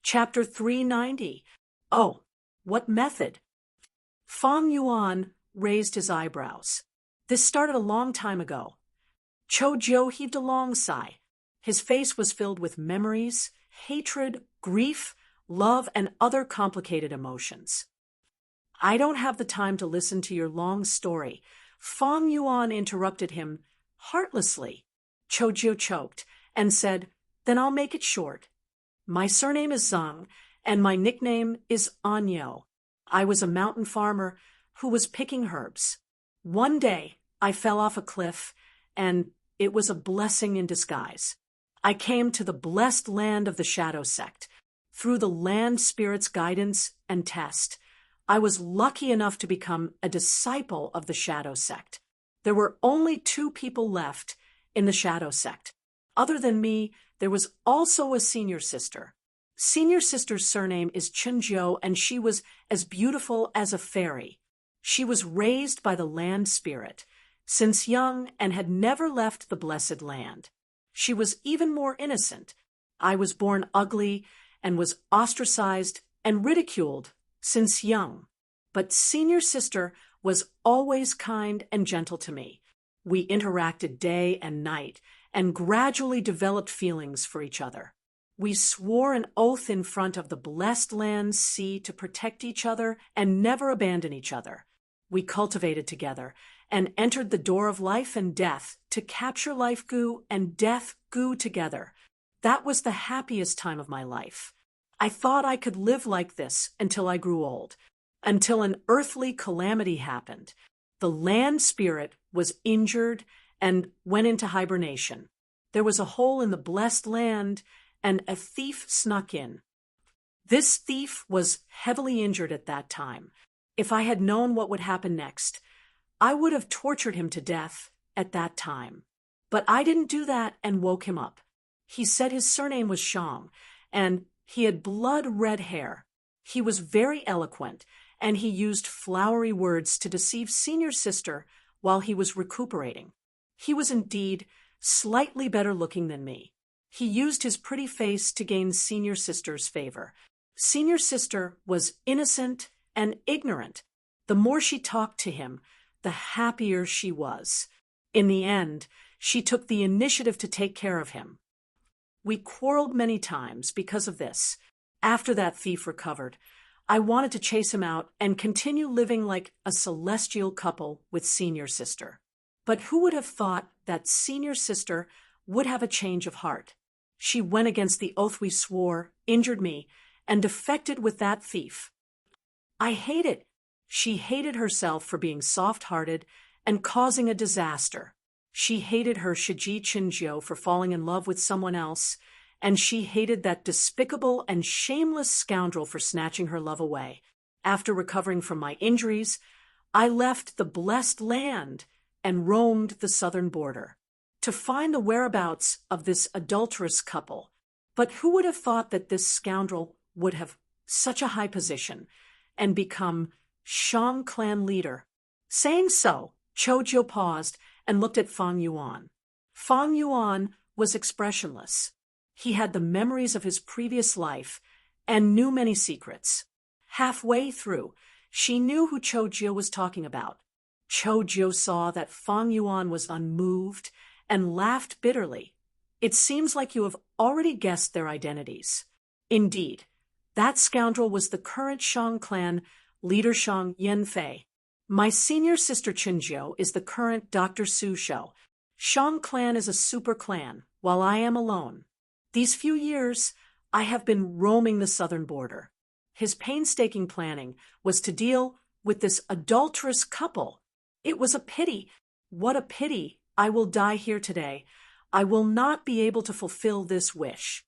Chapter 390. Oh, what method? Fang Yuan raised his eyebrows. This started a long time ago. Cho Jiu heaved a long sigh. His face was filled with memories, hatred, grief, love, and other complicated emotions. I don't have the time to listen to your long story. Fang Yuan interrupted him heartlessly. Cho Jiu choked and said, Then I'll make it short. My surname is Zhang, and my nickname is Anyo. I was a mountain farmer who was picking herbs. One day, I fell off a cliff, and it was a blessing in disguise. I came to the blessed land of the Shadow Sect. Through the land spirit's guidance and test, I was lucky enough to become a disciple of the Shadow Sect. There were only 2 people left in the Shadow Sect. Other than me, there was also a senior sister. Senior sister's surname is Chenjiu, and she was as beautiful as a fairy. She was raised by the land spirit since young and had never left the blessed land. She was even more innocent. I was born ugly and was ostracized and ridiculed since young. But senior sister was always kind and gentle to me. We interacted day and night and gradually developed feelings for each other. We swore an oath in front of the blessed land's sea to protect each other and never abandon each other. We cultivated together and entered the door of life and death to capture life goo and death goo together. That was the happiest time of my life. I thought I could live like this until I grew old, until an earthly calamity happened. The land spirit was injured and went into hibernation. There was a hole in the blessed land, and a thief snuck in. This thief was heavily injured at that time. If I had known what would happen next, I would have tortured him to death at that time. But I didn't do that and woke him up. He said his surname was Shang, and he had blood-red hair. He was very eloquent, and he used flowery words to deceive senior sister while he was recuperating. He was indeed slightly better looking than me. He used his pretty face to gain senior sister's favor. Senior sister was innocent and ignorant. The more she talked to him, the happier she was. In the end, she took the initiative to take care of him. We quarreled many times because of this. After that thief recovered, I wanted to chase him out and continue living like a celestial couple with senior sister. But who would have thought that senior sister would have a change of heart? She went against the oath we swore, injured me, and defected with that thief. I hate it. She hated herself for being soft-hearted and causing a disaster. She hated her Shiji Chenjiu for falling in love with someone else, and she hated that despicable and shameless scoundrel for snatching her love away. After recovering from my injuries, I left the blessed land and roamed the southern border to find the whereabouts of this adulterous couple. But who would have thought that this scoundrel would have such a high position and become Shang clan leader? Saying so, Cho Jiu paused and looked at Fang Yuan. Fang Yuan was expressionless. He had the memories of his previous life and knew many secrets. Halfway through, she knew who Cho Jiu was talking about. Cho Jiu saw that Fang Yuan was unmoved and laughed bitterly. It seems like you have already guessed their identities. Indeed, that scoundrel was the current Shang clan leader Shang Yanfei. My senior sister Chenjiu is the current Dr. Su Shou. Shang clan is a super clan, while I am alone. These few years, I have been roaming the southern border. His painstaking planning was to deal with this adulterous couple. It was a pity. What a pity. I will die here today. I will not be able to fulfill this wish.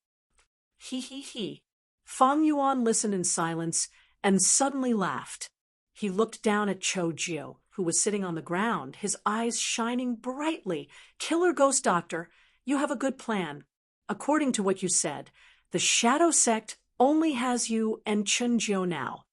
He. Fang Yuan listened in silence and suddenly laughed. He looked down at Cho Jiu, who was sitting on the ground, his eyes shining brightly. Killer Ghost Doctor, you have a good plan. According to what you said, the Shadow Sect only has you and Chenjiu now.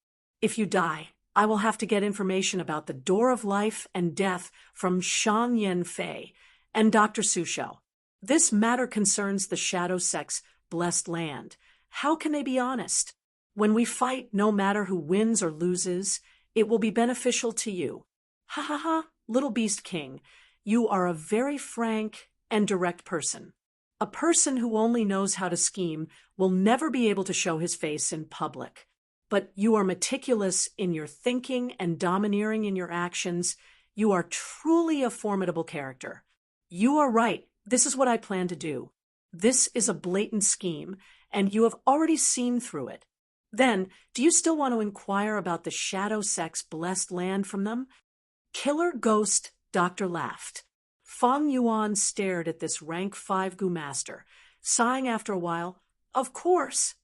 If you die, I will have to get information about the Door of Life and Death from Shang Yanfei and Dr. Su Shou. This matter concerns the Shadow Sect's blessed land. How can they be honest? When we fight, no matter who wins or loses, it will be beneficial to you. Ha ha ha, little beast king, you are a very frank and direct person. A person who only knows how to scheme will never be able to show his face in public. But you are meticulous in your thinking and domineering in your actions. You are truly a formidable character. You are right. This is what I plan to do. This is a blatant scheme, and you have already seen through it. Then, do you still want to inquire about the shadow sex blessed land from them? Killer Ghost Doctor laughed. Feng Yuan stared at this rank 5 Gu master, sighing after a while, "Of course."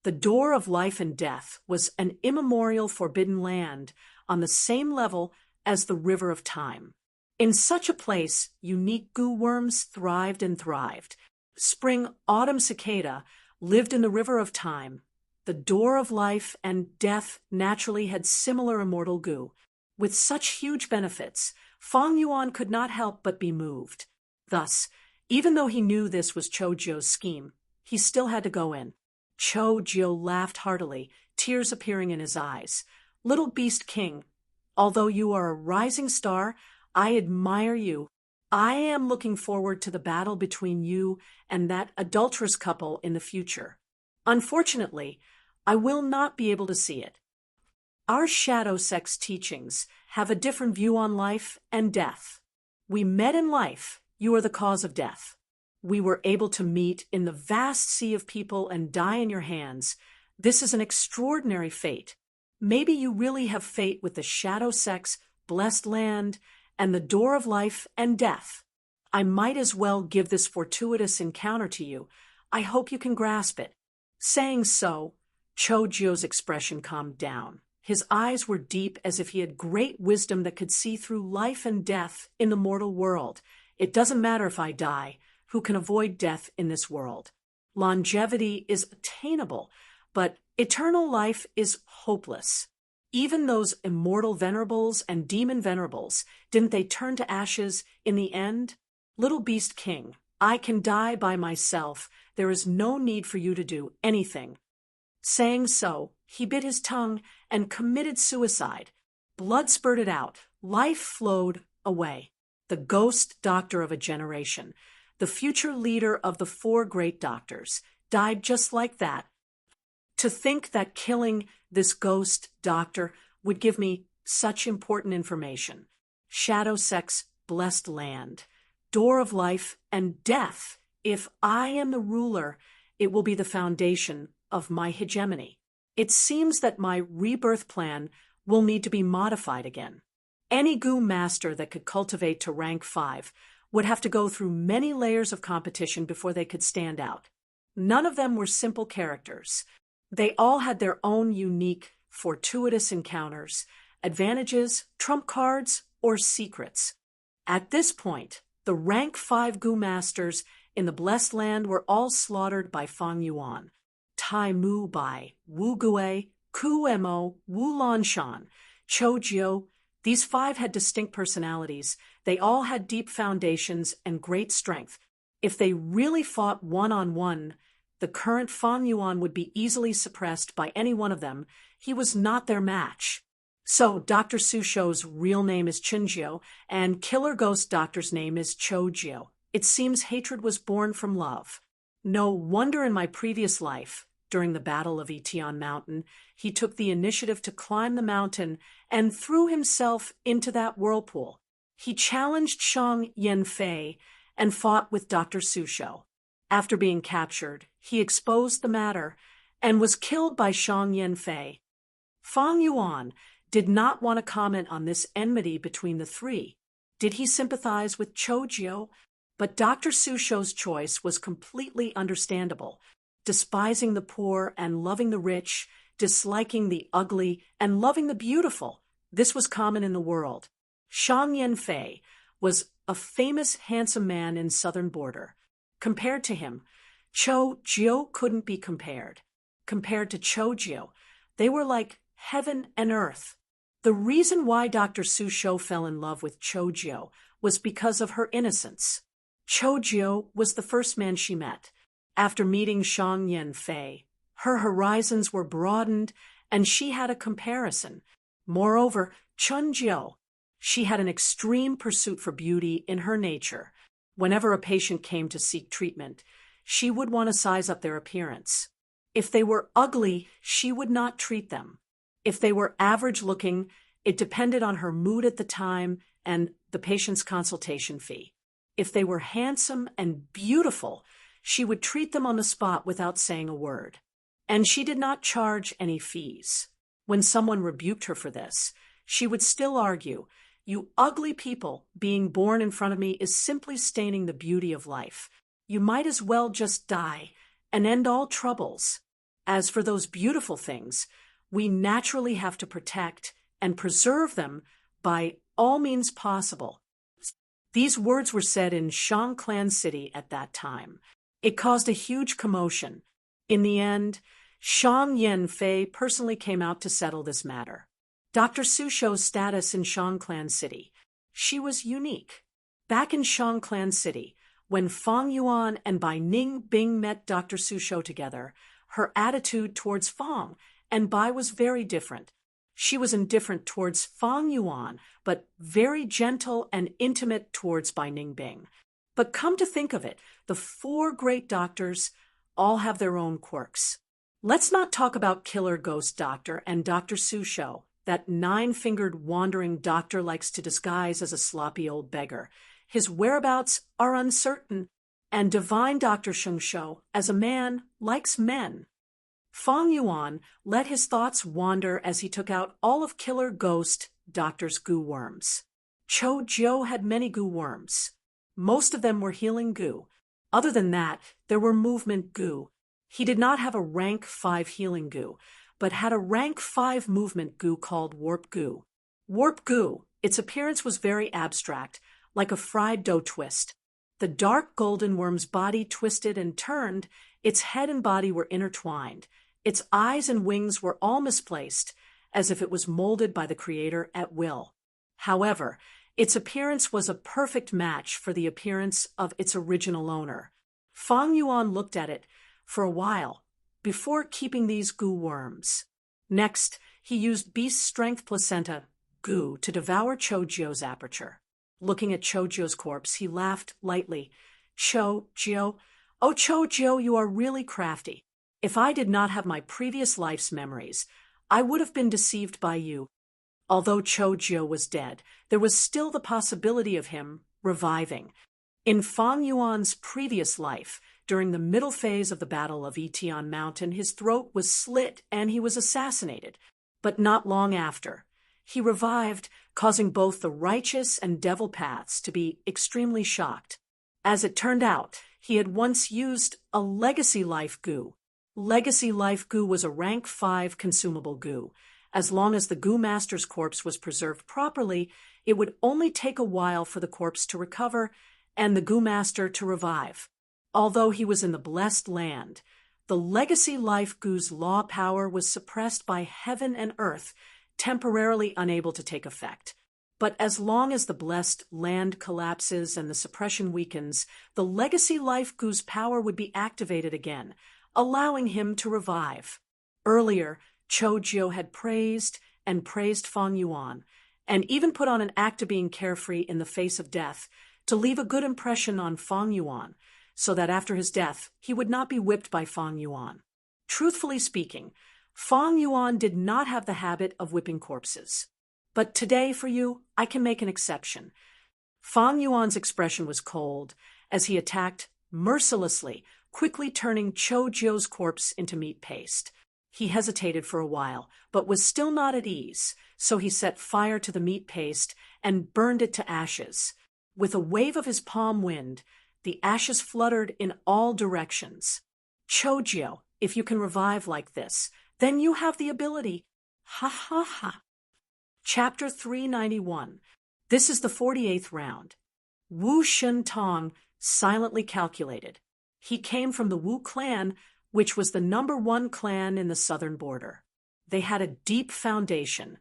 The door of life and death was an immemorial forbidden land on the same level as the river of time. In such a place, unique Gu worms thrived and thrived. Spring autumn cicada lived in the river of time. The door of life and death naturally had similar immortal Gu. With such huge benefits, Feng Yuan could not help but be moved. Thus, even though he knew this was Cho Jio's scheme, he still had to go in. Cho Jio laughed heartily, tears appearing in his eyes. "Little beast king, although you are a rising star, I admire you. I am looking forward to the battle between you and that adulterous couple in the future. Unfortunately, I will not be able to see it. Our shadow sex teachings have a different view on life and death. We met in life, you are the cause of death. We were able to meet in the vast sea of people and die in your hands. This is an extraordinary fate. Maybe you really have fate with the shadow sex, blessed land, and the door of life and death. I might as well give this fortuitous encounter to you. I hope you can grasp it." Saying so, Cho Jio's expression calmed down. His eyes were deep as if he had great wisdom that could see through life and death in the mortal world. "It doesn't matter if I die. Who can avoid death in this world? Longevity is attainable, but eternal life is hopeless. Even those immortal venerables and demon venerables, didn't they turn to ashes in the end? Little beast king, I can die by myself. There is no need for you to do anything." Saying so, he bit his tongue and committed suicide. Blood spurted out. Life flowed away. The ghost doctor of a generation, the future leader of the 4 great doctors, died just like that. To think that killing this ghost doctor would give me such important information. Shadow sex, blessed land, door of life and death. If I am the ruler, it will be the foundation of my hegemony. It seems that my rebirth plan will need to be modified again. Any Gu master that could cultivate to rank 5 would have to go through many layers of competition before they could stand out. None of them were simple characters. They all had their own unique, fortuitous encounters, advantages, trump cards, or secrets. At this point, the rank 5 Gu masters in the Blessed Land were all slaughtered by Feng Yuan. Tai Mu Bai, Wu Gue, Ku Mo, Wu Lanshan, Cho Jio. These 5 had distinct personalities. They all had deep foundations and great strength. If they really fought one-on-one, the current Feng Yuan would be easily suppressed by any one of them. He was not their match. So Dr. Sushou's real name is Chinjio, and Killer Ghost Doctor's name is Cho Jio. It seems hatred was born from love. No wonder in my previous life, during the Battle of Etian Mountain, he took the initiative to climb the mountain and threw himself into that whirlpool. He challenged Shang Yanfei and fought with Dr. Sushou. After being captured, he exposed the matter and was killed by Shang Yanfei. Feng Yuan did not want to comment on this enmity between the 3. Did he sympathize with Cho Jio? But Dr. Sushou's choice was completely understandable. Despising the poor and loving the rich, disliking the ugly and loving the beautiful, this was common in the world. Shang Yanfei was a famous, handsome man in southern border. Compared to him, Cho Jio couldn't be compared. Compared to Cho Jio, they were like heaven and earth. The reason why Dr. Sushou fell in love with Cho Jio was because of her innocence. Cho Jio was the first man she met. After meeting Shang Yanfei, Her horizons were broadened, and she had a comparison. Moreover, Chunjiu, she had an extreme pursuit for beauty in her nature. Whenever a patient came to seek treatment, she would want to size up their appearance. If they were ugly, she would not treat them. If they were average-looking, it depended on her mood at the time and the patient's consultation fee. If they were handsome and beautiful, she would treat them on the spot without saying a word. And she did not charge any fees. When someone rebuked her for this, she would still argue, "You ugly people, being born in front of me is simply staining the beauty of life. You might as well just die and end all troubles. As for those beautiful things, we naturally have to protect and preserve them by all means possible." These words were said in Shangclan City at that time. It caused a huge commotion. In the end, Shang Yanfei personally came out to settle this matter. Dr. Sushou's status in Shangclan City. She was unique. Back in Shangclan City, when Fang Yuan and Bai Ning Bing met Dr. Sushou together, her attitude towards Fang and Bai was very different. She was indifferent towards Fang Yuan, but very gentle and intimate towards Bai Ning Bing. But come to think of it, the four great doctors all have their own quirks. Let's not talk about Killer Ghost Doctor and Dr. Sushou. That nine-fingered wandering doctor likes to disguise as a sloppy old beggar. His whereabouts are uncertain, and divine Dr. Shengshou, as a man, likes men. Fang Yuan let his thoughts wander as he took out all of Killer Ghost Doctor's goo worms. Cho Jiu had many goo worms. Most of them were healing goo. Other than that, there were movement goo. He did not have a rank 5 healing goo, but had a rank 5 movement goo called warp goo. Warp goo, its appearance was very abstract, like a fried dough twist. The dark golden worm's body twisted and turned, its head and body were intertwined. Its eyes and wings were all misplaced, as if it was molded by the Creator at will. However, its appearance was a perfect match for the appearance of its original owner. Fang Yuan looked at it for a while before keeping these goo worms. Next, he used beast strength placenta goo to devour Cho Jiu's aperture. Looking at Cho Jiu's corpse, he laughed lightly. "Cho Jiu, oh Cho Jiu, you are really crafty. If I did not have my previous life's memories, I would have been deceived by you." Although Cho Jiu was dead, there was still the possibility of him reviving. In Fang Yuan's previous life, during the middle phase of the Battle of Yitian Mountain, his throat was slit and he was assassinated. But not long after, he revived, causing both the righteous and devil paths to be extremely shocked. As it turned out, he had once used a legacy life goo. Legacy life goo was a rank 5 consumable goo. As long as the goo master's corpse was preserved properly, it would only take a while for the corpse to recover and the goo master to revive. Although he was in the blessed land, the legacy life goo's law power was suppressed by heaven and earth, temporarily unable to take effect. But as long as the blessed land collapses and the suppression weakens, the legacy life goo's power would be activated again, allowing him to revive. Earlier, Cho Jiu had praised and praised Fang Yuan, and even put on an act of being carefree in the face of death to leave a good impression on Fang Yuan, so that after his death he would not be whipped by Fang Yuan. Truthfully speaking, Fang Yuan did not have the habit of whipping corpses. But today, for you, I can make an exception. Fang Yuan's expression was cold as he attacked mercilessly, quickly turning Cho Jiu's corpse into meat paste. He hesitated for a while, but was still not at ease, so he set fire to the meat paste and burned it to ashes. With a wave of his palm wind, the ashes fluttered in all directions. "Cho Jiu, if you can revive like this, then you have the ability." Ha ha ha. Chapter 391. This is the 48th round. Wu Shentong silently calculated. He came from the Wu clan, which was the #1 clan in the southern border. They had a deep foundation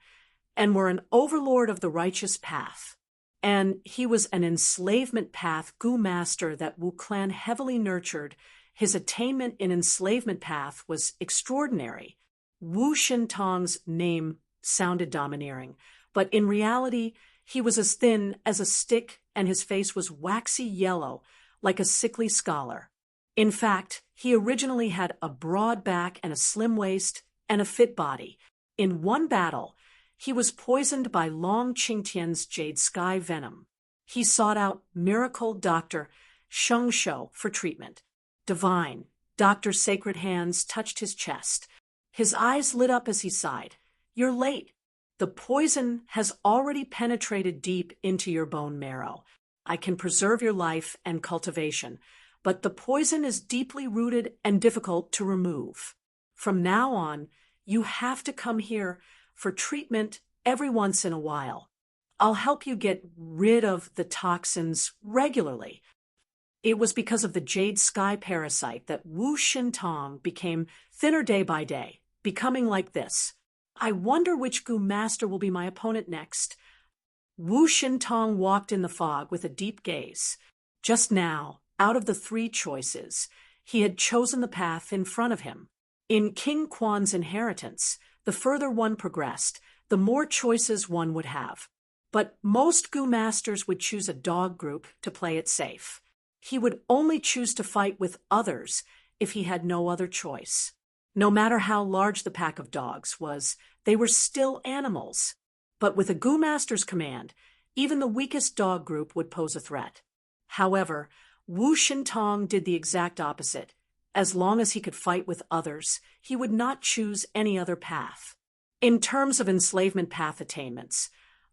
and were an overlord of the righteous path. And he was an enslavement path goo master that Wu clan heavily nurtured. His attainment in enslavement path was extraordinary. Wu Shintong's name sounded domineering, but in reality, he was as thin as a stick and his face was waxy yellow, like a sickly scholar. In fact, he originally had a broad back and a slim waist and a fit body. In one battle, he was poisoned by Long Qingtian's jade sky venom. He sought out miracle Dr. Sheng Shou for treatment. Divine, Dr. Sacred Hands touched his chest. His eyes lit up as he sighed. "You're late. The poison has already penetrated deep into your bone marrow. I can preserve your life and cultivation, but the poison is deeply rooted and difficult to remove. From now on, you have to come here for treatment every once in a while. I'll help you get rid of the toxins regularly." It was because of the jade sky parasite that Wu Shintong became thinner day by day, becoming like this. "I wonder which Gu master will be my opponent next." Wu Shintong walked in the fog with a deep gaze. Just now, out of the three choices, he had chosen the path in front of him. In King Quan's inheritance, the further one progressed, the more choices one would have. But most Gu masters would choose a dog group to play it safe. He would only choose to fight with others if he had no other choice. No matter how large the pack of dogs was, they were still animals. But with a Gu master's command, even the weakest dog group would pose a threat. However, Wu Shintong did the exact opposite. As long as he could fight with others, he would not choose any other path. In terms of enslavement path attainments,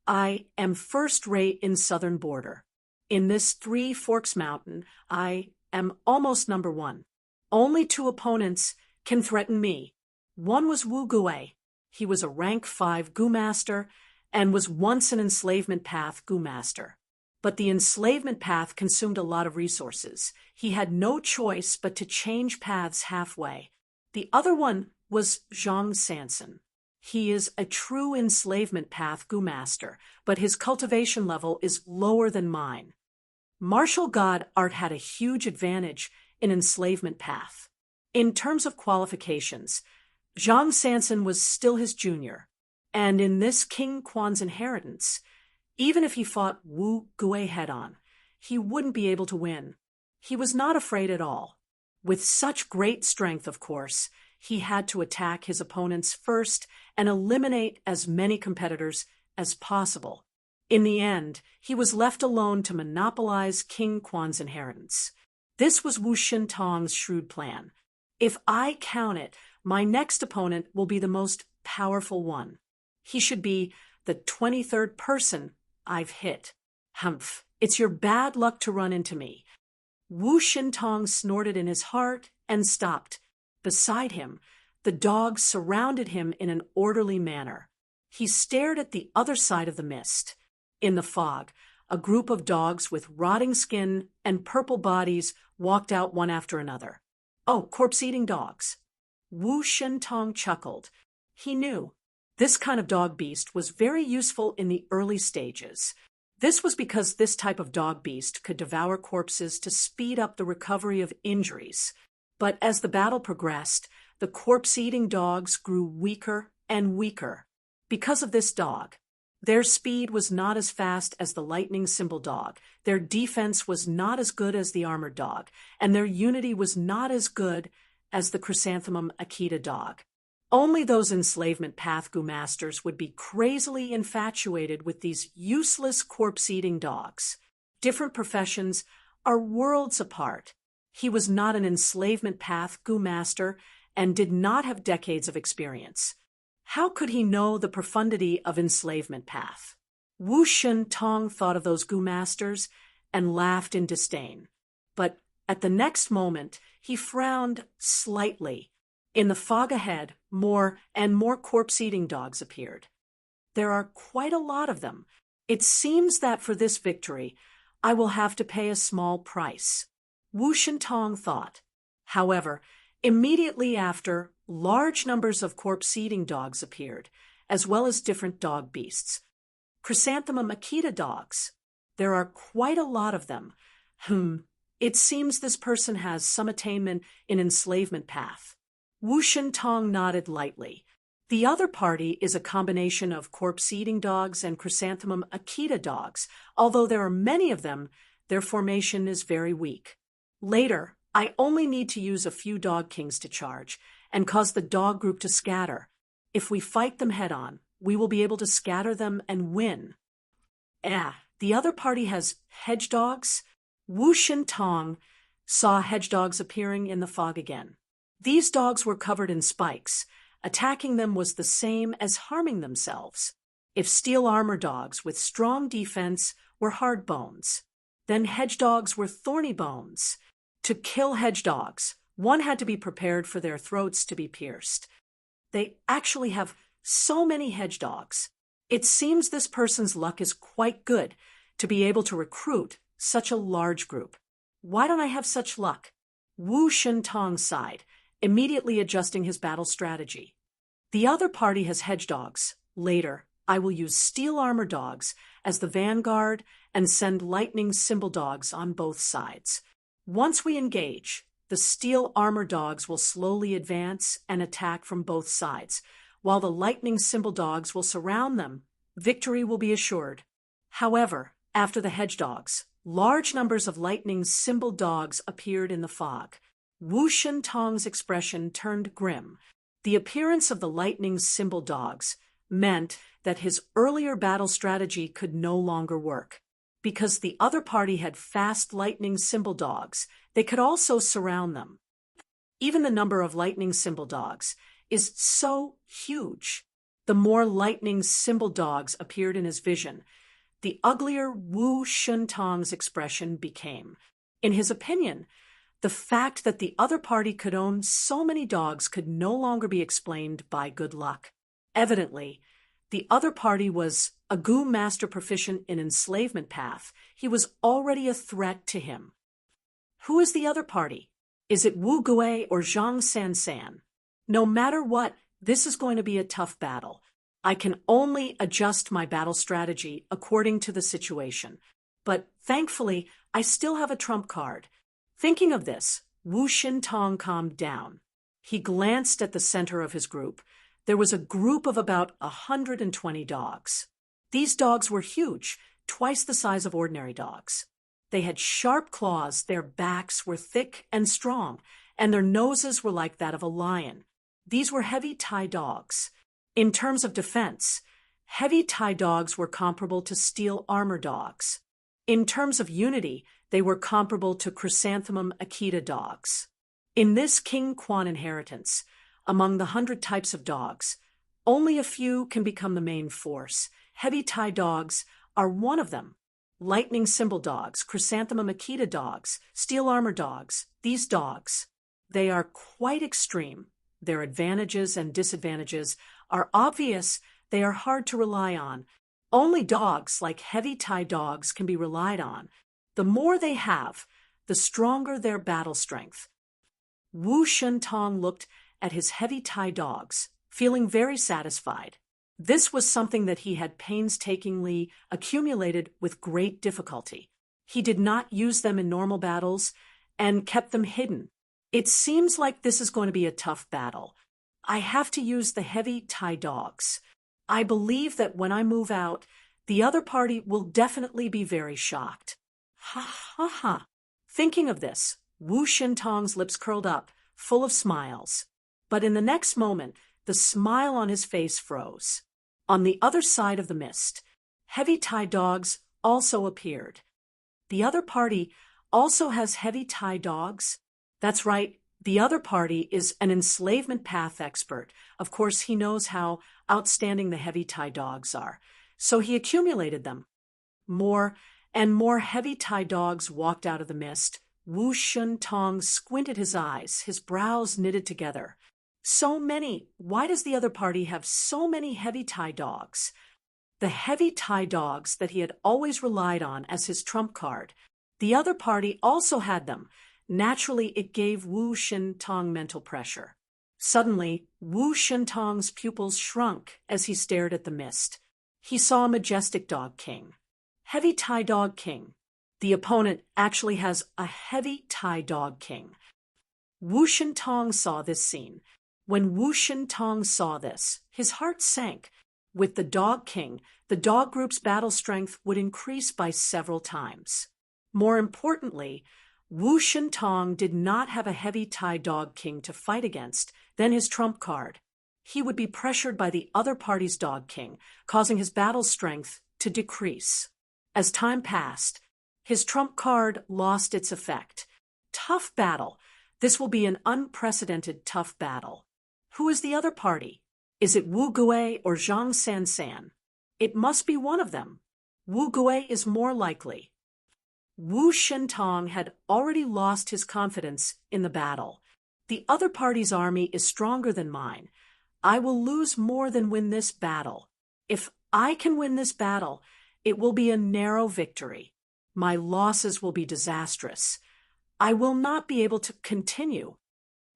I am first-rate in southern border. In this Three Forks Mountain, I am almost number one. Only two opponents can threaten me. One was Wu Gue. He was a rank 5 Gu master and was once an enslavement path Gu master. But the enslavement path consumed a lot of resources. He had no choice but to change paths halfway. The other one was Zhang Sanson. He is a true enslavement path Gu master, but his cultivation level is lower than mine. Martial god art had a huge advantage in enslavement path. In terms of qualifications, Zhang Sanson was still his junior, and in this King Quan's inheritance, even if he fought Wu Gue head-on, he wouldn't be able to win. He was not afraid at all. With such great strength, of course, he had to attack his opponents first and eliminate as many competitors as possible. In the end, he was left alone to monopolize King Quan's inheritance. This was Wu Shintong's shrewd plan. If I count it, my next opponent will be the most powerful one. He should be the 23rd person I've hit. Humph, it's your bad luck to run into me. Wu Shintong snorted in his heart and stopped. Beside him, the dogs surrounded him in an orderly manner. He stared at the other side of the mist. In the fog, a group of dogs with rotting skin and purple bodies walked out one after another. "Oh, corpse-eating dogs." Wu Shintong chuckled. He knew this kind of dog beast was very useful in the early stages. This was because this type of dog beast could devour corpses to speed up the recovery of injuries. But as the battle progressed, the corpse-eating dogs grew weaker and weaker. Because of this dog, their speed was not as fast as the lightning symbol dog, their defense was not as good as the armored dog, and their unity was not as good as the chrysanthemum Akita dog. Only those enslavement path Gu masters would be crazily infatuated with these useless corpse-eating dogs. Different professions are worlds apart. He was not an enslavement path Gu master and did not have decades of experience. How could he know the profundity of enslavement path? Wu Shintong thought of those Gu masters and laughed in disdain. But at the next moment, he frowned slightly. In the fog ahead, more and more corpse-eating dogs appeared. There are quite a lot of them. It seems that for this victory, I will have to pay a small price. Wu Shintong thought. However, immediately after, large numbers of corpse-eating dogs appeared, as well as different dog beasts. Chrysanthemum Akita dogs. There are quite a lot of them. It seems this person has some attainment in enslavement path. Wu Shentong nodded lightly. The other party is a combination of corpse-eating dogs and chrysanthemum Akita dogs. Although there are many of them, their formation is very weak. Later, I only need to use a few dog kings to charge and cause the dog group to scatter. If we fight them head-on, we will be able to scatter them and win. The other party has hedge dogs? Wu Shentong saw hedge dogs appearing in the fog again. These dogs were covered in spikes. Attacking them was the same as harming themselves. If steel armor dogs with strong defense were hard bones, then hedge dogs were thorny bones. To kill hedge dogs, one had to be prepared for their throats to be pierced. They actually have so many hedge dogs. It seems this person's luck is quite good to be able to recruit such a large group. Why don't I have such luck? Wu Shentong sighed, immediately adjusting his battle strategy. The other party has hedge dogs. Later, I will use steel armor dogs as the vanguard and send lightning symbol dogs on both sides. Once we engage, the steel armor dogs will slowly advance and attack from both sides, while the lightning symbol dogs will surround them. Victory will be assured. However, after the hedge dogs, large numbers of lightning symbol dogs appeared in the fog. Wu Shentong's expression turned grim. The appearance of the lightning symbol dogs meant that his earlier battle strategy could no longer work. Because the other party had fast lightning symbol dogs, they could also surround them. Even the number of lightning symbol dogs is so huge. The more lightning symbol dogs appeared in his vision, the uglier Wu Shentong's expression became. In his opinion, the fact that the other party could own so many dogs could no longer be explained by good luck. Evidently, the other party was a Gu master proficient in enslavement path. He was already a threat to him. Who is the other party? Is it Wu Gui or Zhang Sansan? No matter what, this is going to be a tough battle. I can only adjust my battle strategy according to the situation. But thankfully, I still have a trump card. Thinking of this, Wu Shentong calmed down. He glanced at the center of his group. There was a group of about 120 dogs. These dogs were huge, twice the size of ordinary dogs. They had sharp claws, their backs were thick and strong, and their noses were like that of a lion. These were heavy Thai dogs. In terms of defense, heavy Thai dogs were comparable to steel armor dogs. In terms of unity, they were comparable to chrysanthemum Akita dogs. In this King Quan inheritance, among the 100 types of dogs, only a few can become the main force. Heavy Thai dogs are one of them. Lightning symbol dogs, chrysanthemum Akita dogs, steel armor dogs, these dogs, they are quite extreme. Their advantages and disadvantages are obvious. They are hard to rely on. Only dogs like heavy Thai dogs can be relied on. The more they have, the stronger their battle strength. Wu Shentong looked at his heavy Thai dogs, feeling very satisfied. This was something that he had painstakingly accumulated with great difficulty. He did not use them in normal battles and kept them hidden. It seems like this is going to be a tough battle. I have to use the heavy Thai dogs. I believe that when I move out, the other party will definitely be very shocked. Ha ha ha. Thinking of this, Wu Shentong's lips curled up, full of smiles. But in the next moment, the smile on his face froze. On the other side of the mist, heavy Thai dogs also appeared. The other party also has heavy Thai dogs. That's right, the other party is an enslavement path expert. Of course, he knows how outstanding the heavy Thai dogs are. So he accumulated them. More and more heavy Thai dogs walked out of the mist. Wu Shentong squinted his eyes, his brows knitted together. So many. Why does the other party have so many heavy Thai dogs? The heavy Thai dogs that he had always relied on as his trump card. The other party also had them. Naturally, it gave Wu Shentong mental pressure. Suddenly, Wu Shentong's pupils shrunk as he stared at the mist. He saw a majestic dog king. Heavy Thai dog king. The opponent actually has a heavy Tai Dog King. Wu Shintong saw this scene. When Wu Shintong saw this, his heart sank. With the Dog King, the dog group's battle strength would increase by several times. More importantly, Wu Shintong did not have a heavy Tai Dog King to fight against, then his trump card. He would be pressured by the other party's Dog King, causing his battle strength to decrease. As time passed, his trump card lost its effect. Tough battle. This will be an unprecedented tough battle. Who is the other party? Is it Wu Gui or Zhang Sansan? It must be one of them. Wu Gui is more likely. Wu Shintong had already lost his confidence in the battle. The other party's army is stronger than mine. I will lose more than win this battle. If I can win this battle, it will be a narrow victory. My losses will be disastrous. I will not be able to continue.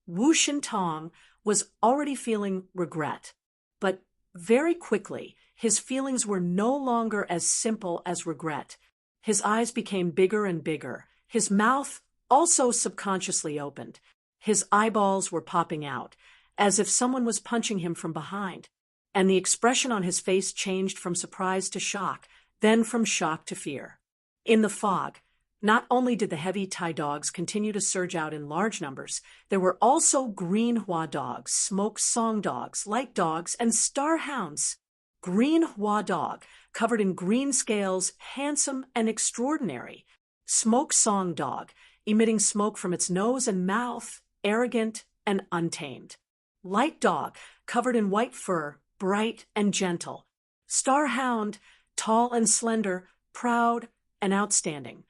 Wu Shintong was already feeling regret, but very quickly his feelings were no longer as simple as regret. His eyes became bigger and bigger. His mouth also subconsciously opened. His eyeballs were popping out, as if someone was punching him from behind. And the expression on his face changed from surprise to shock, then from shock to fear. In the fog, not only did the heavy Tai dogs continue to surge out in large numbers, there were also green Hua dogs, smoke song dogs, light dogs, and star hounds. Green Hua dog, covered in green scales, handsome and extraordinary. Smoke song dog, emitting smoke from its nose and mouth, arrogant and untamed. Light dog, covered in white fur, bright and gentle. Star hound, tall and slender, proud and outstanding.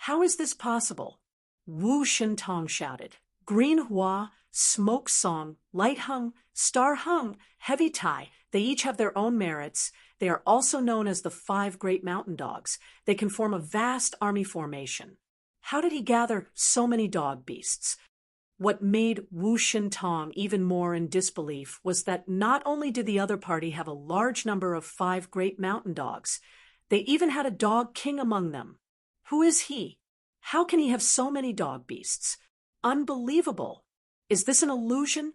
How is this possible? Wu Shintong shouted. Green Hua, Smoke Song, Light Hung, Star Hung, Heavy Tai, they each have their own merits. They are also known as the 5 great mountain dogs. They can form a vast army formation. How did he gather so many dog beasts? What made Wu Shintong even more in disbelief was that not only did the other party have a large number of 5 great mountain dogs, they even had a dog king among them. Who is he? How can he have so many dog beasts? Unbelievable. Is this an illusion?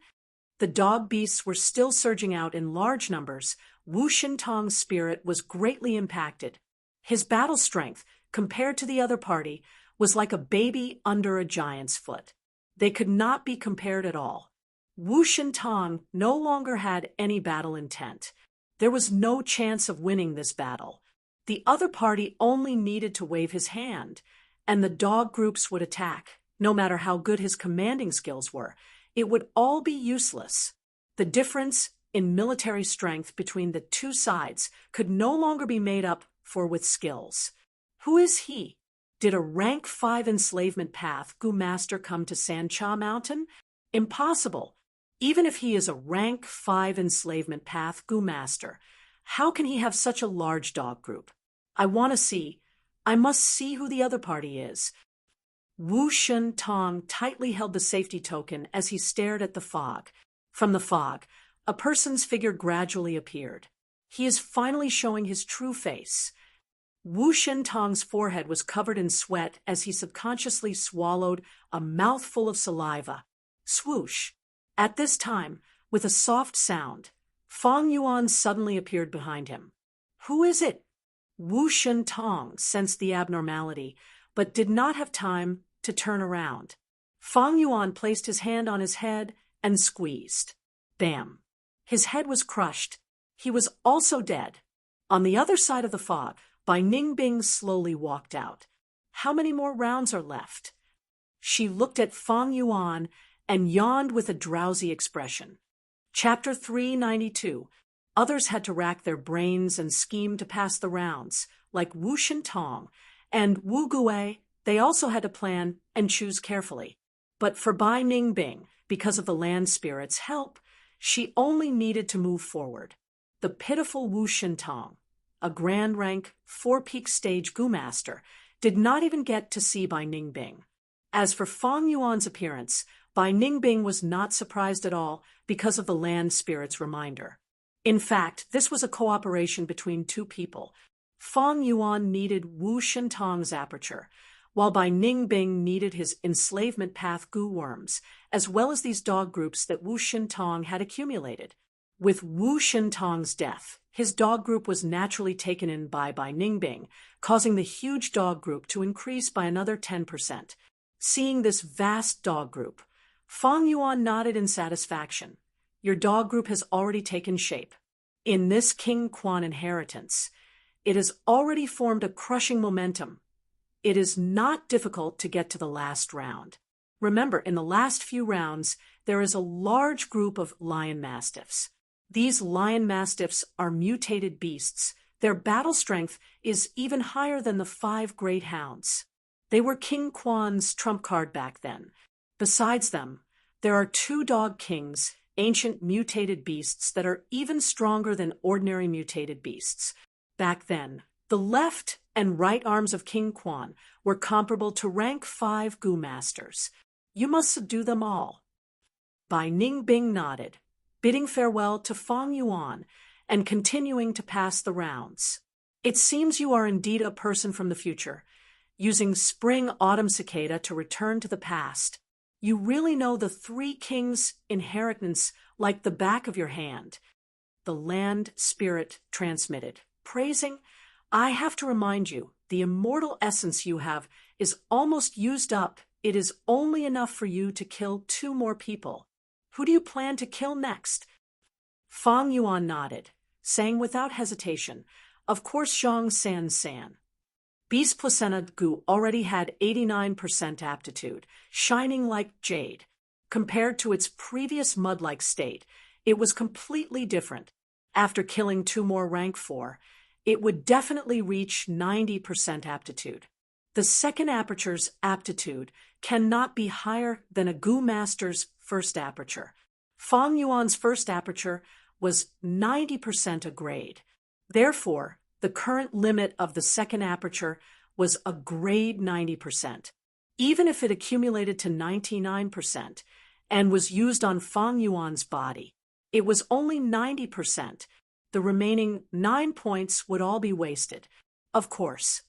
The dog beasts were still surging out in large numbers. Wu Shintong's spirit was greatly impacted. His battle strength, compared to the other party, was like a baby under a giant's foot. They could not be compared at all. Wu Shintong no longer had any battle intent. There was no chance of winning this battle. The other party only needed to wave his hand, and the dog groups would attack. No matter how good his commanding skills were, it would all be useless. The difference in military strength between the two sides could no longer be made up for with skills. Who is he? Did a rank 5 enslavement path Gu Master come to Sancha Mountain? Impossible. Even if he is a rank 5 enslavement path Gu Master, how can he have such a large dog group? I must see who the other party is. Wu Shintong tightly held the safety token as he stared at the fog. From the fog, a person's figure gradually appeared. He is finally showing his true face. Wu Shintong's forehead was covered in sweat as he subconsciously swallowed a mouthful of saliva. Swoosh! At this time, with a soft sound, Fang Yuan suddenly appeared behind him. Who is it? Wu Shintong sensed the abnormality, but did not have time to turn around. Fang Yuan placed his hand on his head and squeezed. Bam! His head was crushed. He was also dead. On the other side of the fog, Bai Ningbing slowly walked out. How many more rounds are left? She looked at Fang Yuan and yawned with a drowsy expression. Chapter 392. Others had to rack their brains and scheme to pass the rounds. Like Wu Shintong and Wu Gui, they also had to plan and choose carefully. But for Bai Ningbing, because of the land spirit's help, she only needed to move forward. The pitiful Wu Shintong, a grand rank 4-peak stage Gu Master, did not even get to see Bai Ningbing. As for Fang Yuan's appearance, Bai Ningbing was not surprised at all because of the land spirit's reminder. In fact, this was a cooperation between two people. Fang Yuan needed Wu Shintang's aperture, while Bai Ningbing needed his enslavement path gu worms, as well as these dog groups that Wu Shintang had accumulated. With Wu Shintang's death, his dog group was naturally taken in by Bai Ningbing, causing the huge dog group to increase by another 10%. Seeing this vast dog group, Fang Yuan nodded in satisfaction. Your dog group has already taken shape. In this King Quan inheritance, it has already formed a crushing momentum. It is not difficult to get to the last round. Remember, in the last few rounds, there is a large group of lion mastiffs. These lion mastiffs are mutated beasts. Their battle strength is even higher than the 5 great hounds. They were King Quan's trump card back then. Besides them, there are 2 dog kings, ancient mutated beasts that are even stronger than ordinary mutated beasts. Back then, the left and right arms of King Quan were comparable to rank 5 Gu masters. You must subdue them all. Bai Ningbing nodded, bidding farewell to Fang Yuan and continuing to pass the rounds. It seems you are indeed a person from the future, using spring-autumn cicada to return to the past. You really know the 3 kings' inheritance like the back of your hand. The land spirit transmitted, praising, I have to remind you, the immortal essence you have is almost used up. It is only enough for you to kill 2 more people. Who do you plan to kill next? Fang Yuan nodded, saying without hesitation, of course Zhang San San. Beast Placenta Gu already had 89% aptitude, shining like jade. Compared to its previous mud-like state, it was completely different. After killing 2 more rank 4, it would definitely reach 90% aptitude. The second aperture's aptitude cannot be higher than a Gu master's first aperture. Fang Yuan's first aperture was 90% a grade. Therefore, the current limit of the second aperture was a grade 90%. Even if it accumulated to 99% and was used on Fang Yuan's body, it was only 90%. The remaining 9 points would all be wasted. Of course,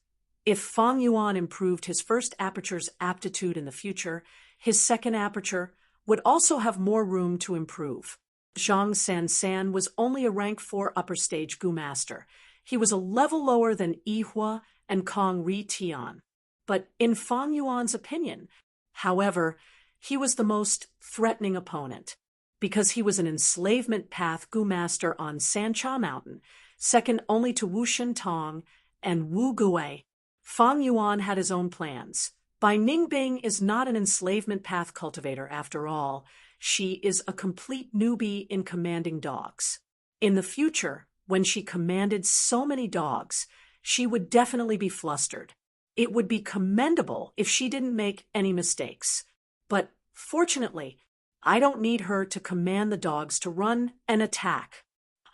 if Fang Yuan improved his first aperture's aptitude in the future, his second aperture would also have more room to improve. Zhang San San was only a rank 4 upper stage Gu master. He was a level lower than Yihua and Kong Ri Tian. But in Fang Yuan's opinion, however, he was the most threatening opponent, because he was an enslavement path Gu master on Sancha Mountain, second only to Wu Shintang and Wu Gui. Fang Yuan had his own plans. Bai Ningbing is not an enslavement path cultivator after all. She is a complete newbie in commanding dogs. In the future, when she commanded so many dogs, she would definitely be flustered. It would be commendable if she didn't make any mistakes. But fortunately, I don't need her to command the dogs to run and attack.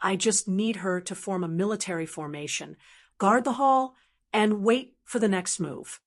I just need her to form a military formation, guard the hall, and wait for the next move.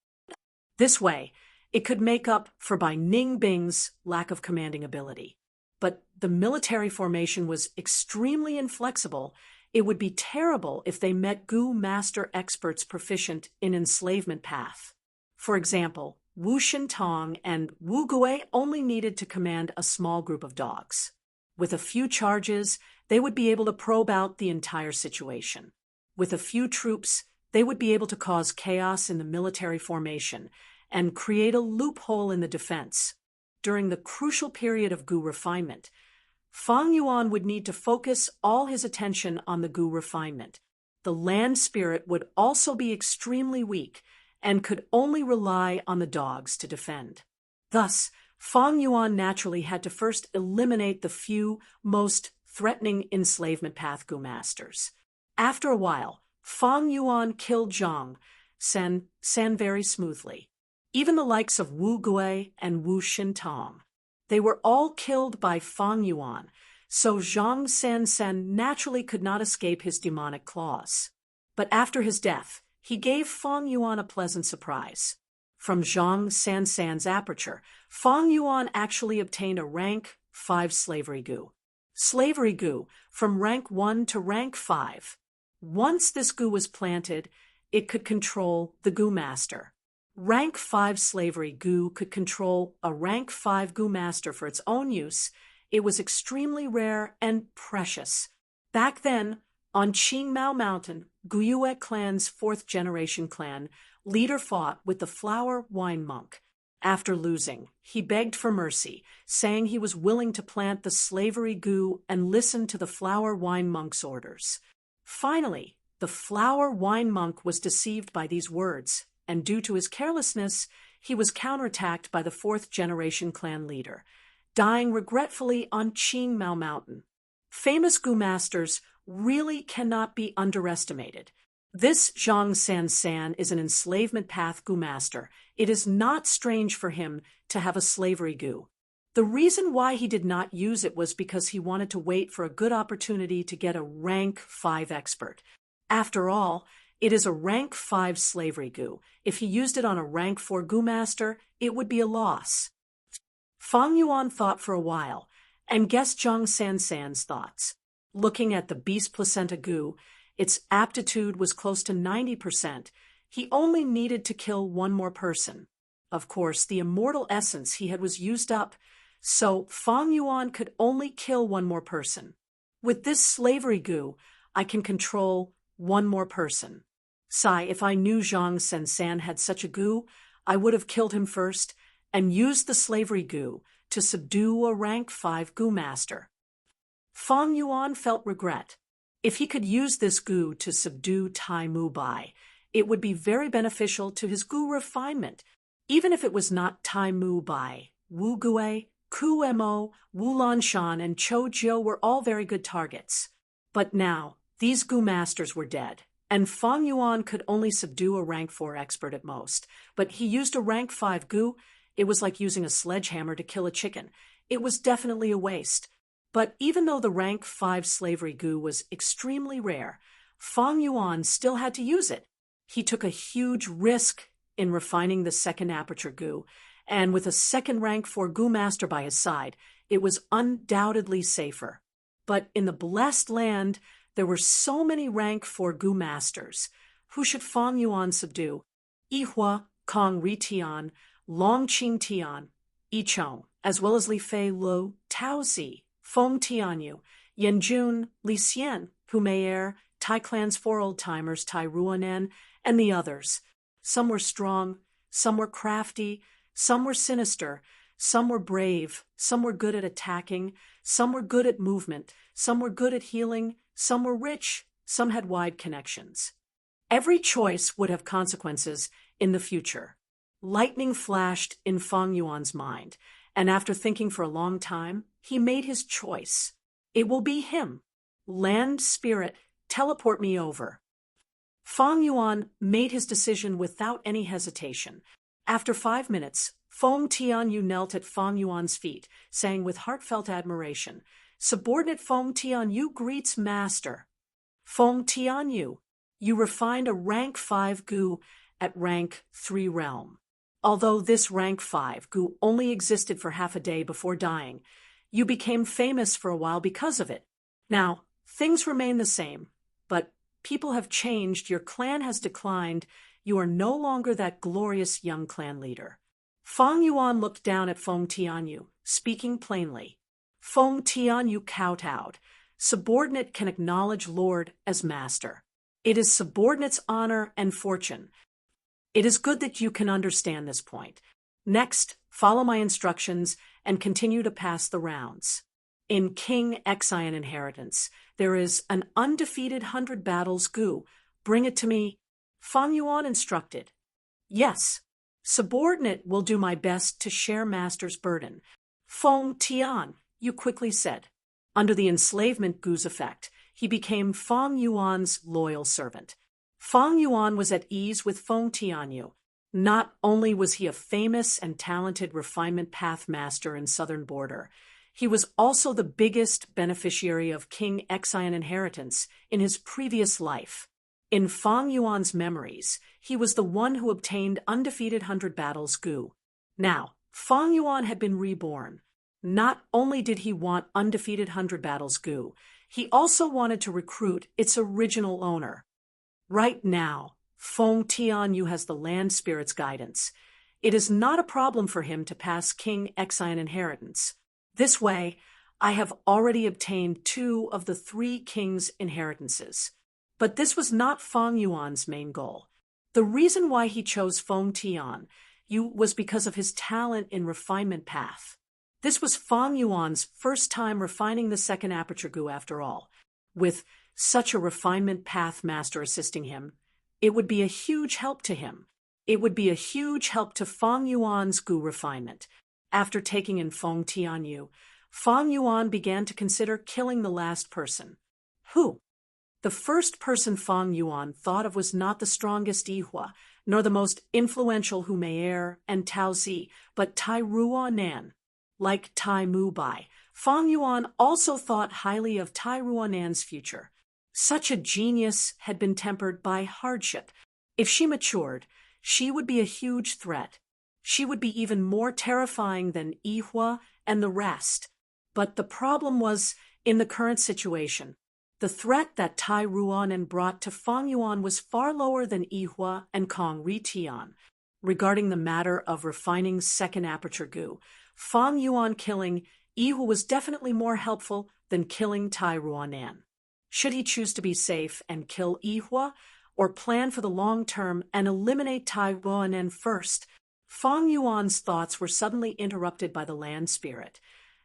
This way, it could make up for Bai Ningbing's lack of commanding ability. But the military formation was extremely inflexible. It would be terrible if they met Gu master experts proficient in enslavement path. For example, Wu Shintang and Wu Gui only needed to command a small group of dogs. With a few charges, they would be able to probe out the entire situation. With a few troops, they would be able to cause chaos in the military formation and create a loophole in the defense. During the crucial period of Gu refinement, Fang Yuan would need to focus all his attention on the Gu refinement. The land spirit would also be extremely weak and could only rely on the dogs to defend. Thus, Fang Yuan naturally had to first eliminate the few most threatening enslavement path Gu masters. After a while, Fang Yuan killed Zhang San very smoothly. Even the likes of Wu Gui and Wu Shintang. They were all killed by Fang Yuan, so Zhang San naturally could not escape his demonic claws. But after his death, he gave Fang Yuan a pleasant surprise. From Zhang San's aperture, Fang Yuan actually obtained a rank 5 slavery Gu. Slavery Gu, from rank 1 to rank 5. Once this gu was planted, it could control the gu master. Rank 5 slavery gu could control a rank 5 gu master for its own use. It was extremely rare and precious. Back then, on Qingmao Mountain, Guyue clan's 4th generation clan leader fought with the flower wine monk. After losing, he begged for mercy, saying he was willing to plant the slavery gu and listen to the flower wine monk's orders. Finally, the flower wine monk was deceived by these words, and due to his carelessness, he was counterattacked by the 4th generation clan leader, dying regretfully on Qingmao Mountain. Famous gu masters really cannot be underestimated. This Zhang San is an enslavement path gu master. It is not strange for him to have a slavery gu. The reason why he did not use it was because he wanted to wait for a good opportunity to get a rank 5 expert. After all, it is a rank 5 slavery gu. If he used it on a rank 4 gu master, it would be a loss. Fang Yuan thought for a while and guessed Zhang San's thoughts. Looking at the beast placenta gu, its aptitude was close to 90%. He only needed to kill one more person. Of course, the immortal essence he had was used up, so Fang Yuan could only kill one more person. With this slavery gu, I can control one more person. If I knew Zhang San had such a gu, I would have killed him first and used the slavery gu to subdue a rank 5 gu master. Fang Yuan felt regret. If he could use this gu to subdue Tai Mu Bai, it would be very beneficial to his gu refinement. Even if it was not Tai Mu Bai, Wu Gue, Ku Mo, Wu Lanshan, and Chou Jiu were all very good targets. But now, these gu masters were dead, and Fang Yuan could only subdue a rank 4 expert at most. But he used a rank 5 gu. It was like using a sledgehammer to kill a chicken. It was definitely a waste. But even though the rank 5 slavery gu was extremely rare, Fang Yuan still had to use it. He took a huge risk in refining the second aperture gu, and with a second rank 4 gu master by his side, it was undoubtedly safer. But in the blessed land, there were so many rank 4 gu masters. Who should Fang Yuan subdue? Yihua, Kong Ri Tian, Long Qing Tian, Yichong, as well as Li Fei Lu, Taozi, Feng Tianyu, Yanjun, Li Xian, Pu Meier, Tai Clan's 4 old-timers, Tai Ruanen, and the others. Some were strong, some were crafty, some were sinister, some were brave, some were good at attacking, some were good at movement, some were good at healing, some were rich, some had wide connections. Every choice would have consequences in the future. Lightning flashed in Fang Yuan's mind, and after thinking for a long time, he made his choice. It will be him. Land spirit, teleport me over. Fang Yuan made his decision without any hesitation. After 5 minutes, Feng Tianyu knelt at Fang Yuan's feet, saying with heartfelt admiration, "Subordinate Feng Tianyu greets master." Feng Tianyu, you refined a rank 5 gu at rank 3 realm. Although this rank 5 gu only existed for half a day before dying, you became famous for a while because of it. Now, things remain the same, but people have changed, your clan has declined, you are no longer that glorious young clan leader. Fang Yuan looked down at Feng Tianyu, speaking plainly. Feng Tianyu kowtowed. Subordinate can acknowledge lord as master. It is subordinate's honor and fortune. It is good that you can understand this point. Next, follow my instructions and continue to pass the rounds. In King Xian Inheritance, there is an undefeated 100 battles gu. Bring it to me. Fang Yuan instructed. Yes, subordinate will do my best to share master's burden. Feng Tian, you quickly said. Under the enslavement gu's effect, he became Fang Yuan's loyal servant. Fang Yuan was at ease with Feng Tianyu. Not only was he a famous and talented refinement path master in southern border, he was also the biggest beneficiary of King Xian Inheritance in his previous life. In Fang Yuan's memories, he was the one who obtained undefeated 100 battles gu. Now, Fang Yuan had been reborn. Not only did he want undefeated 100 battles gu, He also wanted to recruit its original owner. Right now, Feng Tianyu has the land spirit's guidance. It is not a problem for him to pass King Xian inheritance. This way, I have already obtained 2 of the 3 king's inheritances. But this was not Feng Yuan's main goal. The reason why he chose Feng Tianyu was because of his talent in refinement path. This was Feng Yuan's first time refining the second aperture gu after all. With such a refinement path master assisting him, it would be a huge help to him. It would be a huge help to Feng Yuan's gu refinement. After taking in Feng Tianyu, Feng Yuan began to consider killing the last person. Who? The first person Feng Yuan thought of was not the strongest Yihua, nor the most influential Humayr and Taozi, but Tai Ruanan. Like Tai Mubai, Feng Yuan also thought highly of Tai Ruanan's future. Such a genius had been tempered by hardship. If she matured, she would be a huge threat. She would be even more terrifying than Yihua and the rest. But the problem was, in the current situation, the threat that Tai Ruanan brought to Feng Yuan was far lower than Yihua and Kong Ritian. Regarding the matter of refining second aperture gu, Feng Yuan killing Yihua was definitely more helpful than killing Tai Ruanan. Should he choose to be safe and kill Yihua, or plan for the long term and eliminate Tai Ruanan first? Feng Yuan's thoughts were suddenly interrupted by the land spirit.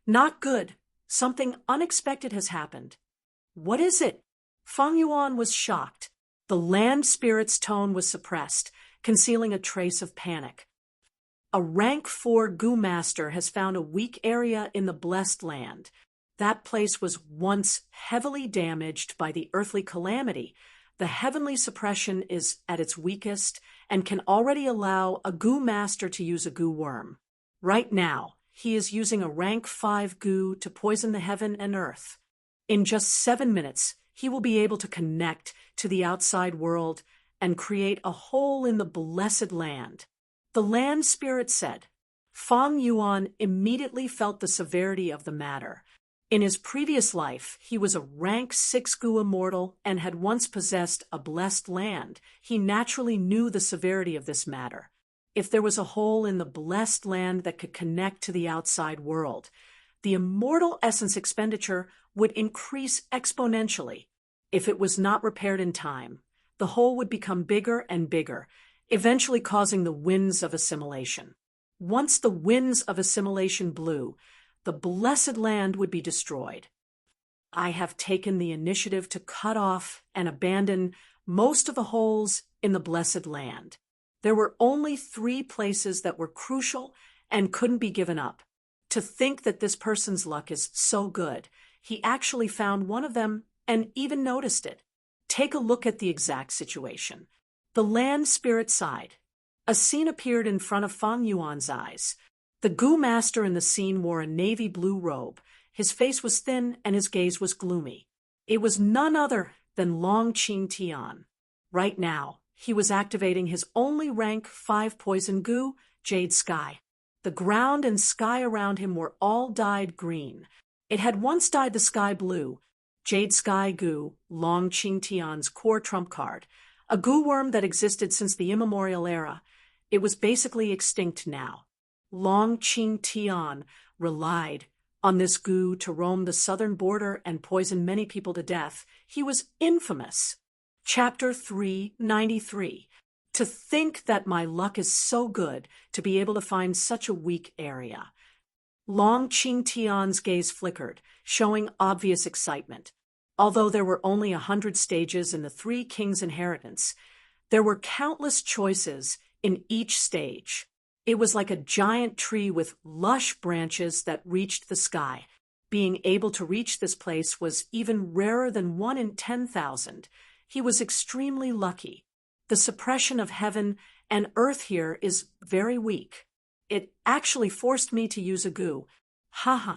Not good. Something unexpected has happened. What is it? Feng Yuan was shocked. The land spirit's tone was suppressed, concealing a trace of panic. A rank 4 gu master has found a weak area in the blessed land. That place was once heavily damaged by the earthly calamity. The heavenly suppression is at its weakest and can already allow a gu master to use a gu worm. Right now, he is using a rank 5 gu to poison the heaven and earth. In just 7 minutes, he will be able to connect to the outside world and create a hole in the blessed land. The land spirit said. Feng Yuan immediately felt the severity of the matter. In his previous life, he was a rank 6 gu immortal and had once possessed a blessed land. He naturally knew the severity of this matter. If there was a hole in the blessed land that could connect to the outside world, the immortal essence expenditure would increase exponentially. If it was not repaired in time, the hole would become bigger and bigger, eventually causing the winds of assimilation. Once the winds of assimilation blew, the blessed land would be destroyed. I have taken the initiative to cut off and abandon most of the holes in the blessed land. There were only 3 places that were crucial and couldn't be given up. To think that this person's luck is so good, he actually found one of them and even noticed it. Take a look at the exact situation. The land spirit sighed. A scene appeared in front of Feng Yuan's eyes. The gu master in the scene wore a navy blue robe. His face was thin and his gaze was gloomy. It was none other than Long Qing Tian. Right now, he was activating his only rank 5 poison gu, Jade Sky. The ground and sky around him were all dyed green. It had once dyed the sky blue. Jade Sky Gu, Long Qing Tian's core trump card. A gu worm that existed since the immemorial era. It was basically extinct now. Long Qing Tian relied on this gu to roam the southern border and poison many people to death. He was infamous. Chapter 393. To think that my luck is so good to be able to find such a weak area. Long Qing Tian's gaze flickered, showing obvious excitement. Although there were only 100 stages in the 3 kings' inheritance, there were countless choices in each stage. It was like a giant tree with lush branches that reached the sky. Being able to reach this place was even rarer than 1 in 10,000. He was extremely lucky. The suppression of heaven and earth here is very weak. It actually forced me to use a gu. Haha.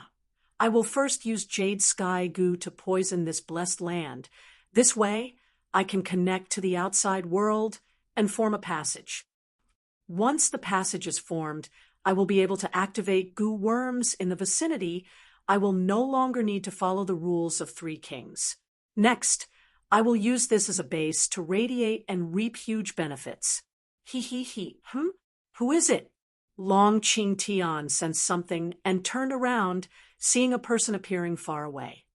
I will first use Jade Sky Gu to poison this blessed land. This way, I can connect to the outside world and form a passage. Once the passage is formed, I will be able to activate gu worms in the vicinity I will no longer need to follow the rules of three kings. Next, I will use this as a base to radiate and reap huge benefits. He. Who is it? Long Qing Tian sensed something and turned around, seeing a person appearing far away.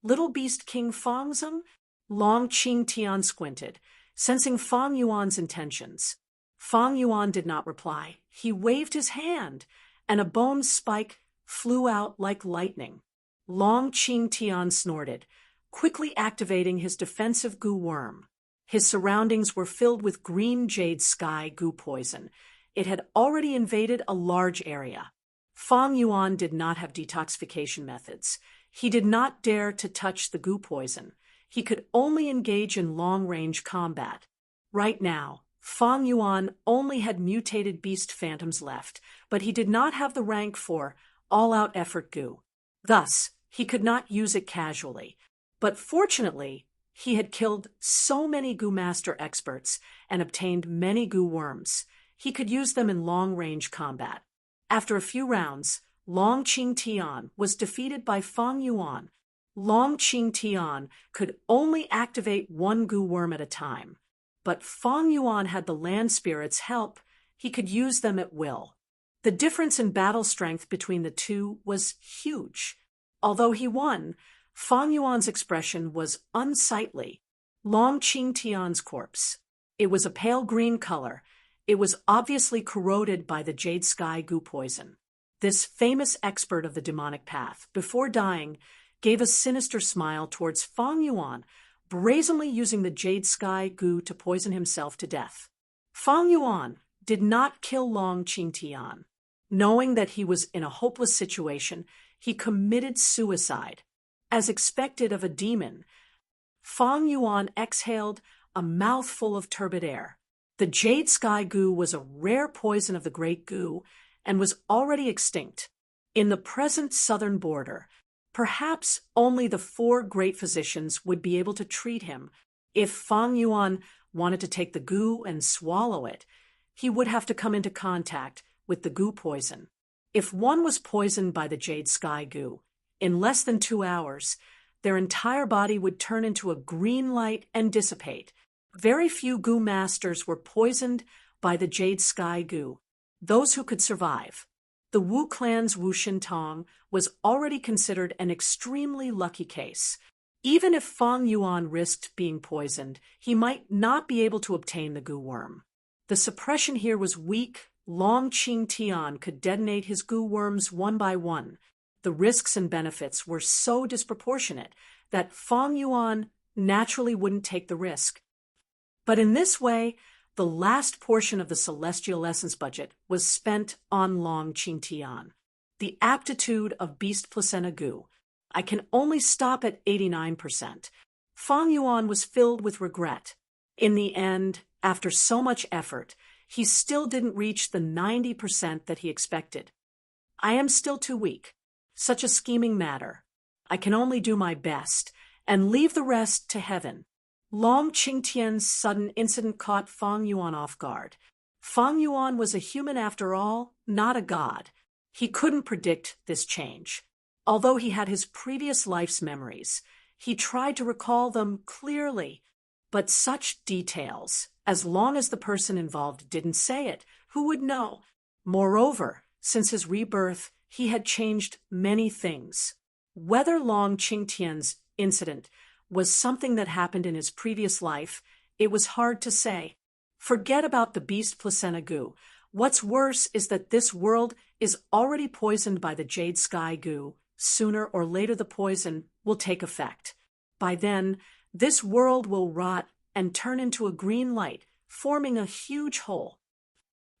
Little Beast King Fangzeng? Long Qing Tian squinted, sensing Fang Yuan's intentions. Fang Yuan did not reply. He waved his hand, and a bone spike flew out like lightning. Long Qing Tian snorted, quickly activating his defensive goo worm. His surroundings were filled with green jade sky goo poison. It had already invaded a large area. Fang Yuan did not have detoxification methods. He did not dare to touch the goo poison. He could only engage in long-range combat. Right now, Fang Yuan only had mutated beast phantoms left, but he did not have the rank for all-out effort goo. Thus, he could not use it casually. But fortunately, he had killed so many goo master experts and obtained many goo worms. He could use them in long-range combat. After a few rounds, Long Qing Tian was defeated by Fang Yuan. Long Qing Tian could only activate one goo worm at a time. But Fang Yuan had the land spirit's help. He could use them at will. The difference in battle strength between the two was huge. Although he won, Fang Yuan's expression was unsightly. Long Qing Tian's corpse. It was a pale green color. It was obviously corroded by the jade sky goo poison. This famous expert of the demonic path, before dying, gave a sinister smile towards Fang Yuan, brazenly using the jade sky goo to poison himself to death. Fang Yuan did not kill Long Qing Tian. Knowing that he was in a hopeless situation, he committed suicide. As expected of a demon, Fang Yuan exhaled a mouthful of turbid air. The jade sky goo was a rare poison of the great goo and was already extinct. In the present southern border, perhaps only the four great physicians would be able to treat him. If Fang Yuan wanted to take the goo and swallow it, he would have to come into contact with the goo poison. If one was poisoned by the jade sky goo, in less than 2 hours, their entire body would turn into a green light and dissipate. Very few goo masters were poisoned by the jade sky goo. Those who could survive. The Wu clan's Wu Shintong was already considered an extremely lucky case. Even if Fang Yuan risked being poisoned, he might not be able to obtain the goo worm. The suppression here was weak. Long Qing Tian could detonate his goo worms one by one. The risks and benefits were so disproportionate that Fang Yuan naturally wouldn't take the risk. But in this way, the last portion of the celestial essence budget was spent on Long Qing Tian. The aptitude of beast placenta goo. I can only stop at 89%. Fang Yuan was filled with regret. In the end, after so much effort, he still didn't reach the 90% that he expected. I am still too weak. Such a scheming matter. I can only do my best and leave the rest to heaven. Long Qing Tian's sudden incident caught Fang Yuan off guard. Fang Yuan was a human after all, not a god. He couldn't predict this change. Although he had his previous life's memories, he tried to recall them clearly. But such details, as long as the person involved didn't say it, who would know? Moreover, since his rebirth, he had changed many things. Whether Long Qing Tian's incident was something that happened in his previous life, it was hard to say. Forget about the beast placenta goo. What's worse is that this world is already poisoned by the jade sky goo. Sooner or later the poison will take effect. By then, this world will rot and turn into a green light, forming a huge hole.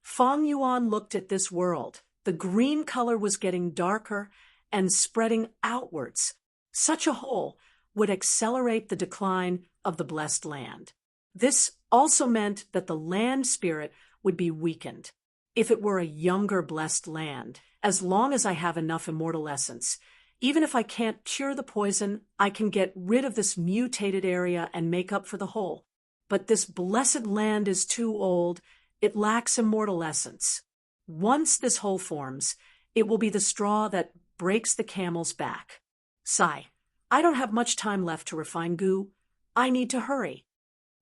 Fang Yuan looked at this world. The green color was getting darker and spreading outwards. Such a hole would accelerate the decline of the blessed land. This also meant that the land spirit would be weakened. If it were a younger blessed land, as long as I have enough immortal essence, even if I can't cure the poison, I can get rid of this mutated area and make up for the hole. But this blessed land is too old. It lacks immortal essence. Once this hole forms, it will be the straw that breaks the camel's back. Sigh. I don't have much time left to refine goo. I need to hurry.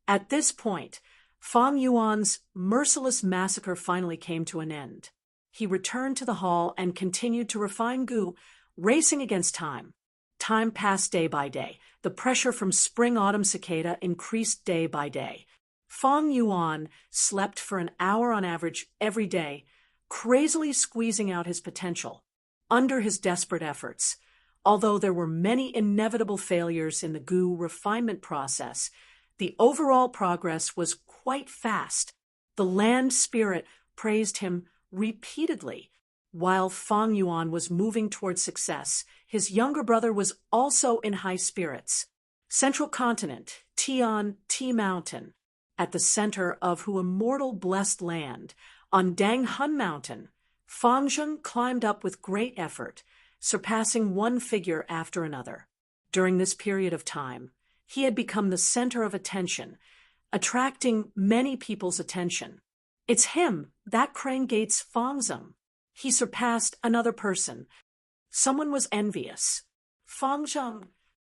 At this point, Fang Yuan's merciless massacre finally came to an end. He returned to the hall and continued to refine goo, racing against time. Time passed day by day. The pressure from spring-autumn cicada increased day by day. Fang Yuan slept for an hour on average every day, crazily squeezing out his potential. Under his desperate efforts, although there were many inevitable failures in the goo refinement process, the overall progress was quite fast. The land spirit praised him repeatedly. While Fang Yuan was moving toward success, his younger brother was also in high spirits. Central Continent, Tian, T-Mountain, at the center of who immortal blessed land, on Dang Hun Mountain, Fang Zheng climbed up with great effort, surpassing one figure after another. During this period of time, he had become the center of attention, attracting many people's attention. It's him, that Crane Gate's Fang Zheng. He surpassed another person. Someone was envious. Fang Zheng.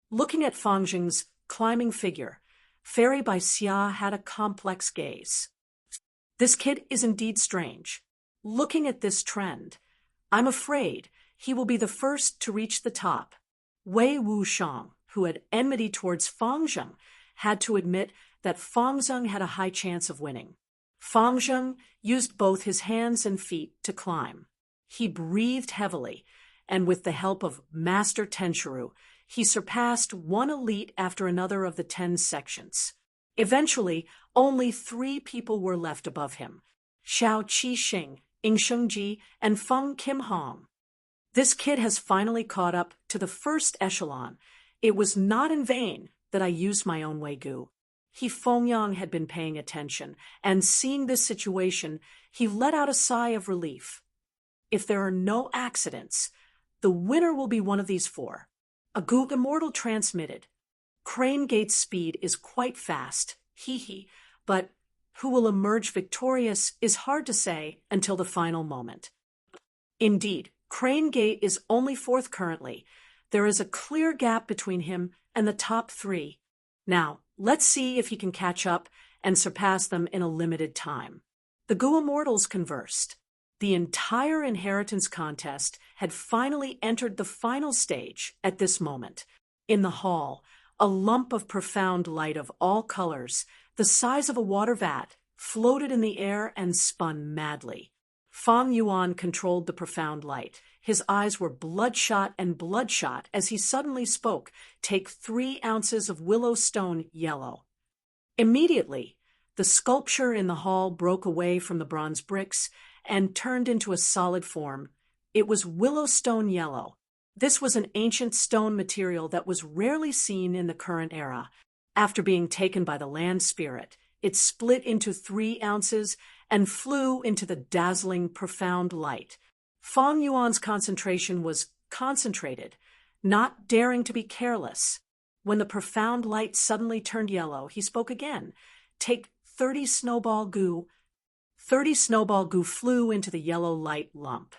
Looking at Fang Zheng's climbing figure, Fairy by Xia had a complex gaze. This kid is indeed strange. Looking at this trend, I'm afraid he will be the first to reach the top. Wei Wushang, who had enmity towards Fang Zheng, had to admit that Fang Zheng had a high chance of winning. Fang Zheng used both his hands and feet to climb. He breathed heavily, and with the help of Master Tenshuru, he surpassed one elite after another of the 10 sections. Eventually, only 3 people were left above him: Xiao Qixing, Ying Shengji, and Feng Kim-hong. This kid has finally caught up to the first echelon. It was not in vain that I used my own Wei-gu. Fengyang had been paying attention, and seeing this situation, he let out a sigh of relief. If there are no accidents, the winner will be one of these 4. A Gu Immortal transmitted. Crane Gate's speed is quite fast, but who will emerge victorious is hard to say until the final moment. Indeed, Crane Gate is only 4th currently. There is a clear gap between him and the top 3. Now, let's see if he can catch up and surpass them in a limited time. The Gu Immortals conversed. The entire inheritance contest had finally entered the final stage at this moment. In the hall, a lump of profound light of all colors, the size of a water vat, floated in the air and spun madly. Fang Yuan controlled the profound light. His eyes were bloodshot as he suddenly spoke, "Take 3 ounces of willow stone yellow." Immediately, the sculpture in the hall broke away from the bronze bricks and turned into a solid form. It was willow stone yellow. This was an ancient stone material that was rarely seen in the current era. After being taken by the land spirit, it split into 3 ounces and flew into the dazzling, profound light. Fang Yuan's concentration was concentrated, not daring to be careless. When the profound light suddenly turned yellow, he spoke again. "Take 30 snowball goo." 30 snowball goo flew into the yellow light lump.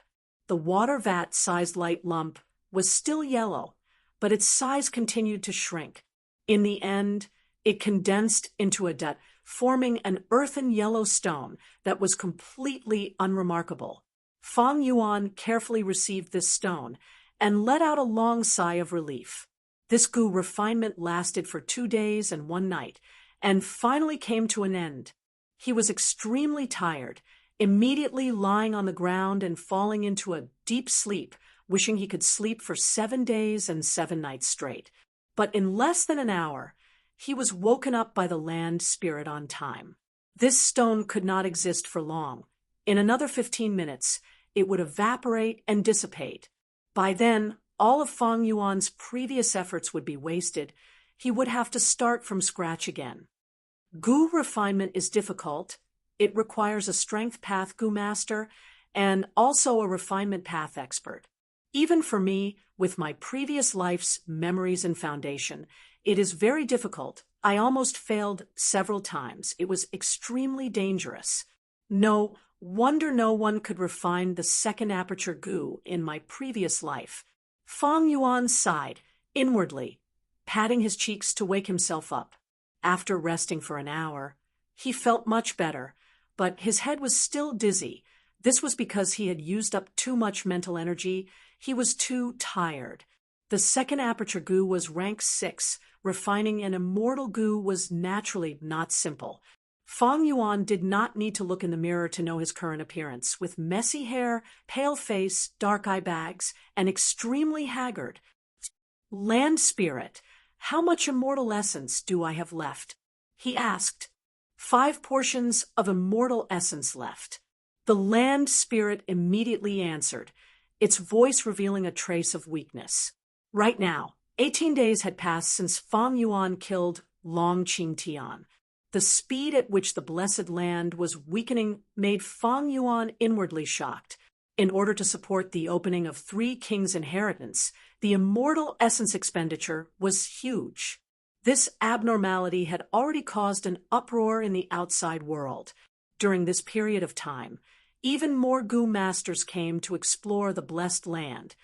The water vat-sized light lump was still yellow, but its size continued to shrink. In the end, it condensed into a dot, forming an earthen yellow stone that was completely unremarkable. Fang Yuan carefully received this stone and let out a long sigh of relief. This goo refinement lasted for 2 days and 1 night, and finally came to an end. He was extremely tired, immediately lying on the ground and falling into a deep sleep, wishing he could sleep for 7 days and 7 nights straight. But in less than an hour, he was woken up by the land spirit on time. This stone could not exist for long. In another 15 minutes, it would evaporate and dissipate. By then, all of Fang Yuan's previous efforts would be wasted. He would have to start from scratch again. Gu refinement is difficult. It requires a strength path Gu master and also a refinement path expert. Even for me, with my previous life's memories and foundation, it is very difficult. I almost failed several times. It was extremely dangerous. No wonder no one could refine the second aperture Gu in my previous life. Fang Yuan sighed, inwardly, patting his cheeks to wake himself up. After resting for an hour, he felt much better, but his head was still dizzy. This was because he had used up too much mental energy. He was too tired. The second aperture goo was rank 6. Refining an immortal goo was naturally not simple. Fang Yuan did not need to look in the mirror to know his current appearance. With messy hair, pale face, dark eye bags, and extremely haggard. Land spirit, how much immortal essence do I have left? He asked. 5 portions of immortal essence left. The land spirit immediately answered, its voice revealing a trace of weakness. Right now, 18 days had passed since Fang Yuan killed Long Qingtian. The speed at which the blessed land was weakening made Fang Yuan inwardly shocked. In order to support the opening of 3 kings' inheritance, the immortal essence expenditure was huge. This abnormality had already caused an uproar in the outside world. During this period of time, even more goo masters came to explore the blessed land.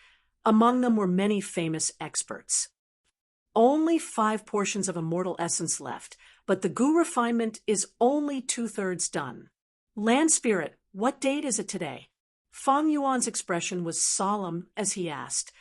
Among them were many famous experts. Only 5 portions of immortal essence left, but the goo refinement is only 2/3 done. Land spirit, what date is it today? Fang Yuan's expression was solemn as he asked.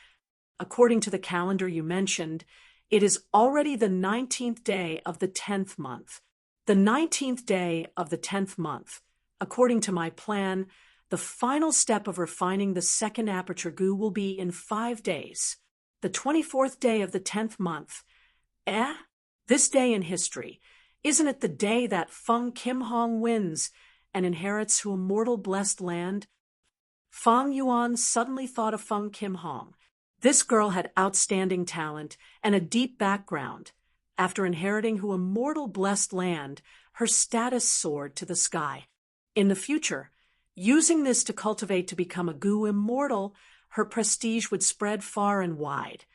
According to the calendar you mentioned, it is already the 19th day of the 10th month. The 19th day of the 10th month. According to my plan, the final step of refining the second aperture goo will be in 5 days. The 24th day of the 10th month. This day in history, isn't it the day that Feng Kim Hong wins and inherits her immortal blessed land? Fang Yuan suddenly thought of Feng Kim Hong. This girl had outstanding talent and a deep background. After inheriting her immortal blessed land, her status soared to the sky. In the future, using this to cultivate to become a goo immortal, her prestige would spread far and wide,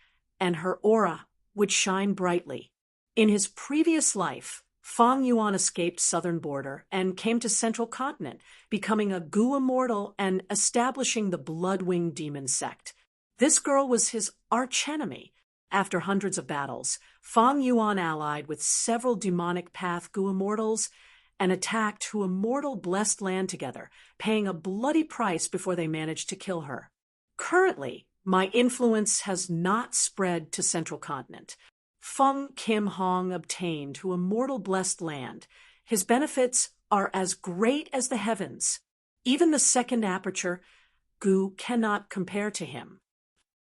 and her aura would shine brightly. In his previous life, Fang Yuan escaped southern border and came to central continent, becoming a goo immortal and establishing the Bloodwing demon sect. This girl was his archenemy. After hundreds of battles, Fang Yuan allied with several demonic path goo immortals and attacked her immortal blessed land together, paying a bloody price before they managed to kill her. Currently, my influence has not spread to central continent. Feng Kim Hong obtained her immortal blessed land. His benefits are as great as the heavens. Even the second aperture goo cannot compare to him.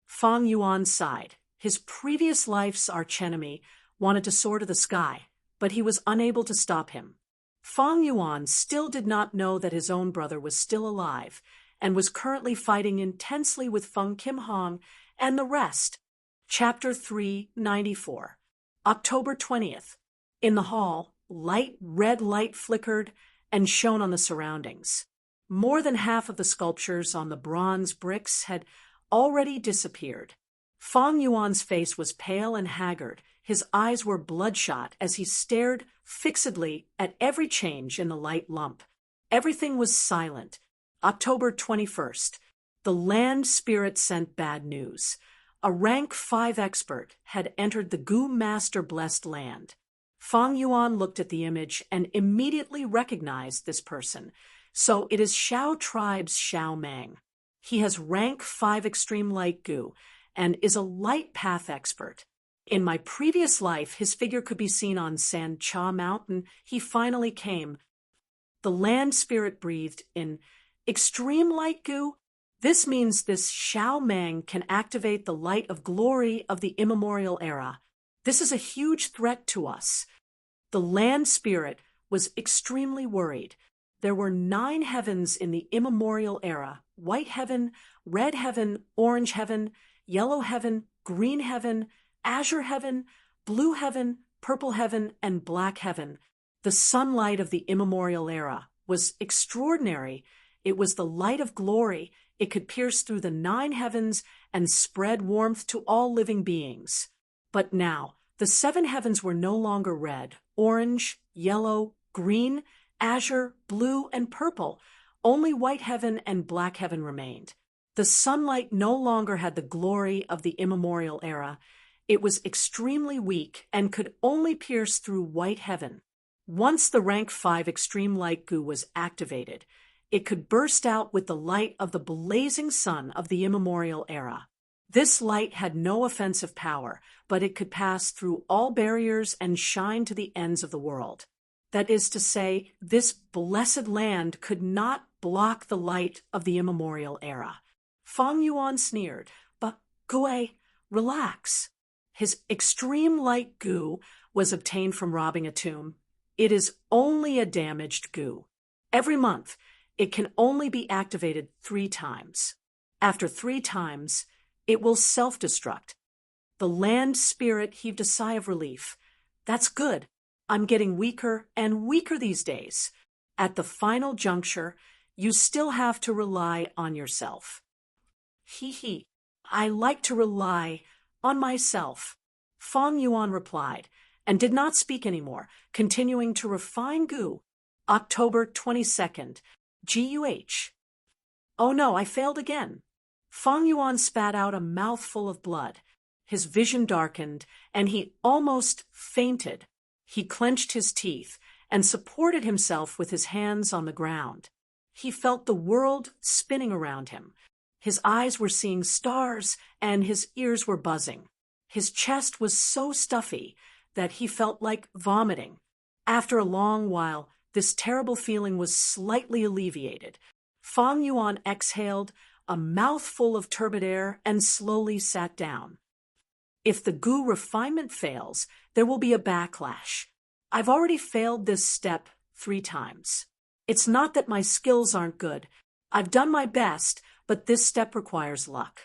Fang Yuan sighed. His previous life's archenemy wanted to soar to the sky, but he was unable to stop him. Fang Yuan still did not know that his own brother was still alive and was currently fighting intensely with Feng Kim Hong and the rest. Chapter 394. October 20th. In the hall, red light flickered and shone on the surroundings. More than half of the sculptures on the bronze bricks had already disappeared. Fang Yuan's face was pale and haggard. His eyes were bloodshot as he stared fixedly at every change in the light lump. Everything was silent. October 21st. The land spirit sent bad news. A rank 5 expert had entered the goo master blessed land. Fang Yuan looked at the image and immediately recognized this person. So it is Shao tribe's Shao Mang. He has rank 5 extreme light goo and is a light path expert. In my previous life, his figure could be seen on San Cha Mountain. He finally came. The land spirit breathed in extreme light goo. This means this Shao Mang can activate the light of glory of the immemorial era. This is a huge threat to us. The land spirit was extremely worried. There were 9 heavens in the immemorial era: white heaven, red heaven, orange heaven, yellow heaven, green heaven, azure heaven, blue heaven, purple heaven, and black heaven. The sunlight of the immemorial era was extraordinary. It was the light of glory. It could pierce through the 9 heavens and spread warmth to all living beings. But now, the 7 heavens were no longer red, orange, yellow, green, azure, blue, and purple. Only white heaven and black heaven remained. The sunlight no longer had the glory of the immemorial era. It was extremely weak and could only pierce through white heaven. Once the rank 5 extreme light goo was activated, it could burst out with the light of the blazing sun of the immemorial era. This light had no offensive power, but it could pass through all barriers and shine to the ends of the world. That is to say, this blessed land could not block the light of the immemorial era. Fang Yuan sneered, but Gue, relax. His extreme light goo was obtained from robbing a tomb. It is only a damaged goo. Every month, it can only be activated 3 times. After 3 times, it will self-destruct. The land spirit heaved a sigh of relief. That's good. I'm getting weaker and weaker these days. At the final juncture, you still have to rely on yourself. He. I like to rely on myself. Fang Yuan replied, and did not speak anymore, continuing to refine goo. October 22nd, GUH. Oh no, I failed again. Fang Yuan spat out a mouthful of blood. His vision darkened, and he almost fainted. He clenched his teeth and supported himself with his hands on the ground. He felt the world spinning around him. His eyes were seeing stars, and his ears were buzzing. His chest was so stuffy that he felt like vomiting. After a long while, this terrible feeling was slightly alleviated. Fang Yuan exhaled a mouthful of turbid air and slowly sat down. If the goo refinement fails, there will be a backlash. I've already failed this step 3 times. It's not that my skills aren't good. I've done my best, but this step requires luck.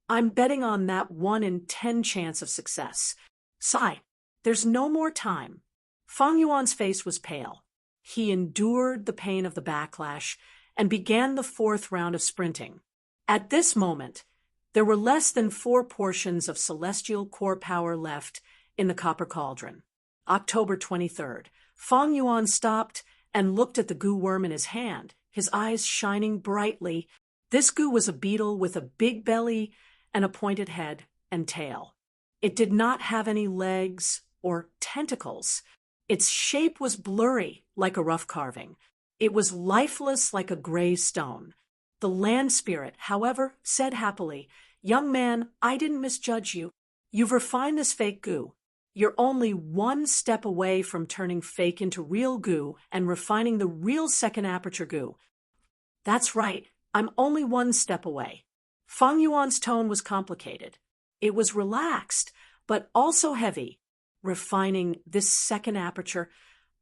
I'm betting on that 1 in 10 chance of success. Sigh, there's no more time. Fang Yuan's face was pale. He endured the pain of the backlash and began the 4th round of sprinting. At this moment, there were less than 4 portions of celestial core power left in the copper cauldron. October 23rd, Fang Yuan stopped and looked at the goo worm in his hand, his eyes shining brightly. This goo was a beetle with a big belly and a pointed head and tail. It did not have any legs or tentacles. Its shape was blurry like a rough carving. It was lifeless like a gray stone. The land spirit, however, said happily, "Young man, I didn't misjudge you. You've refined this fake goo. You're only 1 step away from turning fake into real goo and refining the real second aperture goo." That's right, I'm only 1 step away. Fang Yuan's tone was complicated. It was relaxed, but also heavy. Refining this second aperture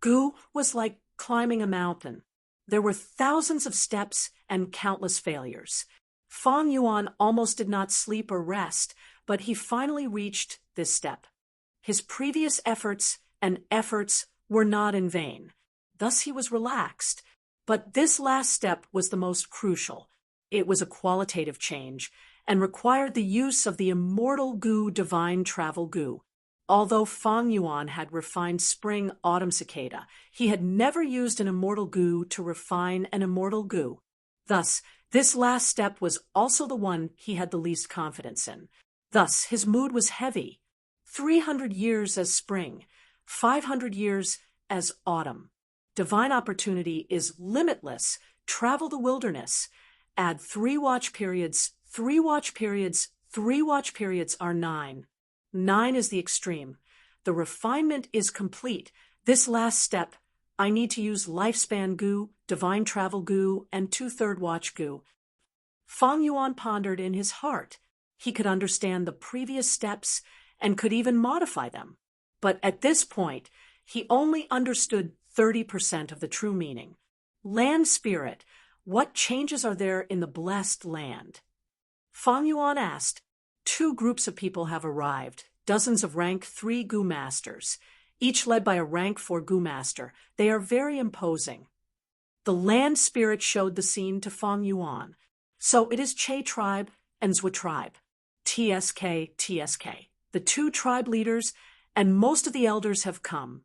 goo was like climbing a mountain. There were thousands of steps and countless failures. Fang Yuan almost did not sleep or rest, but he finally reached this step. His previous efforts were not in vain. Thus he was relaxed. But this last step was the most crucial. It was a qualitative change and required the use of the immortal goo divine travel goo. Although Fang Yuan had refined spring autumn cicada, he had never used an immortal goo to refine an immortal goo. Thus, this last step was also the one he had the least confidence in. Thus, his mood was heavy. 300 years as spring, 500 years as autumn. Divine opportunity is limitless. Travel the wilderness. Add 3 watch periods. 3 watch periods. 3 watch periods are 9. 9 is the extreme. The refinement is complete. This last step, I need to use lifespan goo, divine travel goo, and 2/3 watch goo. Fang Yuan pondered in his heart. He could understand the previous steps and could even modify them. But at this point, he only understood 30% of the true meaning. Land spirit, what changes are there in the blessed land? Fang Yuan asked. 2 groups of people have arrived, dozens of rank 3 goo masters, each led by a rank 4 goo master. They are very imposing. The land spirit showed the scene to Fang Yuan. So it is Che tribe and Zhou tribe. TSK. The 2 tribe leaders and most of the elders have come.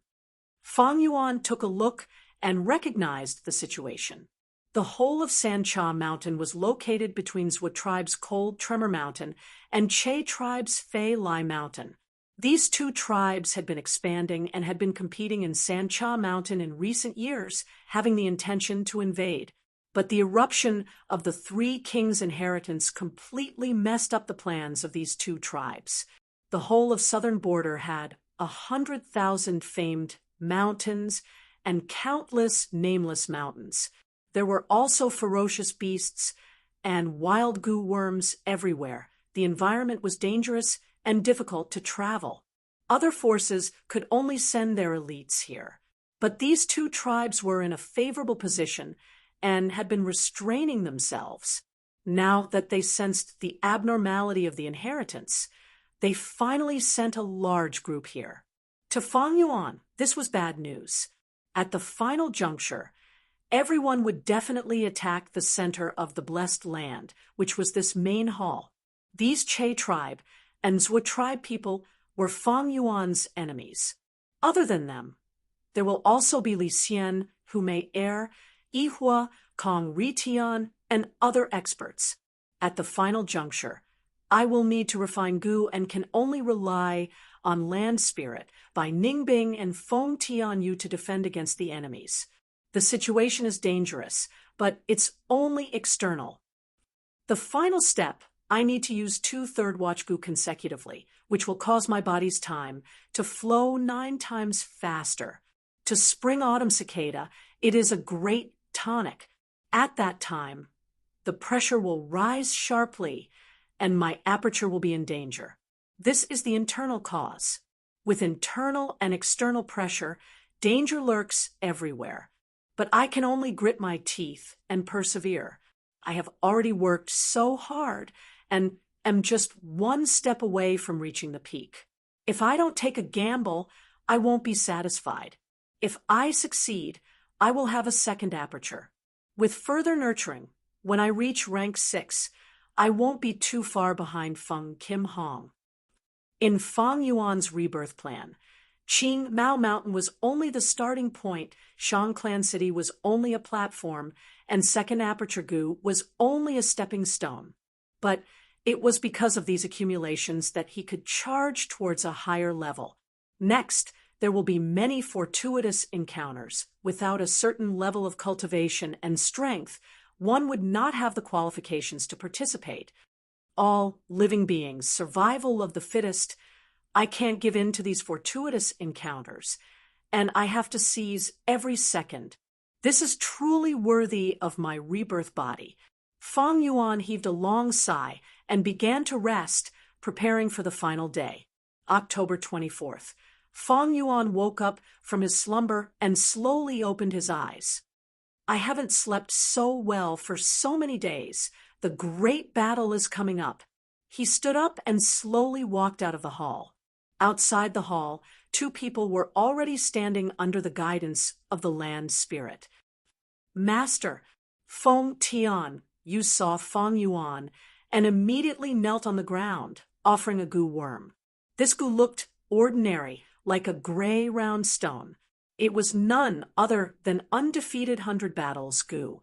Fang Yuan took a look and recognized the situation. The whole of Sancha Mountain was located between Zhou tribe's Cold Tremor Mountain and Che tribe's Fei Lai Mountain. These two tribes had been expanding and had been competing in Sancha Mountain in recent years, having the intention to invade. But the eruption of the Three Kings' inheritance completely messed up the plans of these two tribes. The whole of southern border had 100,000 famed mountains and countless nameless mountains. There were also ferocious beasts and wild goo worms everywhere. The environment was dangerous and difficult to travel. Other forces could only send their elites here. But these two tribes were in a favorable position and had been restraining themselves. Now that they sensed the abnormality of the inheritance, they finally sent a large group here. To Fang Yuan, this was bad news. At the final juncture, everyone would definitely attack the center of the blessed land, which was this main hall. These Che tribe and Zhou tribe people were Fang Yuan's enemies. Other than them, there will also be Li Xian, Hu Mei Er, Yihua, Kong Ritian, and other experts. At the final juncture, I will need to refine Gu and can only rely on Land Spirit by Ningbing and Feng Tianyu to defend against the enemies. The situation is dangerous, but it's only external. The final step, I need to use 2 third watch Gu consecutively, which will cause my body's time to flow 9 times faster. To Spring Autumn Cicada, it is a great tonic. At that time, the pressure will rise sharply and my aperture will be in danger. This is the internal cause. With internal and external pressure, danger lurks everywhere. But I can only grit my teeth and persevere. I have already worked so hard and am just 1 step away from reaching the peak. If I don't take a gamble, I won't be satisfied. If I succeed, I will have a second aperture. With further nurturing, when I reach rank 6, I won't be too far behind Feng Kim Hong. In Fang Yuan's rebirth plan, Qing Mao Mountain was only the starting point, Shang Clan City was only a platform, and Second Aperture Gu was only a stepping stone. But it was because of these accumulations that he could charge towards a higher level. Next, there will be many fortuitous encounters. Without a certain level of cultivation and strength, one would not have the qualifications to participate. All living beings, survival of the fittest. I can't give in to these fortuitous encounters, and I have to seize every second. This is truly worthy of my rebirth body. Fang Yuan heaved a long sigh and began to rest, preparing for the final day. October 24th. Fang Yuan woke up from his slumber and slowly opened his eyes. I haven't slept so well for so many days. The great battle is coming up. He stood up and slowly walked out of the hall. Outside the hall, 2 people were already standing under the guidance of the land spirit. Master, Feng Tian, you saw Fang Yuan and immediately knelt on the ground, offering a Gu worm. This Gu looked ordinary, like a gray round stone. It was none other than undefeated 100 battles Gu.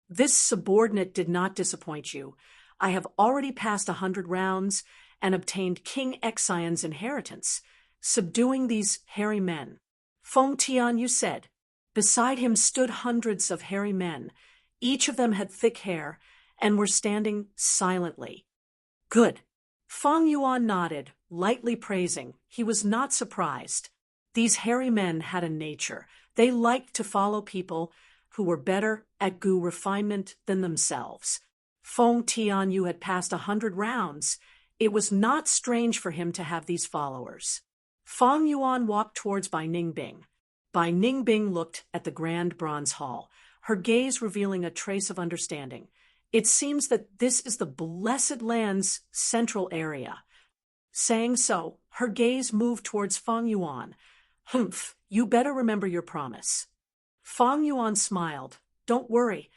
This subordinate did not disappoint you. I have already passed 100 rounds and obtained King Exion's inheritance, subduing these hairy men. Feng Tian, you said. Beside him stood hundreds of hairy men. Each of them had thick hair and were standing silently. Good. Fang Yuan nodded, lightly praising. He was not surprised. These hairy men had a nature. They liked to follow people who were better at Gu refinement than themselves. Feng Tianyu had passed 100 rounds. It was not strange for him to have these followers. Fang Yuan walked towards Bai Ningbing. Bai Ningbing looked at the grand bronze hall, her gaze revealing a trace of understanding. It seems that this is the blessed land's central area. Saying so, her gaze moved towards Fang Yuan. Humph, you better remember your promise. Fang Yuan smiled. Don't worry.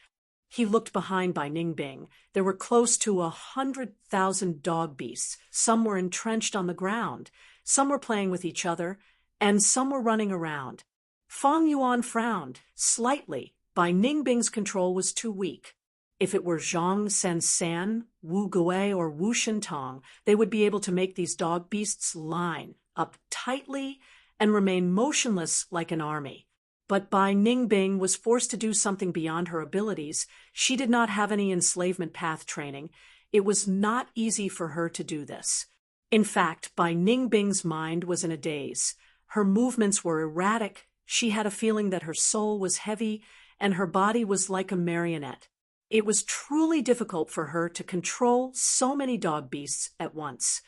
He looked behind Bai Ningbing. There were close to 100,000 dog beasts. Some were entrenched on the ground. Some were playing with each other, and some were running around. Fang Yuan frowned, slightly. Bai Ningbing's control was too weak. If it were Zhang Sen, Wu Gui, or Wu Shintong, they would be able to make these dog beasts line up tightly and remain motionless like an army. But Bai Ningbing was forced to do something beyond her abilities. She did not have any enslavement path training. It was not easy for her to do this. In fact, Bai Ningbing's mind was in a daze. Her movements were erratic. She had a feeling that her soul was heavy and her body was like a marionette. It was truly difficult for her to control so many dog beasts at once.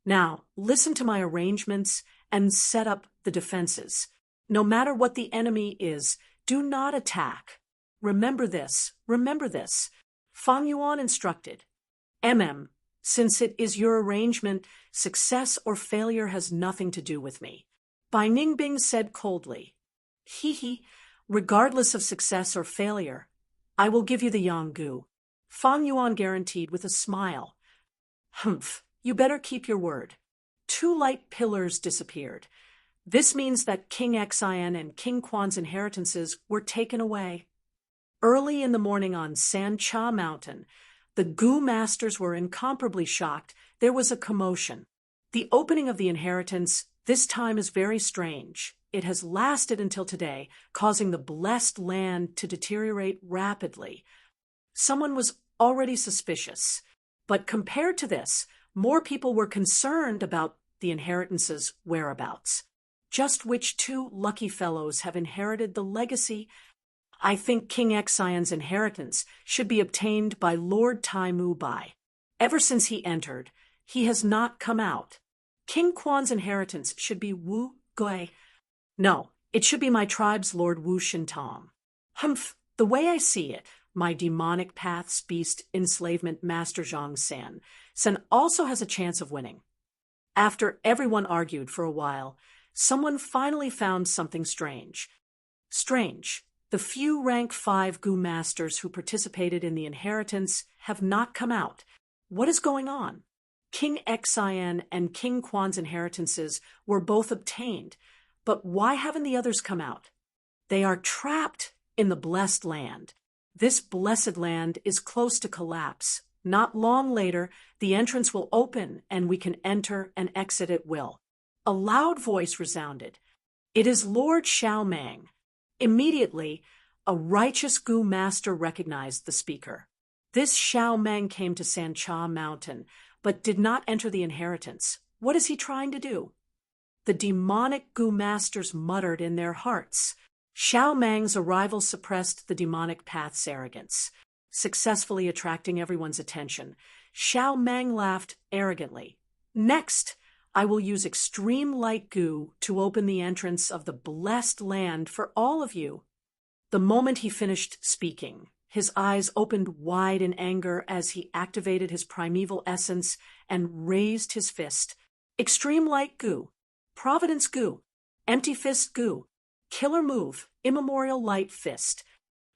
Now, listen to my arrangements and set up the defenses. No matter what the enemy is, do not attack. Remember this, remember this. Fang Yuan instructed. Since it is your arrangement, success or failure has nothing to do with me. Bai Ningbing said coldly. Regardless of success or failure, I will give you the Yanggu. Fang Yuan guaranteed with a smile. Humph, you better keep your word. 2 light pillars disappeared. This means that King Xian and King Quan's inheritances were taken away. Early in the morning on Sancha Mountain, the Gu masters were incomparably shocked. There was a commotion. The opening of the inheritance this time is very strange. It has lasted until today, causing the blessed land to deteriorate rapidly. Someone was already suspicious. But compared to this, more people were concerned about the inheritance's whereabouts. Just which 2 lucky fellows have inherited the legacy? I think King Xian's inheritance should be obtained by Lord Tai Mu Bai. Ever since he entered, he has not come out. King Quan's inheritance should be Wu Gui. No, it should be my tribe's Lord Wu Shintong. Humph, the way I see it, my demonic path's beast enslavement master Zhang Sen also has a chance of winning. After everyone argued for a while, someone finally found something strange. The few rank 5 Gu masters who participated in the inheritance have not come out. What is going on? King Xian and King Quan's inheritances were both obtained, but why haven't the others come out? They are trapped in the blessed land. This blessed land is close to collapse. Not long later, the entrance will open and we can enter and exit at will. A loud voice resounded. It is Lord Xiaomang. Immediately, a righteous Gu master recognized the speaker. This Xiaomang came to Sancha Mountain, but did not enter the inheritance. What is he trying to do? The demonic Gu masters muttered in their hearts. Xiaomang's arrival suppressed the demonic path's arrogance, successfully attracting everyone's attention. Xiaomang laughed arrogantly. Next, I will use extreme light Gu to open the entrance of the blessed land for all of you. The moment he finished speaking, his eyes opened wide in anger as he activated his primeval essence and raised his fist. Extreme light Gu, Providence Gu, empty fist Gu, killer move, immemorial light fist.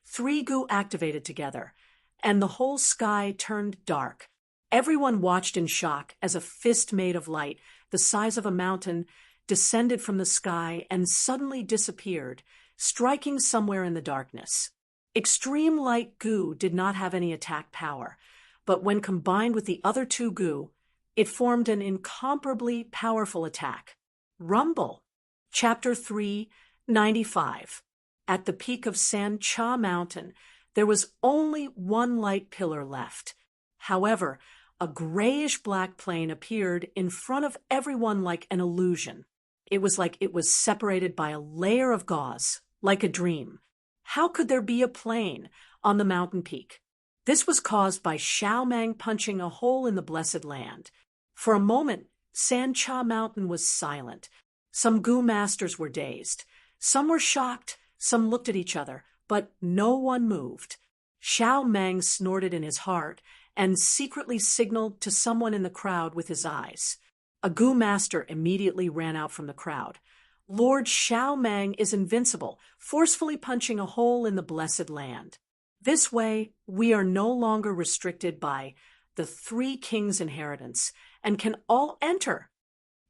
3 Gu activated together, and the whole sky turned dark. Everyone watched in shock as a fist made of light, the size of a mountain, descended from the sky and suddenly disappeared, striking somewhere in the darkness. Extreme light Gu did not have any attack power, but when combined with the other 2 Gu, it formed an incomparably powerful attack. Rumble. Chapter 395. At the peak of Sancha Mountain, there was only 1 light pillar left. However, a grayish-black plane appeared in front of everyone like an illusion. It was like it was separated by a layer of gauze, like a dream. How could there be a plane on the mountain peak? This was caused by Xiaomang punching a hole in the blessed land. For a moment, Sancha Mountain was silent. Some Gu masters were dazed. Some were shocked, some looked at each other, but no one moved. Xiaomang snorted in his heart and secretly signaled to someone in the crowd with his eyes. A Gu master immediately ran out from the crowd. Lord Xiaomang is invincible, forcefully punching a hole in the blessed land. This way, we are no longer restricted by the 3 kings' inheritance and can all enter.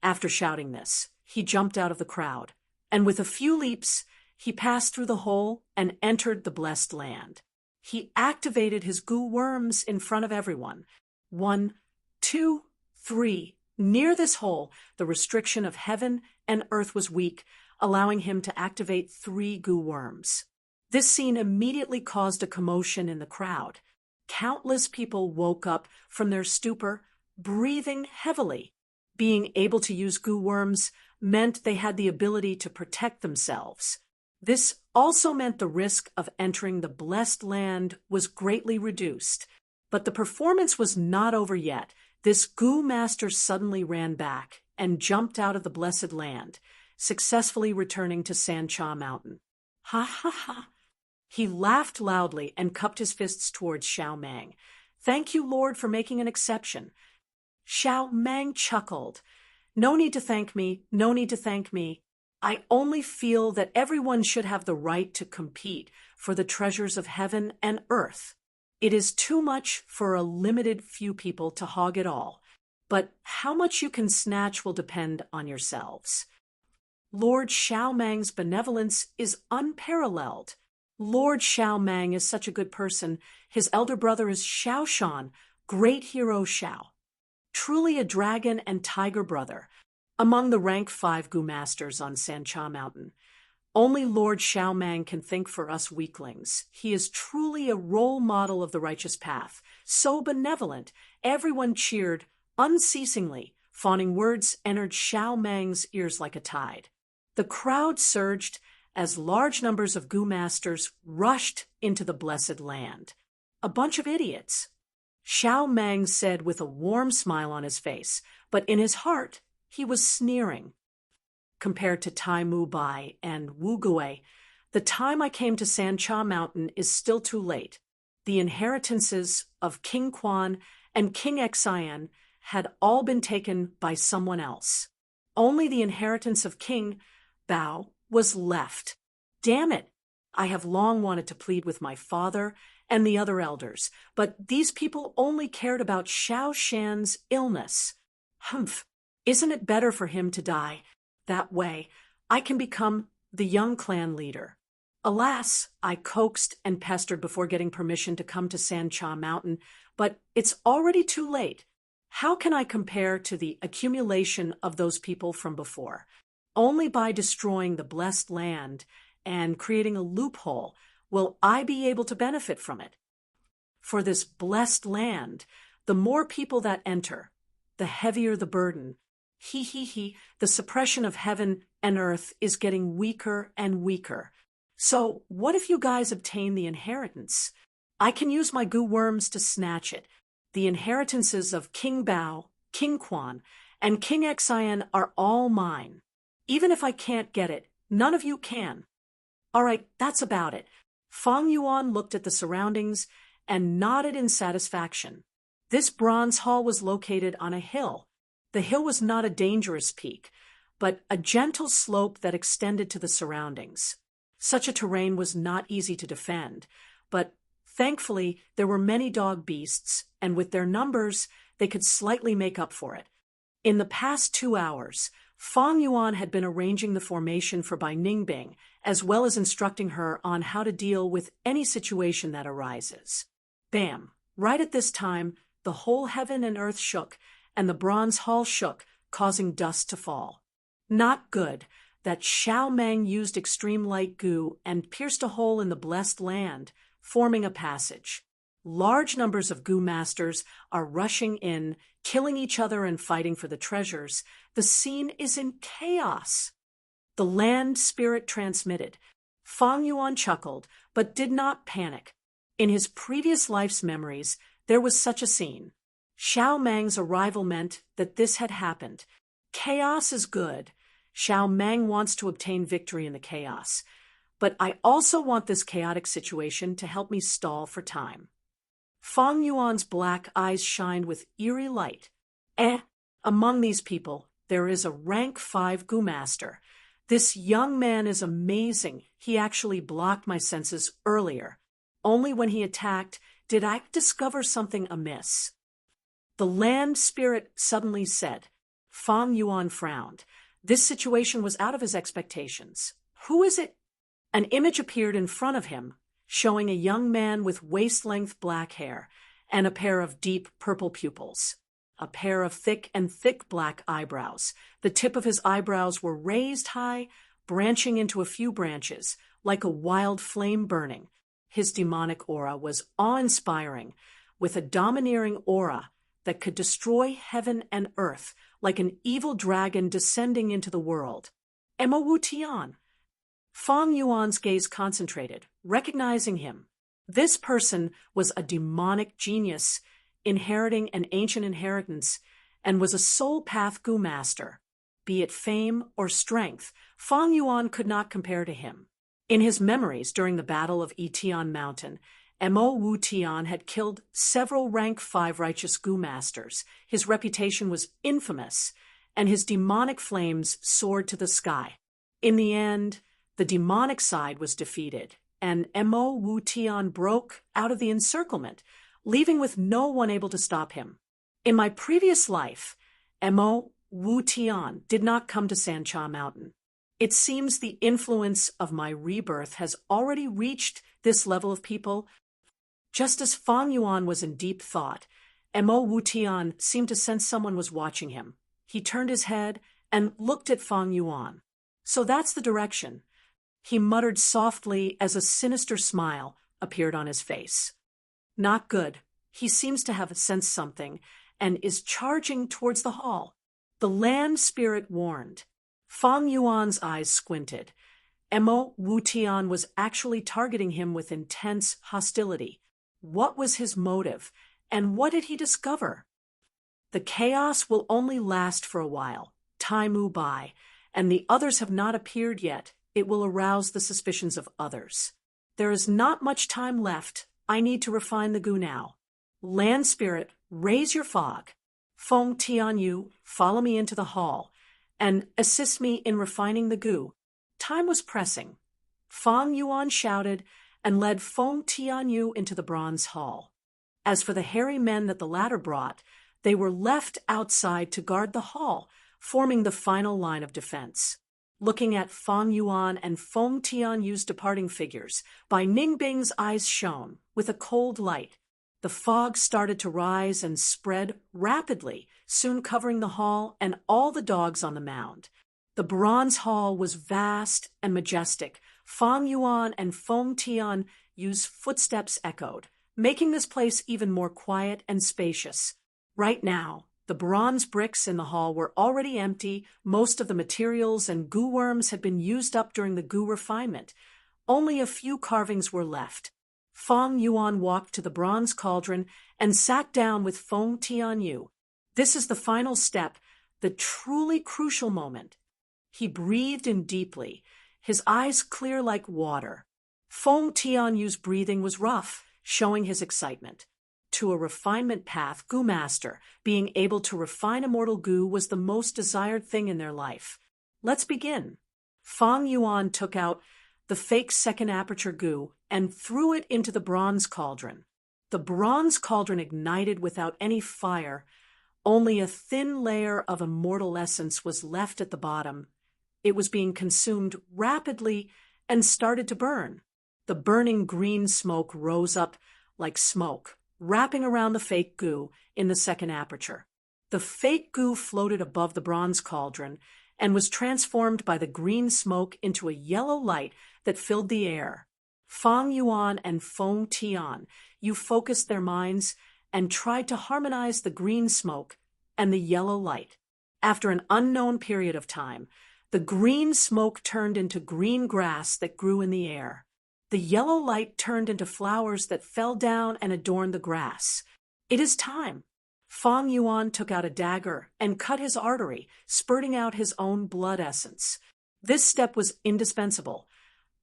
After shouting this, he jumped out of the crowd, and with a few leaps, He passed through the hole and entered the blessed land. He activated his goo worms in front of everyone. 1, 2, 3. Near this hole, the restriction of heaven and earth was weak, allowing him to activate 3 goo worms. This scene immediately caused a commotion in the crowd. Countless people woke up from their stupor, breathing heavily. Being able to use goo worms meant they had the ability to protect themselves. This also meant the risk of entering the blessed land was greatly reduced. But the performance was not over yet. This goo master suddenly ran back and jumped out of the blessed land, successfully returning to Sancha Mountain. Ha ha ha! He laughed loudly and cupped his fists towards Xiao Mang. Thank you, Lord, for making an exception. Xiao Mang chuckled. No need to thank me, no need to thank me. I only feel that everyone should have the right to compete for the treasures of heaven and earth. It is too much for a limited few people to hog it all, but how much you can snatch will depend on yourselves. Lord Xiao Mang's benevolence is unparalleled. Lord Xiao Mang is such a good person. His elder brother is Xiao Shan, great hero Xiao. Truly a dragon and tiger brother, among the rank 5 goo masters on Sancha Mountain. Only Lord Xiao Mang can think for us weaklings. He is truly a role model of the righteous path, so benevolent. Everyone cheered unceasingly. Fawning words entered Xiao Mang's ears like a tide. The crowd surged as large numbers of goo masters rushed into the blessed land. A bunch of idiots. Xiao Mang said with a warm smile on his face, but in his heart he was sneering. Compared to Tai Mu Bai and Wu Gui, the time I came to Sancha Mountain is still too late. The inheritances of King Quan and King Xian had all been taken by someone else. Only the inheritance of King Bao was left. Damn it! I have long wanted to plead with my father and the other elders, but these people only cared about Xiao Shan's illness. Humph! Isn't it better for him to die? That way, I can become the young clan leader. Alas, I coaxed and pestered before getting permission to come to Sancha Mountain, but it's already too late. How can I compare to the accumulation of those people from before? Only by destroying the blessed land and creating a loophole will I be able to benefit from it. For this blessed land, the more people that enter, the heavier the burden. The suppression of heaven and earth is getting weaker and weaker. So what if you guys obtain the inheritance? I can use my goo worms to snatch it. The inheritances of King Bao, King Quan, and King Xian are all mine. Even if I can't get it, none of you can. All right, that's about it. Fang Yuan looked at the surroundings and nodded in satisfaction. This bronze hall was located on a hill. The hill was not a dangerous peak, but a gentle slope that extended to the surroundings. Such a terrain was not easy to defend, but thankfully there were many dog beasts, and with their numbers, they could slightly make up for it. In the past 2 hours, Fang Yuan had been arranging the formation for Bai Ningbing, as well as instructing her on how to deal with any situation that arises. Bam! Right at this time, the whole heaven and earth shook, and the bronze hall shook, causing dust to fall. Not good. That Xiao Mang used extreme light goo and pierced a hole in the blessed land, forming a passage. Large numbers of goo masters are rushing in, killing each other and fighting for the treasures. The scene is in chaos. The land spirit transmitted. Fang Yuan chuckled, but did not panic. In his previous life's memories, there was such a scene. Xiao Mang's arrival meant that this had happened. Chaos is good. Xiao Mang wants to obtain victory in the chaos. But I also want this chaotic situation to help me stall for time. Fang Yuan's black eyes shined with eerie light. Among these people, there is a rank 5 goo master. This young man is amazing. He actually blocked my senses earlier. Only when he attacked did I discover something amiss. The land spirit suddenly said. Fang Yuan frowned. This situation was out of his expectations. Who is it? An image appeared in front of him, showing a young man with waist-length black hair and a pair of deep purple pupils, a pair of thick black eyebrows. The tip of his eyebrows were raised high, branching into a few branches, like a wild flame burning. His demonic aura was awe-inspiring, with a domineering aura that could destroy heaven and earth, like an evil dragon descending into the world. Emo Wu Tian. Fang Yuan's gaze concentrated, recognizing him. This person was a demonic genius, inheriting an ancient inheritance, and was a soul path Gu master. Be it fame or strength, Fang Yuan could not compare to him. In his memories during the Battle of Yitian Mountain, Emo Wu Tian had killed several rank 5 righteous Gu masters. His reputation was infamous, and his demonic flames soared to the sky. In the end, the demonic side was defeated, and Emo Wu Tian broke out of the encirclement, leaving with no one able to stop him. In my previous life, Emo Wu Tian did not come to Sancha Mountain. It seems the influence of my rebirth has already reached this level of people. Just as Fang Yuan was in deep thought, Emo Wu Tian seemed to sense someone was watching him. He turned his head and looked at Fang Yuan. So that's the direction. He muttered softly as a sinister smile appeared on his face. Not good. He seems to have sensed something and is charging towards the hall. The land spirit warned. Fang Yuan's eyes squinted. Emo Wu Tian was actually targeting him with intense hostility. What was his motive, and what did he discover? The chaos will only last for a while. Time moved by, and the others have not appeared yet. It will arouse the suspicions of others. There is not much time left. I need to refine the Gu now. Land spirit, raise your fog. Feng Tianyu, follow me into the hall, and assist me in refining the Gu. Time was pressing. Fang Yuan shouted and led Feng Tianyu into the bronze hall. As for the hairy men that the latter brought, they were left outside to guard the hall, forming the final line of defense. Looking at Fang Yuan and Feng Tianyu's departing figures, Bai Ningbing's eyes shone with a cold light. The fog started to rise and spread rapidly, soon covering the hall and all the dogs on the mound. The bronze hall was vast and majestic. Fang Yuan and Feng Tianyu's footsteps echoed, making this place even more quiet and spacious. Right now, the bronze bricks in the hall were already empty. Most of the materials and Gu worms had been used up during the Gu refinement. Only a few carvings were left. Fang Yuan walked to the bronze cauldron and sat down with Feng Tianyu. This is the final step, the truly crucial moment. He breathed in deeply, his eyes clear like water. Feng Tianyu's breathing was rough, showing his excitement. To a refinement path Gu master, being able to refine immortal Gu was the most desired thing in their life. Let's begin. Fang Yuan took out the fake second aperture Gu and threw it into the bronze cauldron. The bronze cauldron ignited without any fire. Only a thin layer of immortal essence was left at the bottom. It was being consumed rapidly and started to burn. The burning green smoke rose up like smoke, wrapping around the fake Gu in the second aperture. The fake Gu floated above the bronze cauldron and was transformed by the green smoke into a yellow light that filled the air. Fang Yuan and Feng Tianyu focused their minds and tried to harmonize the green smoke and the yellow light. After an unknown period of time, the green smoke turned into green grass that grew in the air. The yellow light turned into flowers that fell down and adorned the grass. It is time. Fang Yuan took out a dagger and cut his artery, spurting out his own blood essence. This step was indispensable.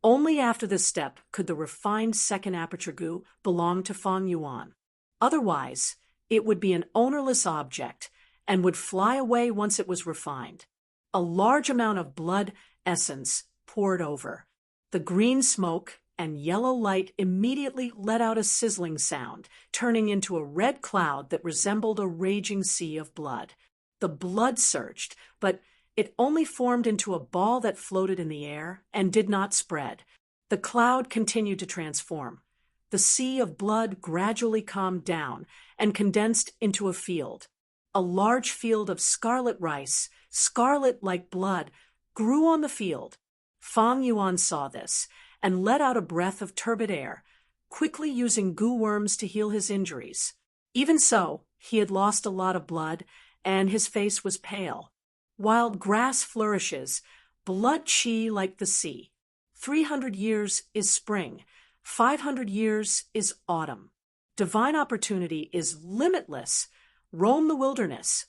Only after this step could the refined second aperture Gu belong to Fang Yuan. Otherwise, it would be an ownerless object and would fly away once it was refined. A large amount of blood essence poured over. The green smoke and yellow light immediately let out a sizzling sound, turning into a red cloud that resembled a raging sea of blood. The blood surged, but it only formed into a ball that floated in the air and did not spread. The cloud continued to transform. The sea of blood gradually calmed down and condensed into a field. A large field of scarlet rice, scarlet like blood, grew on the field. Fang Yuan saw this and let out a breath of turbid air, quickly using goo worms to heal his injuries. Even so, he had lost a lot of blood, and his face was pale. Wild grass flourishes, blood chi like the sea. 300 years is spring, 500 years is autumn. Divine opportunity is limitless. Roam the wilderness.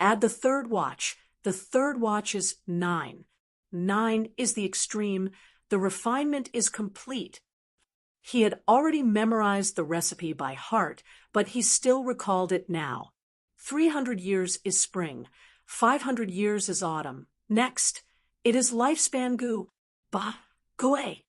Add the third watch. The third watch is 9. 9 is the extreme. The refinement is complete. He had already memorized the recipe by heart, but he still recalled it now. 300 years is spring. 500 years is autumn. Next, it is lifespan goo. Ba, gui.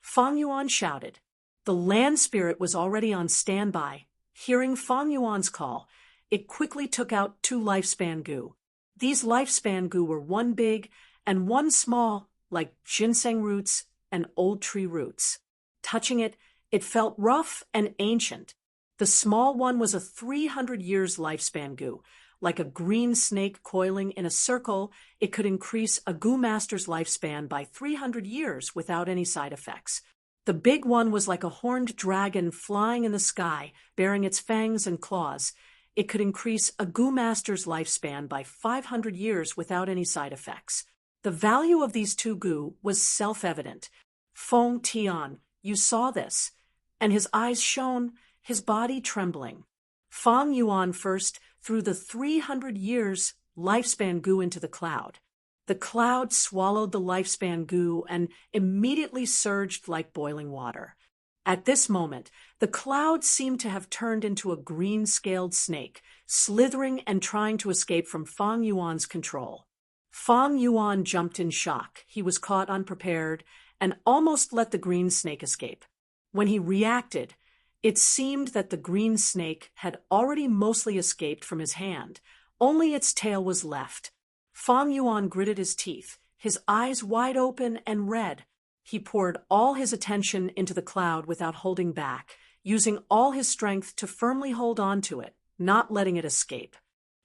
Fang Yuan shouted. The land spirit was already on standby. Hearing Fang Yuan's call, it quickly took out 2 lifespan goo. These lifespan goo were one big and one small, like ginseng roots and old tree roots. Touching it, it felt rough and ancient. The small one was a 300 years lifespan goo. Like a green snake coiling in a circle, it could increase a goo master's lifespan by 300 years without any side effects. The big one was like a horned dragon flying in the sky, bearing its fangs and claws. It could increase a goo master's lifespan by 500 years without any side effects. The value of these 2 goo was self-evident. Feng Tian, you saw this. And his eyes shone, his body trembling. Fang Yuan first threw the 300 years lifespan goo into the cloud. The cloud swallowed the lifespan goo and immediately surged like boiling water. At this moment, the cloud seemed to have turned into a green-scaled snake, slithering and trying to escape from Fang Yuan's control. Fang Yuan jumped in shock. He was caught unprepared and almost let the green snake escape. When he reacted, it seemed that the green snake had already mostly escaped from his hand. Only its tail was left. Fang Yuan gritted his teeth, his eyes wide open and red. He poured all his attention into the cloud without holding back, using all his strength to firmly hold on to it, not letting it escape.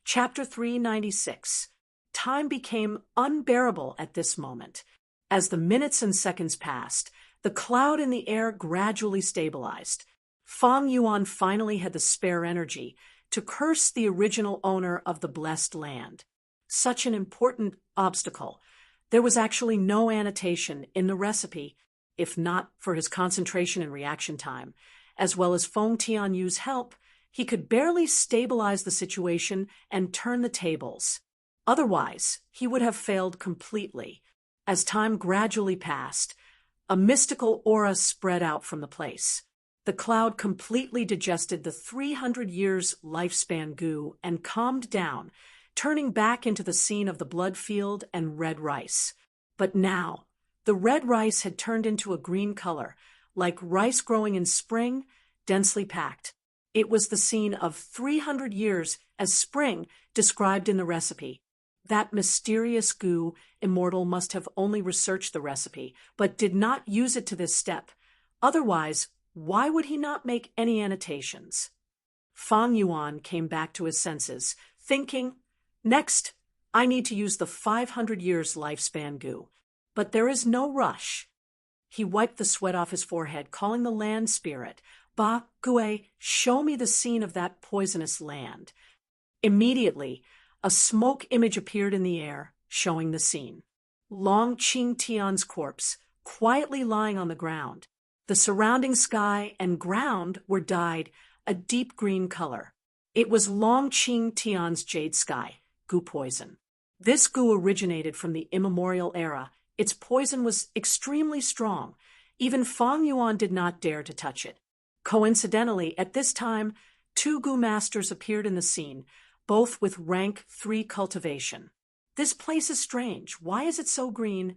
Chapter 396. Time became unbearable at this moment. As the minutes and seconds passed, the cloud in the air gradually stabilized. Fang Yuan finally had the spare energy to curse the original owner of the blessed land. Such an important obstacle. There was actually no annotation in the recipe, if not for his concentration and reaction time. As well as Feng Tianyu's help, he could barely stabilize the situation and turn the tables. Otherwise, he would have failed completely. As time gradually passed, a mystical aura spread out from the place. The cloud completely digested the 300 years lifespan goo and calmed down, turning back into the scene of the blood field and red rice. But now, the red rice had turned into a green color, like rice growing in spring, densely packed. It was the scene of 300 years as spring described in the recipe. That mysterious goo immortal must have only researched the recipe, but did not use it to this step. Otherwise, why would he not make any annotations? Fang Yuan came back to his senses, thinking, next, I need to use the 500 years lifespan goo. But there is no rush. He wiped the sweat off his forehead, calling the land spirit, Ba Gui, show me the scene of that poisonous land. Immediately, a smoke image appeared in the air, showing the scene. Long Qing Tian's corpse, quietly lying on the ground. The surrounding sky and ground were dyed a deep green color. It was Long Qing Tian's jade sky, goo poison. This goo originated from the immemorial era. Its poison was extremely strong. Even Fang Yuan did not dare to touch it. Coincidentally, at this time, 2 goo masters appeared in the scene, both with rank 3 cultivation. This place is strange. Why is it so green?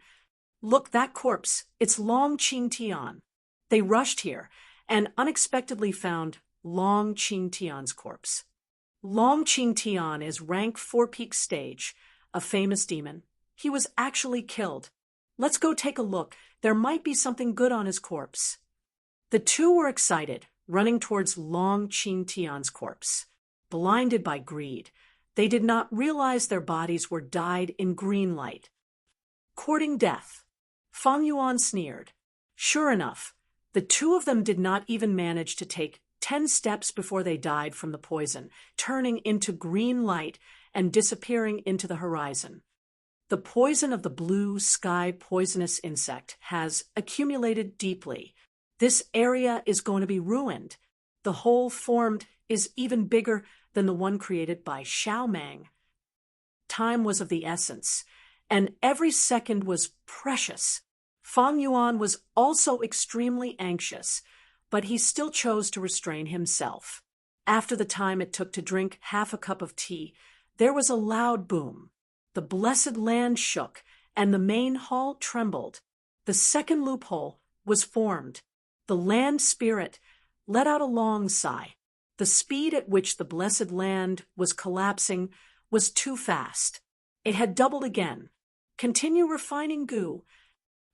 Look, that corpse. It's Long Qing Tian. They rushed here and unexpectedly found Long Qing Tian's corpse. Long Qing Tian is rank 4 peak stage, a famous demon. He was actually killed. Let's go take a look. There might be something good on his corpse. The two were excited, running towards Long Qin Tian's corpse. Blinded by greed, they did not realize their bodies were dyed in green light. Courting death. Fang Yuan sneered. Sure enough, the two of them did not even manage to take 10 steps before they died from the poison, turning into green light and disappearing into the horizon. The poison of the blue sky poisonous insect has accumulated deeply. This area is going to be ruined. The hole formed is even bigger than the one created by Xiaomang. Time was of the essence, and every second was precious. Fang Yuan was also extremely anxious, but he still chose to restrain himself. After the time it took to drink half a cup of tea, there was a loud boom. The blessed land shook, and the main hall trembled. The second loophole was formed. The land spirit let out a long sigh. The speed at which the blessed land was collapsing was too fast. It had doubled again. Continue refining goo.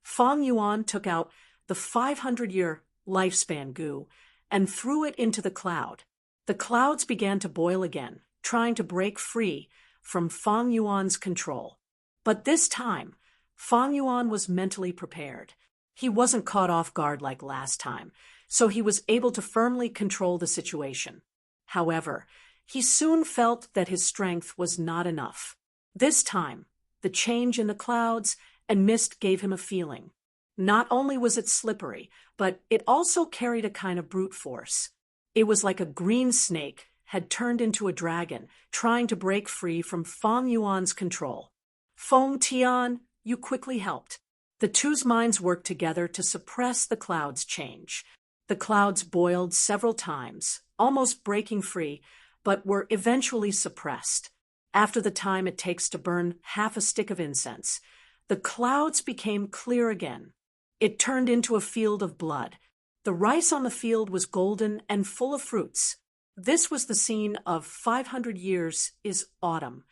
Fang Yuan took out the 500-year lifespan goo and threw it into the cloud. The clouds began to boil again, trying to break free from Fang Yuan's control. But this time, Fang Yuan was mentally prepared. He wasn't caught off guard like last time, so he was able to firmly control the situation. However, he soon felt that his strength was not enough. This time, the change in the clouds and mist gave him a feeling. Not only was it slippery, but it also carried a kind of brute force. It was like a green snake had turned into a dragon, trying to break free from Fang Yuan's control. Feng Tian, you quickly helped. The two's minds worked together to suppress the cloud's change. The clouds boiled several times, almost breaking free, but were eventually suppressed. After the time it takes to burn half a stick of incense, the clouds became clear again. It turned into a field of blood. The rice on the field was golden and full of fruits. This was the scene of 500 years is autumn.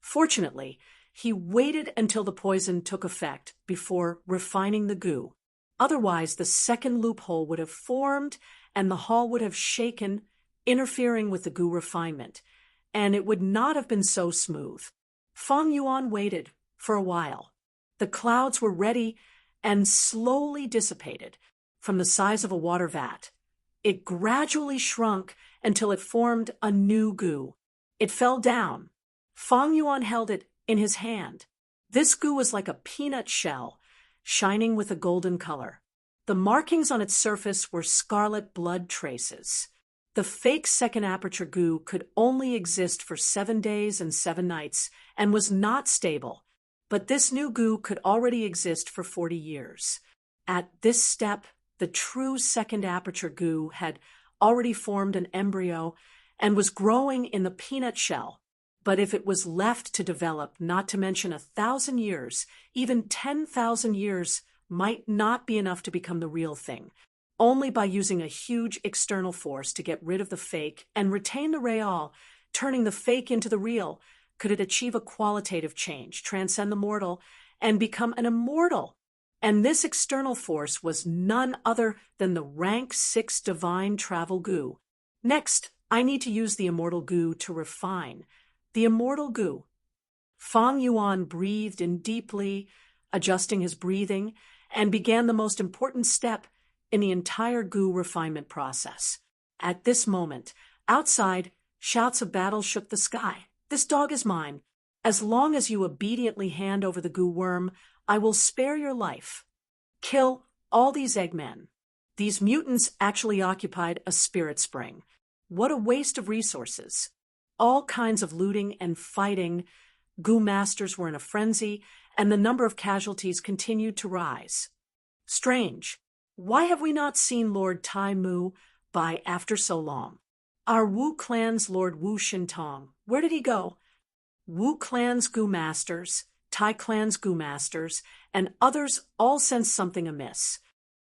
Fortunately, he waited until the poison took effect before refining the goo. Otherwise, the second loophole would have formed and the hall would have shaken, interfering with the goo refinement, and it would not have been so smooth. Fang Yuan waited for a while. The clouds were ready and slowly dissipated from the size of a water vat. It gradually shrunk until it formed a new goo. It fell down. Fang Yuan held it in his hand. This goo was like a peanut shell, shining with a golden color. The markings on its surface were scarlet blood traces. The fake second aperture goo could only exist for 7 days and 7 nights and was not stable, but this new goo could already exist for 40 years. At this step, the true second aperture goo had already formed an embryo and was growing in the peanut shell. But if it was left to develop, not to mention 1,000 years, even 10,000 years might not be enough to become the real thing. Only by using a huge external force to get rid of the fake and retain the real, turning the fake into the real, could it achieve a qualitative change, transcend the mortal, and become an immortal. And this external force was none other than the rank 6 divine travel goo. Next, I need to use the immortal goo to refine. The immortal goo. Fang Yuan breathed in deeply, adjusting his breathing, and began the most important step in the entire goo refinement process. At this moment, outside, shouts of battle shook the sky. This dog is mine. As long as you obediently hand over the goo worm, I will spare your life. Kill all these Eggmen. These mutants actually occupied a spirit spring. What a waste of resources. All kinds of looting and fighting. Goo masters were in a frenzy, and the number of casualties continued to rise. Strange. Why have we not seen Lord Tai Mu by after so long? Our Wu clan's Lord Wu Shintong, where did he go? Wu clan's Goo masters, Tai clan's Goo masters, and others all sense something amiss.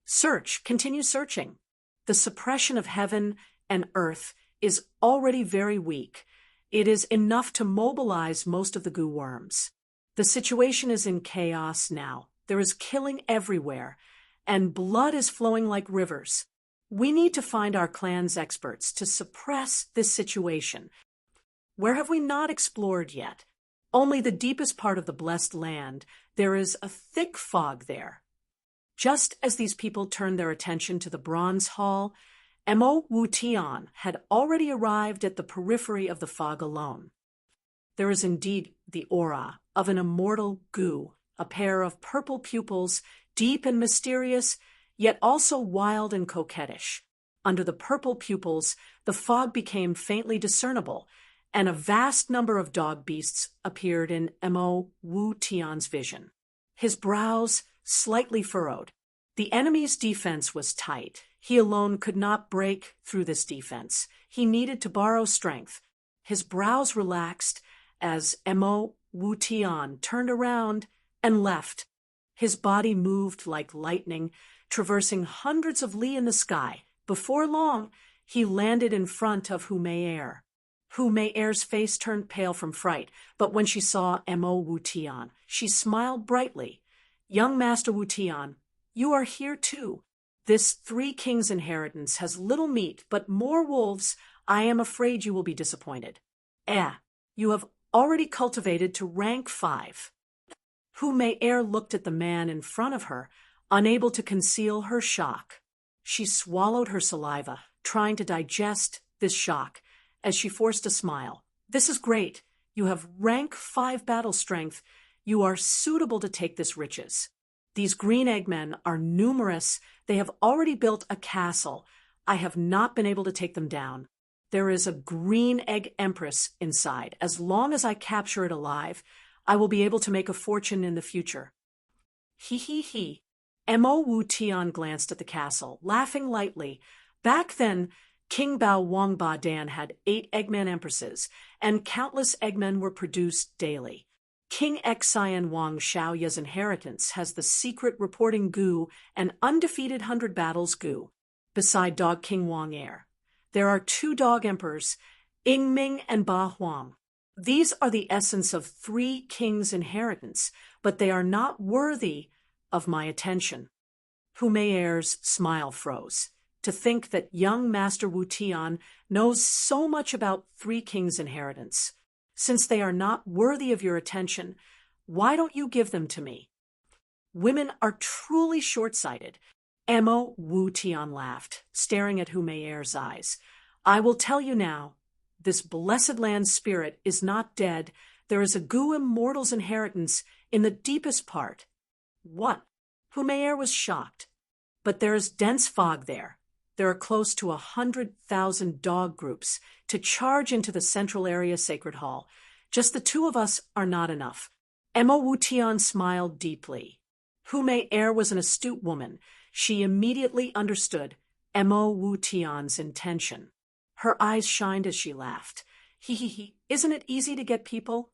Search, continue searching. The suppression of heaven and earth is already very weak. It is enough to mobilize most of the goo worms. The situation is in chaos now. There is killing everywhere, and blood is flowing like rivers. We need to find our clan's experts to suppress this situation. Where have we not explored yet? Only the deepest part of the blessed land. There is a thick fog there. Just as these people turned their attention to the bronze hall, Mo Wu Tian had already arrived at the periphery of the fog alone. There is indeed the aura of an immortal Gu, a pair of purple pupils, deep and mysterious, yet also wild and coquettish. Under the purple pupils, the fog became faintly discernible, and a vast number of dog beasts appeared in Mo Wu Tian's vision. His brows slightly furrowed. The enemy's defense was tight. He alone could not break through this defense. He needed to borrow strength. His brows relaxed as Mo Wu Tian turned around and left. His body moved like lightning, traversing hundreds of li in the sky. Before long, he landed in front of Hu Mei'er. Hu Mei'er's face turned pale from fright, but when she saw Mo Wu Tian, she smiled brightly. "Young Master Wu Tian, you are here too. This Three Kings inheritance has little meat, but more wolves. I am afraid you will be disappointed. You have already cultivated to rank 5. Hu Mei'er looked at the man in front of her, unable to conceal her shock. She swallowed her saliva, trying to digest this shock, as she forced a smile. "This is great. You have rank 5 battle strength. You are suitable to take this riches. These green eggmen are numerous. They have already built a castle. I have not been able to take them down. There is a green egg empress inside. As long as I capture it alive, I will be able to make a fortune in the future." He. Mo Wu Tian glanced at the castle, laughing lightly. Back then, King Bao Wang Ba Dan had 8 eggman empresses, and countless eggmen were produced daily. King Xian Wang Xiaoya's inheritance has the secret reporting Gu and undefeated 100 battles Gu, beside Dog King Wang Er. There are 2 dog emperors, Yingming and Ba Huang. These are the essence of 3 kings' inheritance, but they are not worthy of my attention. Hu Meier's smile froze. To think that young Master Wu Tian knows so much about 3 kings' inheritance. Since they are not worthy of your attention, why don't you give them to me? Women are truly short-sighted. Mo Wu Tian laughed, staring at Hu Meier's eyes. "I will tell you now. This blessed land spirit is not dead. There is a Gu immortal's inheritance in the deepest part." "What?" Hu Mei'er was shocked. "But there is dense fog there. There are close to 100,000 dog groups to charge into the central area sacred hall. Just the 2 of us are not enough." Mo Wu Tian smiled deeply. Hu Mei'er was an astute woman. She immediately understood Mo Wu Tian's intention. Her eyes shined as she laughed. He. Isn't it easy to get people?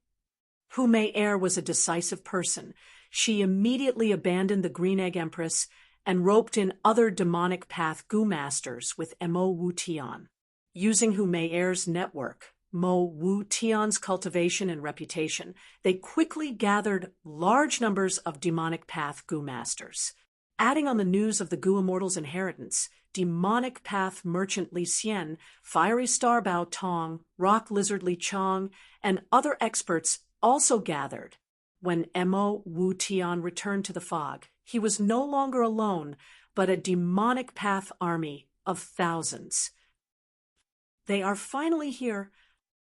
Hu Mei'er was a decisive person. She immediately abandoned the Green Egg Empress and roped in other demonic path Gu masters with Mo Wu Tian. Using Hu Meier's network, Mo Wu Tian's cultivation and reputation, they quickly gathered large numbers of demonic path Gu masters. Adding on the news of the Gu Immortal's inheritance, demonic path merchant Li Xian, fiery star Bao Tong, rock lizard Li Chong, and other experts also gathered. When Mo Wu Tian returned to the fog, he was no longer alone, but a demonic path army of thousands. "They are finally here."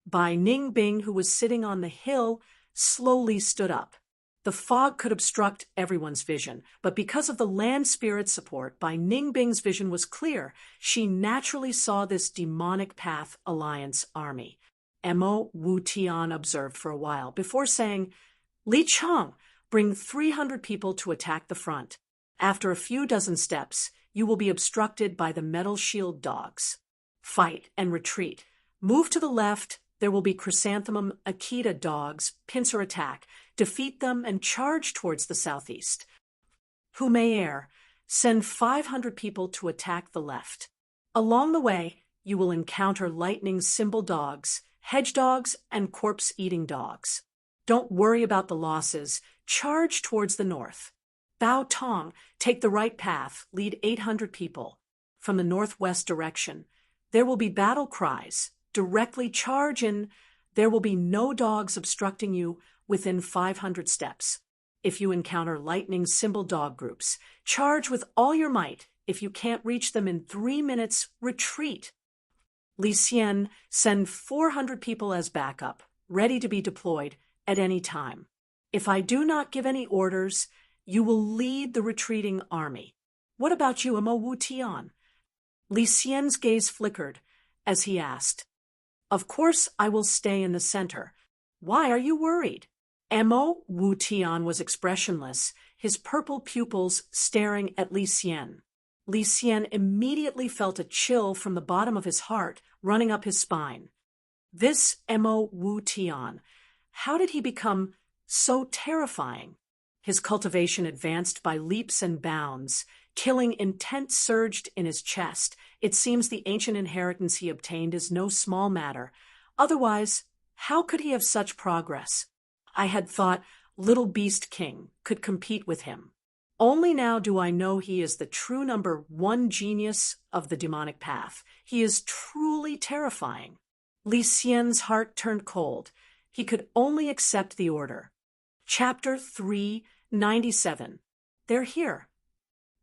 Bai Ningbing, who was sitting on the hill, slowly stood up. The fog could obstruct everyone's vision, but because of the land spirit support, Bai Ningbing's vision was clear. She naturally saw this demonic path alliance army. Mo Wu Tian observed for a while before saying, "Li Chong, bring 300 people to attack the front. After a few dozen steps, you will be obstructed by the metal shield dogs. Fight and retreat. Move to the left. There will be chrysanthemum Akita dogs, pincer attack. Defeat them and charge towards the southeast. Hu Mei'er, send 500 people to attack the left. Along the way, you will encounter lightning symbol dogs, hedge dogs, and corpse-eating dogs. Don't worry about the losses. Charge towards the north. Bao Tong, take the right path, lead 800 people. From the northwest direction, there will be battle cries. Directly charge in. There will be no dogs obstructing you within 500 steps. If you encounter lightning symbol dog groups, charge with all your might. If you can't reach them in 3 minutes, retreat. Li Xian, send 400 people as backup, ready to be deployed at any time. If I do not give any orders, you will lead the retreating army. What about you, Mo Wu Tian? Li Xian's gaze flickered as he asked. Of course I will stay in the center. Why are you worried? Mo Wu Tian was expressionless, his purple pupils staring at Li Xian. Li Xian immediately felt a chill from the bottom of his heart running up his spine. This Mo Wu Tian, how did he become so terrifying? His cultivation advanced by leaps and bounds. Killing intent surged in his chest. It seems the ancient inheritance he obtained is no small matter. Otherwise, how could he have such progress? I had thought Little Beast King could compete with him. Only now do I know he is the true #1 genius of the demonic path. He is truly terrifying. Li Xian's heart turned cold. He could only accept the order. Chapter 397. They're here.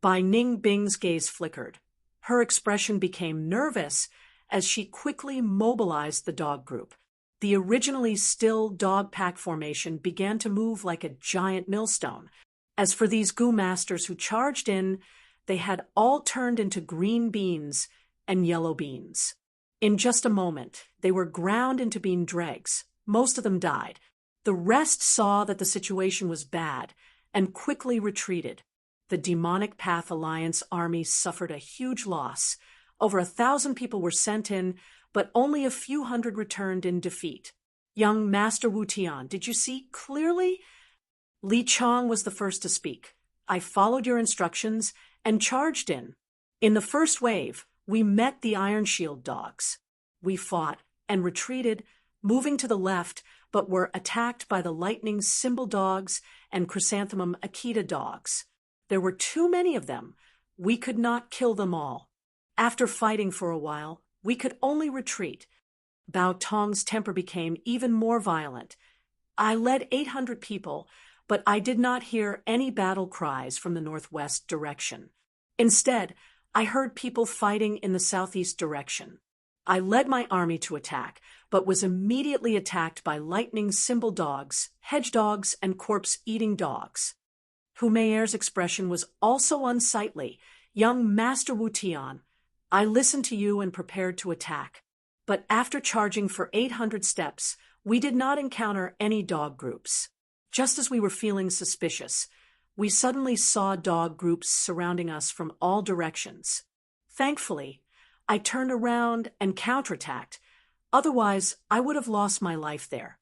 Bai Ning Bing's gaze flickered. Her expression became nervous as she quickly mobilized the dog group. The originally still dog pack formation began to move like a giant millstone. As for these goo masters who charged in, they had all turned into green beans and yellow beans. In just a moment, they were ground into bean dregs. Most of them died. The rest saw that the situation was bad and quickly retreated. The Demonic Path Alliance army suffered a huge loss. Over 1,000 people were sent in, but only a few hundred returned in defeat. Young Master Wu Tian, did you see clearly? Li Chong was the first to speak. I followed your instructions and charged in. In the first wave, we met the Iron Shield dogs. We fought and retreated, moving to the left, but were attacked by the Lightning Symbol dogs and Chrysanthemum Akita dogs. There were too many of them. We could not kill them all. After fighting for a while, we could only retreat. Bao Tong's temper became even more violent. I led 800 people, but I did not hear any battle cries from the northwest direction. Instead, I heard people fighting in the southeast direction. I led my army to attack, but was immediately attacked by lightning symbol dogs, hedge dogs, and corpse-eating dogs. Hu Meier's expression was also unsightly. Young Master Wu Tian, I listened to you and prepared to attack. But after charging for 800 steps, we did not encounter any dog groups. Just as we were feeling suspicious, we suddenly saw dog groups surrounding us from all directions. Thankfully, I turned around and counterattacked. Otherwise, I would have lost my life there.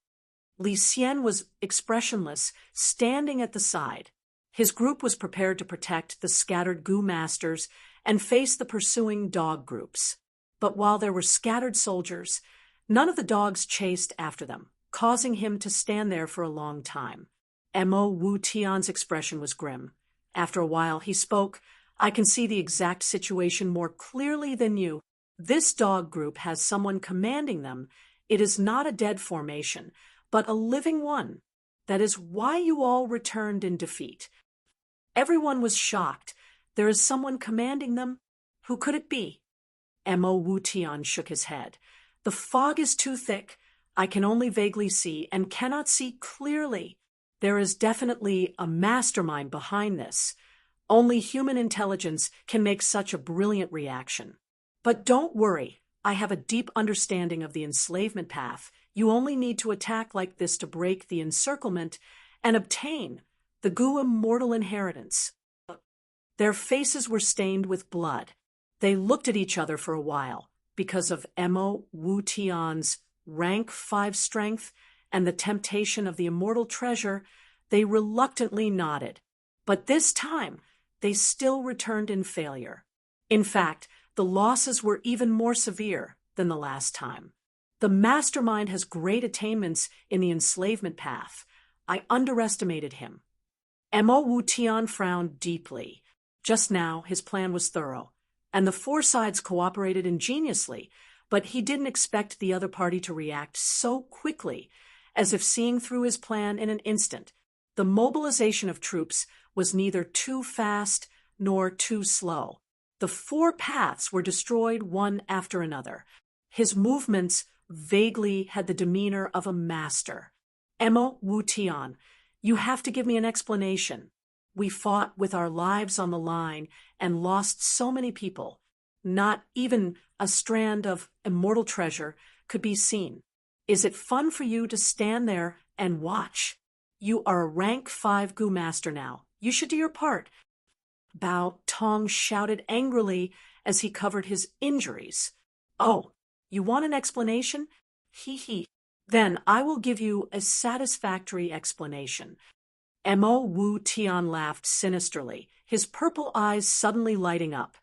Li Xian was expressionless, standing at the side. His group was prepared to protect the scattered goo masters and face the pursuing dog groups. But while there were scattered soldiers, none of the dogs chased after them, causing him to stand there for a long time. Mo Wu Tian's expression was grim. After a while, he spoke. I can see the exact situation more clearly than you. This dog group has someone commanding them. It is not a dead formation, but a living one. That is why you all returned in defeat. Everyone was shocked. There is someone commanding them? Who could it be? Mo Wu Tian shook his head. The fog is too thick. I can only vaguely see and cannot see clearly. There is definitely a mastermind behind this. Only human intelligence can make such a brilliant reaction. But don't worry, I have a deep understanding of the enslavement path. You only need to attack like this to break the encirclement and obtain the Gu immortal inheritance. Their faces were stained with blood. They looked at each other for a while. Because of Mo Wu Tian's rank 5 strength and the temptation of the immortal treasure, they reluctantly nodded. But this time, they still returned in failure. In fact, the losses were even more severe than the last time. The mastermind has great attainments in the enslavement path. I underestimated him. Mo Wu Tian frowned deeply. Just now, his plan was thorough, and the four sides cooperated ingeniously, but he didn't expect the other party to react so quickly, as if seeing through his plan in an instant. The mobilization of troops was neither too fast nor too slow. The four paths were destroyed one after another. His movements vaguely had the demeanor of a master. Mo Wu Tian, you have to give me an explanation. We fought with our lives on the line and lost so many people. Not even a strand of immortal treasure could be seen. Is it fun for you to stand there and watch? You are a rank 5 Gu master now. You should do your part. Bao Tong shouted angrily as he covered his injuries. Oh, you want an explanation? Hee hee. Then I will give you a satisfactory explanation. Mo Wu Tian laughed sinisterly, his purple eyes suddenly lighting up.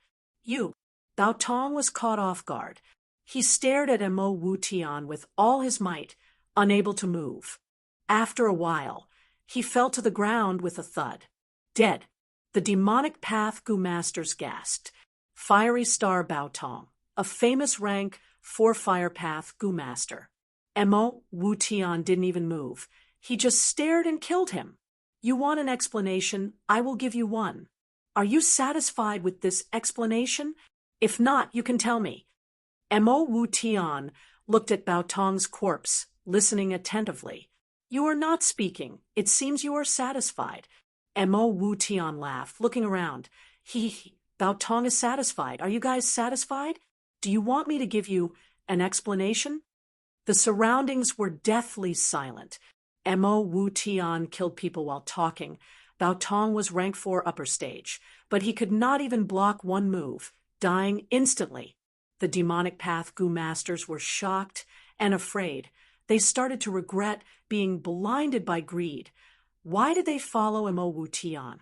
You. Bao Tong was caught off guard. He stared at Mo Wu Tian with all his might, unable to move. After a while, he fell to the ground with a thud. Dead. The demonic path Gu masters gasped. Fiery Star Bao Tong, a famous rank 4 fire path Gu master. Mo Wu Tian didn't even move. He just stared and killed him. You want an explanation? I will give you one. Are you satisfied with this explanation? If not, you can tell me. Mo Wu Tian looked at Bao Tong's corpse, listening attentively. You are not speaking. It seems you are satisfied. Mo Wu Tian laughed, looking around. Bao Tong is satisfied. Are you guys satisfied? Do you want me to give you an explanation? The surroundings were deathly silent. Mo Wu Tian killed people while talking. Bao Tong was rank 4 upper stage, but he could not even block one move, dying instantly. The demonic path Gu masters were shocked and afraid. They started to regret being blinded by greed. Why did they follow Mo Wu Tian?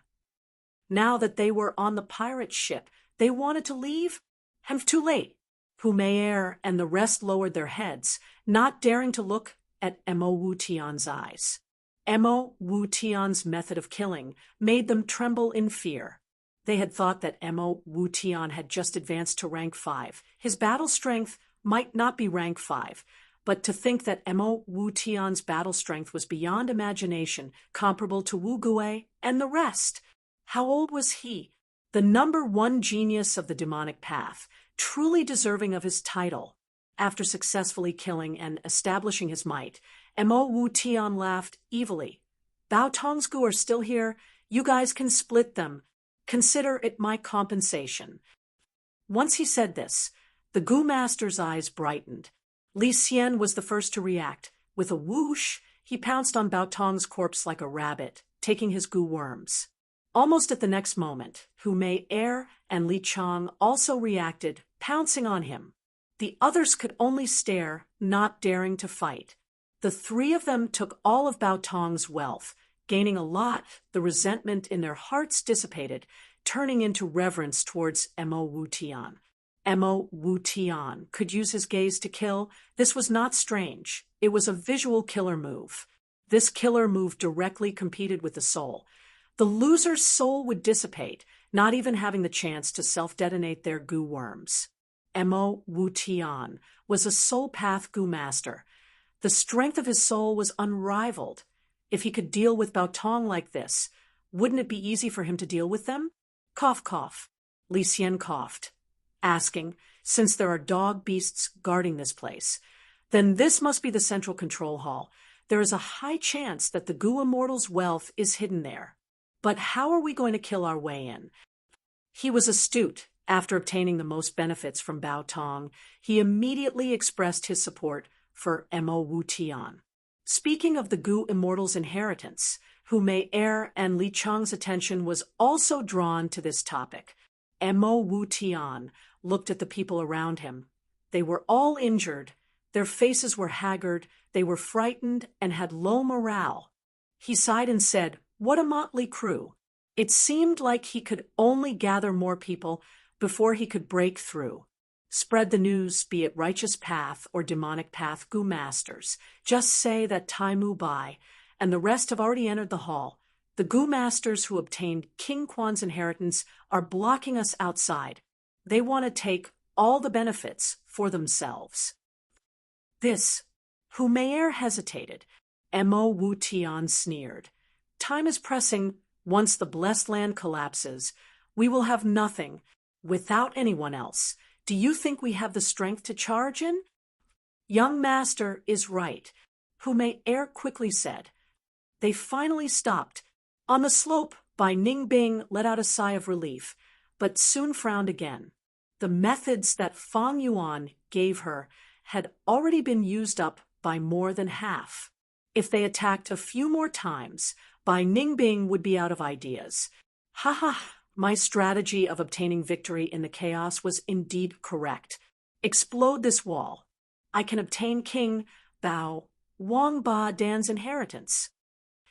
Now that they were on the pirate ship, they wanted to leave? And too late. Humayer and the rest lowered their heads, not daring to look at Mo Wu Tian's eyes. Mo Wu Tian's method of killing made them tremble in fear. They had thought that Mo Wu Tian had just advanced to rank 5. His battle strength might not be rank 5, but to think that Mo Wu Tian's battle strength was beyond imagination, comparable to Wu Gui and the rest. How old was he? The number 1 genius of the demonic path, truly deserving of his title. After successfully killing and establishing his might, Mo Wu Tian laughed evilly. Bao Tong's Gu are still here. You guys can split them. Consider it my compensation. Once he said this, the Gu master's eyes brightened. Li Xian was the first to react. With a whoosh, he pounced on Bao Tong's corpse like a rabbit, taking his Gu worms. Almost at the next moment, Humayer and Li Chang also reacted, pouncing on him. The others could only stare, not daring to fight. The 3 of them took all of Bao Tong's wealth. Gaining a lot, the resentment in their hearts dissipated, turning into reverence towards Mo Wu Tian. Mo Wu Tian could use his gaze to kill. This was not strange. It was a visual killer move. This killer move directly competed with the soul. The loser's soul would dissipate, not even having the chance to self-detonate their Gu worms. Mo Wu Tian was a soul path Gu master. The strength of his soul was unrivaled. If he could deal with Bao Tong like this, wouldn't it be easy for him to deal with them? Cough, cough. Li Xian coughed, asking, since there are dog beasts guarding this place, then this must be the central control hall. There is a high chance that the Gu Immortal's wealth is hidden there. But how are we going to kill our way in? He was astute. After obtaining the most benefits from Bao Tong, he immediately expressed his support for Mo Wu Tian. Speaking of the Gu Immortal's inheritance, Humayer and Li Chang's attention was also drawn to this topic. Mo Wu Tian looked at the people around him. They were all injured. Their faces were haggard. They were frightened and had low morale. He sighed and said, "What a motley crew." It seemed like he could only gather more people before he could break through. Spread the news, be it righteous path or demonic path Gu masters. Just say that Tai Mu Bai and the rest have already entered the hall. The Gu Masters who obtained King Quan's inheritance are blocking us outside. They want to take all the benefits for themselves. This, Humayer hesitated. Mo Wu Tian sneered. Time is pressing. Once the blessed land collapses, we will have nothing without anyone else. Do you think we have the strength to charge in? Young master is right, Humayer quickly said. They finally stopped. On the slope, Bai Ningbing let out a sigh of relief, but soon frowned again. The methods that Fang Yuan gave her had already been used up by more than half. If they attacked a few more times, Bai Ningbing would be out of ideas. Ha ha, my strategy of obtaining victory in the chaos was indeed correct. Explode this wall. I can obtain King Bao Wang Ba Dan's inheritance.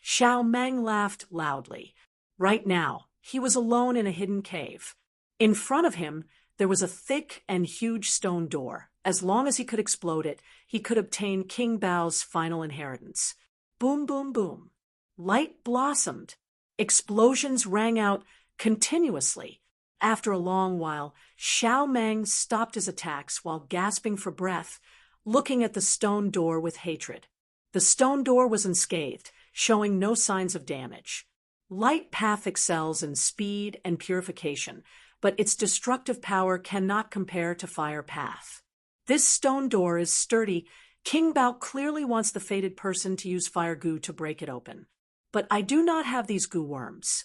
Xiao Meng laughed loudly. Right now, he was alone in a hidden cave. In front of him, there was a thick and huge stone door. As long as he could explode it, he could obtain King Bao's final inheritance. Boom, boom, boom. Light blossomed. Explosions rang out continuously. After a long while, Xiao Meng stopped his attacks while gasping for breath, looking at the stone door with hatred. The stone door was unscathed, showing no signs of damage. Light path excels in speed and purification, but its destructive power cannot compare to fire path. This stone door is sturdy. King Bao clearly wants the fated person to use fire goo to break it open. But I do not have these goo worms.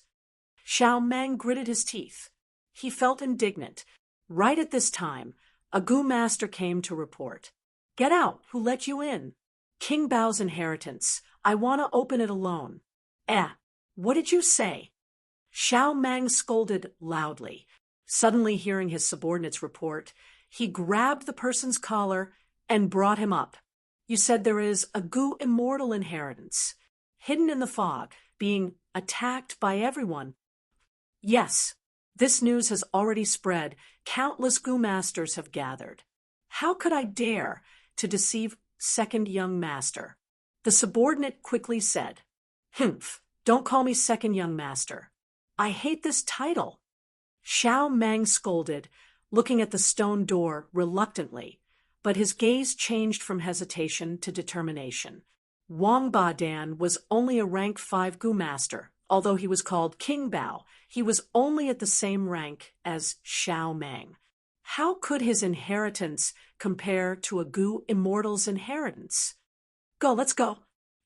Xiao Meng gritted his teeth. He felt indignant. Right at this time, a Gu master came to report. Get out, who let you in? King Bao's inheritance. I want to open it alone. What did you say? Xiao Meng scolded loudly. Suddenly hearing his subordinate's report, he grabbed the person's collar and brought him up. You said there is a Gu immortal inheritance, hidden in the fog, being attacked by everyone. Yes, this news has already spread. Countless Gu masters have gathered. How could I dare to deceive second young master? The subordinate quickly said, Humph, don't call me second young master. I hate this title. Xiao Meng scolded, looking at the stone door reluctantly, but his gaze changed from hesitation to determination. Wang Ba Dan was only a rank 5 Gu master. Although he was called King Bao, he was only at the same rank as Xiao Meng. How could his inheritance compare to a Gu immortal's inheritance? Go, let's go.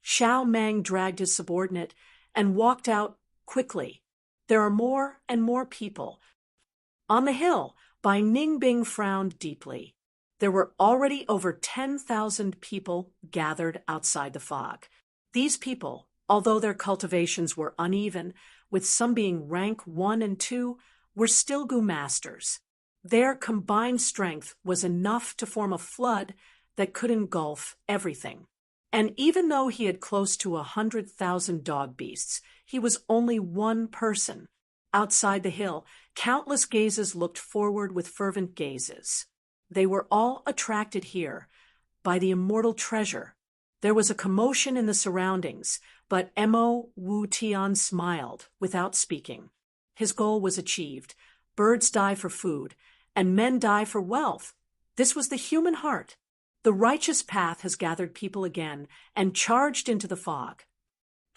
Xiao Meng dragged his subordinate and walked out quickly. There are more and more people. On the hill, Bai Ningbing frowned deeply. There were already over 10,000 people gathered outside the fog. These people, although their cultivations were uneven, with some being rank 1 and 2, were still Gu masters. Their combined strength was enough to form a flood that could engulf everything. And even though he had close to 100,000 dog beasts, he was only one person. Outside the hill, countless gazes looked forward with fervent gazes. They were all attracted here by the immortal treasure. There was a commotion in the surroundings, but Mo Wu Tian smiled without speaking. His goal was achieved. Birds die for food, and men die for wealth. This was the human heart. The righteous path has gathered people again and charged into the fog.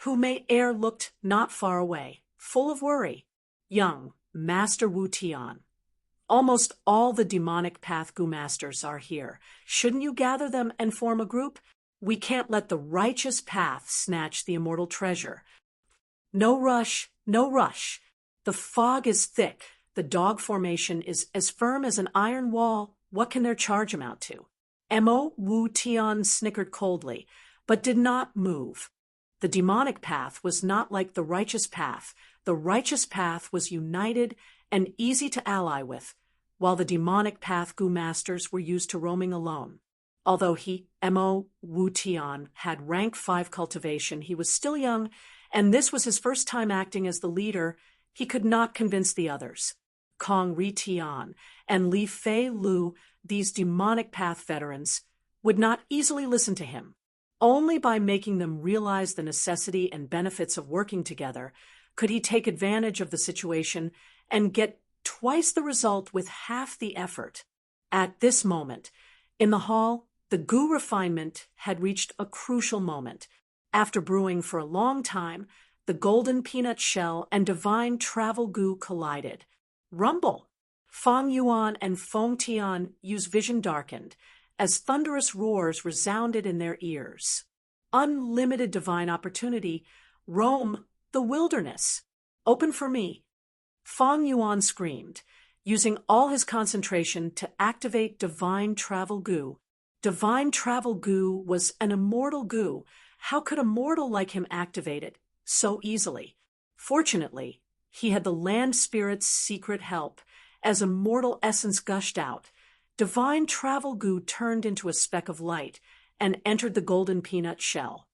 Humayer looked not far away, full of worry. Young Master Wu Tian. Almost all the demonic path Gu masters are here. Shouldn't you gather them and form a group? We can't let the righteous path snatch the immortal treasure. No rush, no rush. The fog is thick. The dog formation is as firm as an iron wall. What can their charge amount to? Mo Wu Tian snickered coldly, but did not move. The demonic path was not like the righteous path. The righteous path was united and easy to ally with, while the demonic path Gu masters were used to roaming alone. Although he, Mo Wu Tian, had rank 5 cultivation, he was still young, and this was his first time acting as the leader. He could not convince the others. Kong Ri Tian and Li Fei Lu, these demonic path veterans, would not easily listen to him. Only by making them realize the necessity and benefits of working together could he take advantage of the situation and get twice the result with half the effort. At this moment, in the hall, the goo refinement had reached a crucial moment. After brewing for a long time, the golden peanut shell and divine travel goo collided. Rumble! Fang Yuan and Feng Tian Yu's vision darkened as thunderous roars resounded in their ears. Unlimited divine opportunity. Roam the wilderness. Open for me. Fang Yuan screamed, using all his concentration to activate divine travel goo. Divine travel goo was an immortal goo. How could a mortal like him activate it so easily? Fortunately, he had the land spirit's secret help. As immortal essence gushed out, divine travel goo turned into a speck of light and entered the golden peanut shell.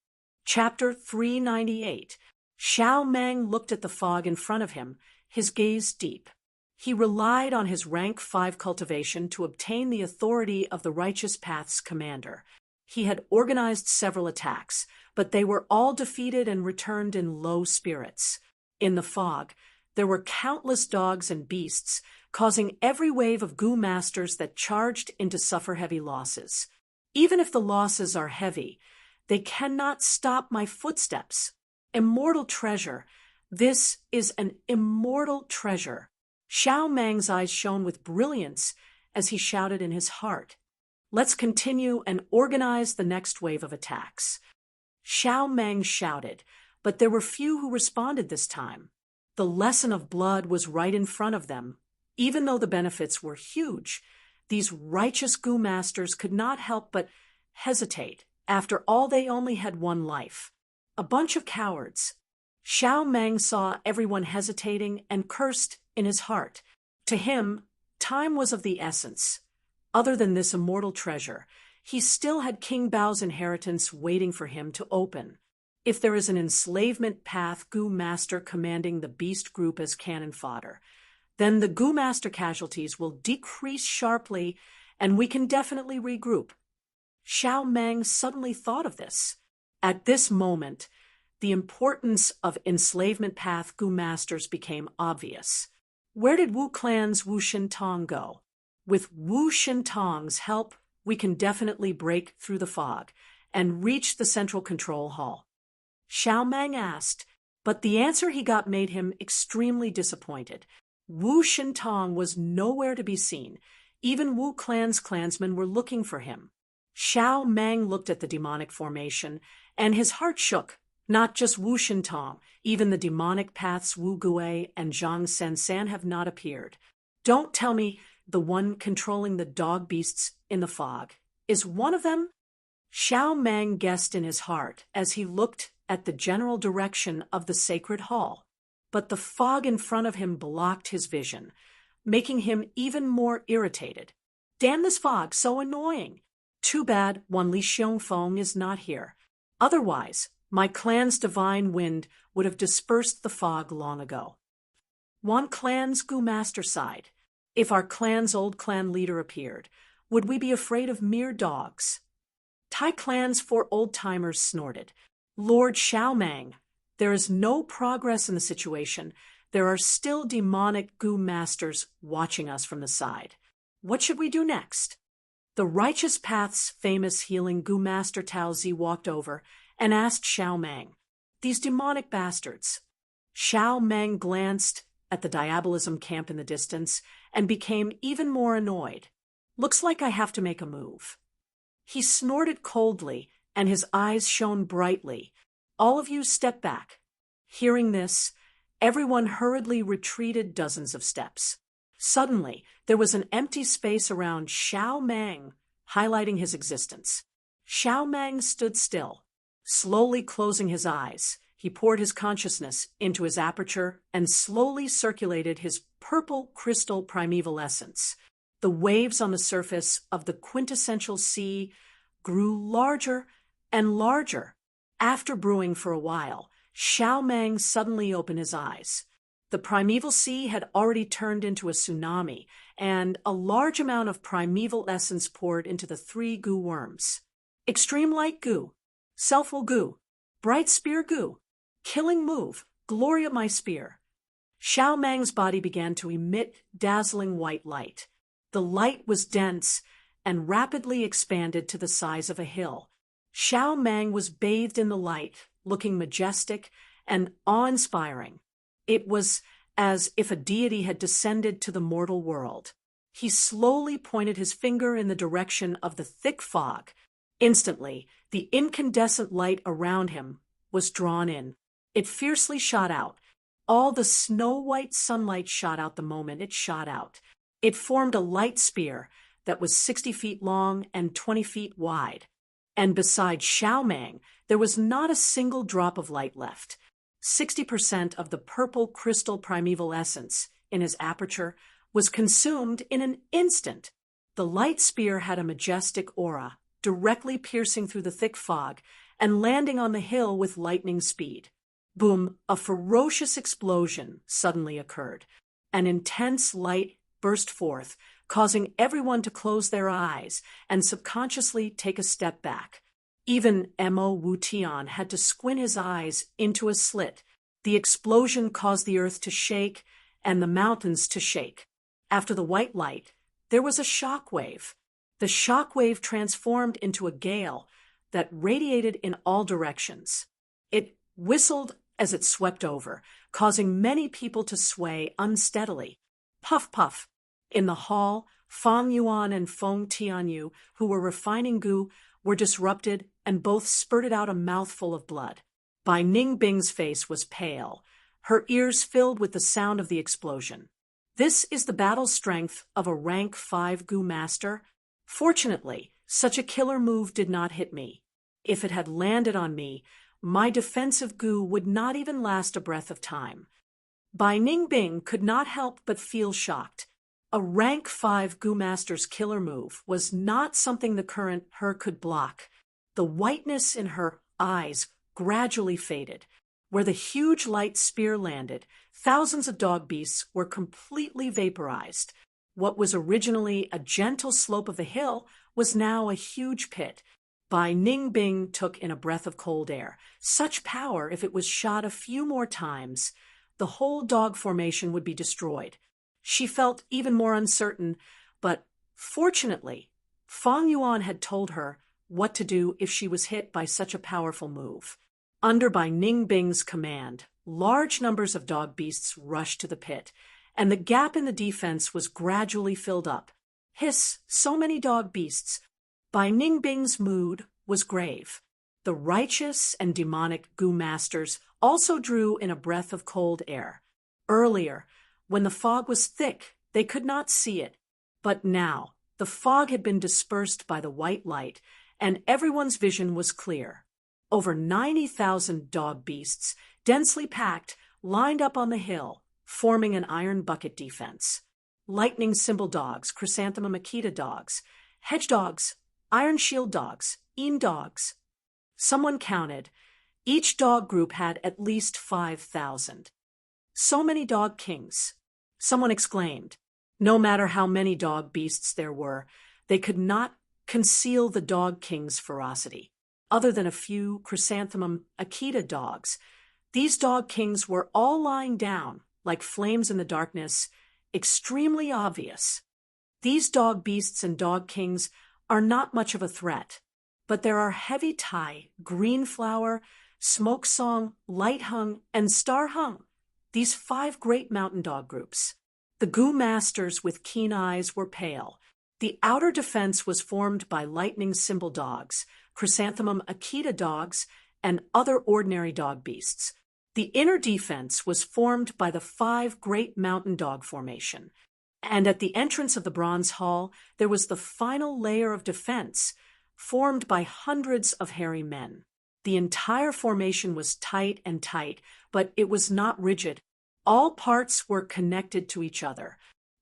Chapter 398. Xiao Meng looked at the fog in front of him, his gaze deep. He relied on his rank 5 cultivation to obtain the authority of the Righteous Path's commander. He had organized several attacks, but they were all defeated and returned in low spirits. In the fog, there were countless dogs and beasts, causing every wave of goo masters that charged in to suffer heavy losses. Even if the losses are heavy, they cannot stop my footsteps. Immortal treasure. This is an immortal treasure. Xiao Meng's eyes shone with brilliance as he shouted in his heart. Let's continue and organize the next wave of attacks. Xiao Meng shouted, but there were few who responded this time. The lesson of blood was right in front of them. Even though the benefits were huge, these righteous goo masters could not help but hesitate. After all, they only had one life. A bunch of cowards. Xiao Meng saw everyone hesitating and cursed in his heart. To him, time was of the essence. Other than this immortal treasure, he still had King Bao's inheritance waiting for him to open. If there is an enslavement path goo master commanding the beast group as cannon fodder, then the goo master casualties will decrease sharply and we can definitely regroup. Xiao Meng suddenly thought of this. At this moment, the importance of enslavement path goo masters became obvious. Where did Wu Clan's Wu Shintong go? With Wu Shintong's help, we can definitely break through the fog and reach the central control hall. Xiao Meng asked, but the answer he got made him extremely disappointed. Wu Shintong was nowhere to be seen. Even Wu Clan's clansmen were looking for him. Xiao Meng looked at the demonic formation, and his heart shook. Not just Wu Shintong, even the demonic paths Wu Gui and Zhang Sensan have not appeared. Don't tell me the one controlling the dog beasts in the fog is one of them? Xiao Meng guessed in his heart as he looked at the general direction of the sacred hall. But the fog in front of him blocked his vision, making him even more irritated. Damn this fog, so annoying. Too bad Wan Li Xiongfeng is not here. Otherwise, my clan's divine wind would have dispersed the fog long ago. Wan Clan's goo master sighed. If our clan's old clan leader appeared, would we be afraid of mere dogs? Tai Clan's 4 old-timers snorted. Lord Xiao Meng, there is no progress in the situation. There are still demonic goo masters watching us from the side. What should we do next? The Righteous Path's famous healing goo master Tao Zi walked over and asked Xiao Meng, "These demonic bastards." Xiao Meng glanced at the diabolism camp in the distance and became even more annoyed. Looks like I have to make a move. He snorted coldly and his eyes shone brightly. All of you step back. Hearing this, everyone hurriedly retreated dozens of steps. Suddenly, there was an empty space around Xiao Meng, highlighting his existence. Xiao Meng stood still. Slowly closing his eyes, he poured his consciousness into his aperture and slowly circulated his purple crystal primeval essence. The waves on the surface of the quintessential sea grew larger and larger. After brewing for a while, Xiao Meng suddenly opened his eyes. The primeval sea had already turned into a tsunami, and a large amount of primeval essence poured into the 3 goo worms. Extreme light goo. Self-will goo. Bright spear goo. Killing move. Glory of my spear. Xiao Mang's body began to emit dazzling white light. The light was dense and rapidly expanded to the size of a hill. Xiao Mang was bathed in the light, looking majestic and awe-inspiring. It was as if a deity had descended to the mortal world. He slowly pointed his finger in the direction of the thick fog. Instantly, the incandescent light around him was drawn in. It fiercely shot out. All the snow-white sunlight shot out the moment it shot out. It formed a light spear that was 60 feet long and 20 feet wide. And beside Xiao Mang, there was not a single drop of light left. 60% of the purple crystal primeval essence in his aperture was consumed in an instant. The light spear had a majestic aura, directly piercing through the thick fog and landing on the hill with lightning speed. Boom, a ferocious explosion suddenly occurred. An intense light burst forth, causing everyone to close their eyes and subconsciously take a step back. Even Mo Wutian had to squint his eyes into a slit. The explosion caused the earth to shake and the mountains to shake. After the white light, there was a shock wave. The shock wave transformed into a gale that radiated in all directions. It whistled as it swept over, causing many people to sway unsteadily. Puff, puff. In the hall, Fang Yuan and Feng Tianyu, who were refining goo, were disrupted and both spurted out a mouthful of blood. Bai Ningbing's face was pale, her ears filled with the sound of the explosion. This is the battle strength of a rank 5 goo master. Fortunately, such a killer move did not hit me. If it had landed on me, my defensive goo would not even last a breath of time. Bai Ningbing could not help but feel shocked. A rank 5 goo master's killer move was not something the current her could block. The whiteness in her eyes gradually faded. Where the huge light spear landed, thousands of dog beasts were completely vaporized. What was originally a gentle slope of a hill was now a huge pit. Bai Ningbing took in a breath of cold air. Such power, if it was shot a few more times, the whole dog formation would be destroyed. She felt even more uncertain, but fortunately, Fang Yuan had told her what to do if she was hit by such a powerful move. Under Bai Ningbing's command, large numbers of dog beasts rushed to the pit, and the gap in the defense was gradually filled up. Hiss, so many dog beasts. Bai Ningbing's mood was grave. The righteous and demonic goo masters also drew in a breath of cold air. Earlier, when the fog was thick, they could not see it. But now, the fog had been dispersed by the white light, and everyone's vision was clear. Over 90,000 dog beasts, densely packed, lined up on the hill, forming an iron bucket defense. Lightning symbol dogs, chrysanthemum Akita dogs, hedge dogs, iron shield dogs, een dogs. Someone counted. Each dog group had at least 5,000. So many dog kings. Someone exclaimed. No matter how many dog beasts there were, they could not conceal the dog king's ferocity. Other than a few chrysanthemum Akita dogs, these dog kings were all lying down, like flames in the darkness, extremely obvious. These dog beasts and dog kings are not much of a threat, but there are heavy tie, green flower, smoke song, light hung, and star hung, these 5 great mountain dog groups. The goo masters with keen eyes were pale. The outer defense was formed by lightning symbol dogs, chrysanthemum Akita dogs, and other ordinary dog beasts. The inner defense was formed by the 5 great mountain dog formation. And at the entrance of the bronze hall, there was the final layer of defense, formed by hundreds of hairy men. The entire formation was tight, but it was not rigid. All parts were connected to each other.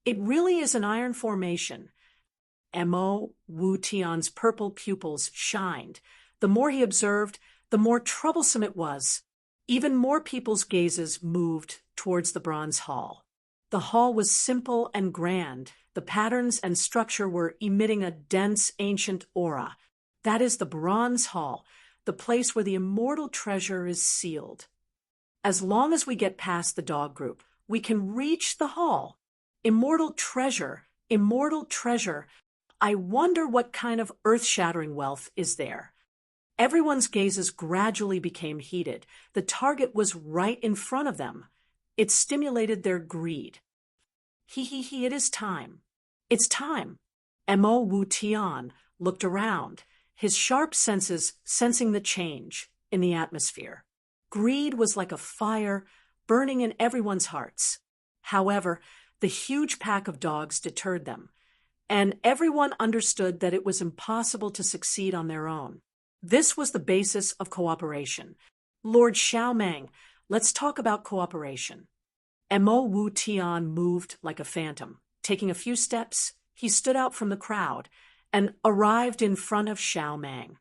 It really is an iron formation. Mo Wutian's purple pupils shined. The more he observed, the more troublesome it was. Even more people's gazes moved towards the bronze hall. The hall was simple and grand. The patterns and structure were emitting a dense, ancient aura. That is the bronze hall. The the place where the immortal treasure is sealed. As long as we get past the dog group, we can reach the hall. Immortal treasure, immortal treasure. I wonder what kind of earth-shattering wealth is there. Everyone's gazes gradually became heated. The target was right in front of them. It stimulated their greed. He, it is time. It's time. Mo Wu Tian looked around, his sharp senses sensing the change in the atmosphere. Greed was like a fire burning in everyone's hearts. However, the huge pack of dogs deterred them, and everyone understood that it was impossible to succeed on their own. This was the basis of cooperation. Lord Xiaomeng, let's talk about cooperation. Mo Wu Tian moved like a phantom. Taking a few steps, he stood out from the crowd and arrived in front of Xiaomeng.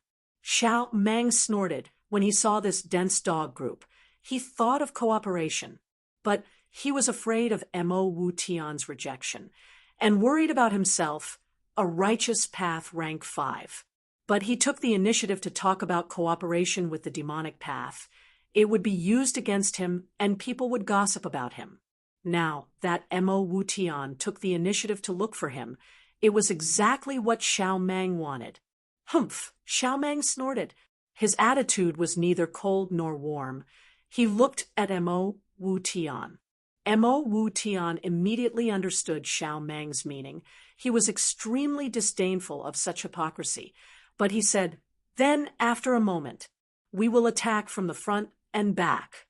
Xiaomeng snorted when he saw this dense dog group. He thought of cooperation, but he was afraid of Mo Wu Tian's rejection and worried about himself, a righteous path rank 5. But he took the initiative to talk about cooperation with the demonic path. It would be used against him, and people would gossip about him. Now that Mo Wu Tian took the initiative to look for him, it was exactly what Xiaomeng wanted. Humph! Xiaomeng snorted. His attitude was neither cold nor warm. He looked at Mo Wu Tian. Mo Wu Tian immediately understood Xiaomeng's meaning. He was extremely disdainful of such hypocrisy. But he said, "Then, after a moment, we will attack from the front and back."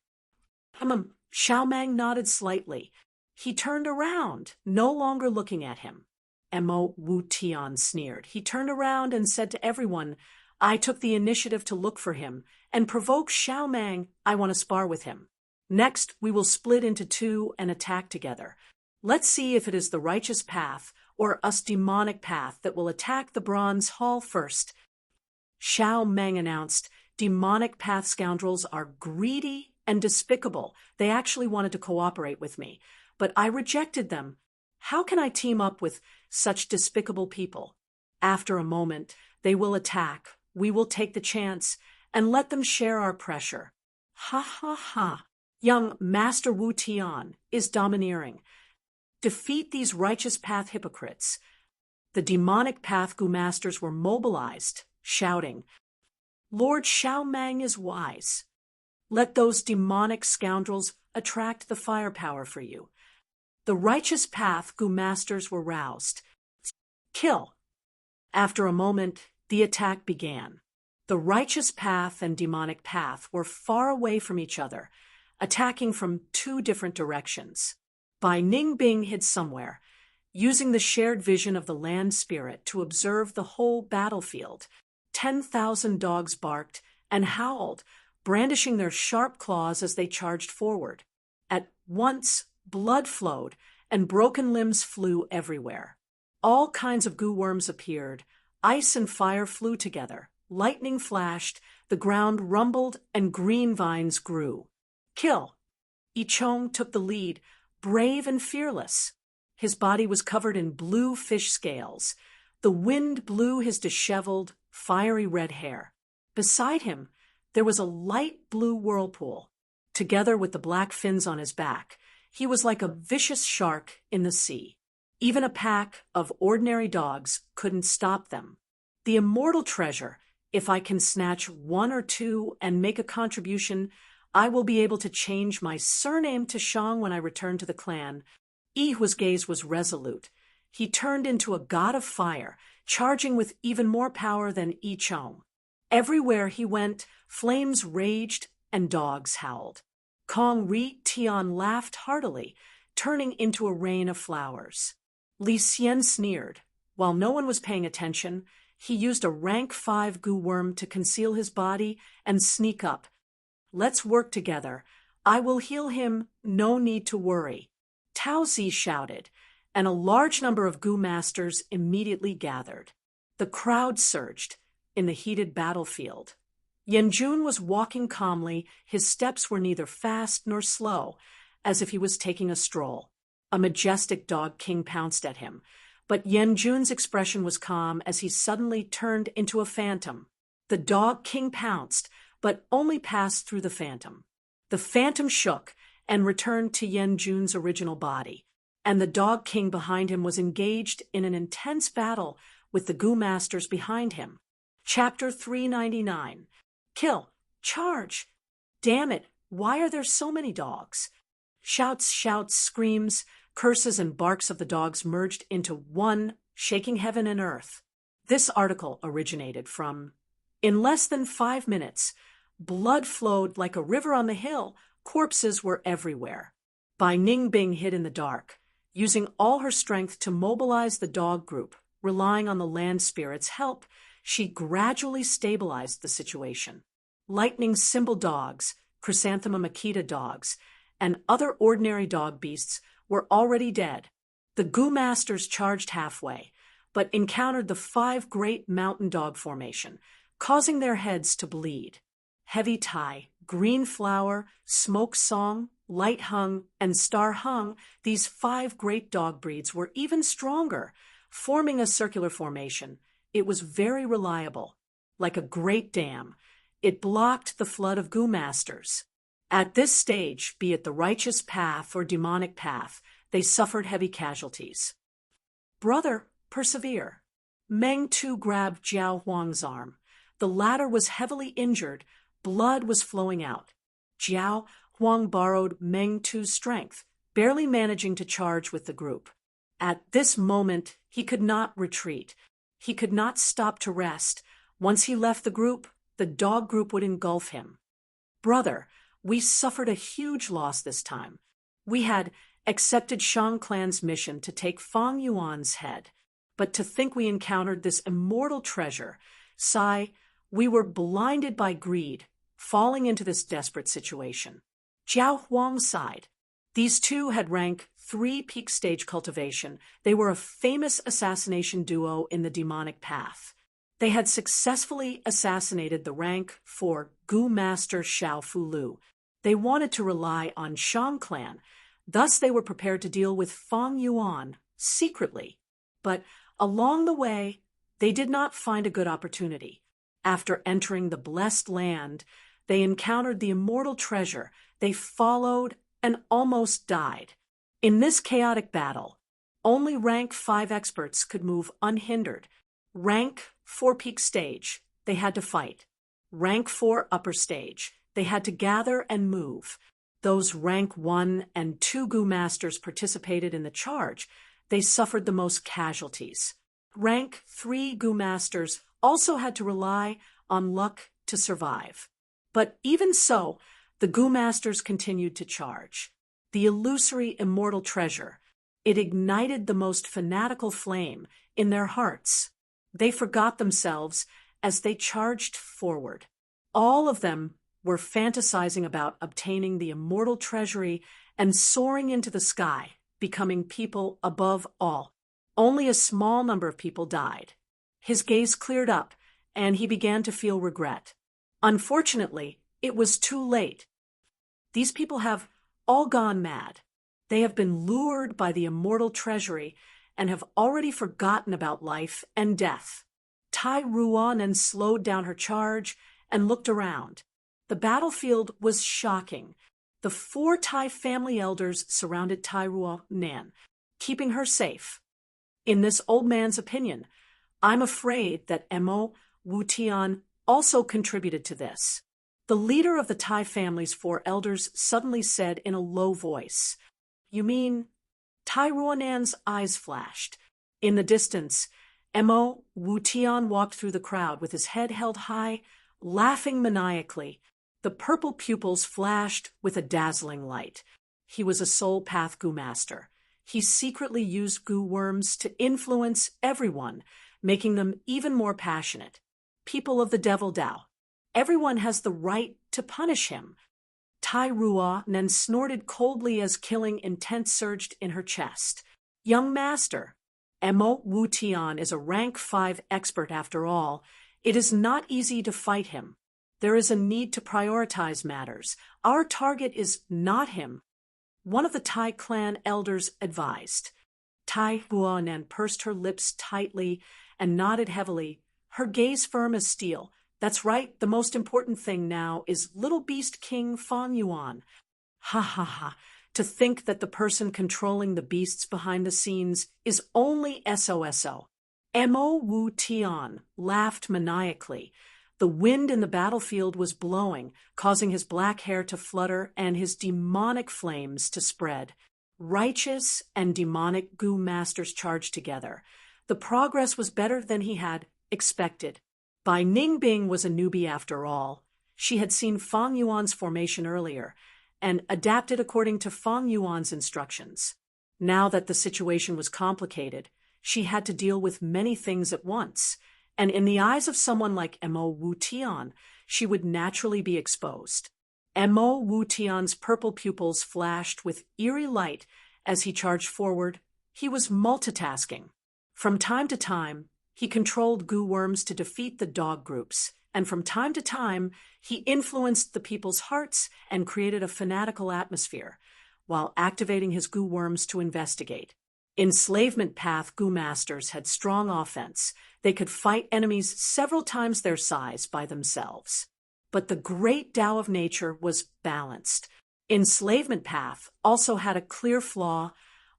Xiaomeng nodded slightly. He turned around, no longer looking at him. Mo Wu Tian sneered. He turned around and said to everyone, "I took the initiative to look for him and provoke Xiaomeng. I want to spar with him. Next, we will split into 2 and attack together. Let's see if it is the righteous path or us demonic path that will attack the bronze hall first." Xiaomeng announced, "Demonic path scoundrels are greedy and despicable. They actually wanted to cooperate with me, but I rejected them. How can I team up with such despicable people? After a moment, they will attack. We will take the chance and let them share our pressure." Ha ha ha. Young Master Wu Tian is domineering. Defeat these righteous path hypocrites. The demonic path Gu masters were mobilized, shouting, "Lord Xiaomeng is wise. Let those demonic scoundrels attract the firepower for you." The righteous path Gu masters were roused. Kill. After a moment, the attack began. The righteous path and demonic path were far away from each other, attacking from 2 different directions. Bai Ningbing hid somewhere, using the shared vision of the land spirit to observe the whole battlefield. 10,000 dogs barked and howled, brandishing their sharp claws as they charged forward. At once, blood flowed, and broken limbs flew everywhere. All kinds of goo worms appeared. Ice and fire flew together. Lightning flashed, the ground rumbled, and green vines grew. Kill. Yichong took the lead, brave and fearless. His body was covered in blue fish scales. The wind blew his disheveled, fiery red hair. Beside him, there was a light blue whirlpool. Together with the black fins on his back, he was like a vicious shark in the sea. Even a pack of ordinary dogs couldn't stop them. The immortal treasure, if I can snatch 1 or 2 and make a contribution, I will be able to change my surname to Shang when I return to the clan. Yihu's gaze was resolute. He turned into a god of fire, charging with even more power than Yichong. Everywhere he went, flames raged and dogs howled. Kong Ri Tian laughed heartily, turning into a rain of flowers. Li Xian sneered. While no one was paying attention, he used a rank 5 goo worm to conceal his body and sneak up. "Let's work together. I will heal him, no need to worry." Tao Zi shouted, and a large number of goo masters immediately gathered. The crowd surged in the heated battlefield. Yanjun was walking calmly. His steps were neither fast nor slow, as if he was taking a stroll. A majestic dog king pounced at him, but Yanjun's expression was calm as he suddenly turned into a phantom. The dog king pounced, but only passed through the phantom. The phantom shook and returned to Yen Jun's original body, and the dog king behind him was engaged in an intense battle with the goo masters behind him. Chapter 399. Kill! Charge! Damn it, why are there so many dogs? Shouts, screams, curses, and barks of the dogs merged into one, shaking heaven and earth. This article originated from In less than 5 minutes, blood flowed like a river on the hill. Corpses were everywhere. By Ning Bing hid in the dark, using all her strength to mobilize the dog group, relying on the land spirit's help, she gradually stabilized the situation. Lightning symbol dogs, chrysanthemum akita dogs, and other ordinary dog beasts were already dead. The goo masters charged halfway, but encountered the 5 great mountain dog formation, causing their heads to bleed. Heavy Tai, Green Flower, Smoke Song, Light Hung, and Star Hung, these 5 great dog breeds were even stronger, forming a circular formation. It was very reliable. Like a great dam, it blocked the flood of goo masters. At this stage, be it the righteous path or demonic path, they suffered heavy casualties. Brother, persevere. Meng Tu grabbed Jiao Huang's arm. The latter was heavily injured. Blood was flowing out. Jiao Huang borrowed Meng Tu's strength, barely managing to charge with the group. At this moment, he could not retreat. He could not stop to rest. Once he left the group, the dog group would engulf him. Brother, we suffered a huge loss this time. We had accepted Shang Clan's mission to take Fang Yuan's head, but to think we encountered this immortal treasure. Sai, we were blinded by greed, falling into this desperate situation. Jiao Huang sighed. These two had rank 3 peak stage cultivation. They were a famous assassination duo in the demonic path. They had successfully assassinated the rank 4 Goo Master Xiao Fulu. They wanted to rely on Shang Clan. Thus they were prepared to deal with Fang Yuan secretly. But along the way, they did not find a good opportunity. After entering the blessed land, they encountered the immortal treasure. They followed and almost died. In this chaotic battle, only rank 5 experts could move unhindered. Rank 4 peak stage, they had to fight. Rank 4 upper stage, they had to gather and move. Those rank 1 and 2 goo masters participated in the charge. They suffered the most casualties. Rank 3 goo masters also had to rely on luck to survive. But even so, the goo masters continued to charge. The illusory immortal treasure, it ignited the most fanatical flame in their hearts. They forgot themselves as they charged forward. All of them were fantasizing about obtaining the immortal treasury and soaring into the sky, becoming people above all. Only a small number of people died. His gaze cleared up, and he began to feel regret. Unfortunately, it was too late. These people have all gone mad. They have been lured by the immortal treasury and have already forgotten about life and death. Tai Ruanen slowed down her charge and looked around. The battlefield was shocking. The 4 Tai family elders surrounded Tai Ruanen, keeping her safe. In this old man's opinion, I'm afraid that Mo Wutian also contributed to this. The leader of the Tai family's 4 elders suddenly said in a low voice, "You mean?" Tai Ruanen's eyes flashed. In the distance, Mo Wutian walked through the crowd with his head held high, laughing maniacally. The purple pupils flashed with a dazzling light. He was a soul path goo master. He secretly used goo worms to influence everyone, making them even more passionate. People of the Devil Dao. Everyone has the right to punish him. Tai Ruanen snorted coldly as killing intent surged in her chest. Young master, Mo Wutian is a rank 5 expert after all. It is not easy to fight him. There is a need to prioritize matters. Our target is not him. One of the Tai clan elders advised. Tai Ruanen pursed her lips tightly and nodded heavily, her gaze firm as steel. That's right, the most important thing now is Little Beast King Fan Yuan. Ha ha ha. To think that the person controlling the beasts behind the scenes is only SOSO. Mo Wu Tian laughed maniacally. The wind in the battlefield was blowing, causing his black hair to flutter and his demonic flames to spread. Righteous and demonic Gu masters charged together. The progress was better than he had expected. Bai Ningbing was a newbie after all. She had seen Fang Yuan's formation earlier and adapted according to Fang Yuan's instructions. Now that the situation was complicated, she had to deal with many things at once, and in the eyes of someone like Mo Wu Tian, she would naturally be exposed. Mo Wu Tian's purple pupils flashed with eerie light as he charged forward. He was multitasking. From time to time, he controlled Gu worms to defeat the dog groups, and from time to time, he influenced the people's hearts and created a fanatical atmosphere, while activating his Gu worms to investigate. Enslavement Path Gu masters had strong offense. They could fight enemies several times their size by themselves. But the great Tao of nature was balanced. Enslavement Path also had a clear flaw.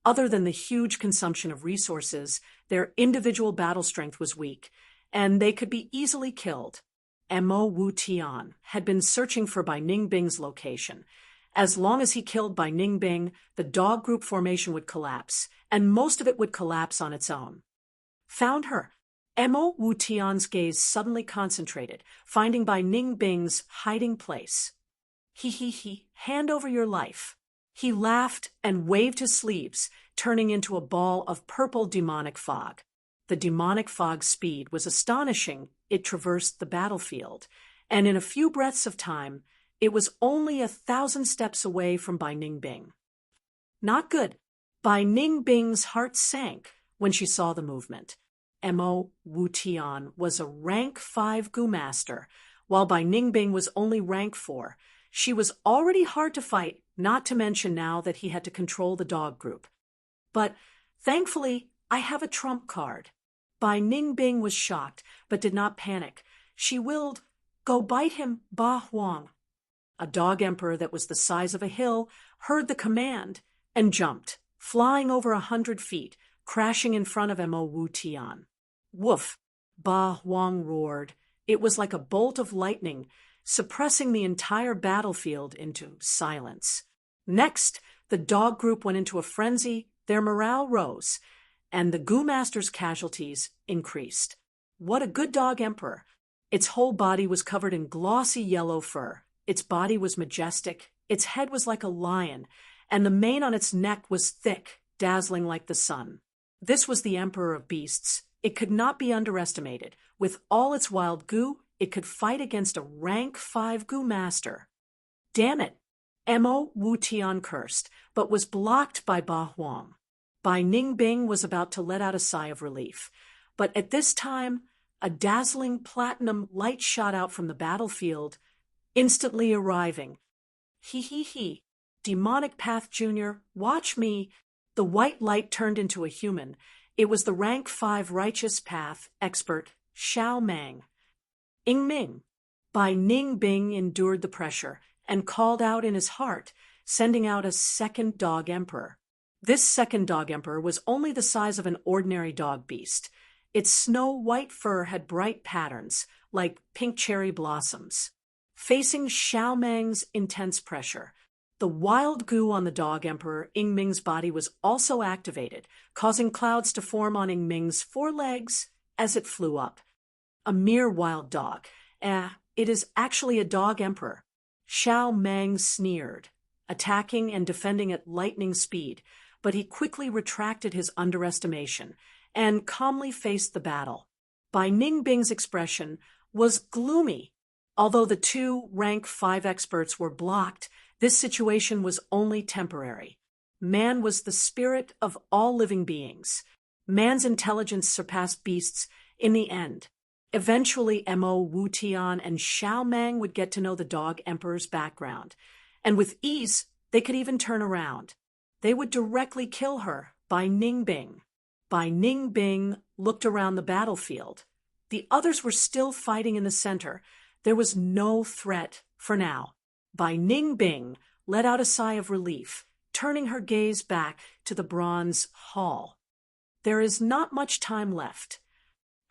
Other than the huge consumption of resources, their individual battle strength was weak, and they could be easily killed. Mo Wu Tian had been searching for Bai Ningbing's location. As long as he killed Bai Ningbing, the dog group formation would collapse, and most of it would collapse on its own. Found her. Mo Wu Tian's gaze suddenly concentrated, finding Bai Ningbing's hiding place. He, hand over your life. He laughed and waved his sleeves, turning into a ball of purple demonic fog. The demonic fog's speed was astonishing. It traversed the battlefield, and in a few breaths of time, it was only 1,000 steps away from Bai Ningbing. Not good. Bai Ningbing's heart sank when she saw the movement. Mo Wu Tian was a rank 5 Gu master, while Bai Ningbing was only rank 4. She was already hard to fight, not to mention now that he had to control the dog group. But thankfully, I have a trump card. Bai Ningbing was shocked, but did not panic. She willed, "Go bite him, Ba Huang." A dog emperor that was the size of a hill heard the command and jumped, flying over 100 feet, crashing in front of Mo Wu Tian. Woof! Ba Huang roared. It was like a bolt of lightning, suppressing the entire battlefield into silence. Next, the dog group went into a frenzy. Their morale rose, and the Gu master's casualties increased. What a good dog emperor! Its whole body was covered in glossy yellow fur. Its body was majestic. Its head was like a lion, and the mane on its neck was thick, dazzling like the sun. This was the emperor of beasts. It could not be underestimated. With all its wild Gu, it could fight against a rank 5 Gu master. Damn it! Mo Wu Tian cursed, but was blocked by Ba Huang. Bai Ningbing was about to let out a sigh of relief, but at this time, a dazzling platinum light shot out from the battlefield, instantly arriving. He. Demonic Path Jr., watch me. The white light turned into a human. It was the rank 5 Righteous Path expert, Xiao Mang. Ing Ming. Bai Ningbing endured the pressure and called out in his heart, sending out a second dog emperor. This second dog emperor was only the size of an ordinary dog beast. Its snow-white fur had bright patterns, like pink cherry blossoms. Facing Xiao Mang's intense pressure, the wild Gu on the dog emperor Ing Ming's body was also activated, causing clouds to form on Ing Ming's 4 legs as it flew up. A mere wild dog. It is actually a dog emperor. Xiao Mang sneered, attacking and defending at lightning speed, but he quickly retracted his underestimation and calmly faced the battle. Bai Ningbing's expression was gloomy. Although the 2 rank 5 experts were blocked, this situation was only temporary. Man was the spirit of all living beings. Man's intelligence surpassed beasts in the end. Eventually, Mo Wu Tian and Xiao Mang would get to know the dog emperor's background, and with ease, they could even turn around. They would directly kill her, Bai Ningbing. Bai Ningbing looked around the battlefield. The others were still fighting in the center. There was no threat for now. Bai Ningbing let out a sigh of relief, turning her gaze back to the bronze hall. There is not much time left.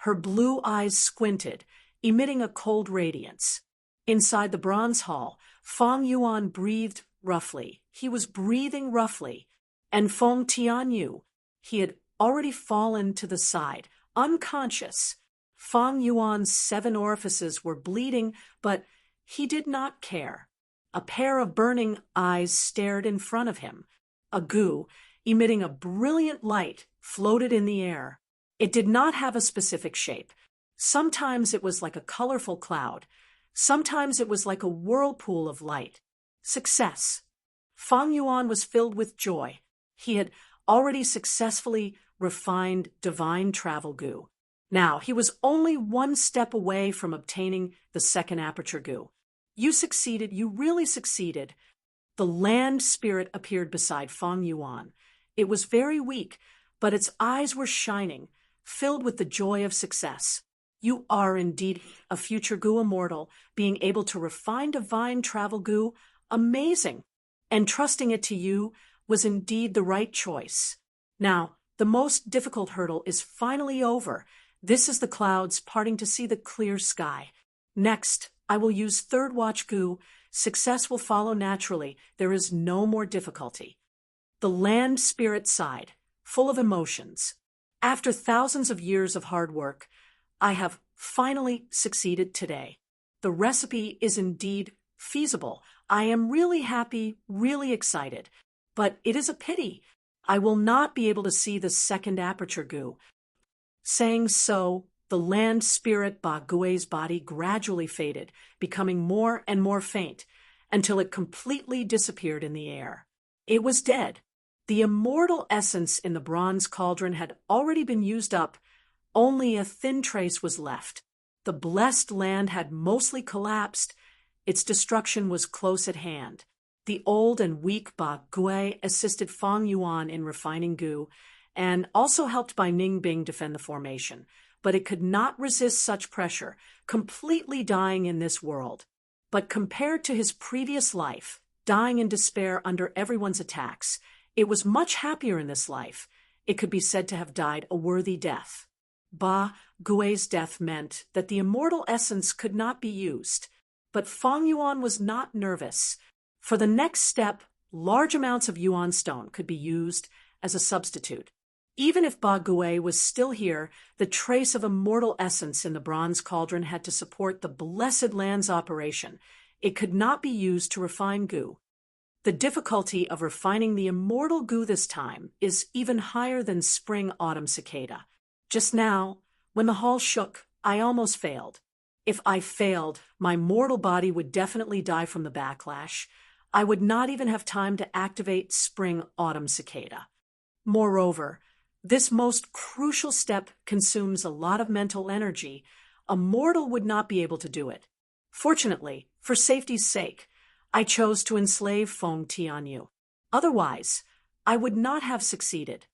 Her blue eyes squinted, emitting a cold radiance. Inside the bronze hall, Feng Yuan breathed roughly. He was breathing roughly. And Feng Tianyu, he had already fallen to the side, unconscious. Feng Yuan's 7 orifices were bleeding, but he did not care. A pair of burning eyes stared in front of him. A goo, emitting a brilliant light, floated in the air. It did not have a specific shape. Sometimes it was like a colorful cloud. Sometimes it was like a whirlpool of light. Success. Feng Yuan was filled with joy. He had already successfully refined divine travel goo. Now, he was only 1 step away from obtaining the 2nd aperture goo. You succeeded, you really succeeded. The land spirit appeared beside Feng Yuan. It was very weak, but its eyes were shining, filled with the joy of success. You are indeed a future goo immortal, being able to refine divine travel goo. Amazing. And trusting it to you was indeed the right choice. Now, the most difficult hurdle is finally over. This is the clouds parting to see the clear sky. Next, I will use 3rd watch goo. Success will follow naturally. There is no more difficulty. The land spirit sighed, full of emotions. After thousands of years of hard work, I have finally succeeded today. The recipe is indeed feasible. I am really happy, really excited. But it is a pity. I will not be able to see the 2nd aperture goo. Saying so, the land spirit Ba Gui's body gradually faded, becoming more and more faint, until it completely disappeared in the air. It was dead. The immortal essence in the bronze cauldron had already been used up. Only a thin trace was left. The blessed land had mostly collapsed. Its destruction was close at hand. The old and weak Ba Gui assisted Feng Yuan in refining goo, and also helped Bai Ningbing defend the formation. But it could not resist such pressure, completely dying in this world. But compared to his previous life, dying in despair under everyone's attacks, it was much happier in this life. It could be said to have died a worthy death. Ba Gui's death meant that the immortal essence could not be used. But Feng Yuan was not nervous. For the next step, large amounts of Yuan stone could be used as a substitute. Even if Ba Gui was still here, the trace of immortal essence in the bronze cauldron had to support the blessed land's operation. It could not be used to refine goo. The difficulty of refining the immortal goo this time is even higher than spring-autumn cicada. Just now, when the hall shook, I almost failed. If I failed, my mortal body would definitely die from the backlash. I would not even have time to activate spring-autumn cicada. Moreover, this most crucial step consumes a lot of mental energy. A mortal would not be able to do it. Fortunately, for safety's sake, I chose to enslave Feng Tianyu. Otherwise, I would not have succeeded.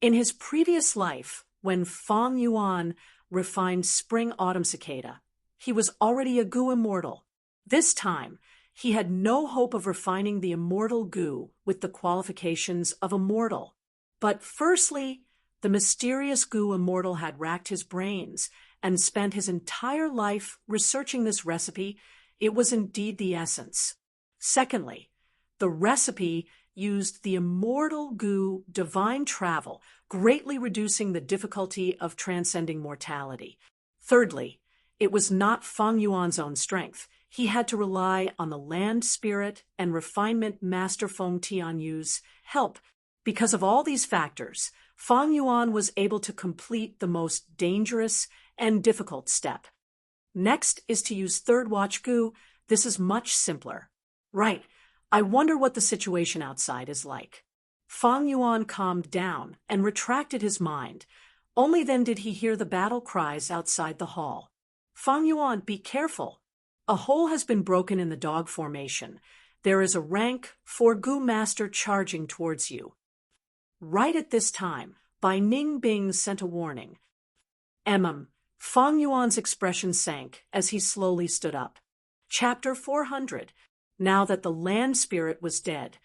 In his previous life, when Feng Yuan refined spring-autumn cicada, he was already a goo immortal. This time, he had no hope of refining the immortal goo with the qualifications of a mortal. But firstly, the mysterious goo immortal had racked his brains and spent his entire life researching this recipe. It was indeed the essence. Secondly, the recipe used the immortal goo divine travel, greatly reducing the difficulty of transcending mortality. Thirdly, it was not Feng Yuan's own strength. He had to rely on the land spirit and refinement master Feng Tianyu's help. Because of all these factors, Feng Yuan was able to complete the most dangerous and difficult step. Next is to use 3rd watch goo. This is much simpler. Right, I wonder what the situation outside is like. Feng Yuan calmed down and retracted his mind. Only then did he hear the battle cries outside the hall. Feng Yuan, be careful. A hole has been broken in the dog formation. There is a rank 4 goo master charging towards you. Right at this time, Bai Ningbing sent a warning. Fang Yuan's expression sank as he slowly stood up. Chapter 400. Now that the land spirit was dead,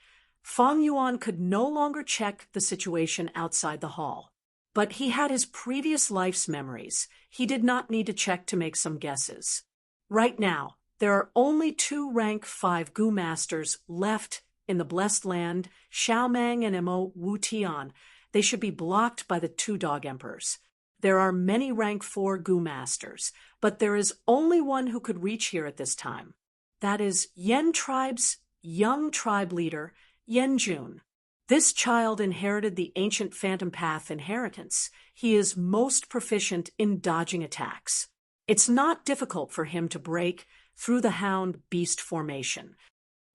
Fang Yuan could no longer check the situation outside the hall. But he had his previous life's memories. He did not need to check to make some guesses. Right now, there are only 2 rank 5 Gu Masters left in the Blessed Land, Xiaomang and Mo Wutian. They should be blocked by the 2 Dog Emperors. There are many rank 4 Gu Masters, but there is only one who could reach here at this time. That is Yan Tribe's young tribe leader, Yan Jun. This child inherited the ancient Phantom Path inheritance. He is most proficient in dodging attacks. It's not difficult for him to break through the Hound Beast formation.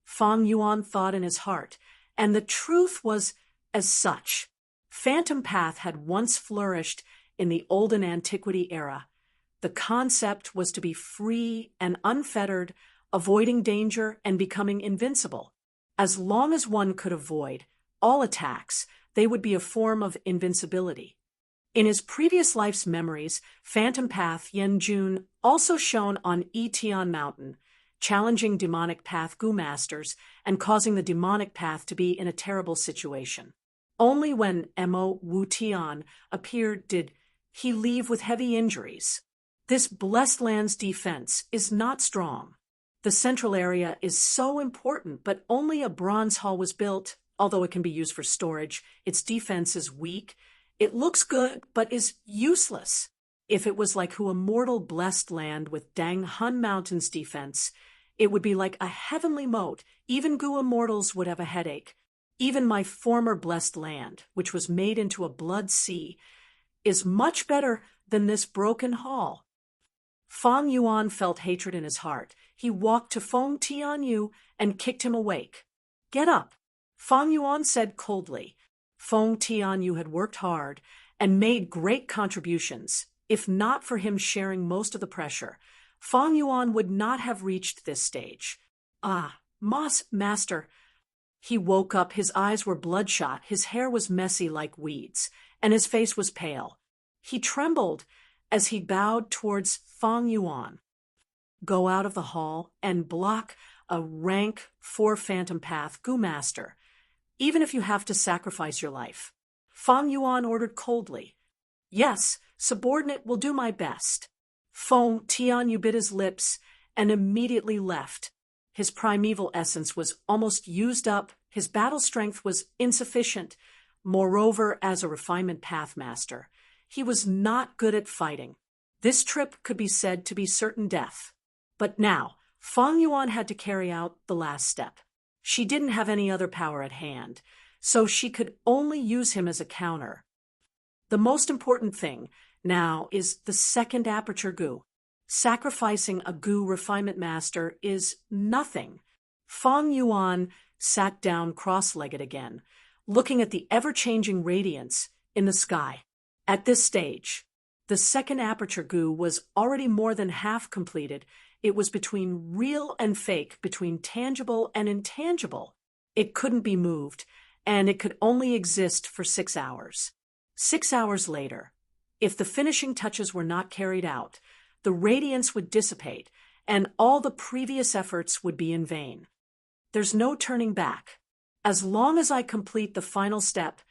Fang Yuan thought in his heart, and the truth was as such. Phantom Path had once flourished in the olden antiquity era. The concept was to be free and unfettered, avoiding danger and becoming invincible. As long as one could avoid all attacks, they would be a form of invincibility. In his previous life's memories, Phantom Path Yan Jun also shone on Etian Mountain, challenging demonic path Gu Masters and causing the demonic path to be in a terrible situation. Only when Mo Wutian appeared did he leave with heavy injuries. This Blessed Land's defense is not strong. The central area is so important, but only a bronze hall was built. Although it can be used for storage, its defense is weak. It looks good, but is useless. If it was like Hu Immortal Blessed Land with Dang Hun Mountain's defense, it would be like a heavenly moat. Even Gu Immortals would have a headache. Even my former Blessed Land, which was made into a blood sea, is much better than this broken hall. Fang Yuan felt hatred in his heart. He walked to Feng Tianyu and kicked him awake. "Get up," Fang Yuan said coldly. Feng Tianyu had worked hard and made great contributions. If not for him sharing most of the pressure, Fang Yuan would not have reached this stage. Master. He woke up, his eyes were bloodshot, his hair was messy like weeds, and his face was pale. He trembled as he bowed towards Fang Yuan. "Go out of the hall and block a rank 4 Phantom Path Gu Master, even if you have to sacrifice your life," Fang Yuan ordered coldly. "Yes, subordinate, will do my best." Feng Tianyu bit his lips and immediately left. His primeval essence was almost used up, his battle strength was insufficient. Moreover, as a refinement pathmaster, he was not good at fighting. This trip could be said to be certain death. But now, Fang Yuan had to carry out the last step. She didn't have any other power at hand, so she could only use him as a counter. The most important thing now is the second aperture Gu. Sacrificing a Gu refinement master is nothing. Fang Yuan sat down cross-legged again, looking at the ever-changing radiance in the sky. At this stage, the second aperture Gu was already more than half completed. It was between real and fake, between tangible and intangible. It couldn't be moved, and it could only exist for 6 hours. 6 hours later, if the finishing touches were not carried out, the radiance would dissipate, and all the previous efforts would be in vain. There's no turning back. As long as I complete the final step,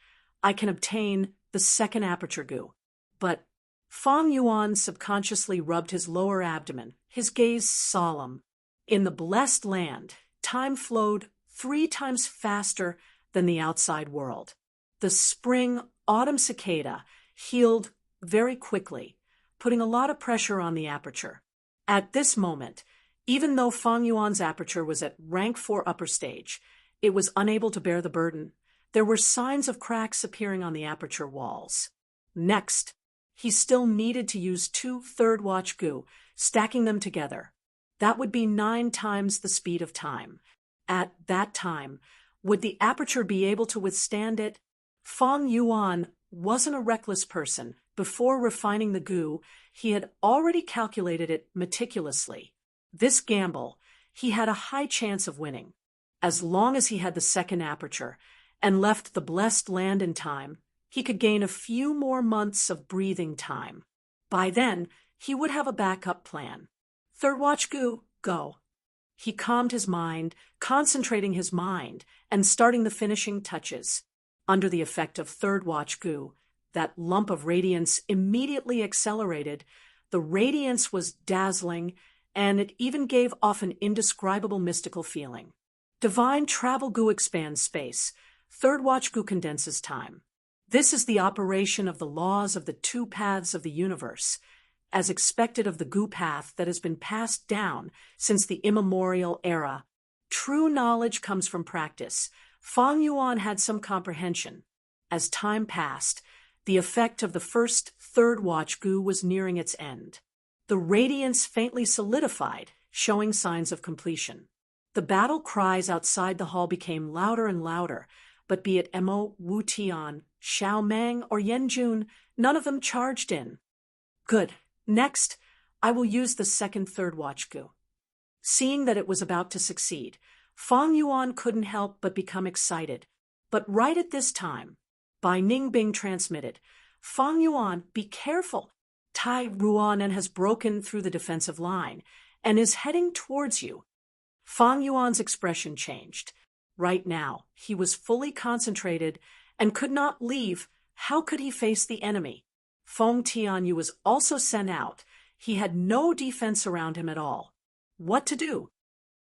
I can obtain the second aperture Gu. But Fang Yuan subconsciously rubbed his lower abdomen, his gaze solemn. In the Blessed Land, time flowed 3 times faster than the outside world. The spring-autumn cicada healed very quickly, putting a lot of pressure on the aperture. At this moment, even though Fang Yuan's aperture was at rank 4 upper stage, it was unable to bear the burden. There were signs of cracks appearing on the aperture walls. Next, he still needed to use 2 third watch Gu, stacking them together. That would be 9 times the speed of time. At that time, would the aperture be able to withstand it? Fang Yuan wasn't a reckless person. Before refining the Gu, he had already calculated it meticulously. This gamble, he had a high chance of winning. As long as he had the second aperture and left the Blessed Land in time, he could gain a few more months of breathing time. By then, he would have a backup plan. Third watch Gu, go. He calmed his mind, concentrating his mind, and starting the finishing touches. Under the effect of third watch Gu, that lump of radiance immediately accelerated. The radiance was dazzling, and it even gave off an indescribable mystical feeling. Divine travel Gu expands space. Third watch Gu condenses time. This is the operation of the laws of the two paths of the universe, as expected of the Gu path that has been passed down since the immemorial era. True knowledge comes from practice. Fang Yuan had some comprehension. As time passed, the effect of the first third watch Gu was nearing its end. The radiance faintly solidified, showing signs of completion. The battle cries outside the hall became louder and louder, but be it Mo, Wu Tian, Xiao Meng, or Yen Jun, none of them charged in. Good. Next, I will use the second third watch Gu. Seeing that it was about to succeed, Fang Yuan couldn't help but become excited. But right at this time, Bai Ningbing transmitted, Fang Yuan, be careful. Tai Ruanan has broken through the defensive line and is heading towards you. Fang Yuan's expression changed. Right now, he was fully concentrated and could not leave. How could he face the enemy? Feng Tianyu was also sent out. He had no defense around him at all. What to do?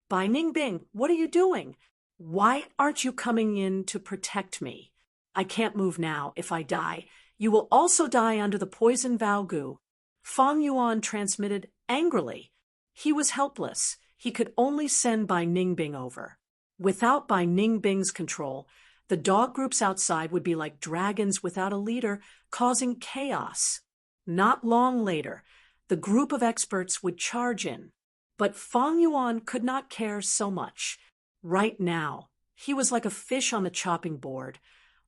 Bai Ningbing, what are you doing? Why aren't you coming in to protect me? I can't move now. If I die, you will also die under the poison vow Gu. Fang Yuan transmitted angrily. He was helpless. He could only send Bai Ningbing over. Without Bai Ningbing's control, the dog groups outside would be like dragons without a leader, causing chaos. Not long later, the group of experts would charge in. But Fang Yuan could not care so much. Right now, he was like a fish on the chopping board,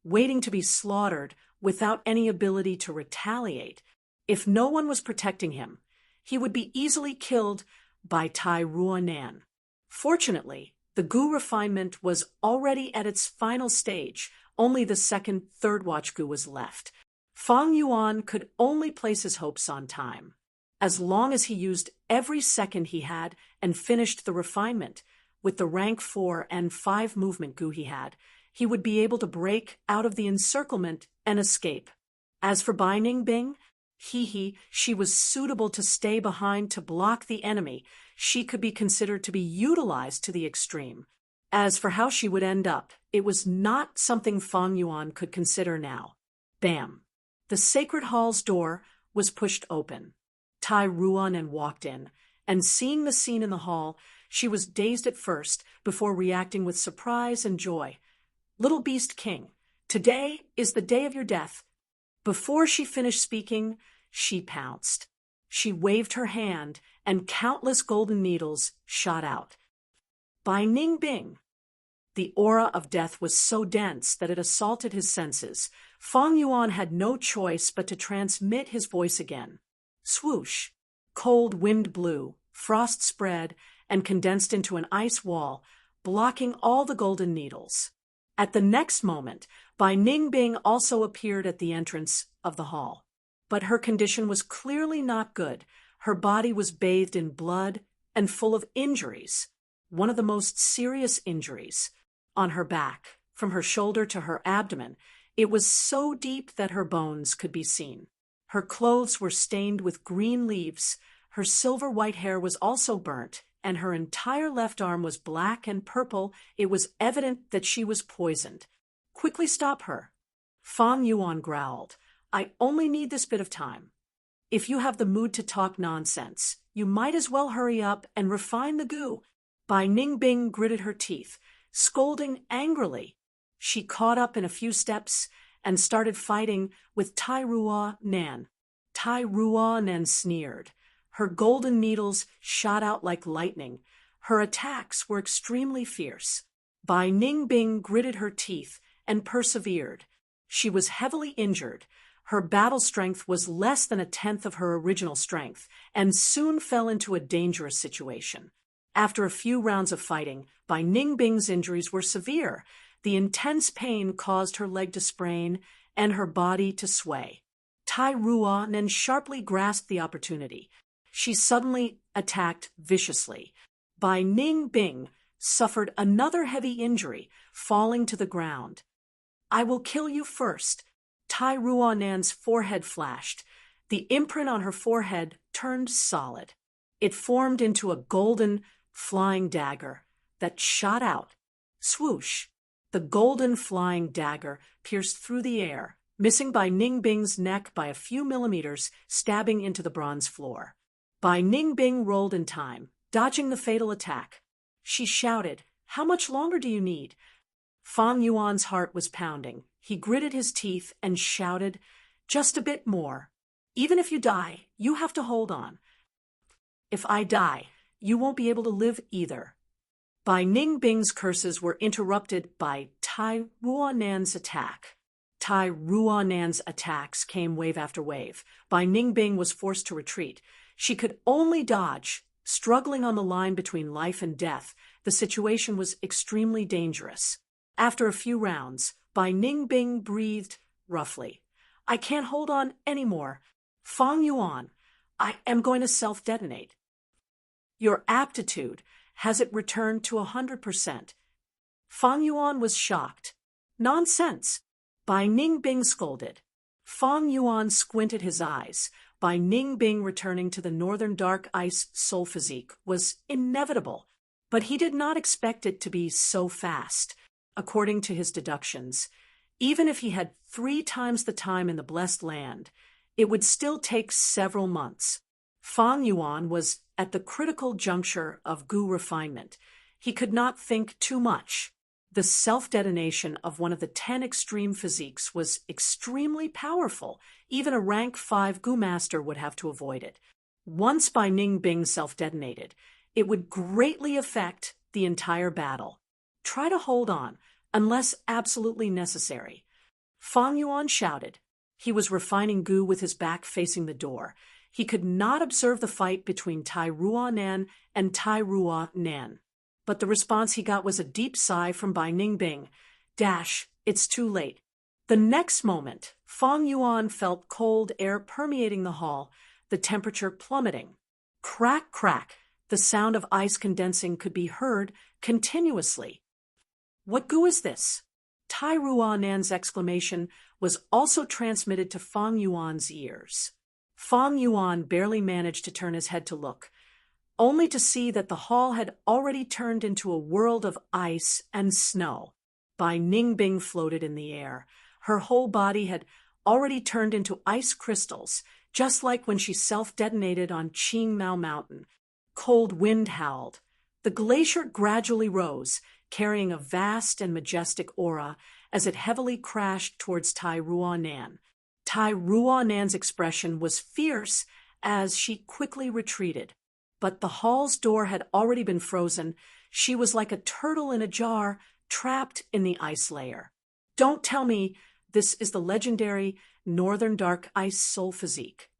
waiting to be slaughtered without any ability to retaliate. If no one was protecting him, he would be easily killed by Tai Ruanan. Fortunately, the Gu refinement was already at its final stage. Only the second third watch Gu was left. Fang Yuan could only place his hopes on time. As long as he used every second he had and finished the refinement, with the rank 4 and 5 movement Gu he had, he would be able to break out of the encirclement and escape. As for Bai Ningbing, she was suitable to stay behind to block the enemy. She could be considered to be utilized to the extreme. As for how she would end up, it was not something Fang Yuan could consider now. Bam! The sacred hall's door was pushed open. Tai Ruanan walked in, and seeing the scene in the hall, she was dazed at first before reacting with surprise and joy. Little Beast King, today is the day of your death. Before she finished speaking, she pounced. She waved her hand, and countless golden needles shot out. Bai Ningbing. The aura of death was so dense that it assaulted his senses. Fang Yuan had no choice but to transmit his voice again. Swoosh! Cold wind blew, frost spread, and condensed into an ice wall, blocking all the golden needles. At the next moment, Bai Ningbing also appeared at the entrance of the hall. But her condition was clearly not good. Her body was bathed in blood and full of injuries. One of the most serious injuries. On her back, from her shoulder to her abdomen, it was so deep that her bones could be seen. Her clothes were stained with green leaves, her silver white hair was also burnt, and her entire left arm was black and purple. It was evident that she was poisoned. Quickly stop her. Fang Yuan growled. I only need this bit of time. If you have the mood to talk nonsense, you might as well hurry up and refine the Gu. Bai Ningbing gritted her teeth, scolding angrily. She caught up in a few steps and started fighting with Tai Ruanan. Tai Ruanan sneered. Her golden needles shot out like lightning. Her attacks were extremely fierce. Bai Ningbing gritted her teeth and persevered. She was heavily injured. Her battle strength was less than 1/10 of her original strength, and soon fell into a dangerous situation. After a few rounds of fighting, Bai Ningbing's injuries were severe. The intense pain caused her leg to sprain and her body to sway. Tai Ruanen sharply grasped the opportunity. She suddenly attacked viciously. Bai Ningbing suffered another heavy injury, falling to the ground. I will kill you first. Tai Ruanan's forehead flashed. The imprint on her forehead turned solid. It formed into a golden, flying dagger that shot out. Swoosh! The golden flying dagger pierced through the air, missing Bai Ningbing's neck by a few millimeters, stabbing into the bronze floor. Bai Ningbing rolled in time, dodging the fatal attack. She shouted, "How much longer do you need?" Fang Yuan's heart was pounding. He gritted his teeth and shouted, "Just a bit more. Even if you die, you have to hold on. If I die, you won't be able to live either." Bai Ningbing's curses were interrupted by Tai Ruanan's attack. Tai Ruanan's attacks came wave after wave. Bai Ningbing was forced to retreat. She could only dodge, struggling on the line between life and death. The situation was extremely dangerous. After a few rounds, Bai Ningbing breathed roughly. "I can't hold on anymore. Fang Yuan, I am going to self-detonate." "Your aptitude, has it returned to 100%? Fang Yuan was shocked. "Nonsense!" Bai Ningbing scolded. Fang Yuan squinted his eyes. Bai Ningbing returning to the northern dark ice soul physique was inevitable, but he did not expect it to be so fast. According to his deductions, even if he had 3 times the time in the blessed land, it would still take several months. Fang Yuan was at the critical juncture of Gu refinement. He could not think too much. The self-detonation of one of the 10 extreme physiques was extremely powerful. Even a rank 5 Gu master would have to avoid it. Once Bai Ningbing self-detonated, it would greatly affect the entire battle. Try to hold on, unless absolutely necessary. Fang Yuan shouted. He was refining Gu with his back facing the door. He could not observe the fight between Tai Ruanan and Tai Ruanan. But the response he got was a deep sigh from Bai Ningbing. It's too late. The next moment, Fang Yuan felt cold air permeating the hall, the temperature plummeting. Crack, crack. The sound of ice condensing could be heard continuously. "What Gu is this?" Tai Ruanan's exclamation was also transmitted to Fang Yuan's ears. Fang Yuan barely managed to turn his head to look, only to see that the hall had already turned into a world of ice and snow. Bai Ningbing floated in the air. Her whole body had already turned into ice crystals, just like when she self-detonated on Qingmao Mountain. Cold wind howled. The glacier gradually rose, carrying a vast and majestic aura as it heavily crashed towards Tai Ruanan. Tai Ruanan's expression was fierce as she quickly retreated. But the hall's door had already been frozen. She was like a turtle in a jar, trapped in the ice layer. "Don't tell me this is the legendary Northern Dark Ice Soul Physique,"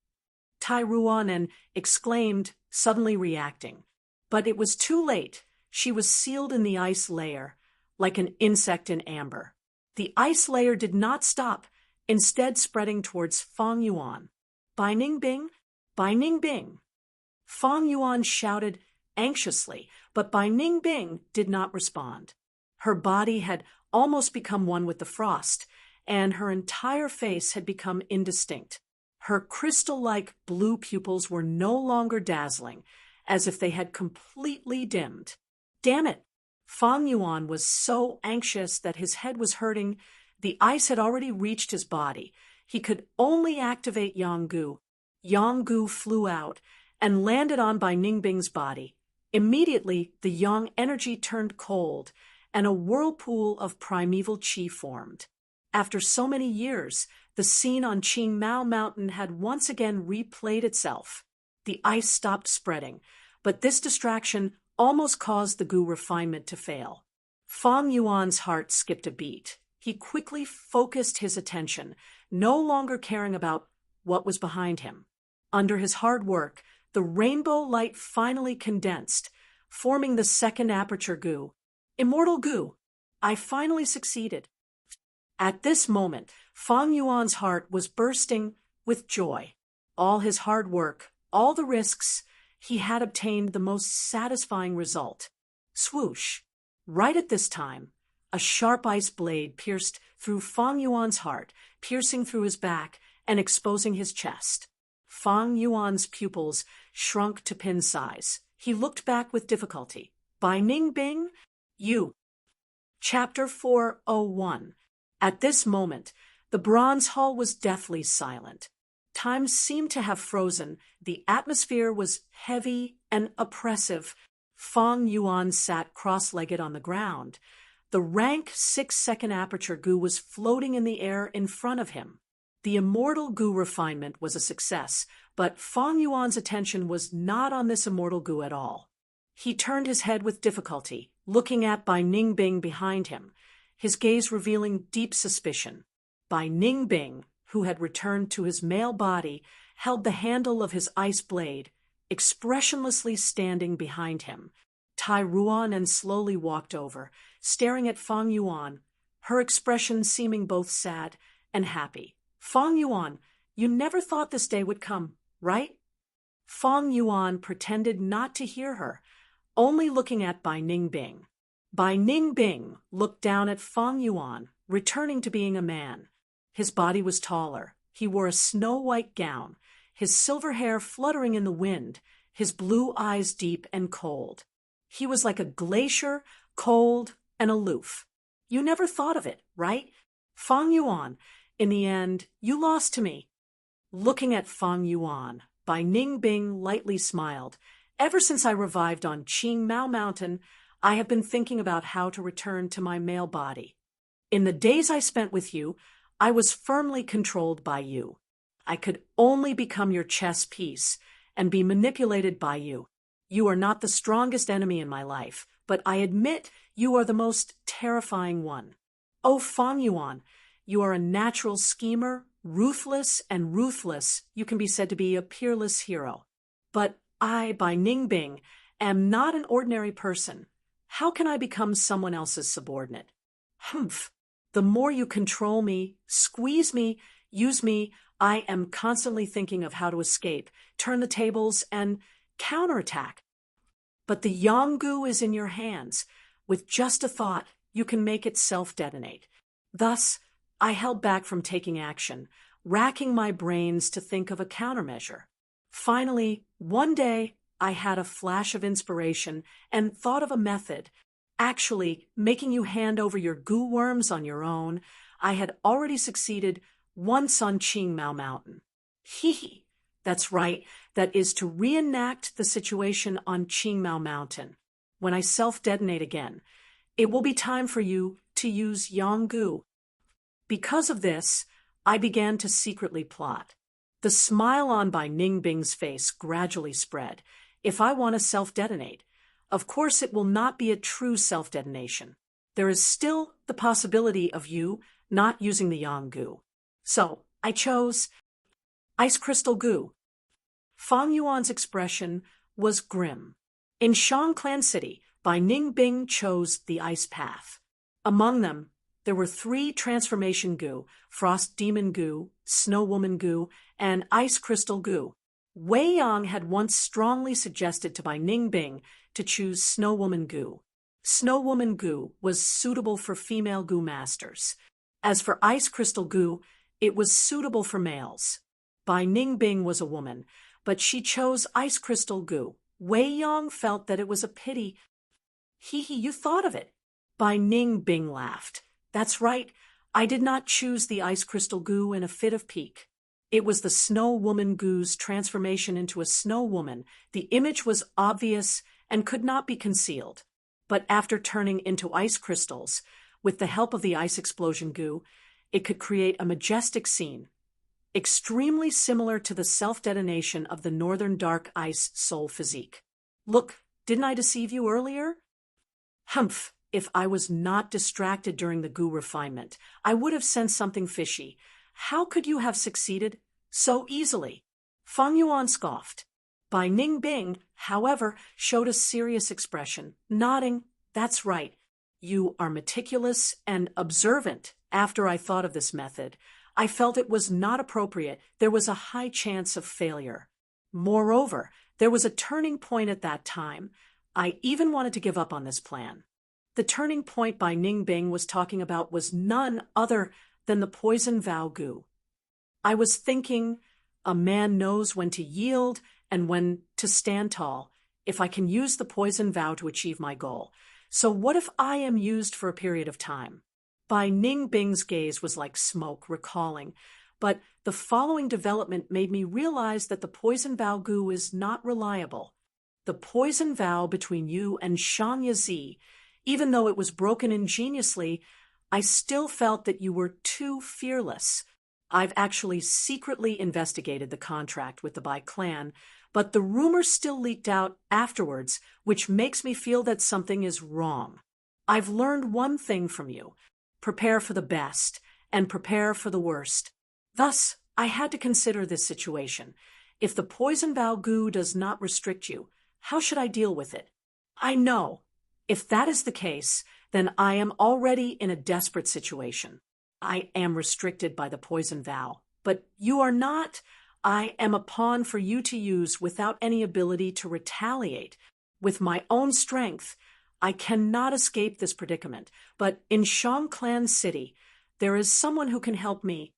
Tai Ruanan exclaimed, suddenly reacting. But it was too late. She was sealed in the ice layer, like an insect in amber. The ice layer did not stop, instead spreading towards Fang Yuan. "Bai Ningbing! Bai Ningbing!" Fang Yuan shouted anxiously, but Bai Ningbing did not respond. Her body had almost become one with the frost, and her entire face had become indistinct. Her crystal-like blue pupils were no longer dazzling, as if they had completely dimmed. Damn it! Fang Yuan was so anxious that his head was hurting. The ice had already reached his body. He could only activate Yanggu. Yanggu flew out and landed on Bai Ningbing's body. Immediately, the yang energy turned cold, and a whirlpool of primeval qi formed. After so many years, the scene on Qingmao Mountain had once again replayed itself. The ice stopped spreading, but this distraction almost caused the Gu refinement to fail. Fang Yuan's heart skipped a beat. He quickly focused his attention, no longer caring about what was behind him. Under his hard work, the rainbow light finally condensed, forming the second aperture Gu. Immortal Gu! I finally succeeded. At this moment, Fang Yuan's heart was bursting with joy. All his hard work, all the risks, he had obtained the most satisfying result. Swoosh! Right at this time, a sharp ice blade pierced through Fang Yuan's heart, piercing through his back and exposing his chest. Fang Yuan's pupils shrunk to pin size. He looked back with difficulty. Bai Ningbing, you. Chapter 401. At this moment, the bronze hall was deathly silent. Time seemed to have frozen. The atmosphere was heavy and oppressive. Fang Yuan sat cross-legged on the ground. The rank 6-second aperture goo was floating in the air in front of him. The immortal goo refinement was a success, but Fang Yuan's attention was not on this immortal goo at all. He turned his head with difficulty, looking at Bai Ningbing behind him, his gaze revealing deep suspicion. Bai Ningbing, who had returned to his male body, held the handle of his ice blade, expressionlessly standing behind him. Tai Ruan slowly walked over, staring at Fang Yuan, her expression seeming both sad and happy. Fang Yuan, you never thought this day would come, right? Fang Yuan pretended not to hear her, only looking at Bai Ningbing. Bai Ningbing looked down at Fang Yuan, returning to being a man. His body was taller. He wore a snow-white gown, his silver hair fluttering in the wind, his blue eyes deep and cold. He was like a glacier, cold and aloof. You never thought of it, right? Fang Yuan, in the end, you lost to me. Looking at Fang Yuan, Bai Ningbing lightly smiled. Ever since I revived on Qing Mao Mountain, I have been thinking about how to return to my male body. In the days I spent with you, I was firmly controlled by you. I could only become your chess piece and be manipulated by you. You are not the strongest enemy in my life, but I admit you are the most terrifying one. Oh, Fang Yuan, you are a natural schemer, ruthless and ruthless. You can be said to be a peerless hero. But I, Bai Ningbing, am not an ordinary person. How can I become someone else's subordinate? Humph. The more you control me, squeeze me, use me, I am constantly thinking of how to escape, turn the tables, and counterattack. But the Yanggu is in your hands. With just a thought, you can make it self-detonate. Thus, I held back from taking action, racking my brains to think of a countermeasure. Finally, one day, I had a flash of inspiration and thought of a method. Actually, making you hand over your goo worms on your own, I had already succeeded once on Qing Mao Mountain. Hee. That's right, that is to reenact the situation on Qing Mao Mountain. When I self-detonate again, it will be time for you to use Yanggu. Because of this, I began to secretly plot. The smile on Bai Ningbing's face gradually spread. If I want to self-detonate, of course it will not be a true self-detonation. There is still the possibility of you not using the Yanggu. So, I chose Ice Crystal Goo. Fang Yuan's expression was grim. In Shangclan City, Bai Ningbing chose the ice path. Among them, there were 3 transformation goo, Frost Demon Goo, Snow Woman Goo, and Ice Crystal Goo. Wei Yang had once strongly suggested to Bai Ningbing to choose Snow Woman Goo. Snow Woman Goo was suitable for female goo masters. As for Ice Crystal Goo, it was suitable for males. Bai Ningbing was a woman, but she chose Ice Crystal Goo. Wei Yang felt that it was a pity. Hee, you thought of it. Bai Ningbing laughed. That's right, I did not choose the Ice Crystal Goo in a fit of pique. It was the Snow Woman Goo's transformation into a snow woman. The image was obvious and could not be concealed. But after turning into ice crystals, with the help of the Ice Explosion Goo, it could create a majestic scene, extremely similar to the self-detonation of the Northern Dark Ice Soul physique. Look, didn't I deceive you earlier? Humph, if I was not distracted during the goo refinement, I would have sensed something fishy. How could you have succeeded so easily? Fang Yuan scoffed. Bai Ningbing, however, showed a serious expression, nodding. That's right. You are meticulous and observant. After I thought of this method, I felt it was not appropriate. There was a high chance of failure. Moreover, there was a turning point at that time. I even wanted to give up on this plan. The turning point Bai Ningbing was talking about was none other than the poison vow Gu. I was thinking, a man knows when to yield and when to stand tall, if I can use the poison vow to achieve my goal. So what if I am used for a period of time? Bai Ningbing's gaze was like smoke, recalling, but the following development made me realize that the poison vow Gu is not reliable. The poison vow between you and Shang Yazi, even though it was broken ingeniously, I still felt that you were too fearless. I've actually secretly investigated the contract with the Bai clan, but the rumors still leaked out afterwards, which makes me feel that something is wrong. I've learned one thing from you. Prepare for the best and prepare for the worst. Thus, I had to consider this situation. If the poison vow Gu does not restrict you, how should I deal with it? I know. If that is the case, then I am already in a desperate situation. I am restricted by the poison vow, but you are not. I am a pawn for you to use without any ability to retaliate. With my own strength, I cannot escape this predicament, but in Shang Clan City, there is someone who can help me.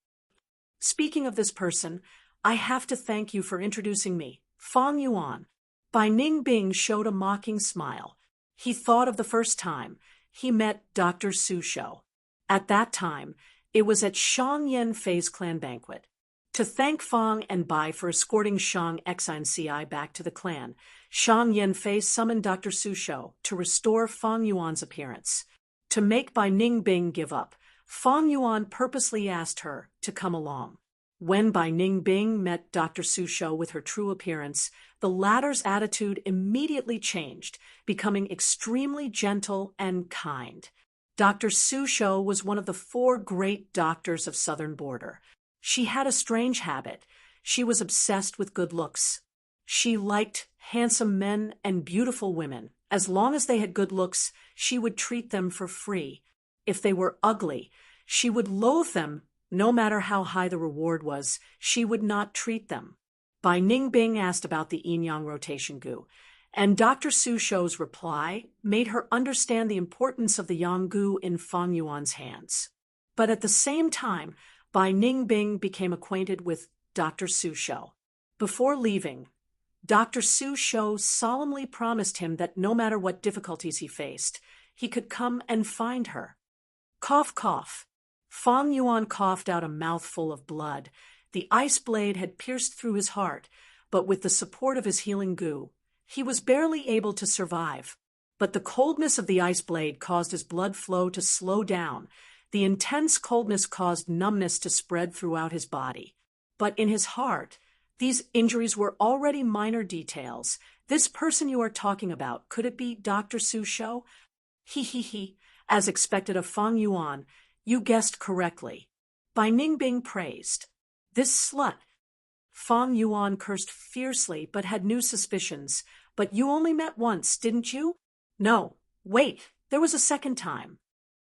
Speaking of this person, I have to thank you for introducing me, Fang Yuan. Bai Ningbing showed a mocking smile. He thought of the first time he met Dr. Su Shou. At that time, it was at Shang Yanfei's clan banquet. To thank Fang and Bai for escorting Shang Xinci back to the clan, Shang Yanfei summoned Dr. Su Shou to restore Fang Yuan's appearance. To make Bai Ningbing give up, Fang Yuan purposely asked her to come along. When Bai Ningbing met Dr. Su Shou with her true appearance, the latter's attitude immediately changed, becoming extremely gentle and kind. Dr. Su Shou was one of the 4 great doctors of Southern Border. She had a strange habit. She was obsessed with good looks. She liked handsome men and beautiful women. As long as they had good looks, she would treat them for free. If they were ugly, she would loathe them. No matter how high the reward was, she would not treat them. Bai Ningbing asked about the yin-yang rotation Gu, and Dr. Su Shou's reply made her understand the importance of the yang Gu in Fang Yuan's hands. But at the same time, Bai Ningbing became acquainted with Dr. Su Shou. Before leaving, Dr. Su Shou solemnly promised him that no matter what difficulties he faced, he could come and find her. Cough, cough. Fang Yuan coughed out a mouthful of blood. The ice blade had pierced through his heart, but with the support of his healing Gu, he was barely able to survive. But the coldness of the ice blade caused his blood flow to slow down. The intense coldness caused numbness to spread throughout his body. But in his heart, these injuries were already minor details. This person you are talking about, could it be Dr. Su Shou? He. As expected of Fang Yuan, you guessed correctly. Bai Ningbing praised. This slut. Fang Yuan cursed fiercely but had new suspicions. But you only met once, didn't you? No. Wait, there was a second time.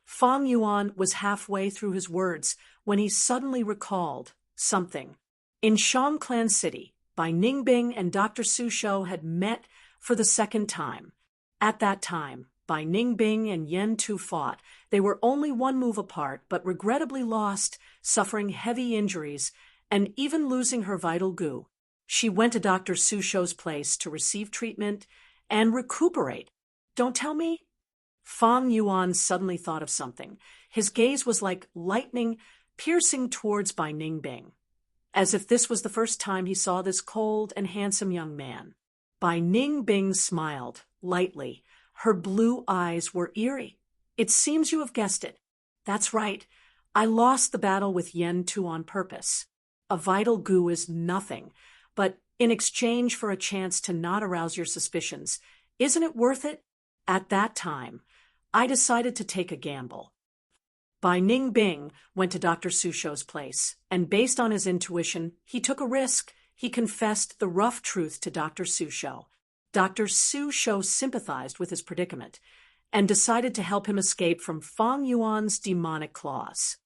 Fang Yuan was halfway through his words when he suddenly recalled something. In Shang Clan City, Bai Ningbing and Dr. Su Shou had met for the second time. At that time, Bai Ningbing and Yen Tu fought. They were only 1 move apart, but regrettably lost, suffering heavy injuries, and even losing her vital Gu. She went to Dr. Su Shou's place to receive treatment and recuperate. Don't tell me? Fang Yuan suddenly thought of something. His gaze was like lightning piercing towards Bai Ningbing, as if this was the first time he saw this cold and handsome young man. Bai Ningbing smiled, lightly. Her blue eyes were eerie. It seems you have guessed it. That's right. I lost the battle with Yen Tu on purpose. A vital Gu is nothing, but in exchange for a chance to not arouse your suspicions, isn't it worth it? At that time, I decided to take a gamble. Bai Ningbing went to Dr. Su Shou's place, and based on his intuition, he took a risk. He confessed the rough truth to Dr. Su Shou. Dr. Su Shou sympathized with his predicament and decided to help him escape from Fang Yuan's demonic claws.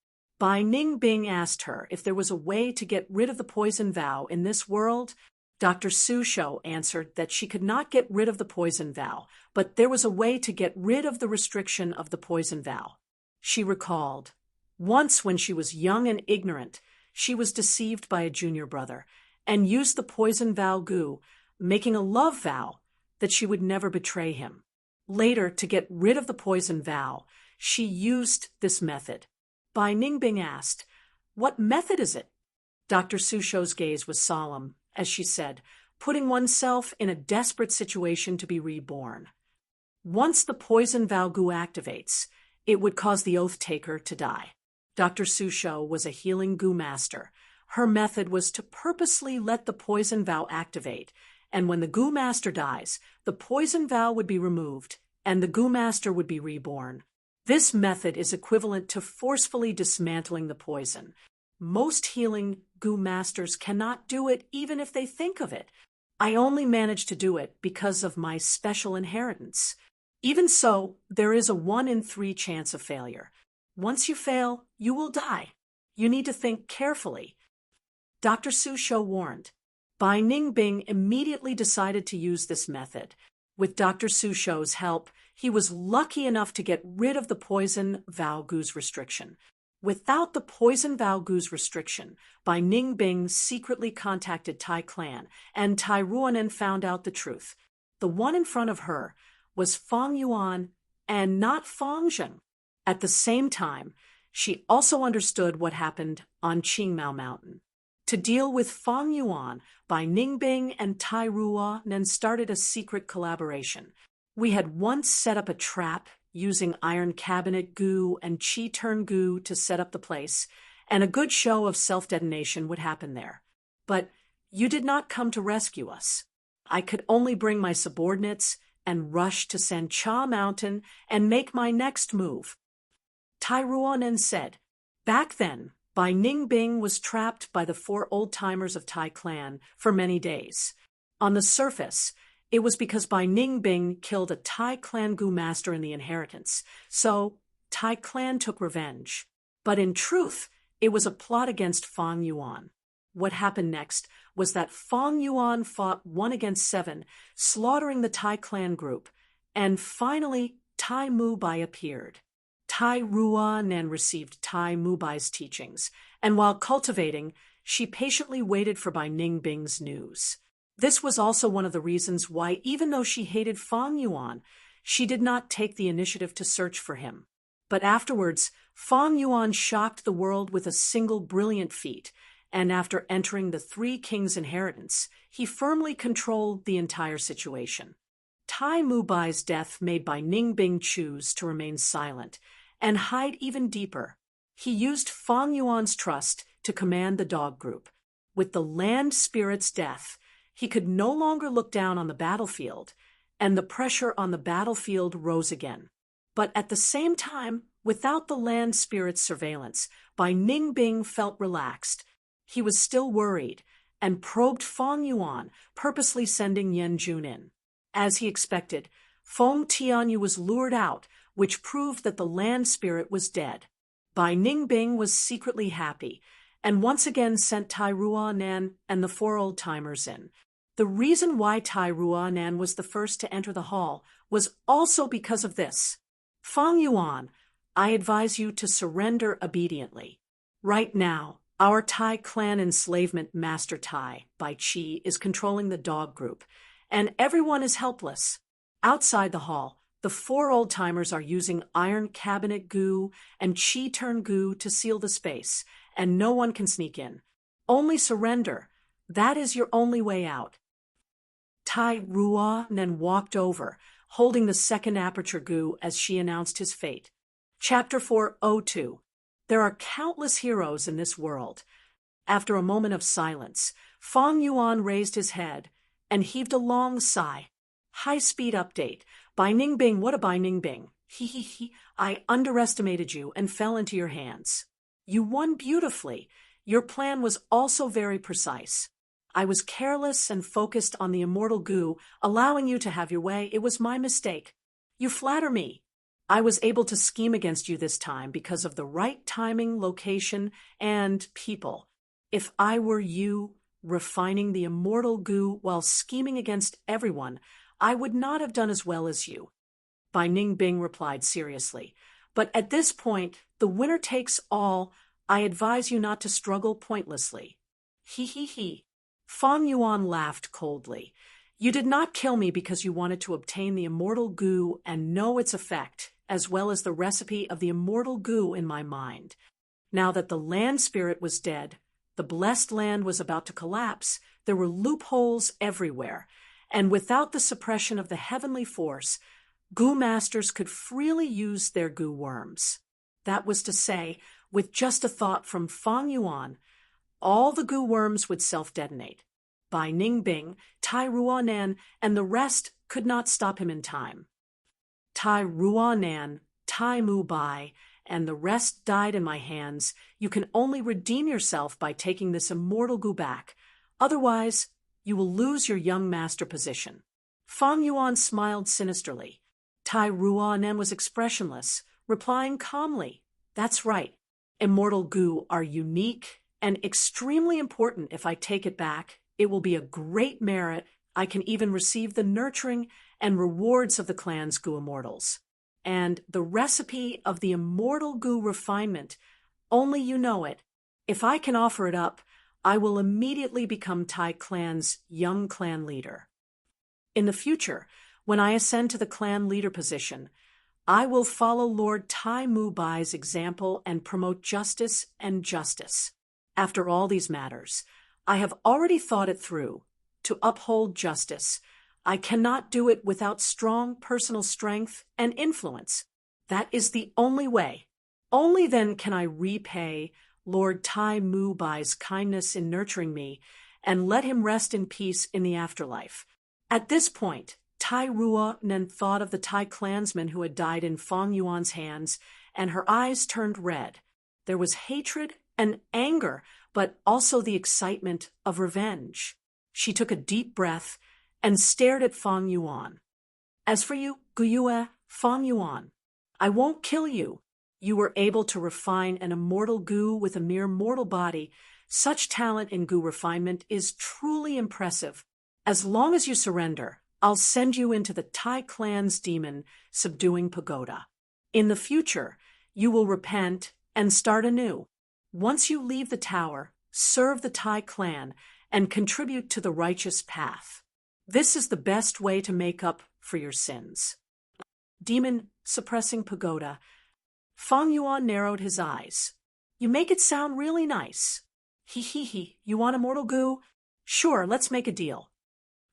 Bai Ningbing asked her if there was a way to get rid of the poison vow in this world. Dr. Su Shou answered that she could not get rid of the poison vow, but there was a way to get rid of the restriction of the poison vow. She recalled, once when she was young and ignorant, she was deceived by a junior brother and used the poison vow gu, making a love vow that she would never betray him. Later, to get rid of the poison vow, she used this method. Bai Ningbing asked, "What method is it?" Dr. Su Shou's gaze was solemn as she said, "Putting oneself in a desperate situation to be reborn. Once the poison vow gu activates, it would cause the oath taker to die." Dr. Su Shou was a healing gu master. Her method was to purposely let the poison vow activate, and when the gu master dies, the poison vow would be removed, and the gu master would be reborn. This method is equivalent to forcefully dismantling the poison. Most healing gu masters cannot do it even if they think of it. I only managed to do it because of my special inheritance. Even so, there is a 1 in 3 chance of failure. Once you fail, you will die. You need to think carefully. Dr. Su Shou warned. Bai Ningbing immediately decided to use this method. With Dr. Su Shou's help, he was lucky enough to get rid of the poison vow gu's restriction. Without the poison vow gu's restriction, Bai Ningbing secretly contacted Tai Clan, and Tai Ruanen found out the truth. The one in front of her was Feng Yuan and not Feng Zheng. At the same time, she also understood what happened on Qingmao Mountain. To deal with Feng Yuan, Bai Ningbing and Tai Ruanen started a secret collaboration. We had once set up a trap using iron cabinet gu and chi turn gu to set up the place, and a good show of self-detonation would happen there. But you did not come to rescue us. I could only bring my subordinates and rush to Sancha Mountain and make my next move. Tai Ruanen said, "Back then, Bai Ningbing was trapped by the 4 old-timers of Tai Clan for many days. On the surface, it was because Bai Ningbing killed a Tai Clan gu master in the inheritance, so Tai Clan took revenge. But in truth, it was a plot against Feng Yuan. What happened next was that Feng Yuan fought 1 against 7, slaughtering the Tai Clan group, and finally Tai Mu Bai appeared. Tai Ruanen received Tai Mu Bai's teachings, and while cultivating, she patiently waited for Bai Ningbing's news. This was also one of the reasons why, even though she hated Feng Yuan, she did not take the initiative to search for him. But afterwards, Feng Yuan shocked the world with a single brilliant feat, and after entering the 3 kings' inheritance, he firmly controlled the entire situation. Tai Mu Bai's death made Bai Ningbing choose to remain silent and hide even deeper. He used Feng Yuan's trust to command the dog group. With the land spirit's death, he could no longer look down on the battlefield, and the pressure on the battlefield rose again. But at the same time, without the land spirit's surveillance, Bai Ningbing felt relaxed. He was still worried, and probed Feng Yuan, purposely sending Yan Jun in. As he expected, Feng Tianyu was lured out, which proved that the land spirit was dead. Bai Ningbing was secretly happy, and once again sent Tai Ruanen and the 4 old-timers in. The reason why Tai Ruanen was the first to enter the hall was also because of this. "Feng Yuan, I advise you to surrender obediently. Right now, our Tai Clan enslavement master Tai, Bai Qi, is controlling the dog group, and everyone is helpless. Outside the hall, the 4 old-timers are using iron cabinet gu and chi turn gu to seal the space, and no one can sneak in. Only surrender. That is your only way out." Tai Ruanen walked over, holding the 2nd aperture gu as she announced his fate. Chapter 402. There are countless heroes in this world. After a moment of silence, Feng Yuan raised his head and heaved a long sigh. High-speed update. Bai Ningbing, what a Bai Ningbing. I underestimated you and fell into your hands. You won beautifully. Your plan was also very precise. I was careless and focused on the immortal gu, allowing you to have your way. It was my mistake. You flatter me. I was able to scheme against you this time because of the right timing, location, and people. If I were you, refining the immortal goo while scheming against everyone, I would not have done as well as you. Bai Ningbing replied seriously. But at this point, the winner takes all. I advise you not to struggle pointlessly. He he he. Fang Yuan laughed coldly. You did not kill me because you wanted to obtain the immortal goo and know its effect, as well as the recipe of the immortal goo in my mind. Now that the land spirit was dead, the blessed land was about to collapse, there were loopholes everywhere, and without the suppression of the heavenly force, goo masters could freely use their goo worms. That was to say, with just a thought from Fang Yuan, all the goo worms would self-detonate. Bai Ningbing, Tai Ruanan, and the rest could not stop him in time. Tai Ruanan, Tai Mu Bai, and the rest died in my hands. You can only redeem yourself by taking this immortal goo back. Otherwise, you will lose your young master position. Fang Yuan smiled sinisterly. Tai Ruanan was expressionless, replying calmly, That's right. Immortal goo are unique and extremely important. If I take it back, it will be a great merit. I can even receive the nurturing and rewards of the clan's goo immortals. And the recipe of the immortal goo refinement, only you know it. If I can offer it up, I will immediately become Tai clan's young clan leader. In the future, when I ascend to the clan leader position, I will follow Lord Tai Mu Bai's example and promote justice and justice. After all these matters, I have already thought it through. To uphold justice, I cannot do it without strong personal strength and influence. That is the only way. Only then can I repay Lord Tai Mu Bai's kindness in nurturing me and let him rest in peace in the afterlife. At this point, Tai Ruanan thought of the Tai clansmen who had died in Fang Yuan's hands, and her eyes turned red. There was hatred and anger, but also the excitement of revenge. She took a deep breath and stared at Fang Yuan. As for you, Guyue, Fang Yuan, I won't kill you. You were able to refine an immortal goo with a mere mortal body. Such talent in goo refinement is truly impressive. As long as you surrender, I'll send you into the Tai clan's demon subduing pagoda. In the future, you will repent and start anew. Once you leave the tower, serve the Tai clan and contribute to the righteous path. This is the best way to make up for your sins. Demon suppressing pagoda. Fang Yuan narrowed his eyes. You make it sound really nice. He, you want immortal goo? Sure, let's make a deal.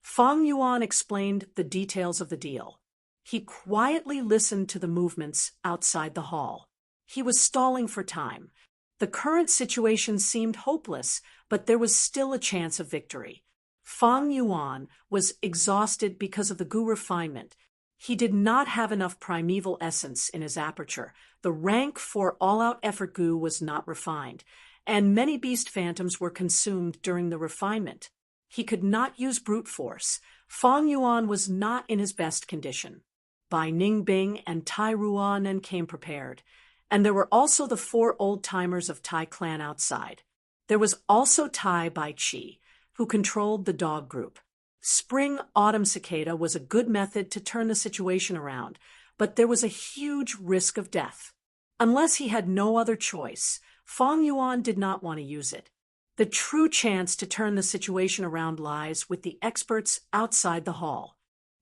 Fang Yuan explained the details of the deal. He quietly listened to the movements outside the hall. He was stalling for time. The current situation seemed hopeless, but there was still a chance of victory. Fang Yuan was exhausted because of the goo refinement. He did not have enough primeval essence in his aperture. The rank for all-out effort goo was not refined, and many beast phantoms were consumed during the refinement. He could not use brute force. Fang Yuan was not in his best condition. Bai Ningbing and Tai Ruanan came prepared, and there were also the 4 old-timers of Tai clan outside. There was also Tai Bai Chi, who controlled the dog group. Spring-autumn cicada was a good method to turn the situation around, but there was a huge risk of death. Unless he had no other choice, Fang Yuan did not want to use it. The true chance to turn the situation around lies with the experts outside the hall.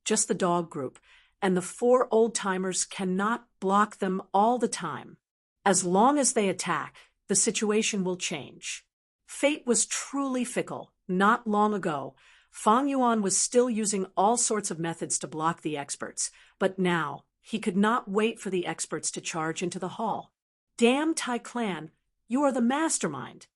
Just the dog group, and the 4 old-timers cannot block them all the time. As long as they attack, the situation will change. Fate was truly fickle. Not long ago, Fang Yuan was still using all sorts of methods to block the experts, but now he could not wait for the experts to charge into the hall. Damn Tai clan, you are the mastermind.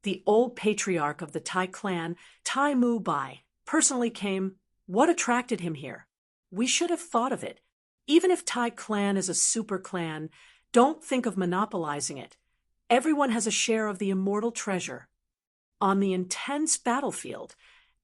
The old patriarch of the Tai clan, Tai Mu Bai, personally came. What attracted him here? We should have thought of it. Even if Tai clan is a super clan, don't think of monopolizing it. Everyone has a share of the immortal treasure. On the intense battlefield,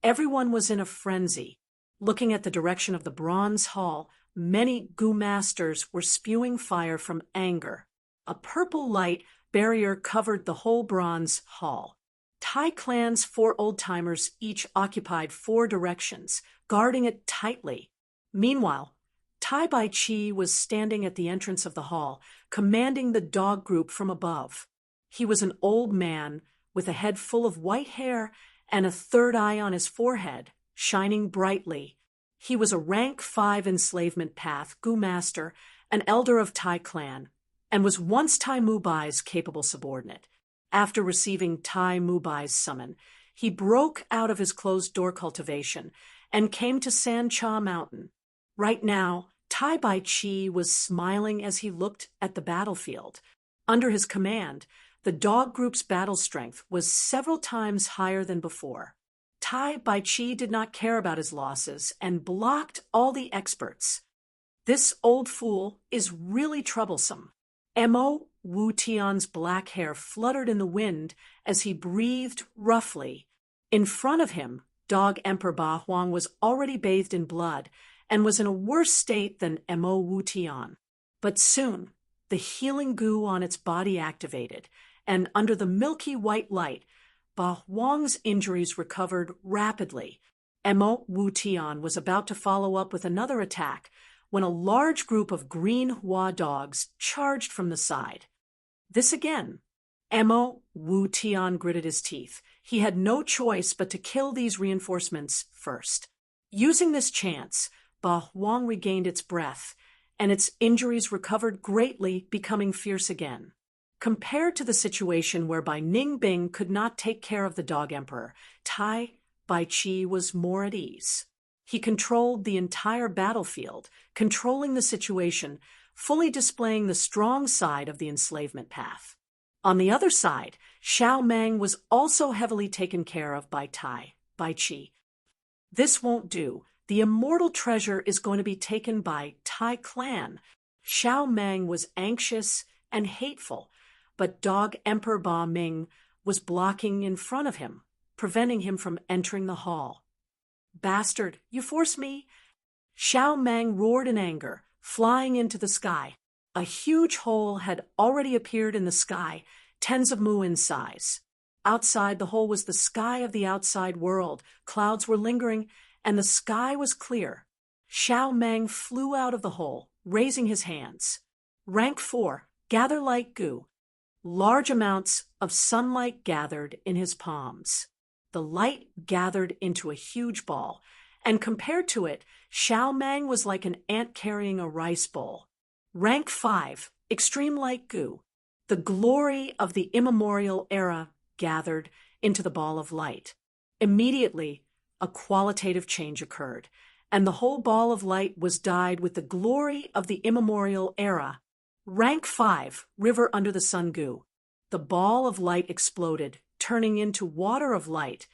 everyone was in a frenzy. Looking at the direction of the bronze hall, Many Gu masters were spewing fire from anger. A purple light barrier covered the whole bronze hall. Tai clan's 4 old-timers each occupied 4 directions, guarding it tightly. Meanwhile, Tai Bai Chi was standing at the entrance of the hall, commanding the dog group from above. He was an old man with a head full of white hair and a third eye on his forehead, shining brightly. He was a rank 5 enslavement path Gu master, an elder of Tai clan, and was once Tai Mubai's capable subordinate. After receiving Tai Mubai's summon, he broke out of his closed-door cultivation and came to San Cha Mountain. Right now, Tai Bai Chi was smiling as he looked at the battlefield. Under his command, the dog group's battle strength was several times higher than before. Tai Bai Chi did not care about his losses and blocked all the experts. This old fool is really troublesome. Mo Wu Tian's black hair fluttered in the wind as he breathed roughly. In front of him, Dog Emperor Ba Huang was already bathed in blood and was in a worse state than Mo Wu Tian. But soon, the healing goo on its body activated, and under the milky white light, Ba Huang's injuries recovered rapidly. Mo Wu Tian was about to follow up with another attack when a large group of green Hua dogs charged from the side. This again. Mo Wu Tian gritted his teeth. He had no choice but to kill these reinforcements first. Using this chance, Ba Huang regained its breath, and its injuries recovered greatly, becoming fierce again. Compared to the situation whereby Ning Bing could not take care of the Dog Emperor, Tai Bai Chi was more at ease. He controlled the entire battlefield, controlling the situation, fully displaying the strong side of the enslavement path. On the other side, Xiao Mang was also heavily taken care of by Tai Bai Chi. This won't do. The immortal treasure is going to be taken by Tai clan. Xiao Mang was anxious and hateful, but Dog Emperor Ba Ming was blocking in front of him, preventing him from entering the hall. "Bastard, you force me!" Xiao Mang roared in anger, flying into the sky. A huge hole had already appeared in the sky, tens of mu in size. Outside the hole was the sky of the outside world. Clouds were lingering, and the sky was clear. Xiao Mang flew out of the hole, raising his hands. Rank 4, gather light goo. Large amounts of sunlight gathered in his palms. The light gathered into a huge ball, and compared to it, Xiao Mang was like an ant carrying a rice bowl. Rank 5, extreme light goo. The glory of the immemorial era gathered into the ball of light. Immediately, a qualitative change occurred, and the whole ball of light was dyed with the glory of the immemorial era. Rank 5, river under the sun goo. The ball of light exploded, turning into water of light.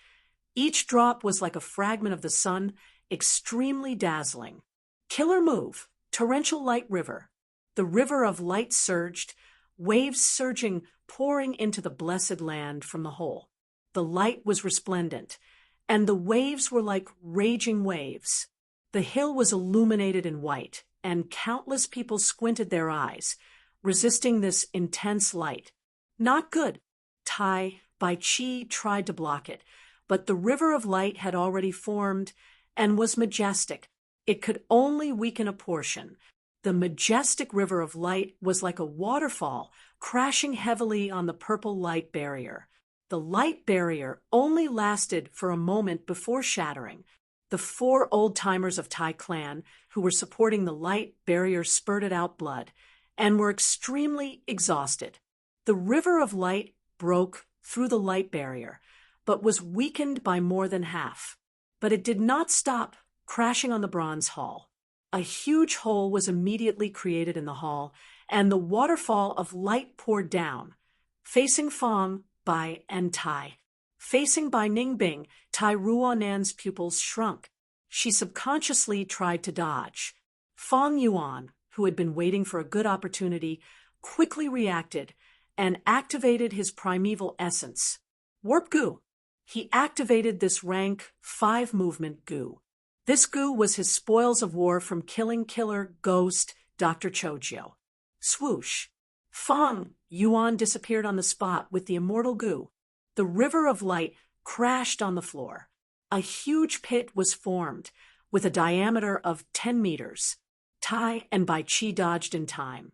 Each drop was like a fragment of the sun, extremely dazzling. Killer move, torrential light river. The river of light surged, waves surging, pouring into the blessed land from the hole. The light was resplendent, and the waves were like raging waves. The hill was illuminated in white, and countless people squinted their eyes, resisting this intense light. Not good. Tai Bai Chi tried to block it, but the river of light had already formed and was majestic. It could only weaken a portion. The majestic river of light was like a waterfall, crashing heavily on the purple light barrier. The light barrier only lasted for a moment before shattering. The 4 old-timers of Tai clan who were supporting the light barrier spurted out blood and were extremely exhausted. The river of light broke through the light barrier, but was weakened by more than half. But it did not stop crashing on the bronze hall. A huge hole was immediately created in the hall, and the waterfall of light poured down, facing Fang, Bai, and Tai. Facing Bai Ningbing, Tai Ruonan's pupils shrunk. She subconsciously tried to dodge. Fang Yuan, who had been waiting for a good opportunity, quickly reacted and activated his primeval essence. Warp goo. He activated this rank 5 movement goo. This goo was his spoils of war from killing killer ghost Dr. Chojo. Swoosh. Fong Yuan disappeared on the spot with the immortal goo. The river of light crashed on the floor. A huge pit was formed, with a diameter of 10 meters. Tai and Bai Chi dodged in time,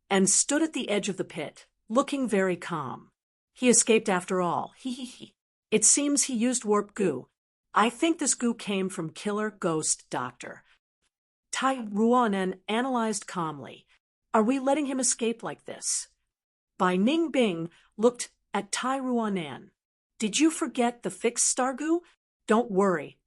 and stood at the edge of the pit, looking very calm. He escaped after all. He. It seems he used warp goo. I think this goo came from killer ghost doctor. Tai Ruanen analyzed calmly. Are we letting him escape like this? Bai Ningbing looked at Tai Ruanen. Did you forget the fixed star goo? Don't worry.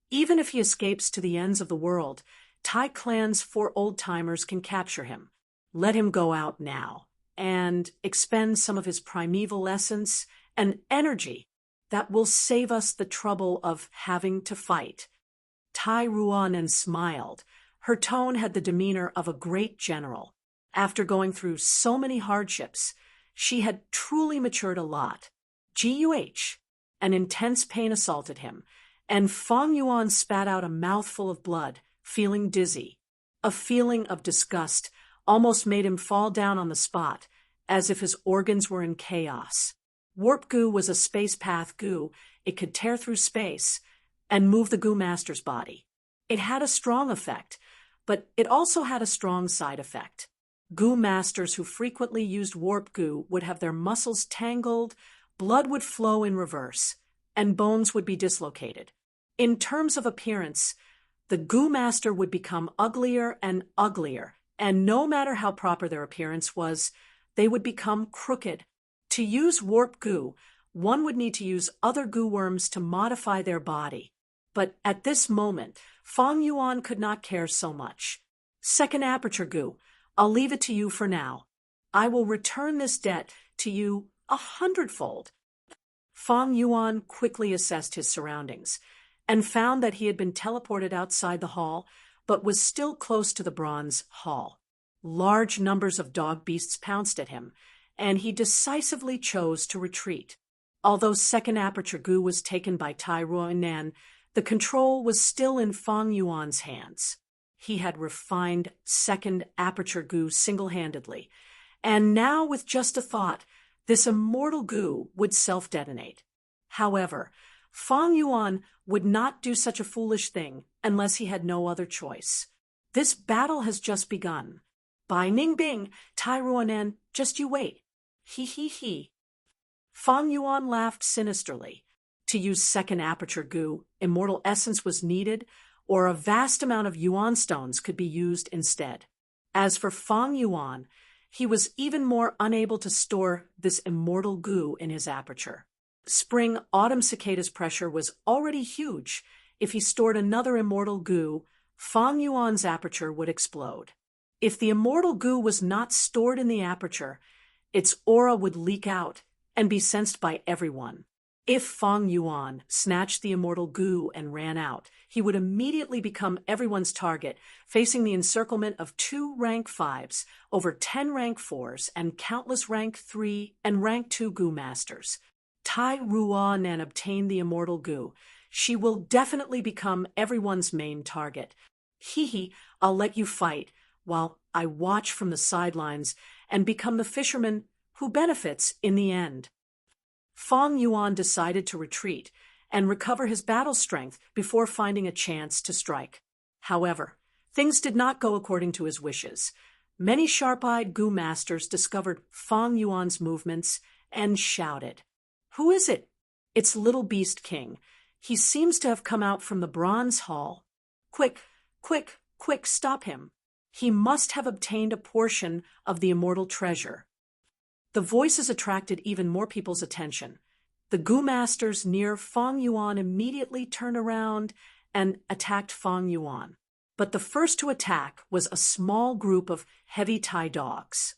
Even if he escapes to the ends of the world, Tai Clan's 4 old-timers can capture him. Let him go out now and expend some of his primeval essence and energy that will save us the trouble of having to fight. Tai Ruanen smiled. Her tone had the demeanor of a great general. After going through so many hardships, she had truly matured a lot. Guh! An intense pain assaulted him, and Fong Yuan spat out a mouthful of blood, feeling dizzy. A feeling of disgust almost made him fall down on the spot, as if his organs were in chaos. Warp goo was a space path goo. It could tear through space and move the goo master's body. It had a strong effect, but it also had a strong side effect. Goo masters who frequently used warp goo would have their muscles tangled, blood would flow in reverse, and bones would be dislocated. In terms of appearance, the goo master would become uglier and uglier, and no matter how proper their appearance was, they would become crooked. To use warp goo, one would need to use other goo worms to modify their body. But at this moment, Fong Yuan could not care so much. Second aperture goo, I'll leave it to you for now. I will return this debt to you 100-fold. Fong Yuan quickly assessed his surroundings and found that he had been teleported outside the hall, but was still close to the bronze hall. Large numbers of dog beasts pounced at him, and he decisively chose to retreat. Although second aperture goo was taken by Tai Ruanen, the control was still in Fong Yuan's hands. He had refined second aperture goo single-handedly, and now with just a thought, this immortal goo would self-detonate. However, Fong Yuan would not do such a foolish thing unless he had no other choice. This battle has just begun. Bai Ningbing, Tai Ruanen, just you wait. He. Fong Yuan laughed sinisterly. To use second aperture goo, immortal essence was needed, or a vast amount of yuan stones could be used instead. As for Fong Yuan, he was even more unable to store this immortal goo in his aperture. Spring-autumn cicada's pressure was already huge. If he stored another immortal goo, Fong Yuan's aperture would explode. If the immortal goo was not stored in the aperture, its aura would leak out and be sensed by everyone. If Fong Yuan snatched the immortal goo and ran out, he would immediately become everyone's target, facing the encirclement of 2 rank 5s, over 10 rank 4s, and countless rank 3 and rank 2 goo masters. Tai Ruanen obtained the immortal goo. She will definitely become everyone's main target. I'll let you fight, while I watch from the sidelines and become the fisherman who benefits in the end. Fong Yuan decided to retreat and recover his battle strength before finding a chance to strike. However, things did not go according to his wishes. Many sharp-eyed goo masters discovered Fong Yuan's movements and shouted, "Who is it?" "It's Little Beast King. He seems to have come out from the bronze hall. Quick, stop him. He must have obtained a portion of the immortal treasure." The voices attracted even more people's attention. The goo masters near Fong Yuan immediately turned around and attacked Fong Yuan. But the first to attack was a small group of heavy Tai dogs.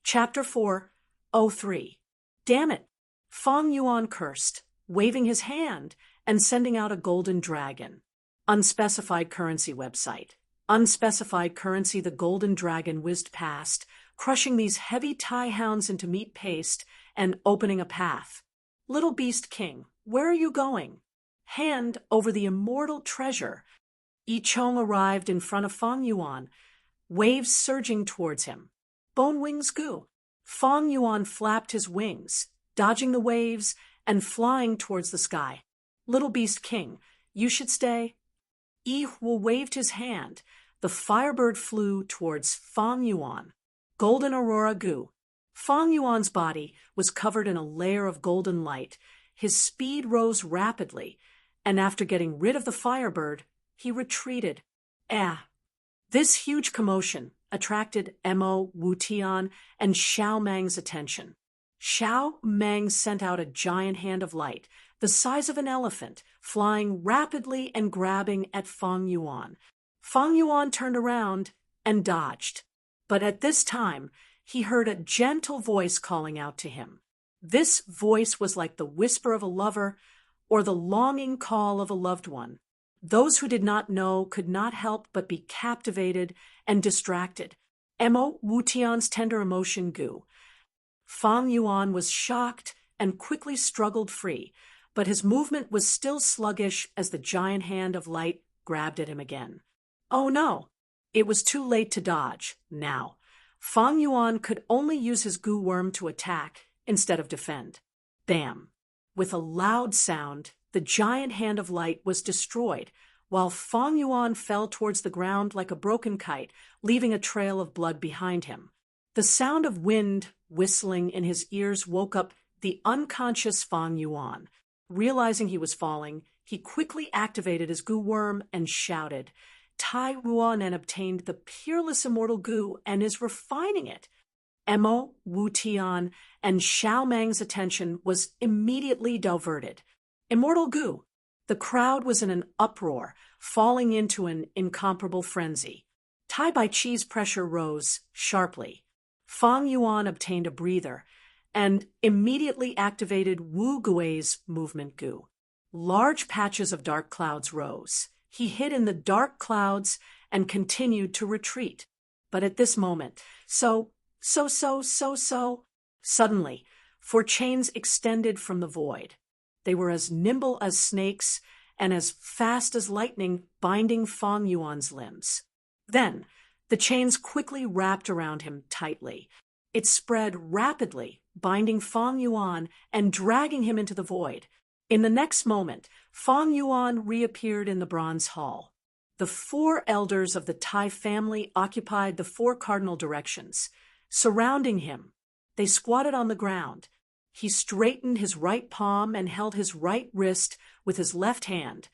Chapter 4:03. Damn it! Fong Yuan cursed, waving his hand and sending out a golden dragon. Unspecified currency website. Unspecified currency. The golden dragon whizzed past, crushing these heavy Tai hounds into meat paste and opening a path. "Little Beast King, where are you going?" "Hand over the immortal treasure." Yi Chong arrived in front of Fang Yuan, waves surging towards him. Bone wings gu. Fang Yuan flapped his wings, dodging the waves and flying towards the sky. Little Beast King, you should stay. Yi Huo waved his hand. The firebird flew towards Fang Yuan. Golden Aurora gu. Fang Yuan's body was covered in a layer of golden light. His speed rose rapidly, and after getting rid of the firebird, he retreated. This huge commotion attracted Mo, Wu Tian, and Xiao Mang's attention. Xiao Mang sent out a giant hand of light, the size of an elephant, flying rapidly and grabbing at Fang Yuan. Fang Yuan turned around and dodged. But at this time, he heard a gentle voice calling out to him. This voice was like the whisper of a lover or the longing call of a loved one. Those who did not know could not help but be captivated and distracted. Mo Wu Tian's tender emotion grew. Fang Yuan was shocked and quickly struggled free, but his movement was still sluggish as the giant hand of light grabbed at him again. Oh no! It was too late to dodge, now. Fang Yuan could only use his goo worm to attack instead of defend. Bam! With a loud sound, the giant hand of light was destroyed, while Fang Yuan fell towards the ground like a broken kite, leaving a trail of blood behind him. The sound of wind whistling in his ears woke up the unconscious Fang Yuan. Realizing he was falling, he quickly activated his goo worm and shouted, Tai Ruan, and obtained the peerless immortal goo and is refining it. Mo, Wu Tian, and Xiao Mang's attention was immediately diverted. Immortal goo. The crowd was in an uproar, falling into an incomparable frenzy. Tai Baiqi's pressure rose sharply. Fang Yuan obtained a breather and immediately activated Wu Gui's movement goo. Large patches of dark clouds rose. He hid in the dark clouds and continued to retreat. But at this moment, suddenly, 4 chains extended from the void. They were as nimble as snakes and as fast as lightning, binding Fang Yuan's limbs. Then, the chains quickly wrapped around him tightly. It spread rapidly, binding Fang Yuan and dragging him into the void. In the next moment, Fang Yuan reappeared in the bronze hall. The 4 elders of the Tai family occupied the 4 cardinal directions. Surrounding him, they squatted on the ground. He straightened his right palm and held his right wrist with his left hand,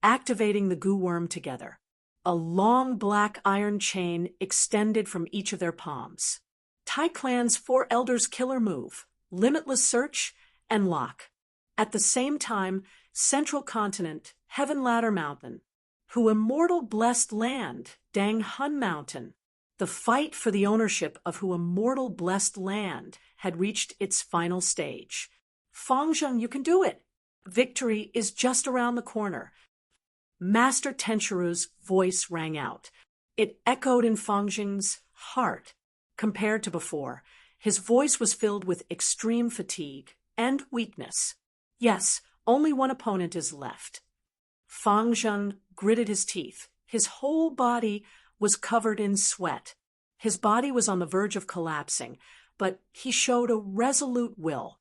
activating the goo worm together. A long black iron chain extended from each of their palms. Tai Clan's 4 elders' killer move, limitless search and lock. At the same time, Central Continent, Heaven Ladder Mountain, Hu Immortal Blessed Land, Dang Hun Mountain. The fight for the ownership of Hu Immortal Blessed Land had reached its final stage. Fangzheng, you can do it. Victory is just around the corner. Master Tenshiru's voice rang out. It echoed in Fangzheng's heart. Compared to before, his voice was filled with extreme fatigue and weakness. Yes, only one opponent is left. Fangzheng gritted his teeth. His whole body was covered in sweat. His body was on the verge of collapsing, but he showed a resolute will.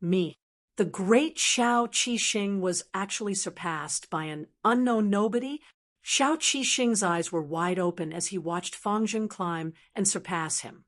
The great Xiao Qixing was actually surpassed by an unknown nobody. Xiao Qixing's eyes were wide open as he watched Fangzheng climb and surpass him.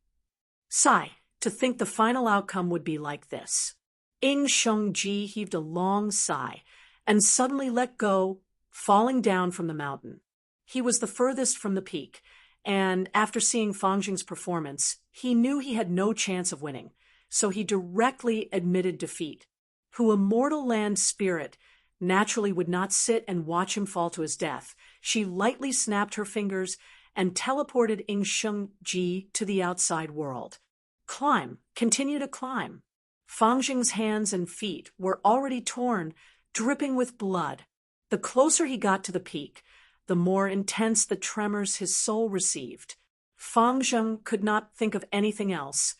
Sigh, to think the final outcome would be like this. Ying Shengji heaved a long sigh and suddenly let go, falling down from the mountain. He was the furthest from the peak, and after seeing Fangzheng's performance, he knew he had no chance of winning, so he directly admitted defeat. Hu Immortal Land Spirit naturally would not sit and watch him fall to his death. She lightly snapped her fingers and teleported Ying Shengji to the outside world. Climb, continue to climb. Fangzheng's hands and feet were already torn, dripping with blood. The closer he got to the peak, the more intense the tremors his soul received. Fangzheng could not think of anything else.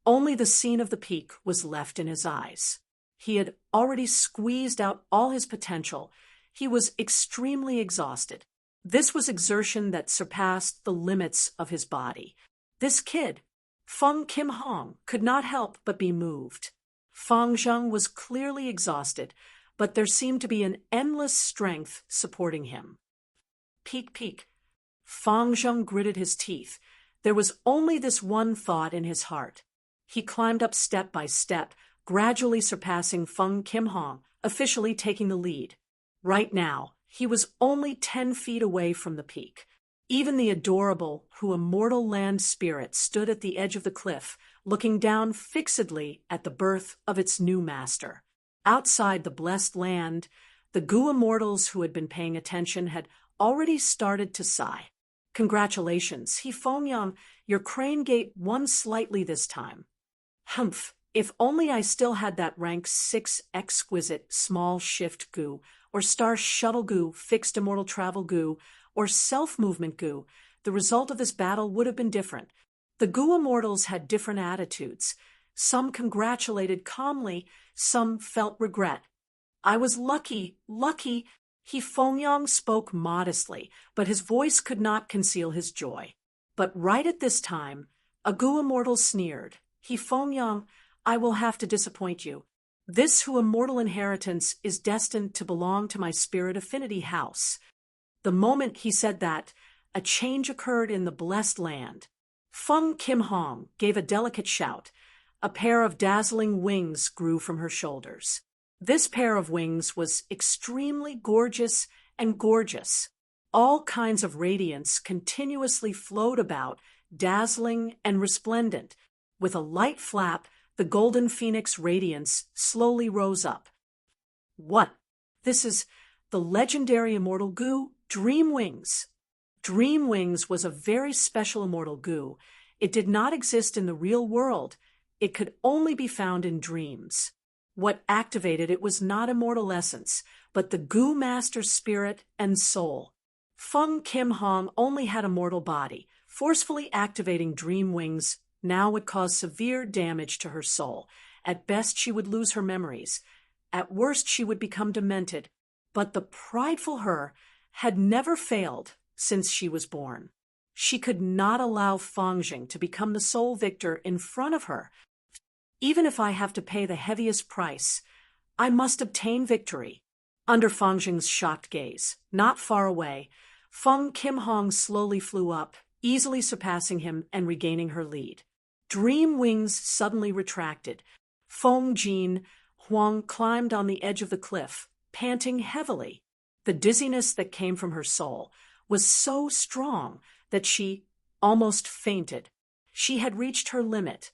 Only the scene of the peak was left in his eyes. He had already squeezed out all his potential. He was extremely exhausted. This was exertion that surpassed the limits of his body. This kid, Feng Kim Hong, could not help but be moved. Fang Zheng was clearly exhausted, but there seemed to be an endless strength supporting him. Peek, peek. Fang Zheng gritted his teeth. There was only this one thought in his heart. He climbed up step by step, gradually surpassing Feng Kim Hong, officially taking the lead. Right now, he was only 10 feet away from the peak. Even the adorable, immortal land spirit stood at the edge of the cliff, looking down fixedly at the birth of its new master. Outside the blessed land, the Gu immortals who had been paying attention had already started to sigh. Congratulations, He Fengyang, your crane gate won slightly this time. Humph, if only I still had that rank 6 exquisite small shift Gu, or star shuttle Gu, fixed immortal travel Gu, or self-movement Gu, the result of this battle would have been different. The Gu immortals had different attitudes. Some congratulated calmly, some felt regret. I was lucky. He Fengyang spoke modestly, but his voice could not conceal his joy. But right at this time, a Gu immortal sneered. He Fengyang, I will have to disappoint you. This immortal inheritance is destined to belong to my spirit affinity house. The moment he said that, a change occurred in the blessed land. Feng Kim Hong gave a delicate shout. A pair of dazzling wings grew from her shoulders. This pair of wings was extremely gorgeous and gorgeous. All kinds of radiance continuously flowed about, dazzling and resplendent. With a light flap, the golden phoenix radiance slowly rose up. What? This is the legendary immortal Gu, Dream Wings. Dream Wings was a very special immortal Gu. It did not exist in the real world. It could only be found in dreams. What activated it was not immortal essence, but the Gu master spirit and soul. Feng Kim Hong only had a mortal body. Forcefully activating Dream Wings now would cause severe damage to her soul. At best, she would lose her memories. At worst, she would become demented. But the prideful her had never failed since she was born. She could not allow Fang Jing to become the sole victor in front of her. Even if I have to pay the heaviest price, I must obtain victory. Under Fang Jing's shocked gaze, not far away, Feng Kim Hong slowly flew up, easily surpassing him and regaining her lead. Dream Wings suddenly retracted. Feng Jin Huang climbed on the edge of the cliff, panting heavily. The dizziness that came from her soul was so strong that she almost fainted. She had reached her limit.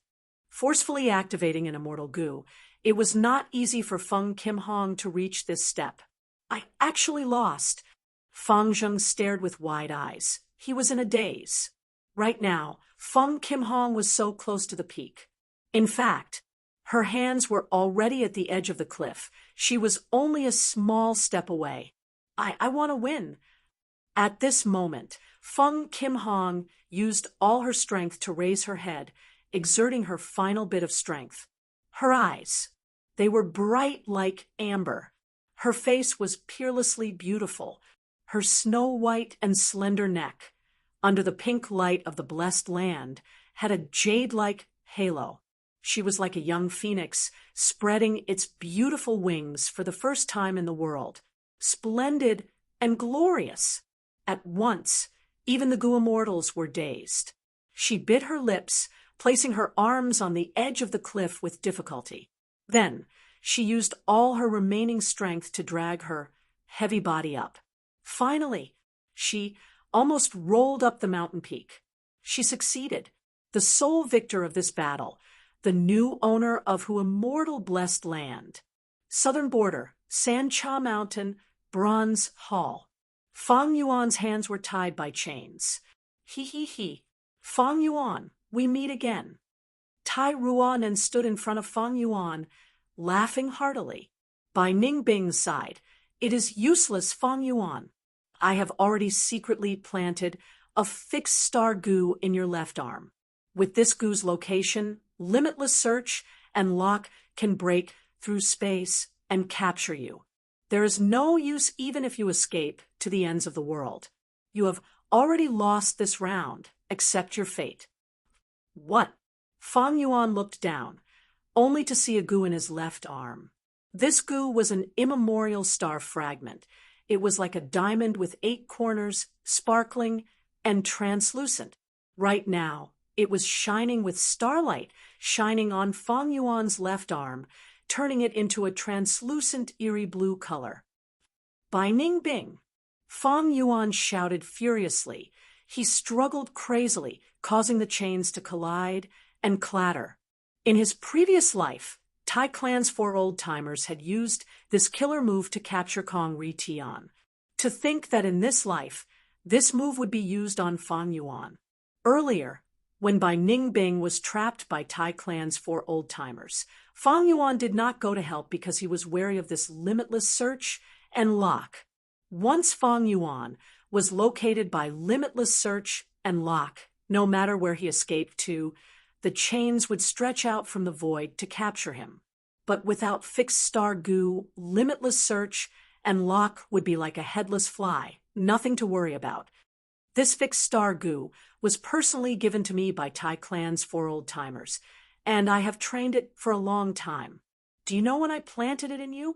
Forcefully activating an immortal Gu, it was not easy for Feng Kim Hong to reach this step. I actually lost. Fang Zheng stared with wide eyes. He was in a daze. Right now, Feng Kim Hong was so close to the peak. In fact, her hands were already at the edge of the cliff. She was only a small step away. I want to win. At this moment, Feng Kim Hong used all her strength to raise her head, exerting her final bit of strength. Her eyes, they were bright like amber. Her face was peerlessly beautiful. Her snow-white and slender neck, under the pink light of the blessed land, had a jade-like halo. She was like a young phoenix, spreading its beautiful wings for the first time in the world. Splendid and glorious. At once, even the Gu immortals were dazed. She bit her lips, placing her arms on the edge of the cliff with difficulty. Then, she used all her remaining strength to drag her heavy body up. Finally, she almost rolled up the mountain peak. She succeeded. The sole victor of this battle, the new owner of immortal blessed land. Southern border, Sancha Mountain, Bronze Hall. Fang Yuan's hands were tied by chains. He. Fang Yuan, we meet again. Tai Ruanen stood in front of Fang Yuan, laughing heartily. By Ning Bing's side, it is useless, Fang Yuan. I have already secretly planted a fixed star Gu in your left arm. With this Gu's location, limitless search and lock can break through space and capture you. There is no use even if you escape to the ends of the world. You have already lost this round. Accept your fate. What? Fang Yuan looked down, only to see a goo in his left arm. This goo was an immemorial star fragment. It was like a diamond with 8 corners, sparkling and translucent. Right now, it was shining with starlight, shining on Fang Yuan's left arm, turning it into a translucent, eerie blue color. Bai Ning Bing! Fang Yuan shouted furiously. He struggled crazily, causing the chains to collide and clatter. In his previous life, Tai Clan's 4 old-timers had used this killer move to capture Kong Ri Tian. To think that in this life, this move would be used on Fang Yuan. Earlier, when Bai Ning Bing was trapped by Tai Clan's 4 old-timers, Fang Yuan did not go to help because he was wary of this limitless search and lock. Once Fang Yuan was located by limitless search and lock, no matter where he escaped to, the chains would stretch out from the void to capture him. But without fixed star goo, limitless search and lock would be like a headless fly, nothing to worry about. This fixed star goo was personally given to me by Tai Clan's 4 old-timers, and I have trained it for a long time. Do you know when I planted it in you?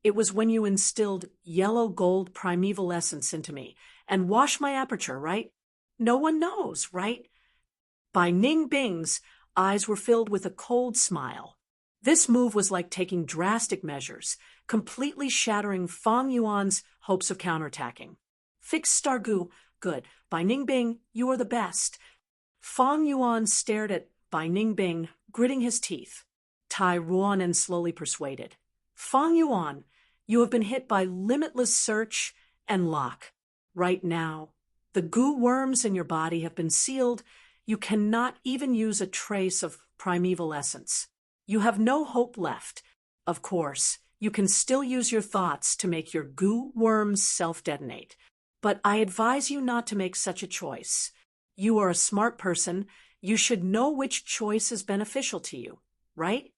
It was when you instilled yellow gold primeval essence into me and washed my aperture, right? No one knows, right? Bai Ning Bing's eyes were filled with a cold smile. This move was like taking drastic measures, completely shattering Fang Yuan's hopes of counterattacking. Fixed star goo, good. Bai Ning Bing, you are the best. Fang Yuan stared at Bai Ning Bing, gritting his teeth. Tai Ruanen slowly persuaded. Fang Yuan, you have been hit by limitless search and lock. Right now, the goo worms in your body have been sealed. You cannot even use a trace of primeval essence. You have no hope left. Of course, you can still use your thoughts to make your goo worms self-detonate. But I advise you not to make such a choice. You are a smart person. You should know which choice is beneficial to you, right?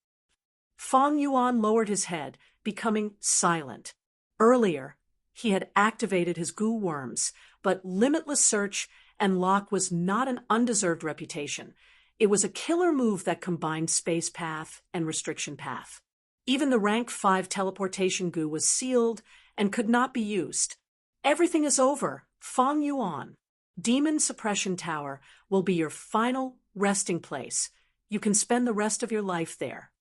Fang Yuan lowered his head, becoming silent. Earlier, he had activated his goo worms, but limitless search and lock was not an undeserved reputation. It was a killer move that combined space path and restriction path. Even the rank 5 teleportation goo was sealed and could not be used. Everything is over, Fang Yuan. Demon Suppression Tower will be your final resting place. You can spend the rest of your life there.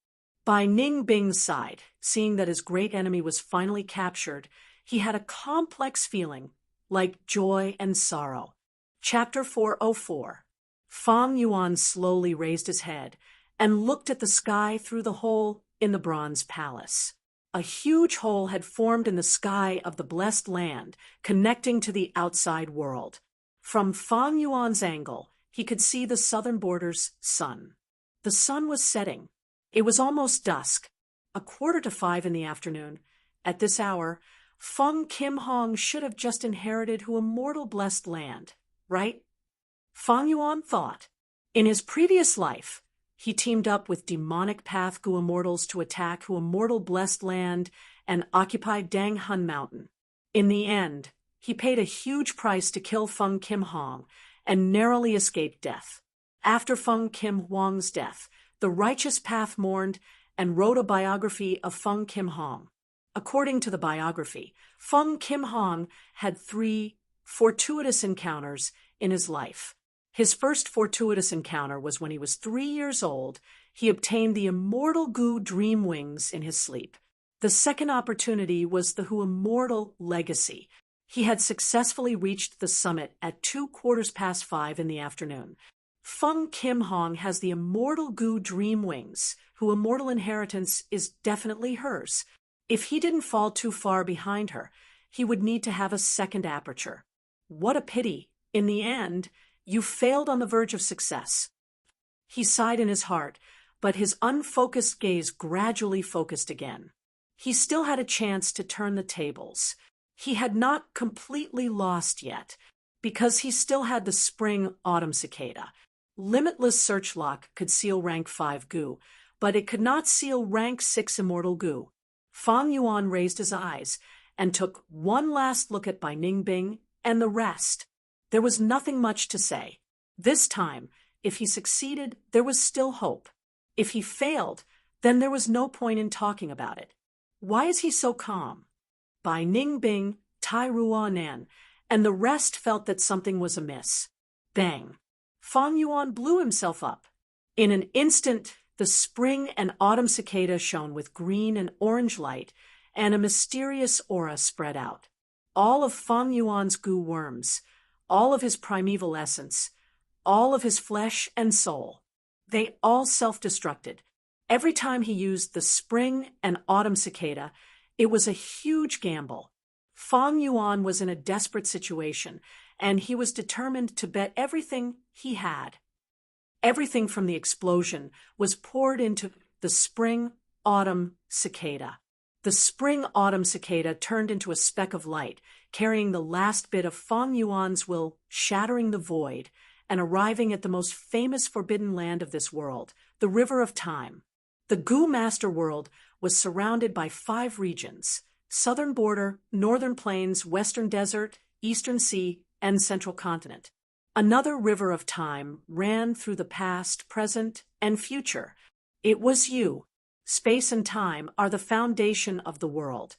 Bai Ning Bing sighed, seeing that his great enemy was finally captured. He had a complex feeling, like joy and sorrow. Chapter 404. Fang Yuan slowly raised his head and looked at the sky through the hole in the bronze palace. A huge hole had formed in the sky of the blessed land, connecting to the outside world. From Fang Yuan's angle, he could see the southern border's sun. The sun was setting. It was almost dusk, 4:45 in the afternoon. At this hour, Feng Kim Hong should have just inherited Hu immortal blessed land, right? Fang Yuan thought. In his previous life, he teamed up with demonic path Gu immortals to attack Hu immortal blessed land and occupy Dang Hun Mountain. In the end, he paid a huge price to kill Feng Kim Hong and narrowly escaped death. After Feng Kim Huang's death, the righteous path mourned and wrote a biography of Feng Kim Hong. According to the biography, Feng Kim Hong had 3 fortuitous encounters in his life. His first fortuitous encounter was when he was 3 years old. He obtained the immortal Gu dream wings in his sleep. The second opportunity was the Hu immortal legacy. He had successfully reached the summit at 5:15 in the afternoon. Feng Kim Hong has the immortal Gu dream wings, whose immortal inheritance is definitely hers. If he didn't fall too far behind her, he would need to have a second aperture. What a pity. In the end, you failed on the verge of success. He sighed in his heart, but his unfocused gaze gradually focused again. He still had a chance to turn the tables. He had not completely lost yet, because he still had the spring-autumn cicada. Limitless Search Lock could seal rank 5 Gu, but it could not seal rank 6 immortal Gu. Fang Yuan raised his eyes and took one last look at Bai Ning Bing and the rest. There was nothing much to say. This time, if he succeeded, there was still hope. If he failed, then there was no point in talking about it. Why is he so calm? By Ning Bing, Tai Ruanan, and the rest felt that something was amiss. Bang! Fang Yuan blew himself up. In an instant, the spring and autumn cicada shone with green and orange light, and a mysterious aura spread out. All of Fang Yuan's goo worms, all of his primeval essence, all of his flesh and soul, they all self-destructed. Every time he used the spring and autumn cicada, it was a huge gamble. Fang Yuan was in a desperate situation, and he was determined to bet everything he had. Everything from the explosion was poured into the spring-autumn cicada. The spring-autumn cicada turned into a speck of light, carrying the last bit of Fang Yuan's will, shattering the void, and arriving at the most famous forbidden land of this world, the River of Time. The Goo Master world was surrounded by 5 regions: Southern Border, Northern Plains, Western Desert, Eastern Sea, and Central Continent. Another river of time ran through the past, present, and future. It was you. Space and time are the foundation of the world.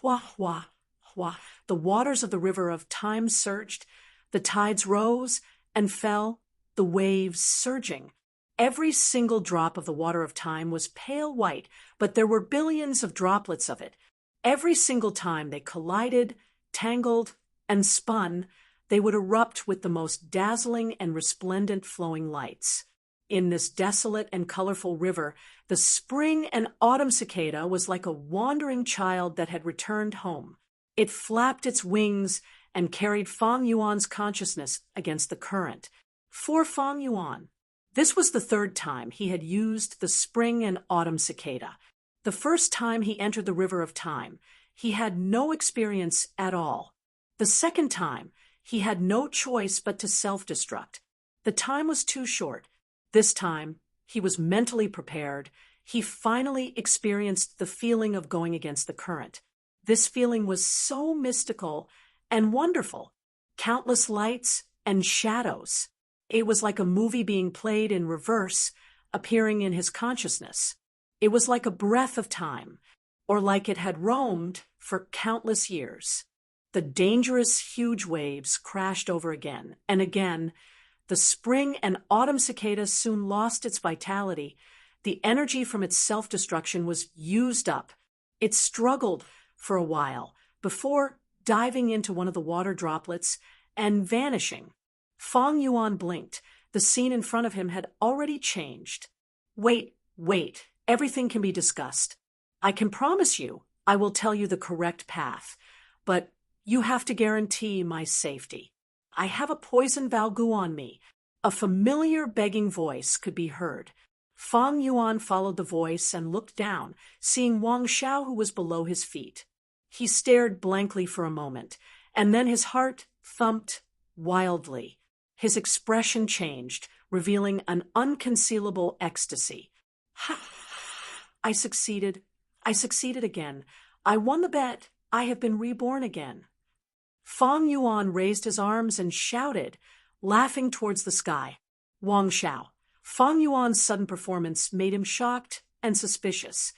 Hua, hua, hua. The waters of the river of time surged, the tides rose and fell, the waves surging. Every single drop of the water of time was pale white, but there were billions of droplets of it. Every single time they collided, tangled, and spun, they would erupt with the most dazzling and resplendent flowing lights. In this desolate and colorful river, the spring and autumn cicada was like a wandering child that had returned home. It flapped its wings and carried Fang Yuan's consciousness against the current. For Fang Yuan, this was the 3rd time he had used the spring and autumn cicada. The first time he entered the river of time, he had no experience at all. The second time, he had no choice but to self-destruct. The time was too short. This time, he was mentally prepared. He finally experienced the feeling of going against the current. This feeling was so mystical and wonderful. Countless lights and shadows. It was like a movie being played in reverse, appearing in his consciousness. It was like a breath of time, or like it had roamed for countless years. The dangerous, huge waves crashed over again and again. The spring and autumn cicada soon lost its vitality. The energy from its self-destruction was used up. It struggled for a while before diving into one of the water droplets and vanishing. Fang Yuan blinked. The scene in front of him had already changed. Wait. Everything can be discussed. I can promise you I will tell you the correct path, but you have to guarantee my safety. I have a poison Valgu on me. A familiar begging voice could be heard. Fang Yuan followed the voice and looked down, seeing Wang Xiao who was below his feet. He stared blankly for a moment, and then his heart thumped wildly. His expression changed, revealing an unconcealable ecstasy. Ha! I succeeded again. I won the bet. I have been reborn again. Fang Yuan raised his arms and shouted, laughing towards the sky. Wang Xiao. Fang Yuan's sudden performance made him shocked and suspicious.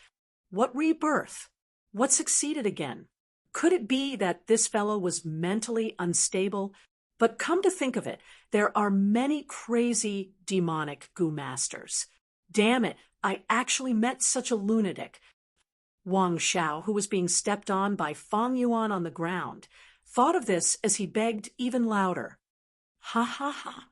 What rebirth? What succeeded again? Could it be that this fellow was mentally unstable? But come to think of it, there are many crazy, demonic Goo Masters. Damn it, I actually met such a lunatic. Wang Xiao, who was being stepped on by Fang Yuan on the ground, thought of this as he begged even louder. Ha ha ha.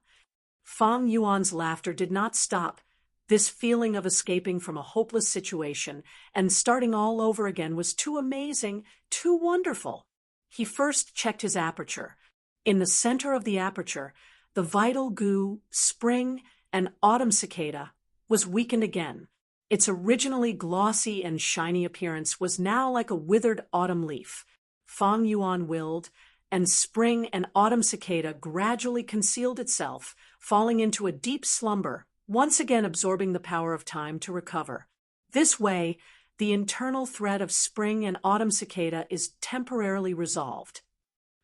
Fang Yuan's laughter did not stop. This feeling of escaping from a hopeless situation and starting all over again was too amazing, too wonderful. He first checked his aperture. In the center of the aperture, the vital goo, spring, and autumn cicada was weakened again. Its originally glossy and shiny appearance was now like a withered autumn leaf. Fang Yuan willed, and spring and autumn cicada gradually concealed itself, falling into a deep slumber, once again absorbing the power of time to recover. This way, the internal threat of spring and autumn cicada is temporarily resolved.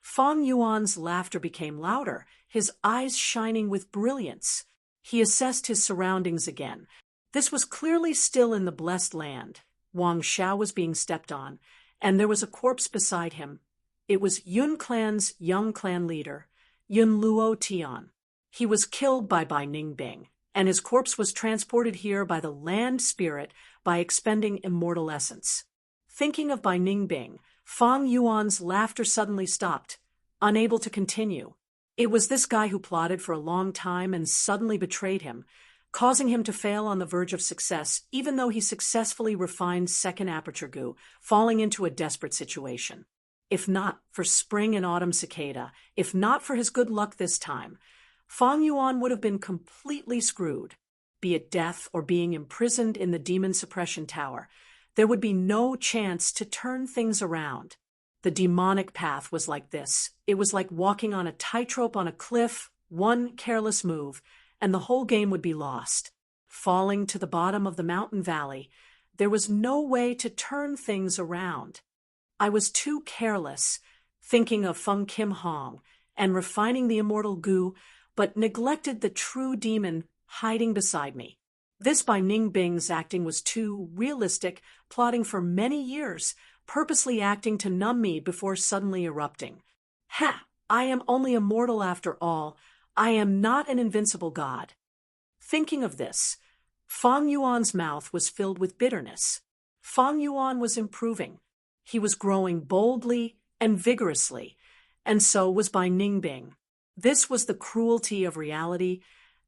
Fang Yuan's laughter became louder, his eyes shining with brilliance. He assessed his surroundings again. This was clearly still in the blessed land. Wang Xiao was being stepped on, and there was a corpse beside him. It was Yun Clan's young clan leader, Yun Luo Tian. He was killed by Bai Ningbing, and his corpse was transported here by the land spirit by expending immortal essence. Thinking of Bai Ningbing, Fang Yuan's laughter suddenly stopped, unable to continue. It was this guy who plotted for a long time and suddenly betrayed him, causing him to fail on the verge of success, even though he successfully refined second aperture goo, falling into a desperate situation. If not for spring and autumn cicada, if not for his good luck this time, Fang Yuan would have been completely screwed. Be it death or being imprisoned in the demon suppression tower, there would be no chance to turn things around. The demonic path was like this. It was like walking on a tightrope on a cliff, one careless move, and the whole game would be lost. Falling to the bottom of the mountain valley, there was no way to turn things around. I was too careless, thinking of Feng Kim Hong and refining the immortal goo, but neglected the true demon hiding beside me. This by Ningbing's acting was too realistic, plotting for many years, purposely acting to numb me before suddenly erupting. Ha! I am only a mortal after all. I am not an invincible god. Thinking of this, Fang Yuan's mouth was filled with bitterness. Fang Yuan was improving. He was growing boldly and vigorously, and so was Bai Ningbing. This was the cruelty of reality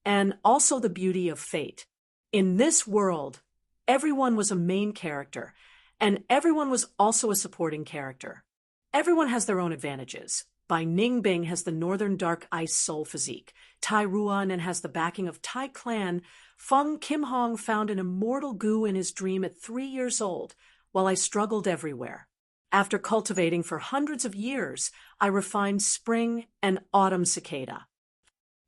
and also the beauty of fate. In this world, everyone was a main character, and everyone was also a supporting character. Everyone has their own advantages. Bai Ningbing has the northern dark ice soul physique. Tai Ruan has the backing of Tai Clan. Feng Kim Hong found an immortal goo in his dream at 3 years old, while I struggled everywhere. After cultivating for hundreds of years, I refined spring and autumn cicada.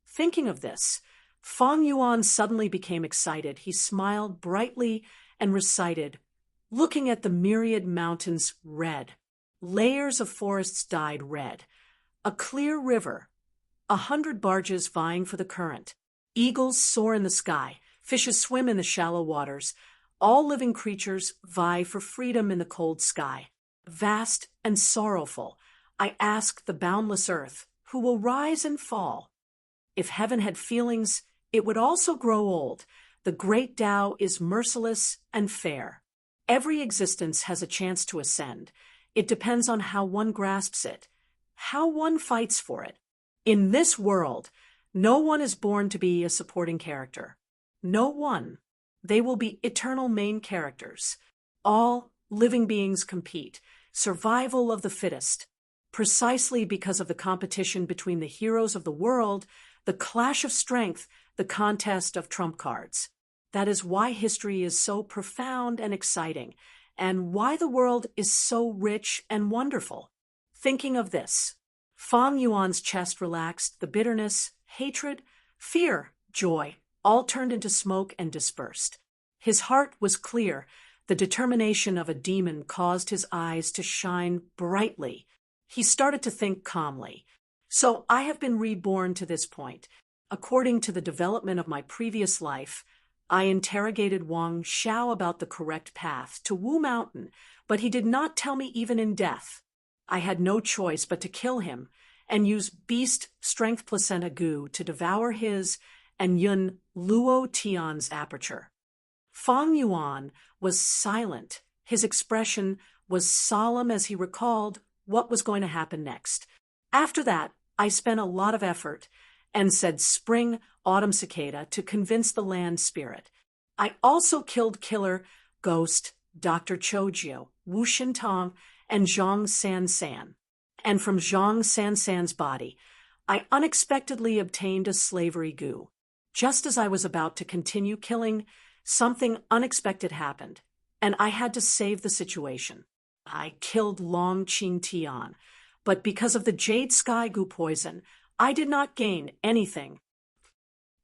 Thinking of this, Fang Yuan suddenly became excited. He smiled brightly and recited, looking at the myriad mountains red. Layers of forests dyed red. A clear river. 100 barges vying for the current. Eagles soar in the sky. Fishes swim in the shallow waters. All living creatures vie for freedom in the cold sky. Vast and sorrowful, I ask the boundless earth, who will rise and fall. If heaven had feelings, it would also grow old. The great Tao is merciless and fair. Every existence has a chance to ascend. It depends on how one grasps it, how one fights for it. In this world, no one is born to be a supporting character. No one. They will be eternal main characters. All living beings compete. Survival of the fittest. Precisely because of the competition between the heroes of the world, the clash of strength, the contest of trump cards. That is why history is so profound and exciting, and why the world is so rich and wonderful. Thinking of this, Fang Yuan's chest relaxed, the bitterness, hatred, fear, joy, all turned into smoke and dispersed. His heart was clear. The determination of a demon caused his eyes to shine brightly. He started to think calmly. So I have been reborn to this point. According to the development of my previous life, I interrogated Wang Xiao about the correct path to Wu Mountain, but he did not tell me even in death. I had no choice but to kill him and use beast strength placenta goo to devour his and Yun Luo Tian's aperture. Fang Yuan was silent. His expression was solemn as he recalled what was going to happen next. After that, I spent a lot of effort and said spring, autumn cicada to convince the land spirit. I also killed killer, ghost, Dr. Choujio, Wu Xintong, and Zhang Sansan. And from Zhang Sansan's body, I unexpectedly obtained a slavery goo. Just as I was about to continue killing, something unexpected happened, and I had to save the situation. I killed Long Qing Tian, but because of the jade sky goo poison, I did not gain anything.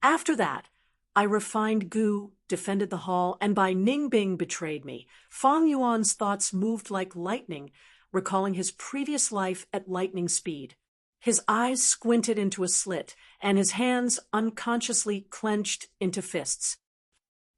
After that, I refined goo, defended the hall, and Bai Ningbing betrayed me. Fang Yuan's thoughts moved like lightning, recalling his previous life at lightning speed. His eyes squinted into a slit, and his hands unconsciously clenched into fists.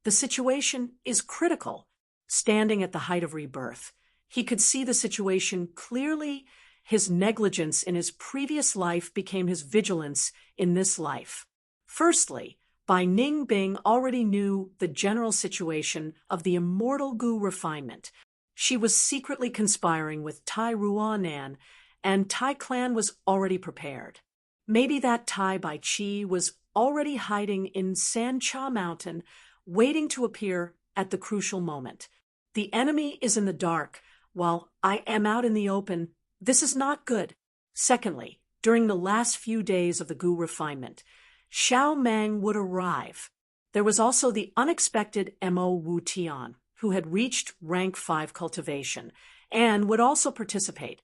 The situation is critical. Standing at the height of rebirth, he could see the situation clearly. His negligence in his previous life became his vigilance in this life. Firstly, Bai Ningbing already knew the general situation of the immortal Gu refinement. She was secretly conspiring with Tai Ruanan, and Tai Clan was already prepared. Maybe that Tai Bai Chi was already hiding in Sancha Mountain, waiting to appear at the crucial moment. The enemy is in the dark, while I am out in the open. This is not good. Secondly, during the last few days of the Gu refinement, Xiao Meng would arrive. There was also the unexpected Mo Wu Tian, who had reached rank 5 cultivation, and would also participate.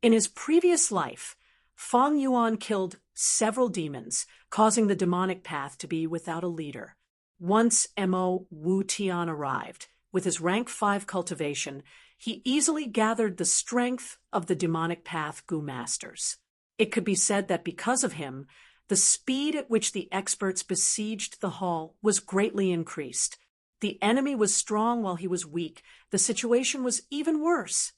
In his previous life, Fang Yuan killed several demons, causing the demonic path to be without a leader. Once Mo Wu Tian arrived, with his rank 5 cultivation, he easily gathered the strength of the demonic path Gu masters. It could be said that because of him, the speed at which the experts besieged the hall was greatly increased. The enemy was strong while he was weak. The situation was even worse.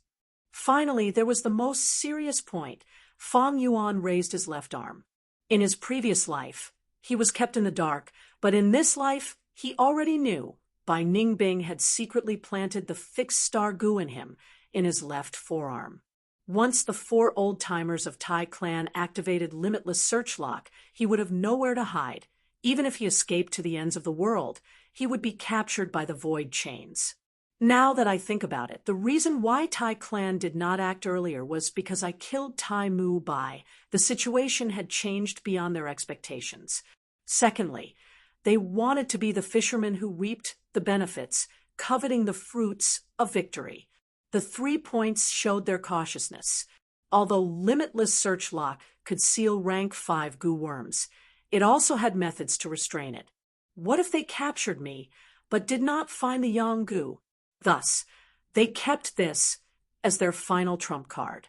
Finally, there was the most serious point. Fang Yuan raised his left arm. In his previous life, he was kept in the dark, but in this life, he already knew Bai Ningbing had secretly planted the fixed star Gu in him, in his left forearm. Once the 4 old-timers of Tai Clan activated Limitless Search Lock, he would have nowhere to hide. Even if he escaped to the ends of the world, he would be captured by the void chains. Now that I think about it, the reason why Tai Clan did not act earlier was because I killed Tai Mu Bai. The situation had changed beyond their expectations. Secondly, they wanted to be the fishermen who reaped the benefits, coveting the fruits of victory. The 3 points showed their cautiousness. Although Limitless Search Lock could seal rank 5 Gu worms, it also had methods to restrain it. What if they captured me, but did not find the Yang Gu? Thus, they kept this as their final trump card.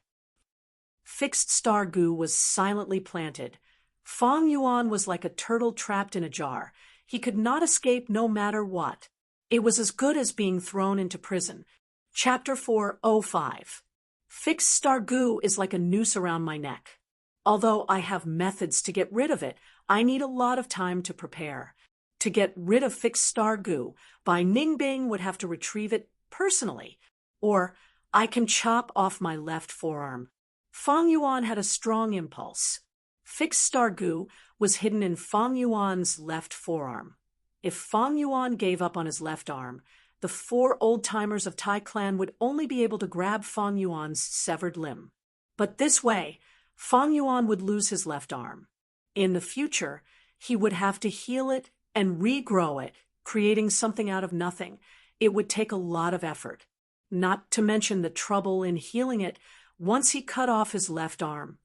Fixed Star Gu was silently planted. Fang Yuan was like a turtle trapped in a jar. He could not escape no matter what. It was as good as being thrown into prison. Chapter 405. Fixed Star Gu is like a noose around my neck. Although I have methods to get rid of it, I need a lot of time to prepare. To get rid of Fixed Star Gu, Bai Ningbing would have to retrieve it personally, or I can chop off my left forearm. Fang Yuan had a strong impulse. Fixed Star Gu was hidden in Fang Yuan's left forearm. If Fang Yuan gave up on his left arm, the 4 old-timers of Tai Clan would only be able to grab Fang Yuan's severed limb. But this way, Fang Yuan would lose his left arm. In the future, he would have to heal it and regrow it, creating something out of nothing. It would take a lot of effort. Not to mention the trouble in healing it once he cut off his left arm.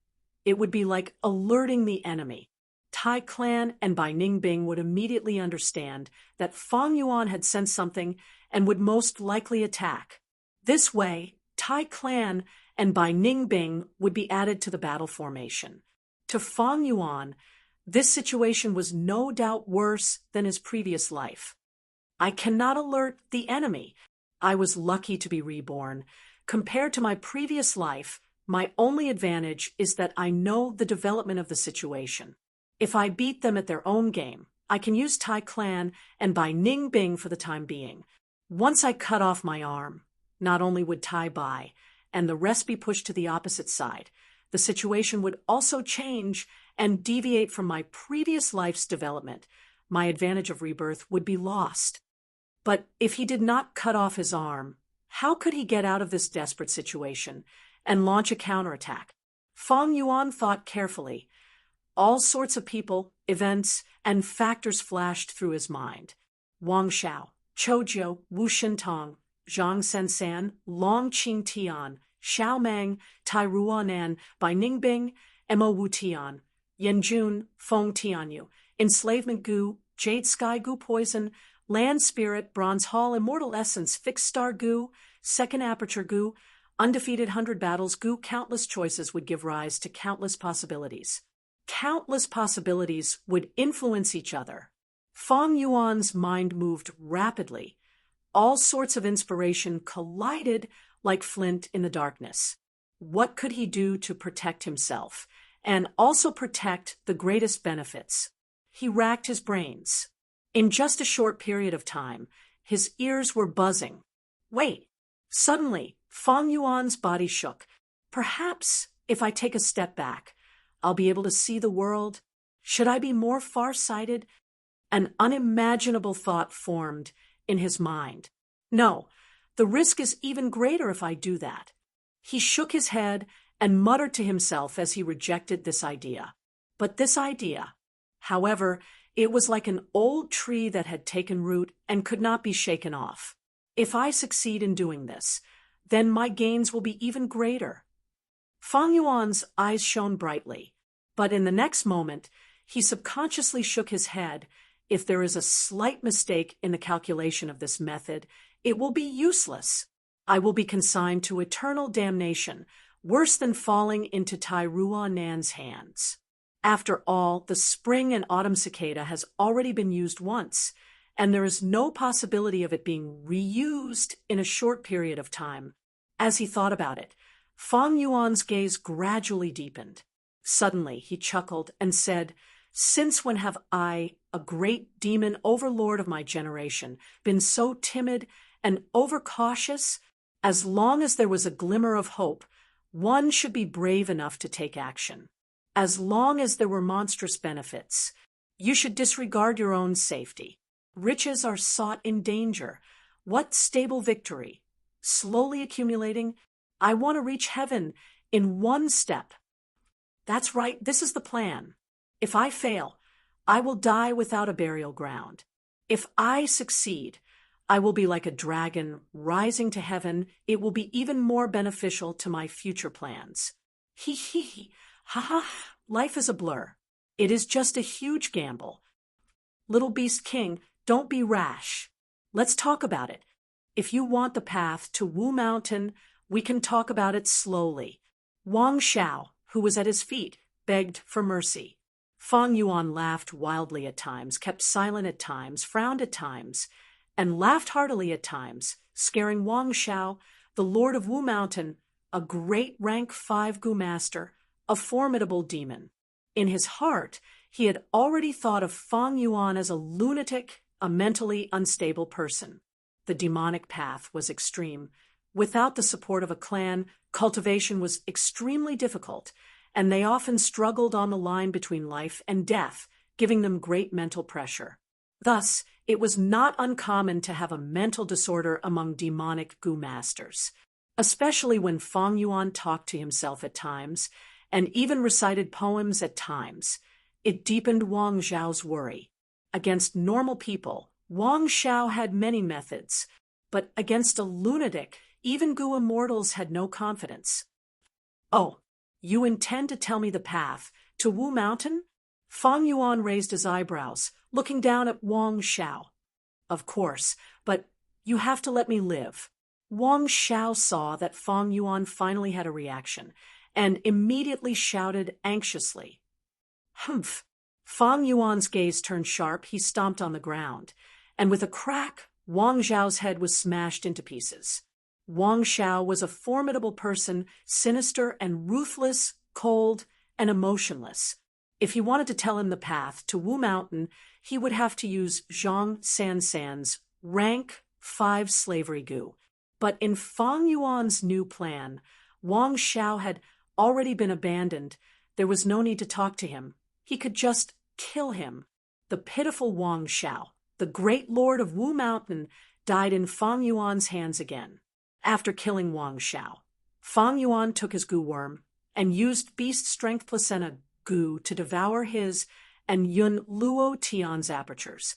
It would be like alerting the enemy. Tai Clan and Bai Ningbing would immediately understand that Fang Yuan had sensed something and would most likely attack. This way, Tai Clan and Bai Ningbing would be added to the battle formation. To Fang Yuan, this situation was no doubt worse than his previous life. I cannot alert the enemy. I was lucky to be reborn. Compared to my previous life, my only advantage is that I know the development of the situation. If I beat them at their own game, I can use Tai Clan and Bai Ningbing for the time being. Once I cut off my arm, not only would Tai Bai and the rest be pushed to the opposite side, the situation would also change and deviate from my previous life's development. My advantage of rebirth would be lost. But if he did not cut off his arm, how could he get out of this desperate situation and launch a counterattack? Fang Yuan thought carefully. All sorts of people, events, and factors flashed through his mind. Wang Xiao, Choujiu, Wu Shintong, Zhang Sensan, Long Qing Tian, Xiao Meng, Tai Ruanan, Bai Ningbing, Mo Wu Tian, Yanjun, Feng Tianyu, Enslavement Gu, Jade Sky Gu Poison, Land Spirit, Bronze Hall, Immortal Essence, Fixed Star Gu, Second Aperture Gu, Undefeated 100 battles, countless choices would give rise to countless possibilities. Countless possibilities would influence each other. Fang Yuan's mind moved rapidly. All sorts of inspiration collided like flint in the darkness. What could he do to protect himself and also protect the greatest benefits? He racked his brains. In just a short period of time, his ears were buzzing. Wait! Suddenly, Fang Yuan's body shook. Perhaps if I take a step back, I'll be able to see the world. Should I be more far-sighted? An unimaginable thought formed in his mind. No, the risk is even greater if I do that. He shook his head and muttered to himself as he rejected this idea. But this idea, however, it was like an old tree that had taken root and could not be shaken off. If I succeed in doing this, then my gains will be even greater. Fang Yuan's eyes shone brightly, but in the next moment, he subconsciously shook his head. If there is a slight mistake in the calculation of this method, it will be useless. I will be consigned to eternal damnation, worse than falling into Tai Ruanan's hands. After all, the spring and autumn cicada has already been used once, and there is no possibility of it being reused in a short period of time. As he thought about it, Fang Yuan's gaze gradually deepened. Suddenly he chuckled and said, "Since when have I, a great demon overlord of my generation, been so timid and overcautious? As long as there was a glimmer of hope, one should be brave enough to take action. As long as there were monstrous benefits, you should disregard your own safety. Riches are sought in danger. What stable victory? Slowly accumulating. I want to reach heaven in one step." That's right, this is the plan. If I fail, I will die without a burial ground. If I succeed, I will be like a dragon rising to heaven. It will be even more beneficial to my future plans. He, ha ha, life is a blur. It is just a huge gamble. Little Beast King, don't be rash. Let's talk about it. If you want the path to Wu Mountain, we can talk about it slowly. Wang Xiao, who was at his feet, begged for mercy. Fang Yuan laughed wildly at times, kept silent at times, frowned at times, and laughed heartily at times, scaring Wang Xiao, the lord of Wu Mountain, a great rank 5 Gu master, a formidable demon. In his heart, he had already thought of Fang Yuan as a lunatic, a mentally unstable person. The demonic path was extreme. Without the support of a clan, cultivation was extremely difficult, and they often struggled on the line between life and death, giving them great mental pressure. Thus, it was not uncommon to have a mental disorder among demonic Gu masters, especially when Fang Yuan talked to himself at times and even recited poems at times. It deepened Wang Xiao's worry. Against normal people, Wang Xiao had many methods, but against a lunatic, even Gu immortals had no confidence. "Oh, you intend to tell me the path to Wu Mountain?" Fang Yuan raised his eyebrows, looking down at Wang Xiao. "Of course, but you have to let me live." Wang Xiao saw that Fang Yuan finally had a reaction, and immediately shouted anxiously. "Humph!" Fang Yuan's gaze turned sharp. He stomped on the ground, and with a crack, Wang Xiao's head was smashed into pieces. Wang Xiao was a formidable person, sinister and ruthless, cold and emotionless. If he wanted to tell him the path to Wu Mountain, he would have to use Zhang Sansan's rank 5 slavery Gu. But in Fang Yuan's new plan, Wang Xiao had already been abandoned. There was no need to talk to him. He could just kill him. The pitiful Wang Xiao, the great lord of Wu Mountain, died in Fang Yuan's hands again. After killing Wang Xiao, Fang Yuan took his Gu worm and used Beast Strength Placenta Gu to devour his and Yun Luo Tian's apertures.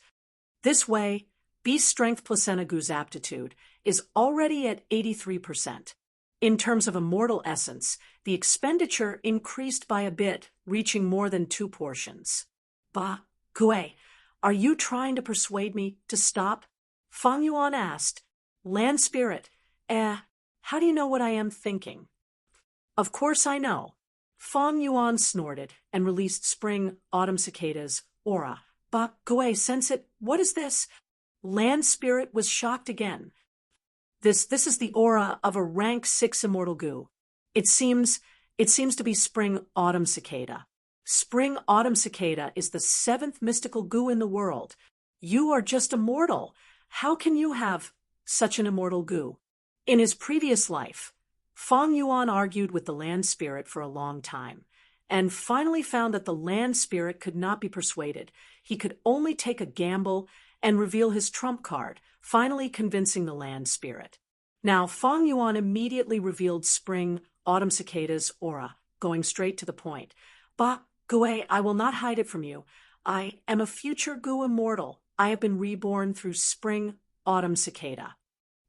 This way, Beast Strength Placenta Gu's aptitude is already at 83%. In terms of immortal essence, the expenditure increased by a bit, reaching more than 2 portions. "Ba, Gui, are you trying to persuade me to stop?" Fang Yuan asked. "Land spirit, How do you know what I am thinking? Of course I know. Fong Yuan snorted and released spring autumn cicadas aura. Ba Gui, sense it. What is this? Land spirit was shocked again. This is the aura of a rank 6 immortal goo. It seems to be spring autumn cicada. Spring autumn cicada is the 7th mystical goo in the world. You are just immortal. How can you have such an immortal goo? In his previous life, Fong Yuan argued with the land spirit for a long time, and finally found that the land spirit could not be persuaded. He could only take a gamble and reveal his trump card, finally convincing the land spirit. Now, Fong Yuan immediately revealed spring autumn cicada's aura, going straight to the point. Ba Gui, I will not hide it from you. I am a future goo immortal. I have been reborn through spring autumn cicada.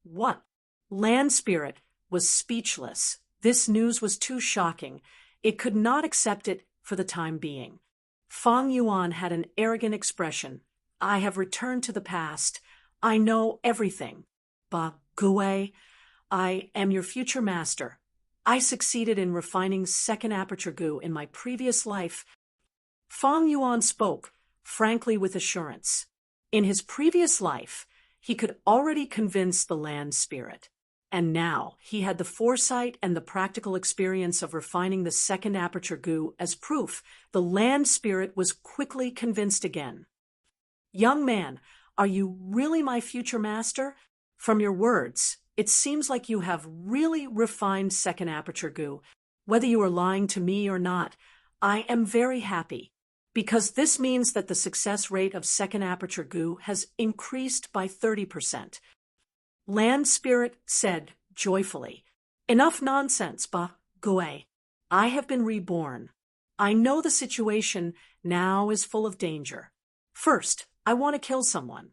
What? Land spirit was speechless. This news was too shocking. It could not accept it for the time being. Fong Yuan had an arrogant expression. I have returned to the past. I know everything. Ba Gui, I am your future master. I succeeded in refining second aperture goo in my previous life. Fong Yuan spoke, frankly with assurance. In his previous life, he could already convince the land spirit. And now he had the foresight and the practical experience of refining the second aperture goo as proof. The land spirit was quickly convinced again. Young man, are you really my future master? From your words, it seems like you have really refined second aperture goo. Whether you are lying to me or not, I am very happy, because this means that the success rate of second aperture goo has increased by 30%. Land spirit said joyfully, Enough nonsense, Ba Gui. I have been reborn. I know the situation now is full of danger. First, I want to kill someone.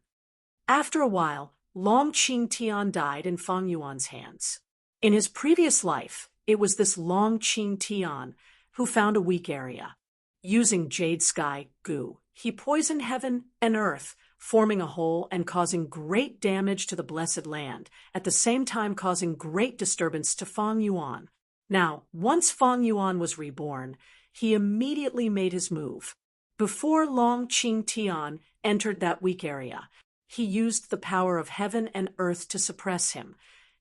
After a while, Long Qing Tian died in Fong Yuan's hands. In his previous life, it was this Long Qing Tian who found a weak area. Using jade sky goo, he poisoned heaven and earth, forming a hole and causing great damage to the blessed land, at the same time causing great disturbance to Fong Yuan. Now, once Fong Yuan was reborn, he immediately made his move. Before Long Qing Tian entered that weak area, he used the power of heaven and earth to suppress him,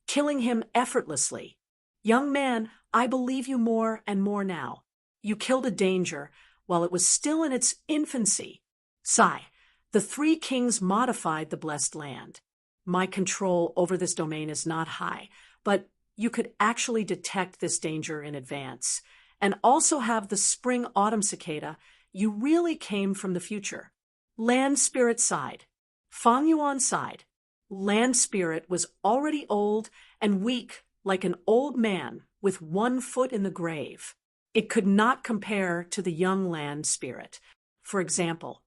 killing him effortlessly. Young man, I believe you more and more now. You killed a danger while it was still in its infancy. Sigh. The 3 kings modified the blessed land. My control over this domain is not high, but you could actually detect this danger in advance. And also have the spring-autumn cicada, you really came from the future. Land spirit sighed. Fong Yuan sighed. Land spirit was already old and weak, like an old man with 1 foot in the grave. It could not compare to the young land spirit. For example,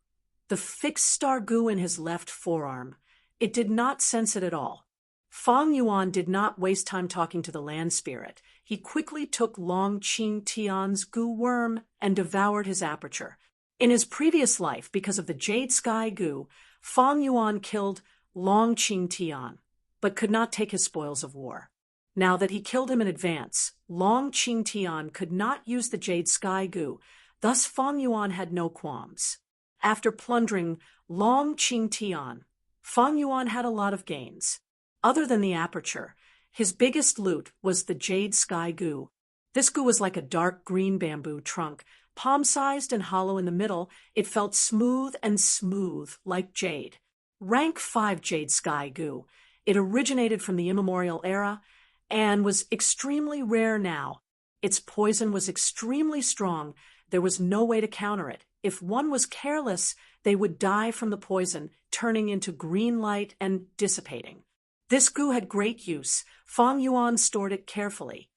the fixed star goo in his left forearm. It did not sense it at all. Fong Yuan did not waste time talking to the land spirit. He quickly took Long Qing Tian's goo worm and devoured his aperture. In his previous life, because of the jade sky goo, Fong Yuan killed Long Qing Tian, but could not take his spoils of war. Now that he killed him in advance, Long Qing Tian could not use the jade sky goo, thus Fong Yuan had no qualms. After plundering Long Qing Tian, Fong Yuan had a lot of gains. Other than the aperture, his biggest loot was the jade sky goo. This goo was like a dark green bamboo trunk, palm-sized and hollow in the middle. It felt smooth like jade. Rank 5 jade sky goo. It originated from the immemorial era and was extremely rare now. Its poison was extremely strong. There was no way to counter it. If one was careless, they would die from the poison, turning into green light and dissipating. This goo had great use. Fong Yuan stored it carefully.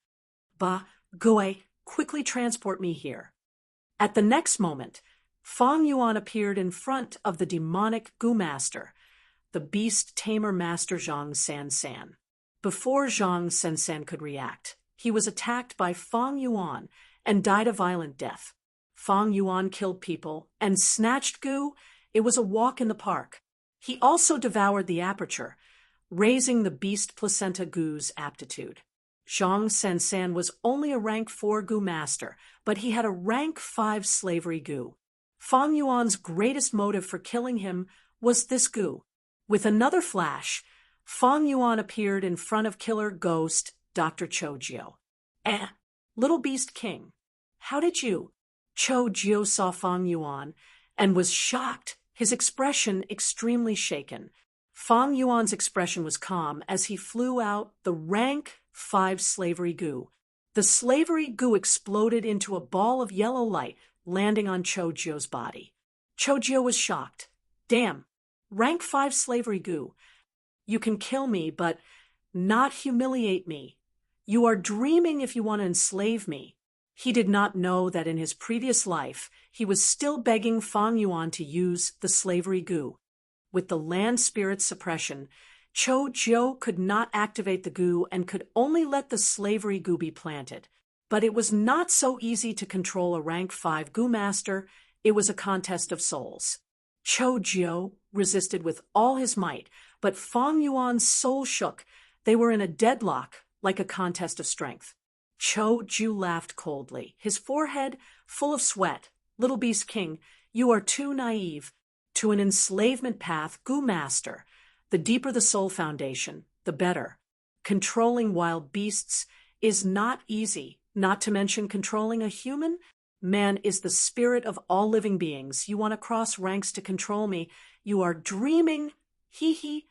Ba Gui, quickly transport me here. At the next moment, Fong Yuan appeared in front of the demonic goo master, the beast tamer master Zhang Sansan. Before Zhang Sansan could react, he was attacked by Fong Yuan and died a violent death. Fong Yuan killed people and snatched goo. It was a walk in the park. He also devoured the aperture, raising the beast placenta goo's aptitude. Zhang Sansan was only a rank 4 Gu master, but he had a rank 5 slavery Gu. Fang Yuan's greatest motive for killing him was this Gu. With another flash, Fang Yuan appeared in front of killer ghost Dr. Chou Jiu. Little Beast King, how did you? Chou Jiu saw Fang Yuan and was shocked, his expression extremely shaken. Fang Yuan's expression was calm as he flew out the rank 5 slavery Gu. The slavery Gu exploded into a ball of yellow light, landing on Chou Jiu's body. Chou Jiu was shocked. Damn, rank 5 slavery Gu. You can kill me, but not humiliate me. You are dreaming if you want to enslave me. He did not know that in his previous life, he was still begging Fang Yuan to use the slavery Gu. With the land spirit suppression, Chou Jiu could not activate the Gu and could only let the slavery Gu be planted. But it was not so easy to control a rank 5 Gu master. It was a contest of souls. Chou Jiu resisted with all his might, but Fang Yuan's soul shook. They were in a deadlock, like a contest of strength. Chou Jiu laughed coldly, his forehead full of sweat. Little Beast King, you are too naive. To an enslavement path, Gu master, the deeper the soul foundation, the better. Controlling wild beasts is not easy, not to mention controlling a human. Man is the spirit of all living beings. You want to cross ranks to control me. You are dreaming. Hee hee.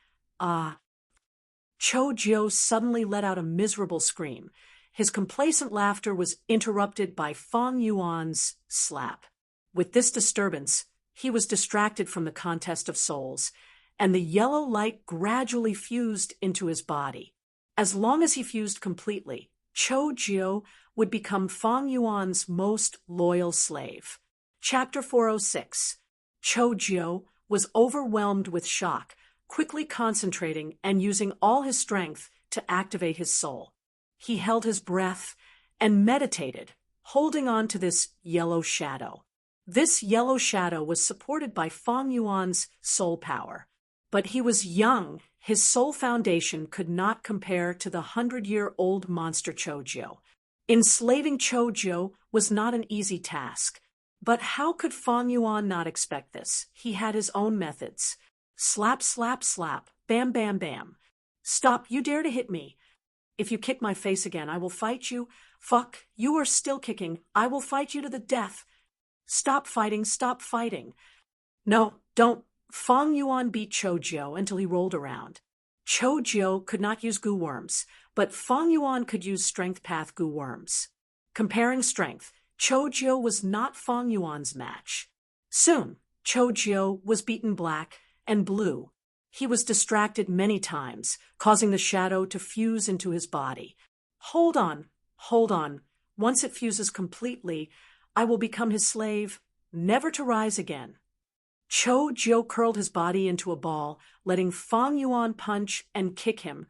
Chou Jiu suddenly let out a miserable scream. His complacent laughter was interrupted by Fang Yuan's slap. With this disturbance, he was distracted from the contest of souls, and the yellow light gradually fused into his body. As long as he fused completely, Chou Jiu would become Fang Yuan's most loyal slave. Chapter 406. Chou Jiu was overwhelmed with shock, quickly concentrating and using all his strength to activate his soul. He held his breath and meditated, holding on to this yellow shadow. This yellow shadow was supported by Fang Yuan's soul power. But he was young. His soul foundation could not compare to the 100-year-old monster Chou Jiu. Enslaving Chou Jiu was not an easy task. But how could Fang Yuan not expect this? He had his own methods. Slap, slap, slap. Bam, bam, bam. Stop, you dare to hit me. If you kick my face again, I will fight you. Fuck, you are still kicking. I will fight you to the death. Stop fighting, stop fighting. No, don't. Fang Yuan beat Chou Jiu until he rolled around. Chou Jiu could not use Gu worms, but Fang Yuan could use strength path Gu worms. Comparing strength, Chou Jiu was not Fang Yuan's match. Soon, Chou Jiu was beaten black and blue. He was distracted many times, causing the shadow to fuse into his body. Hold on, hold on. Once it fuses completely, I will become his slave, never to rise again. Chou Jiu curled his body into a ball, letting Fang Yuan punch and kick him,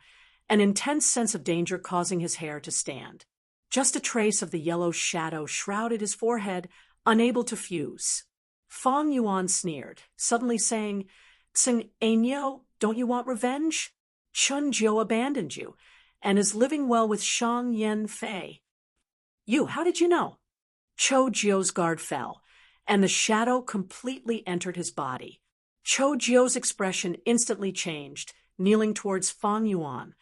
an intense sense of danger causing his hair to stand. Just a trace of the yellow shadow shrouded his forehead, unable to fuse. Fang Yuan sneered, suddenly saying, "Tsing Ainyo, don't you want revenge? Chun Jiu abandoned you, and is living well with Shang Yen Fei." "You, how did you know?" Chou Jiu's guard fell, and the shadow completely entered his body. Chou Jiu's expression instantly changed, kneeling towards Fang Yuan.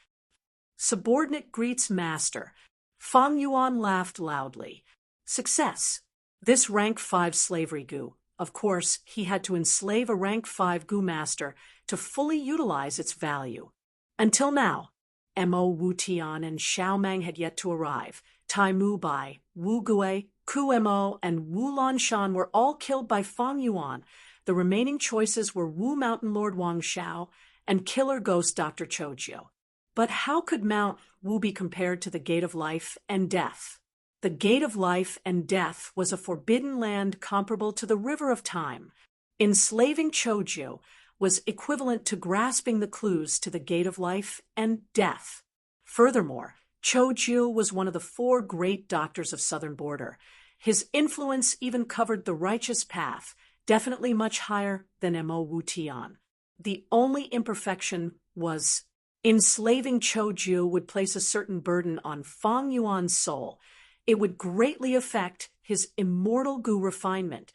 "Subordinate greets master." Fang Yuan laughed loudly. "Success. This rank 5 slavery Gu. Of course, he had to enslave a rank 5 Gu master to fully utilize its value. Until now, Mo Wu Tian and Xiao Mang had yet to arrive. Tai Mu Bai, Wu Gui, Ku Mo, and Wu Lanshan were all killed by Fang Yuan. The remaining choices were Wu Mountain Lord Wang Xiao and Killer Ghost Dr. Chou Jiu. But how could Mount Wu be compared to the Gate of Life and Death? The Gate of Life and Death was a forbidden land comparable to the River of Time. Enslaving Chou Jiu was equivalent to grasping the clues to the Gate of Life and Death. Furthermore, Chou Jiu was one of the 4 great doctors of Southern Border. His influence even covered the righteous path, definitely much higher than Mo Wu Tian. The only imperfection was Enslaving Choju would place a certain burden on Fang Yuan's soul. It would greatly affect his immortal goo refinement.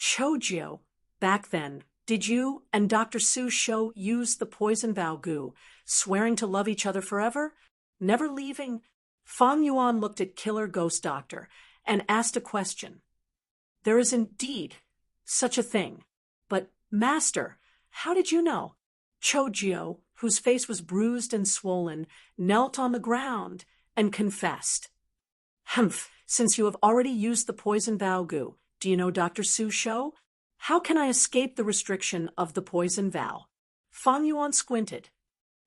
Choju, back then, did you and Dr. Su Shou use the poison vow goo, swearing to love each other forever? Never leaving? Fang Yuan looked at Killer Ghost Doctor and asked a question. There is indeed such a thing. But, Master, how did you know? Choju, whose face was bruised and swollen, knelt on the ground and confessed. Humph, since you have already used the poison vow goo, do you know Dr. Su Shou? How can I escape the restriction of the poison vow? Fang Yuan squinted.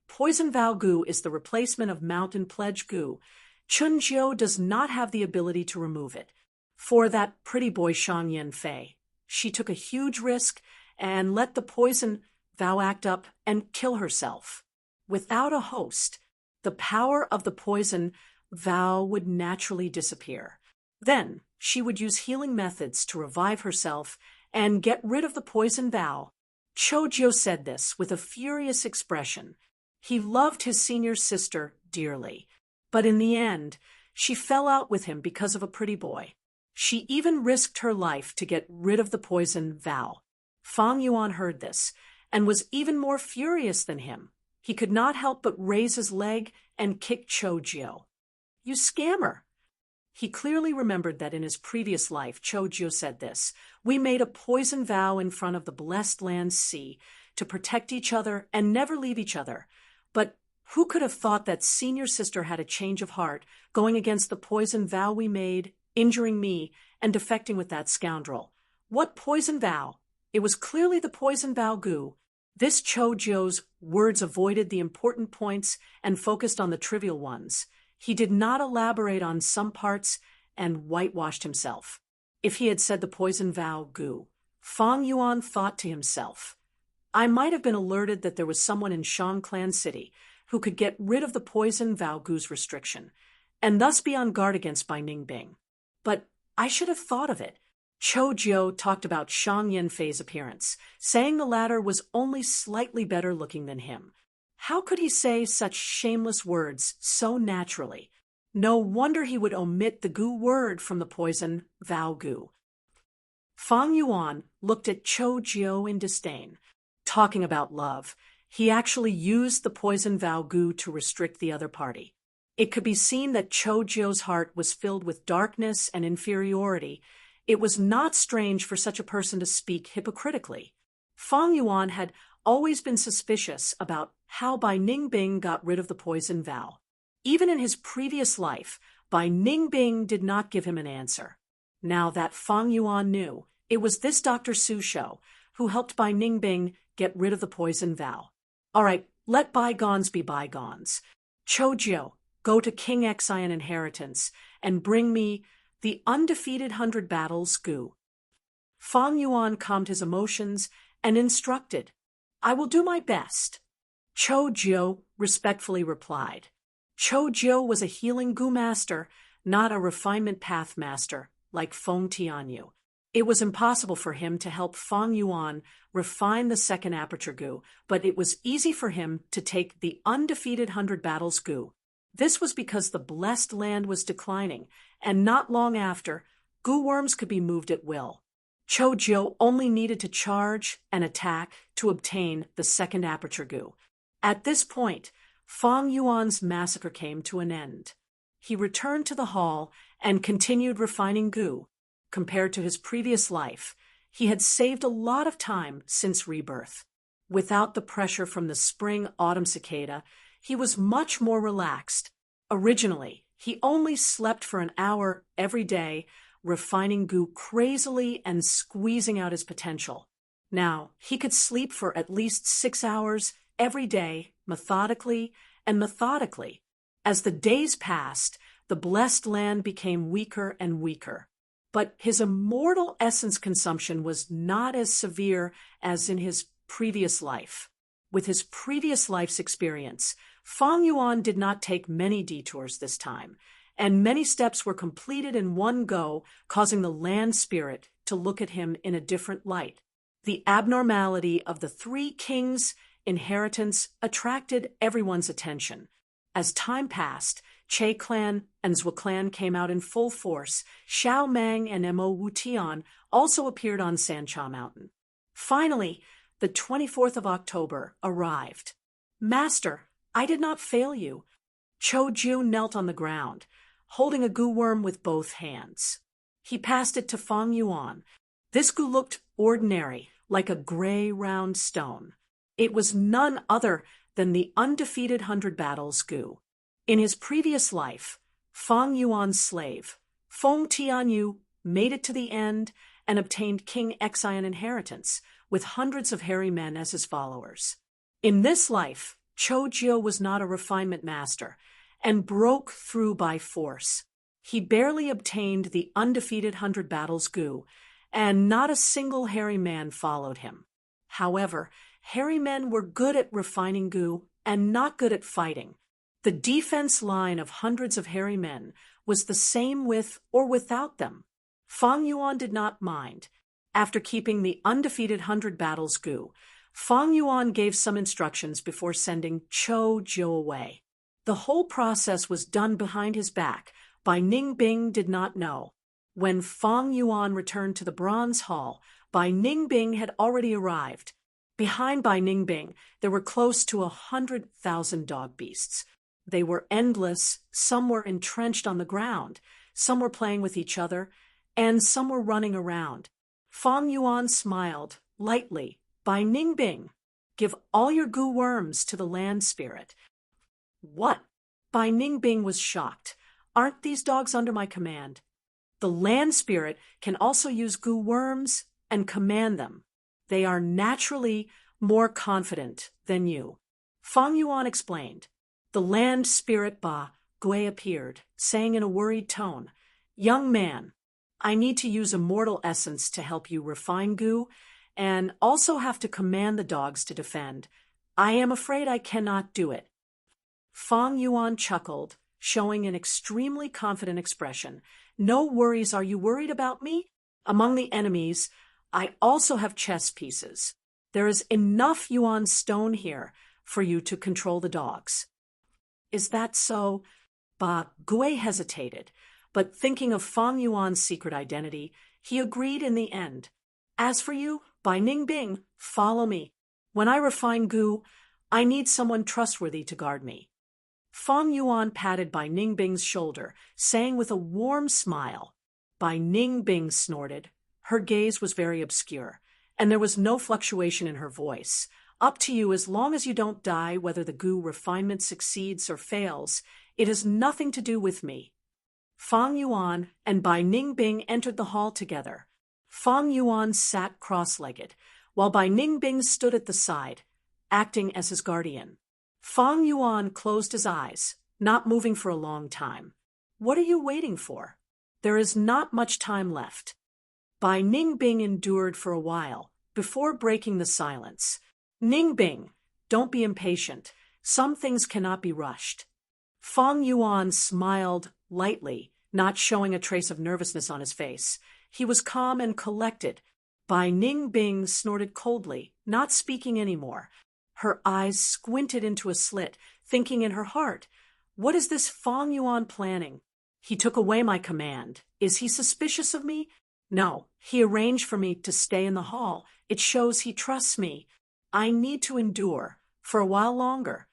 Poison vow goo is the replacement of mountain pledge goo. Chun Jiu does not have the ability to remove it. For that pretty boy Shang Yin Fei, she took a huge risk and let the poison vow act up and kill herself. Without a host, the power of the poison vow would naturally disappear. Then she would use healing methods to revive herself and get rid of the poison vow. Chojo said this with a furious expression. He loved his senior sister dearly, but in the end, she fell out with him because of a pretty boy. She even risked her life to get rid of the poison vow. Fang Yuan heard this and was even more furious than him. He could not help but raise his leg and kick Chojo. You scammer! He clearly remembered that in his previous life, Chojo said this. We made a poison vow in front of the blessed land sea to protect each other and never leave each other. But who could have thought that senior sister had a change of heart, going against the poison vow we made, injuring me, and defecting with that scoundrel? What poison vow? It was clearly the poison vow goo. This Chojo's words avoided the important points and focused on the trivial ones. He did not elaborate on some parts and whitewashed himself. If he had said the poison vow goo, Fang Yuan thought to himself, I might have been alerted that there was someone in Shang Clan City who could get rid of the poison vow goo's restriction, and thus be on guard against by Ningbing. But I should have thought of it. Chojo talked about Shang Yanfei's appearance, saying the latter was only slightly better looking than him. How could he say such shameless words so naturally? No wonder he would omit the goo word from the poison vow goo. Fang Yuan looked at Chojo in disdain. Talking about love, he actually used the poison vow goo to restrict the other party. It could be seen that Chojo's heart was filled with darkness and inferiority. It was not strange for such a person to speak hypocritically. Fang Yuan had always been suspicious about how Bai Ningbing got rid of the poison vow. Even in his previous life, Bai Ningbing did not give him an answer. Now that Fang Yuan knew, it was this Dr. Su Shou who helped Bai Ningbing get rid of the poison vow. All right, let bygones be bygones. Chojo, go to King Xian Inheritance and bring me the undefeated 100 battles goo. Fang Yuan calmed his emotions and instructed, I will do my best. Chojo respectfully replied. Chojo was a healing goo master, not a refinement path master like Feng Tianyu. It was impossible for him to help Fang Yuan refine the second aperture goo, but it was easy for him to take the undefeated 100 battles goo. This was because the blessed land was declining, and not long after, goo worms could be moved at will. Chojo only needed to charge and attack to obtain the second aperture goo. At this point, Fang Yuan's massacre came to an end. He returned to the hall and continued refining goo. Compared to his previous life, he had saved a lot of time since rebirth. Without the pressure from the spring-autumn cicada, he was much more relaxed. Originally, he only slept for an hour every day, refining goo crazily and squeezing out his potential. Now, he could sleep for at least 6 hours every day, methodically. As the days passed, the blessed land became weaker and weaker. But his immortal essence consumption was not as severe as in his previous life. With his previous life's experience, Fang Yuan did not take many detours this time, and many steps were completed in one go, causing the land spirit to look at him in a different light. The abnormality of the 3 kings inheritance attracted everyone's attention. As time passed, Che clan and Zhou clan came out in full force. Xiao Mang and Mo Wutian also appeared on Sancha Mountain. Finally, the 24th of October arrived. Master, I did not fail you. Cho Ju knelt on the ground, holding a gu worm with both hands. He passed it to Fang Yuan. This gu looked ordinary, like a gray round stone. It was none other than the undefeated 100 Battles gu. In his previous life, Fang Yuan's slave, Feng Tianyu, made it to the end and obtained King Xian inheritance, with hundreds of hairy men as his followers. In this life, Cho Jiu was not a refinement master, and broke through by force. He barely obtained the undefeated 100 Battles gu, and not a single hairy man followed him. However, hairy men were good at refining gu and not good at fighting. The defense line of hundreds of hairy men was the same with or without them. Fang Yuan did not mind. After keeping the undefeated 100 Battles gu, Fang Yuan gave some instructions before sending Cho Jiu away. The whole process was done behind his back. Bai Ningbing did not know. When Fang Yuan returned to the Bronze Hall, Bai Ningbing had already arrived. Behind Bai Ningbing, there were close to 100,000 dog beasts. They were endless, some were entrenched on the ground, some were playing with each other, and some were running around. Fang Yuan smiled, lightly. Bai Ningbing, give all your gu worms to the land spirit. What? Bai Ningbing was shocked. Aren't these dogs under my command? The land spirit can also use gu worms and command them. They are naturally more confident than you. Fang Yuan explained. The land spirit Ba Gui appeared, saying in a worried tone, Young man, I need to use immortal essence to help you refine gu, and also have to command the dogs to defend. I am afraid I cannot do it. Fang Yuan chuckled, showing an extremely confident expression. No worries. Are you worried about me? Among the enemies, I also have chess pieces. There is enough Yuan stone here for you to control the dogs. Is that so? Ba Gui hesitated, but thinking of Fang Yuan's secret identity, he agreed in the end. As for you, Bai Ningbing, follow me. When I refine gu, I need someone trustworthy to guard me. Fang Yuan patted Bai Ningbing's shoulder, saying with a warm smile. Bai Ningbing snorted. Her gaze was very obscure, and there was no fluctuation in her voice. Up to you, as long as you don't die, whether the gu refinement succeeds or fails, it has nothing to do with me. Fang Yuan and Bai Ningbing entered the hall together. Fang Yuan sat cross-legged, while Bai Ningbing stood at the side, acting as his guardian. Fang Yuan closed his eyes, not moving for a long time. What are you waiting for? There is not much time left. Bai Ningbing endured for a while, before breaking the silence. Ningbing, don't be impatient. Some things cannot be rushed. Fang Yuan smiled lightly, not showing a trace of nervousness on his face. He was calm and collected. Bai Ningbing snorted coldly, not speaking anymore. Her eyes squinted into a slit, thinking in her heart, what is this Fang Yuan planning? He took away my command. Is he suspicious of me? No, he arranged for me to stay in the hall. It shows he trusts me. I need to endure for a while longer.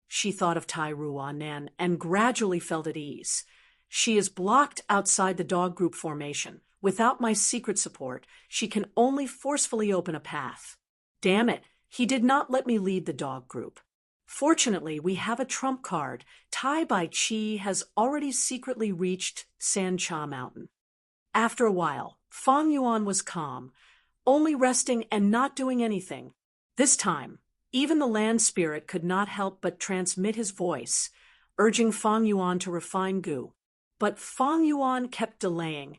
She thought of Tai Ruanan and gradually felt at ease. She is blocked outside the dog group formation. Without my secret support, she can only forcefully open a path. Damn it, he did not let me lead the dog group. Fortunately, we have a trump card. Tai Bai Chi has already secretly reached Sancha Mountain. After a while, Fang Yuan was calm, only resting and not doing anything. This time, even the land spirit could not help but transmit his voice, urging Fang Yuan to refine gu. But Fang Yuan kept delaying,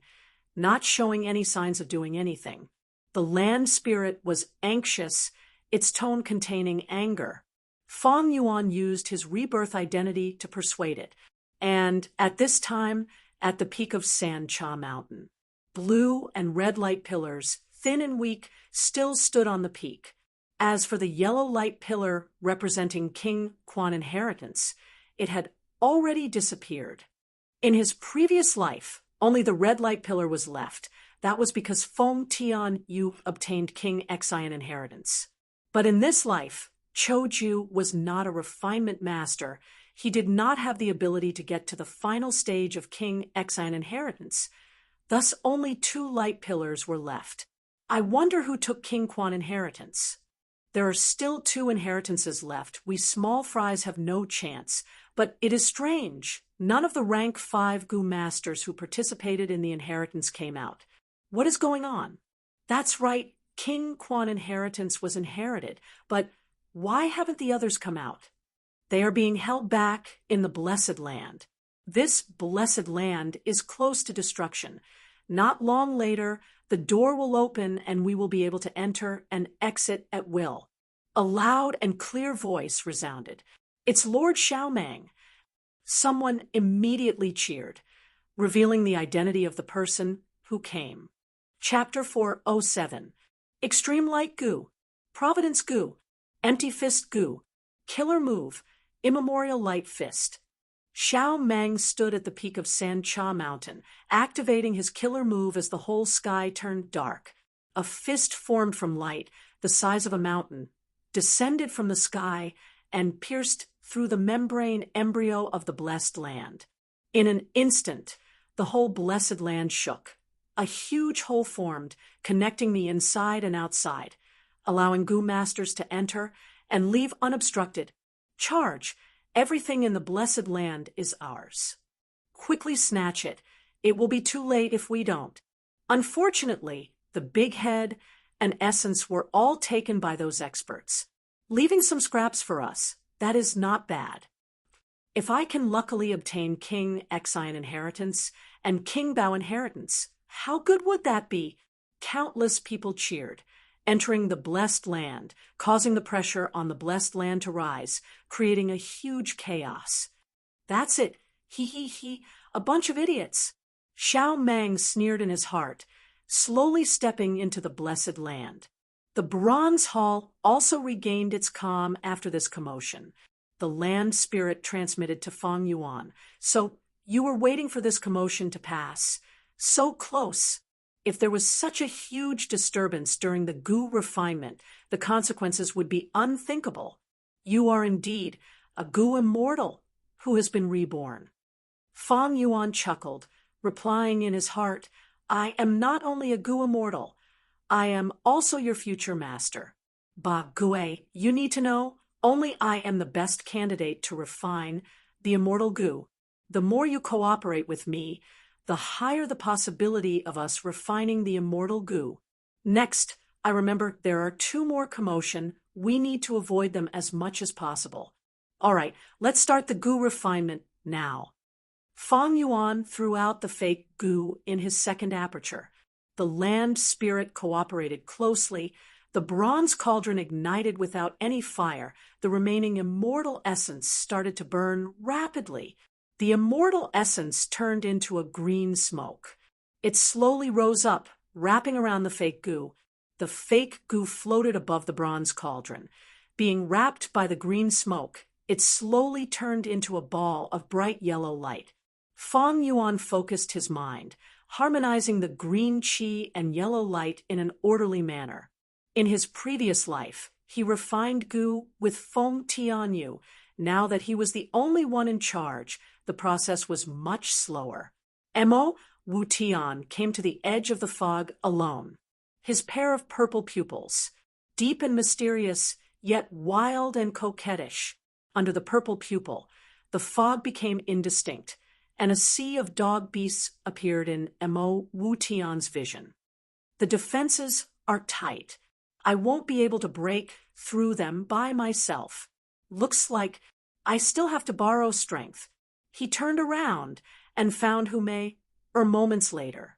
not showing any signs of doing anything. The land spirit was anxious, its tone containing anger. Fang Yuan used his rebirth identity to persuade it, and at this time, at the peak of Sancha Mountain, blue and red light pillars, thin and weak, still stood on the peak. As for the yellow light pillar representing King Quan inheritance, it had already disappeared. In his previous life, only the red light pillar was left. That was because Feng Tian Yu obtained King Xian inheritance. But in this life, Cho Ju was not a refinement master. He did not have the ability to get to the final stage of King Xian inheritance. Thus, only 2 light pillars were left. I wonder who took King Quan inheritance. There are still 2 inheritances left. We small fries have no chance. But it is strange. None of the rank 5 Gu masters who participated in the inheritance came out. What is going on? That's right, King Quan inheritance was inherited, but why haven't the others come out? They are being held back in the Blessed Land. This Blessed Land is close to destruction. Not long later, the door will open and we will be able to enter and exit at will. A loud and clear voice resounded. It's Lord Xiaomang. Someone immediately cheered, revealing the identity of the person who came. Chapter 407. Extreme Light Gu, Providence Gu, Empty Fist Gu, Killer Move, Immemorial Light Fist. Xiaomang stood at the peak of San Cha Mountain, activating his killer move as the whole sky turned dark. A fist formed from light, the size of a mountain, descended from the sky and pierced through the membrane embryo of the blessed land. In an instant, the whole blessed land shook. A huge hole formed, connecting the inside and outside, allowing Gu masters to enter and leave unobstructed. Charge! Everything in the blessed land is ours. Quickly snatch it. It will be too late if we don't. Unfortunately, the big head and essence were all taken by those experts, leaving some scraps for us. That is not bad. If I can luckily obtain King Xian inheritance and King Bao inheritance, how good would that be? Countless people cheered, entering the blessed land, causing the pressure on the blessed land to rise, creating a huge chaos. That's it. He, a bunch of idiots. Xiaomang sneered in his heart, slowly stepping into the blessed land. The Bronze Hall also regained its calm after this commotion. The land spirit transmitted to Feng Yuan. So you were waiting for this commotion to pass. So close. If there was such a huge disturbance during the Gu refinement, the consequences would be unthinkable. You are indeed a Gu immortal who has been reborn. Feng Yuan chuckled, replying in his heart, I am not only a Gu immortal, I am also your future master. Ba Gue, you need to know, only I am the best candidate to refine the immortal Gu. The more you cooperate with me, the higher the possibility of us refining the immortal Gu. Next, I remember there are 2 more commotion. We need to avoid them as much as possible. All right, let's start the Gu refinement now. Feng Yuan threw out the fake Gu in his second aperture. The land spirit cooperated closely. The bronze cauldron ignited without any fire. The remaining immortal essence started to burn rapidly. The immortal essence turned into a green smoke. It slowly rose up, wrapping around the fake Gu. The fake Gu floated above the bronze cauldron. Being wrapped by the green smoke, it slowly turned into a ball of bright yellow light. Feng Yuan focused his mind, harmonizing the green qi and yellow light in an orderly manner. In his previous life, he refined Gu with Feng Tianyu. Now that he was the only one in charge, the process was much slower. Mo Wu Tian came to the edge of the fog alone. His pair of purple pupils, deep and mysterious, yet wild and coquettish. Under the purple pupil, the fog became indistinct, and a sea of dog beasts appeared in Mo Wu Tian's vision. The defenses are tight. I won't be able to break through them by myself. Looks like I still have to borrow strength. He turned around and found moments later.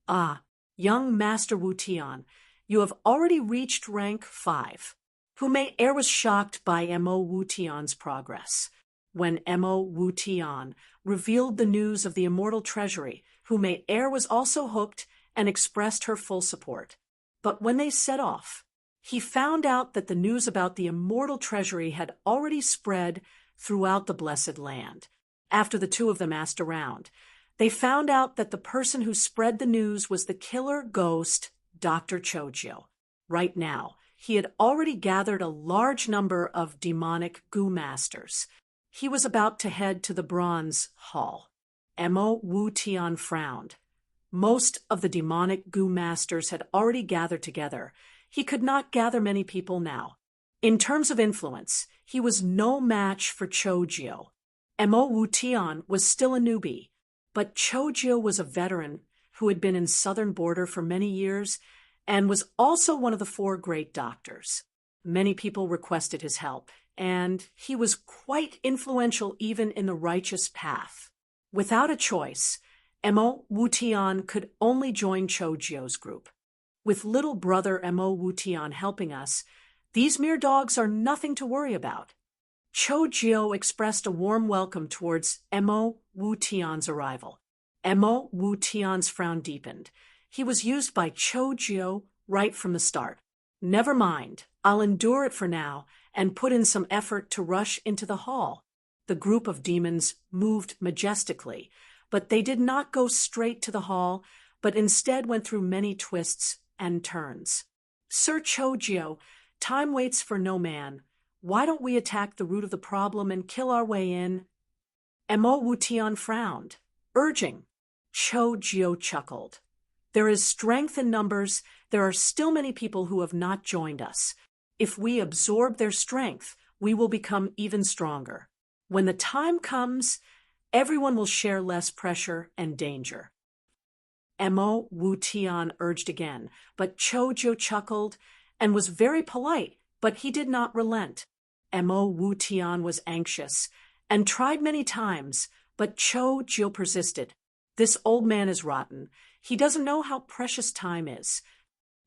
Ah, young Master Wu Tian, you have already reached rank 5. Hume was shocked by Mo Wu Tian's progress. When Mo Wu Tian revealed the news of the immortal treasury, Hume was also hooked and expressed her full support. But when they set off, He found out that the news about the immortal treasury had already spread throughout the blessed land. After the two of them asked around, they found out that the person who spread the news was the killer ghost, Dr. Chojo. Right now, he had already gathered a large number of demonic goo masters. He was about to head to the bronze hall. Mo Wu Tian frowned. Most of the demonic goo masters had already gathered together. He could not gather many people now. In terms of influence, he was no match for Chojo. Mo Wu Tian was still a newbie, but Chojo was a veteran who had been in southern border for many years and was also one of the four great doctors. Many people requested his help, and he was quite influential even in the righteous path. Without a choice, Mo Wu Tian could only join Chojo's group. With little brother Mo Wu Tian helping us, these mere dogs are nothing to worry about. Chojo expressed a warm welcome towards Mo Wu Tian's arrival. Mo Wu Tian's frown deepened. He was used by Chojo right from the start. Never mind, I'll endure it for now and put in some effort to rush into the hall. The group of demons moved majestically, but they did not go straight to the hall, but instead went through many twists and turns. Sir Chojo, time waits for no man. Why don't we attack the root of the problem and kill our way in? Mo Wu Tian frowned, urging. Chojo chuckled. There is strength in numbers. There are still many people who have not joined us. If we absorb their strength, we will become even stronger. When the time comes, everyone will share less pressure and danger. Mo Wu Tian urged again, but Chojo chuckled and was very polite, but he did not relent. Mo Wu Tian was anxious and tried many times, but Chojo persisted. This old man is rotten. He doesn't know how precious time is.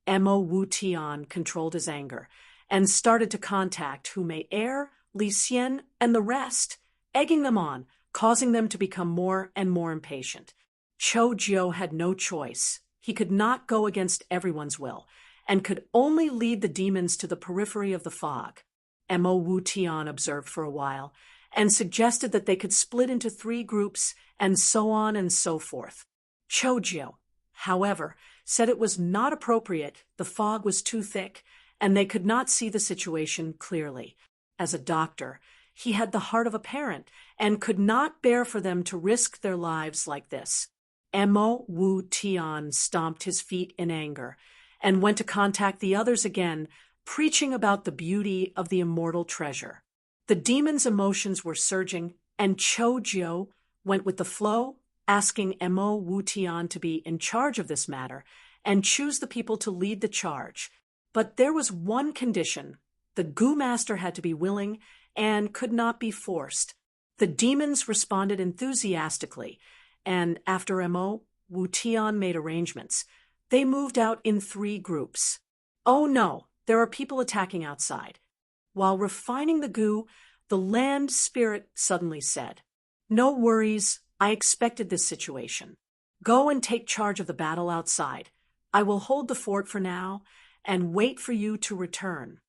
Mo Wu Tian controlled his anger and started to contact Hu Mei Er, Li Xian, and the rest, egging them on, causing them to become more and more impatient. Chojo had no choice. He could not go against everyone's will, and could only lead the demons to the periphery of the fog. Mo Wu Tian observed for a while, and suggested that they could split into 3 groups, and so on and so forth. Chojo, however, said it was not appropriate, the fog was too thick, and they could not see the situation clearly. As a doctor, he had the heart of a parent, and could not bear for them to risk their lives like this. Mo Wu Tian stomped his feet in anger, and went to contact the others again, preaching about the beauty of the immortal treasure. The demons' emotions were surging, and Chojo went with the flow, asking Mo Wu Tian to be in charge of this matter and choose the people to lead the charge. But there was one condition. The Goo Master had to be willing and could not be forced. The demons responded enthusiastically, and after Mo Wu Tian made arrangements, they moved out in 3 groups. Oh no, there are people attacking outside. While refining the goo, the land spirit suddenly said, "No worries, I expected this situation. Go and take charge of the battle outside. I will hold the fort for now and wait for you to return."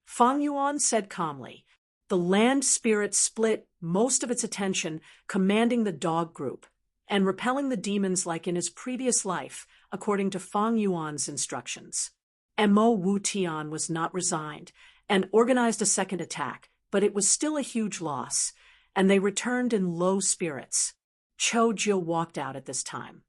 Fang Yuan said calmly. The land spirit split most of its attention commanding the dog group and repelling the demons like in his previous life, according to Fang Yuan's instructions. Mo Wu Tian was not resigned and organized a second attack, but it was still a huge loss, and they returned in low spirits. Chojo walked out at this time.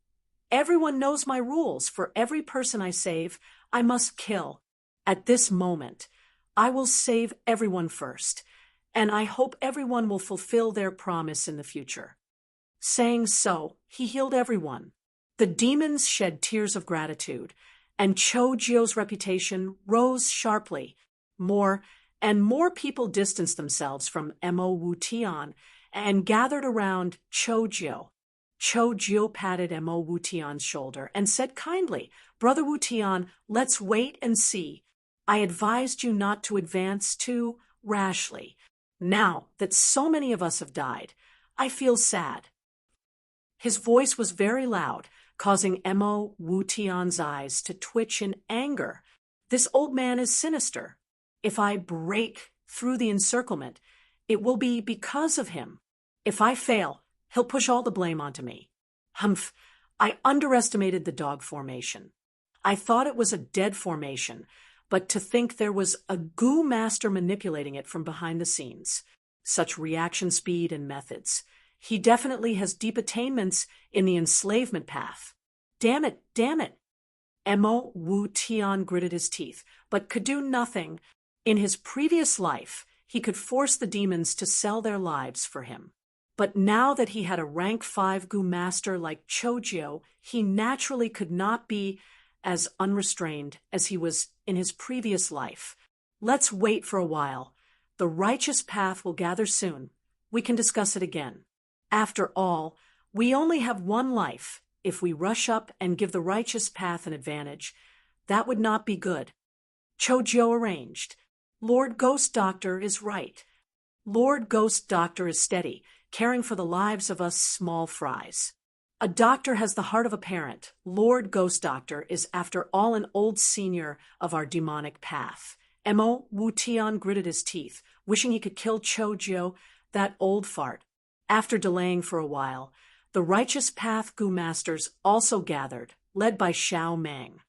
Everyone knows my rules. For every person I save, I must kill. At this moment, I will save everyone first, and I hope everyone will fulfill their promise in the future. Saying so, he healed everyone. The demons shed tears of gratitude, and Chojo's reputation rose sharply. More and more people distanced themselves from Mo Wu Tian and gathered around Chojo. Chojo patted Mo Wu Tian's shoulder and said kindly, "Brother Wu Tian, let's wait and see. I advised you not to advance too rashly. Now that so many of us have died, I feel sad." His voice was very loud, causing Mo Wu Tian's eyes to twitch in anger. This old man is sinister. If I break through the encirclement, it will be because of him. If I fail, he'll push all the blame onto me. Humph, I underestimated the dog formation. I thought it was a dead formation, but to think there was a goo master manipulating it from behind the scenes. Such reaction speed and methods. He definitely has deep attainments in the enslavement path. Damn it, damn it. Mo Wu Tian gritted his teeth, but could do nothing. In his previous life, he could force the demons to sell their lives for him. But now that he had a rank 5 Gu master like Chojiu, he naturally could not be as unrestrained as he was in his previous life. Let's wait for a while. The righteous path will gather soon. We can discuss it again. After all, we only have one life. If we rush up and give the righteous path an advantage, that would not be good. Chojiu arranged. Lord Ghost Doctor is right. Lord Ghost Doctor is steady, caring for the lives of us small fries. A doctor has the heart of a parent. Lord Ghost Doctor is, after all, an old senior of our demonic path. Mo Wu Tian gritted his teeth, wishing he could kill Chojiu, that old fart. After delaying for a while, the righteous path Gu masters also gathered, led by Xiao Meng.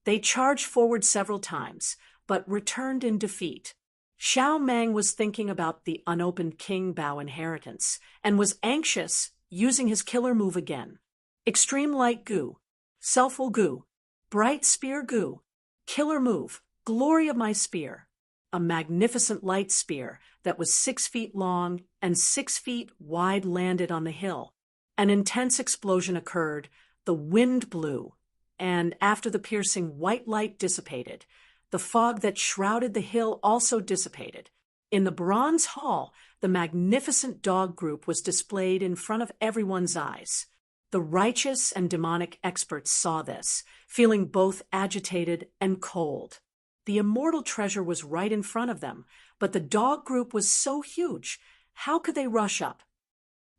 They charged forward several times, but returned in defeat. Xiao Meng was thinking about the unopened King Bao inheritance, and was anxious, using his killer move again. Extreme Light Gu, Selfful Gu, Bright Spear Gu, Killer Move, Glory of My Spear. A magnificent light spear that was 6 feet long and 6 feet wide landed on the hill. An intense explosion occurred, the wind blew, and after the piercing white light dissipated, the fog that shrouded the hill also dissipated. In the bronze hall, the magnificent dog group was displayed in front of everyone's eyes. The righteous and demonic experts saw this, feeling both agitated and cold. The immortal treasure was right in front of them, but the dog group was so huge. How could they rush up?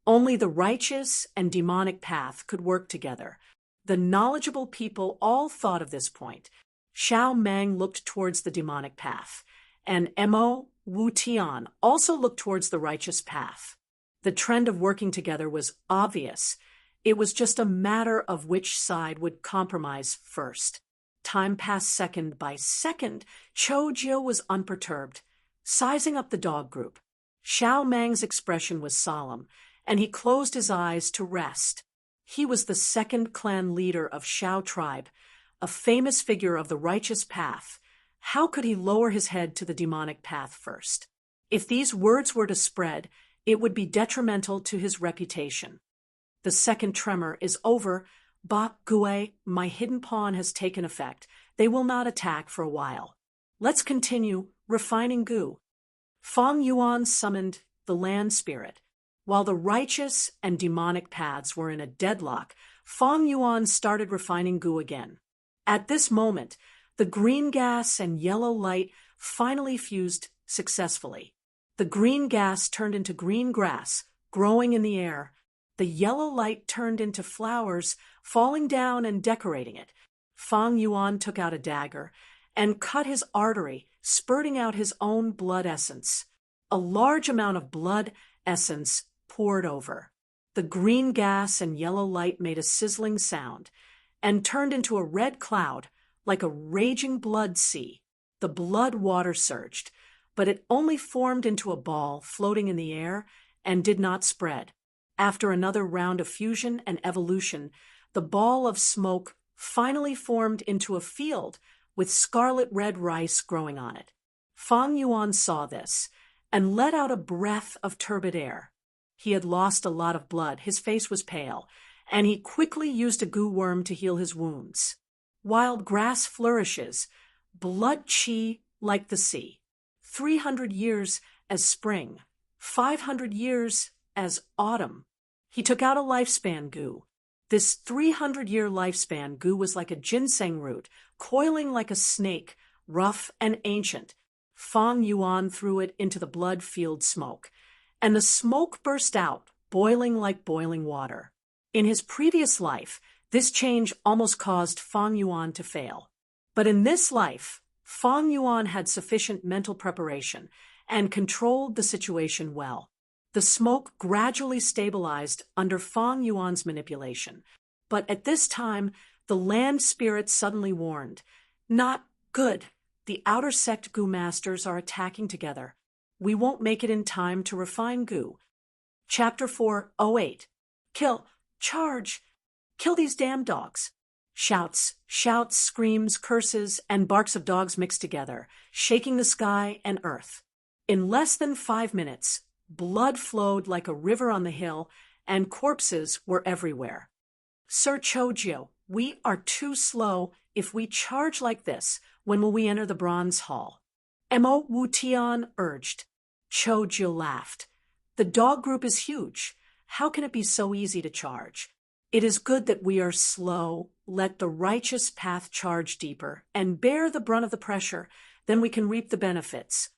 Only the righteous and demonic path could work together. The knowledgeable people all thought of this point. Xiao Meng looked towards the demonic path, and Mo Wu Tian also looked towards the righteous path. The trend of working together was obvious. It was just a matter of which side would compromise first. Time passed second by second. Chojiu was unperturbed, sizing up the dog group. Xiao Meng's expression was solemn, and he closed his eyes to rest. He was the second clan leader of Xiao tribe, a famous figure of the righteous path. How could he lower his head to the demonic path first? If these words were to spread, it would be detrimental to his reputation. The second tremor is over. Ba Gue, my hidden pawn has taken effect. They will not attack for a while. Let's continue refining Gu. Feng Yuan summoned the land spirit. While the righteous and demonic paths were in a deadlock, Feng Yuan started refining Gu again. At this moment, the green gas and yellow light finally fused successfully. The green gas turned into green grass, growing in the air. The yellow light turned into flowers, falling down and decorating it. Feng Yuan took out a dagger and cut his artery, spurting out his own blood essence. A large amount of blood essence poured over. The green gas and yellow light made a sizzling sound and turned into a red cloud, like a raging blood sea. The blood water surged, but it only formed into a ball floating in the air and did not spread. After another round of fusion and evolution, the ball of smoke finally formed into a field with scarlet red rice growing on it. Feng Yuan saw this and let out a breath of turbid air. He had lost a lot of blood, his face was pale, and he quickly used a goo worm to heal his wounds. Wild grass flourishes, blood chi like the sea. 300 years as spring, 500 years as autumn. He took out a lifespan goo. This 300-year lifespan goo was like a ginseng root, coiling like a snake, rough and ancient. Feng Yuan threw it into the blood-filled smoke, and the smoke burst out, boiling like boiling water. In his previous life, this change almost caused Feng Yuan to fail. But in this life, Fang Yuan had sufficient mental preparation and controlled the situation well. The smoke gradually stabilized under Fang Yuan's manipulation, but at this time, the land spirit suddenly warned, "Not good. The outer sect Gu masters are attacking together. We won't make it in time to refine Gu." Chapter 4:08. Kill, charge, kill these damn dogs. Shouts, screams, curses, and barks of dogs mixed together, shaking the sky and earth. In less than 5 minutes, blood flowed like a river on the hill, and corpses were everywhere. "Sir Chojiu, we are too slow. If we charge like this, when will we enter the bronze hall?" Mo Wu Tian urged. Chojiu laughed. "The dog group is huge. How can it be so easy to charge? It is good that we are slow. Let the righteous path charge deeper and bear the brunt of the pressure. Then we can reap the benefits."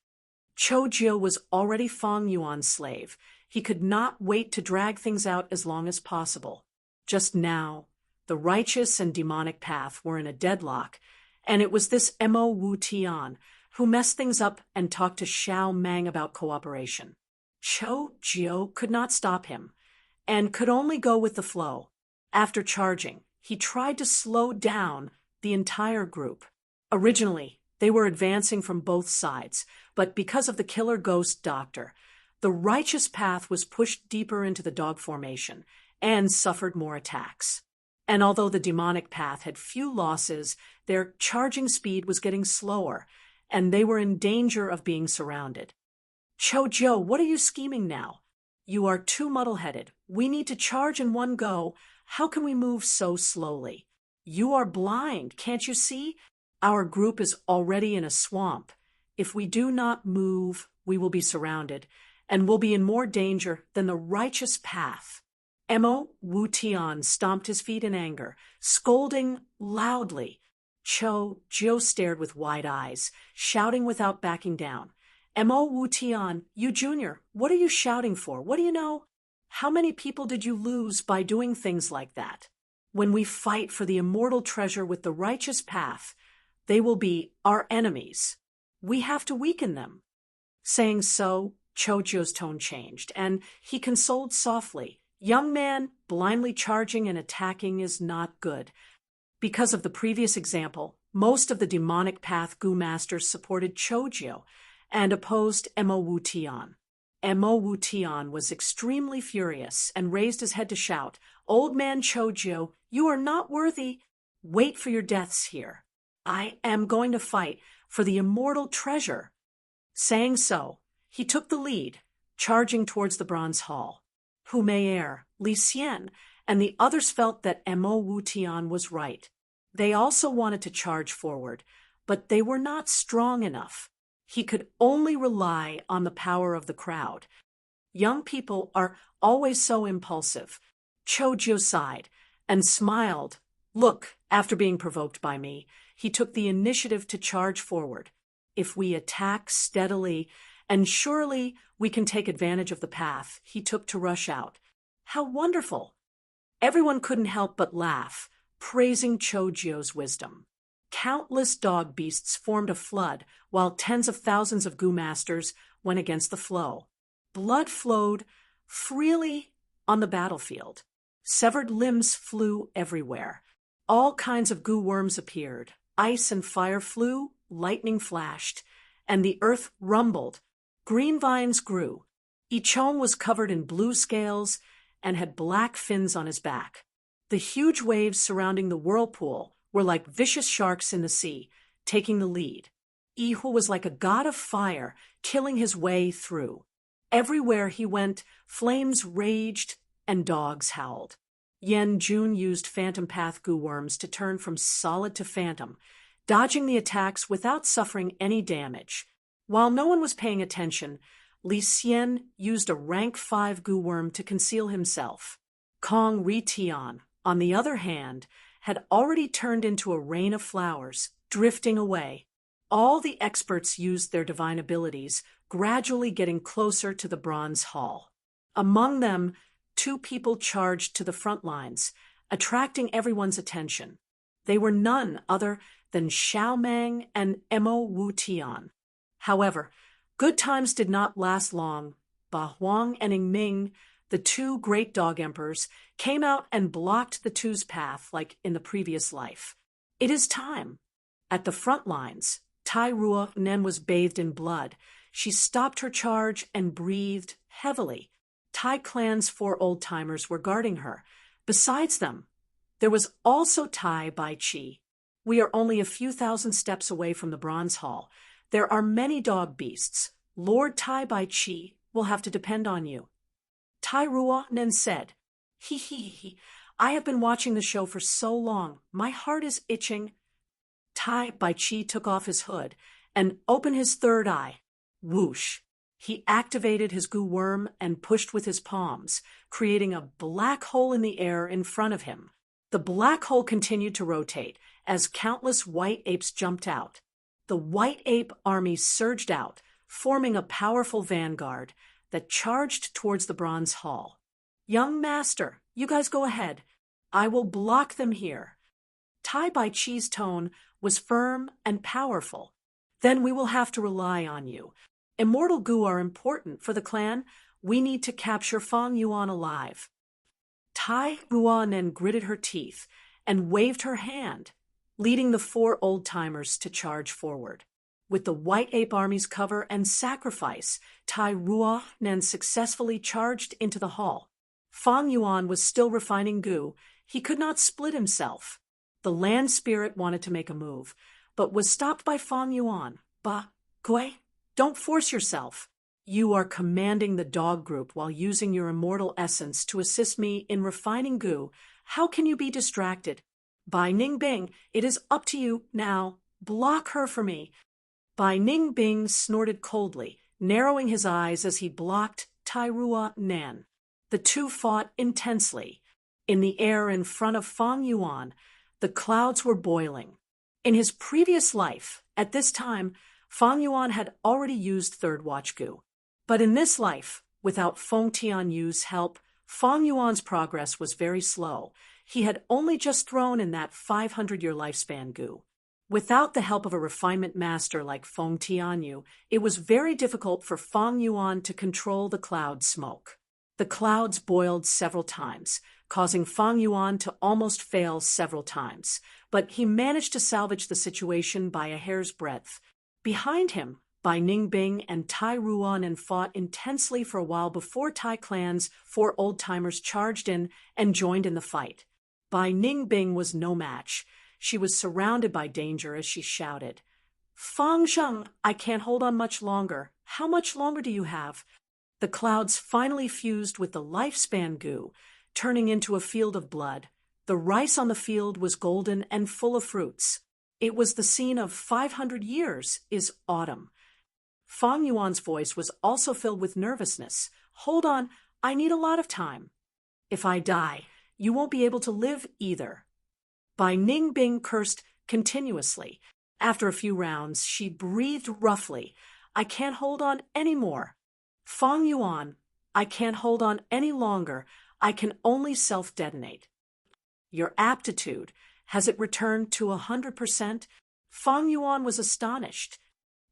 Chojiu was already Fang Yuan's slave. He could not wait to drag things out as long as possible. Just now, the righteous and demonic path were in a deadlock, and it was this Mo Wu Tian who messed things up and talked to Xiao Mang about cooperation. Chojiu could not stop him, and could only go with the flow. After charging, he tried to slow down the entire group. Originally, they were advancing from both sides, but because of the killer ghost doctor, the righteous path was pushed deeper into the dog formation and suffered more attacks. And although the demonic path had few losses, their charging speed was getting slower, and they were in danger of being surrounded. "Chojiu, what are you scheming now? You are too muddle-headed. We need to charge in one go. How can we move so slowly? You are blind, can't you see? Our group is already in a swamp. If we do not move, we will be surrounded, and will be in more danger than the righteous path." Mo Wu Tian stomped his feet in anger, scolding loudly. Chojiu stared with wide eyes, shouting without backing down. "Mo Wu Tian, you junior, what are you shouting for? What do you know? How many people did you lose by doing things like that? When we fight for the immortal treasure with the righteous path, they will be our enemies. We have to weaken them." Saying so, Chojiu's tone changed, and he consoled softly. "Young man, blindly charging and attacking is not good." Because of the previous example, most of the demonic path Gu masters supported Chojiu and opposed Mo Wu Tian. Mo Wu Tian was extremely furious and raised his head to shout, "Old man Chojiu, you are not worthy. Wait for your deaths here. I am going to fight for the immortal treasure." Saying so, he took the lead, charging towards the bronze hall. Hu Mei'er, Li Xian, and the others felt that Mo Wu Tian was right. They also wanted to charge forward, but they were not strong enough. He could only rely on the power of the crowd. Young people are always so impulsive. Chojiu sighed and smiled. "Look, after being provoked by me, he took the initiative to charge forward. If we attack steadily, and surely we can take advantage of the path he took to rush out. How wonderful!" Everyone couldn't help but laugh, praising Chojiu's wisdom. Countless dog beasts formed a flood, while tens of thousands of Gu masters went against the flow. Blood flowed freely on the battlefield. Severed limbs flew everywhere. All kinds of Gu worms appeared. Ice and fire flew, lightning flashed, and the earth rumbled. Green vines grew. Ichong was covered in blue scales and had black fins on his back. The huge waves surrounding the whirlpool were like vicious sharks in the sea, taking the lead. Ihu was like a god of fire, killing his way through. Everywhere he went, flames raged and dogs howled. Yen Jun used phantom path Gu worms to turn from solid to phantom, dodging the attacks without suffering any damage. While no one was paying attention, Li Xian used a rank 5 Gu worm to conceal himself. Kong Ritian, on the other hand, had already turned into a rain of flowers, drifting away. All the experts used their divine abilities, gradually getting closer to the bronze hall. Among them, 2 people charged to the front lines, attracting everyone's attention. They were none other than Xiao Mang and Mo Wu Tian. However, good times did not last long. Ba Huang and Ing Ming, the two great dog emperors, came out and blocked the two's path like in the previous life. It is time. At the front lines, Tai Rua Nen was bathed in blood. She stopped her charge and breathed heavily. Tai Clan's 4 old-timers were guarding her. Besides them, there was also Tai Bai Chi. We are only a few thousand steps away from the Bronze Hall. There are many dog beasts. Lord Tai Bai Chi will have to depend on you. Tai Rua Nen said, He. I have been watching the show for so long. My heart is itching. Tai Bai Chi took off his hood and opened his third eye. Whoosh! He activated his goo worm and pushed with his palms, creating a black hole in the air in front of him. The black hole continued to rotate as countless white apes jumped out. The white ape army surged out, forming a powerful vanguard that charged towards the Bronze Hall. Young master, you guys go ahead. I will block them here. Tai Bai Chi's tone was firm and powerful. Then we will have to rely on you. Immortal goo are important for the clan. We need to capture Fang Yuan alive. Tai Rua Nen gritted her teeth and waved her hand, leading the 4 old-timers to charge forward. With the white ape army's cover and sacrifice, Tai Rua Nen successfully charged into the hall. Fang Yuan was still refining goo. He could not split himself. The land spirit wanted to make a move, but was stopped by Fang Yuan. Ba, Gui, don't force yourself. You are commanding the dog group while using your immortal essence to assist me in refining goo. How can you be distracted? Bai Ningbing, it is up to you now. Block her for me. Bai Ningbing snorted coldly, narrowing his eyes as he blocked Tai Rua Nen. The two fought intensely. In the air in front of Fang Yuan, the clouds were boiling. In his previous life, at this time, Fang Yuan had already used Third Watch Goo. But in this life, without Feng Tianyu's help, Fang Yuan's progress was very slow. He had only just thrown in that 500-year lifespan goo. Without the help of a refinement master like Feng Tianyu, it was very difficult for Fang Yuan to control the cloud smoke. The clouds boiled several times, causing Fang Yuan to almost fail several times, but he managed to salvage the situation by a hair's breadth. Behind him, Bai Ningbing and Tai Rua Nen fought intensely for a while before Tai Clan's 4 old-timers charged in and joined in the fight. Bai Ningbing was no match. She was surrounded by danger as she shouted, Fang Zheng, I can't hold on much longer. How much longer do you have? The clouds finally fused with the lifespan goo, turning into a field of blood. The rice on the field was golden and full of fruits. It was the scene of 500 years is autumn. Fang Yuan's voice was also filled with nervousness. Hold on, I need a lot of time. If I die, you won't be able to live either. Bai Ningbing cursed continuously. After a few rounds, she breathed roughly. I can't hold on any more. Fang Yuan, I can't hold on any longer. I can only self-detonate. Your aptitude, has it returned to 100%? Fang Yuan was astonished.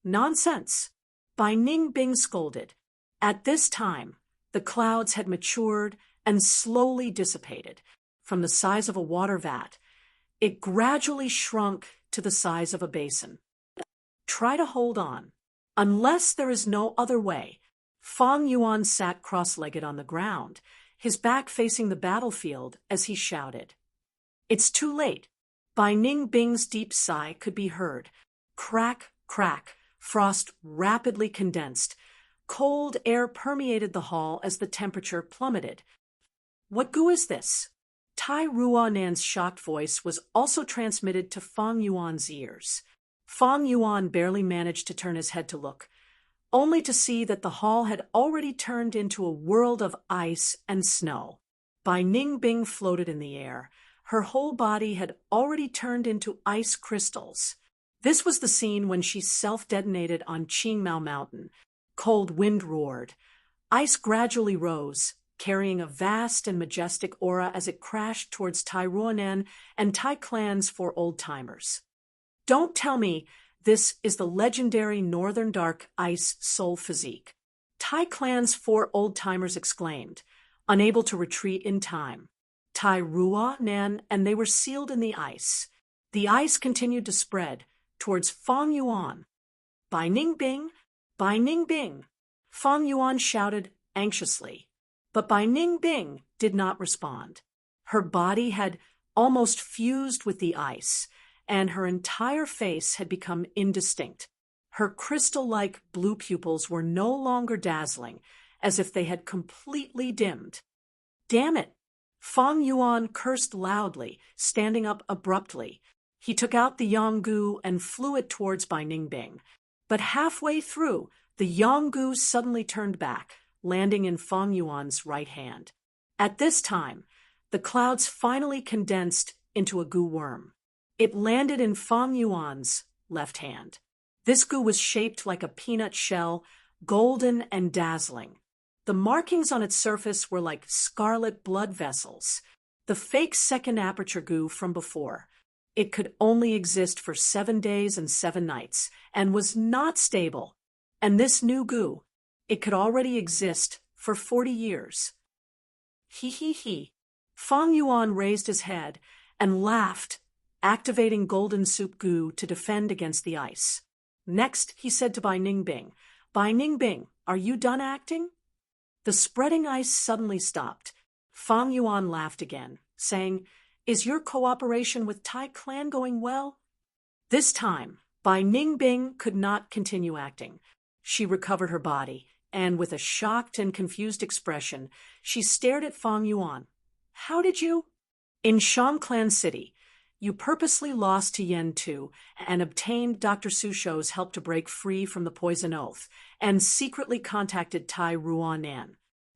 Nonsense. Bai Ningbing scolded. At this time, the clouds had matured and slowly dissipated. From the size of a water vat, it gradually shrunk to the size of a basin. Try to hold on. Unless there is no other way. Fang Yuan sat cross-legged on the ground, his back facing the battlefield as he shouted. It's too late. Bai Ningbing's deep sigh could be heard. Crack, crack. Frost rapidly condensed. Cold air permeated the hall as the temperature plummeted. What goo is this? Tai Rua Nan's shocked voice was also transmitted to Fang Yuan's ears. Fang Yuan barely managed to turn his head to look, only to see that the hall had already turned into a world of ice and snow. Bai Ningbing floated in the air. Her whole body had already turned into ice crystals. This was the scene when she self-detonated on Qingmao Mountain. Cold wind roared. Ice gradually rose, carrying a vast and majestic aura as it crashed towards Tai Ruanan and Tai Clan's 4 old-timers. Don't tell me this is the legendary Northern Dark Ice Soul Physique. Tai Clan's 4 old-timers exclaimed, unable to retreat in time. Tai Rua, Nan, and they were sealed in the ice. The ice continued to spread towards Fang Yuan. Bai Ning Bing, Bai Ning Bing. Fang Yuan shouted anxiously, but Bai Ning Bing did not respond. Her body had almost fused with the ice, and her entire face had become indistinct. Her crystal-like blue pupils were no longer dazzling, as if they had completely dimmed. Damn it! Fang Yuan cursed loudly, standing up abruptly. He took out the Yonggu and flew it towards Bai Ningbing. But halfway through, the Yonggu suddenly turned back, landing in Fang Yuan's right hand. At this time, the clouds finally condensed into a goo worm. It landed in Fang Yuan's left hand. This goo was shaped like a peanut shell, golden and dazzling. The markings on its surface were like scarlet blood vessels, the fake second aperture goo from before. It could only exist for 7 days and 7 nights, and was not stable. And this new goo, it could already exist for 40 years. He he he. Fang Yuan raised his head and laughed, activating golden soup goo to defend against the ice. Next, he said to Bai Ningbing, Bai Ningbing, are you done acting? The spreading ice suddenly stopped. Fang Yuan laughed again, saying, Is your cooperation with Tai Clan going well? This time, Bai Ningbing could not continue acting. She recovered her body, and with a shocked and confused expression, she stared at Fang Yuan. How did you? In Shangclan City, you purposely lost to Yen Tu and obtained Dr. Sushou's help to break free from the poison oath, and secretly contacted Tai Ruanan.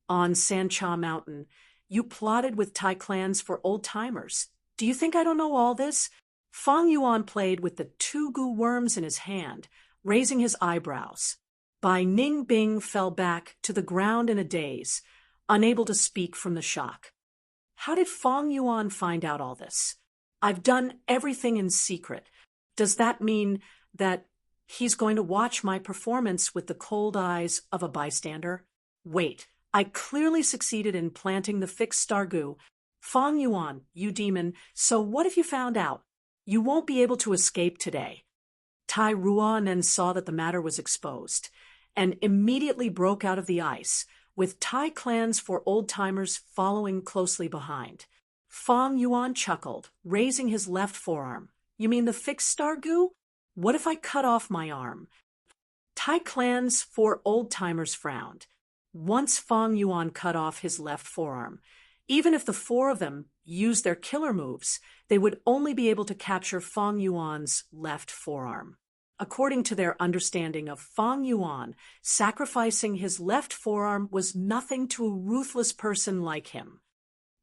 On Sancha Mountain, you plotted with Tai Clans for old-timers. Do you think I don't know all this? Fang Yuan played with the 2 goo worms in his hand, raising his eyebrows. Bai Ningbing fell back to the ground in a daze, unable to speak from the shock. How did Fang Yuan find out all this? I've done everything in secret. Does that mean that he's going to watch my performance with the cold eyes of a bystander? Wait, I clearly succeeded in planting the fixed star goo. Fang Yuan, you demon, so what if you found out? You won't be able to escape today. Tai Ruanan saw that the matter was exposed, and immediately broke out of the ice, with Tai Clans for old-timers following closely behind. Fang Yuan chuckled, raising his left forearm. You mean the fixed star goo? What if I cut off my arm? Tai Clan's 4 old-timers frowned. Once Fang Yuan cut off his left forearm, even if the 4 of them used their killer moves, they would only be able to capture Fang Yuan's left forearm. According to their understanding of Fang Yuan, sacrificing his left forearm was nothing to a ruthless person like him.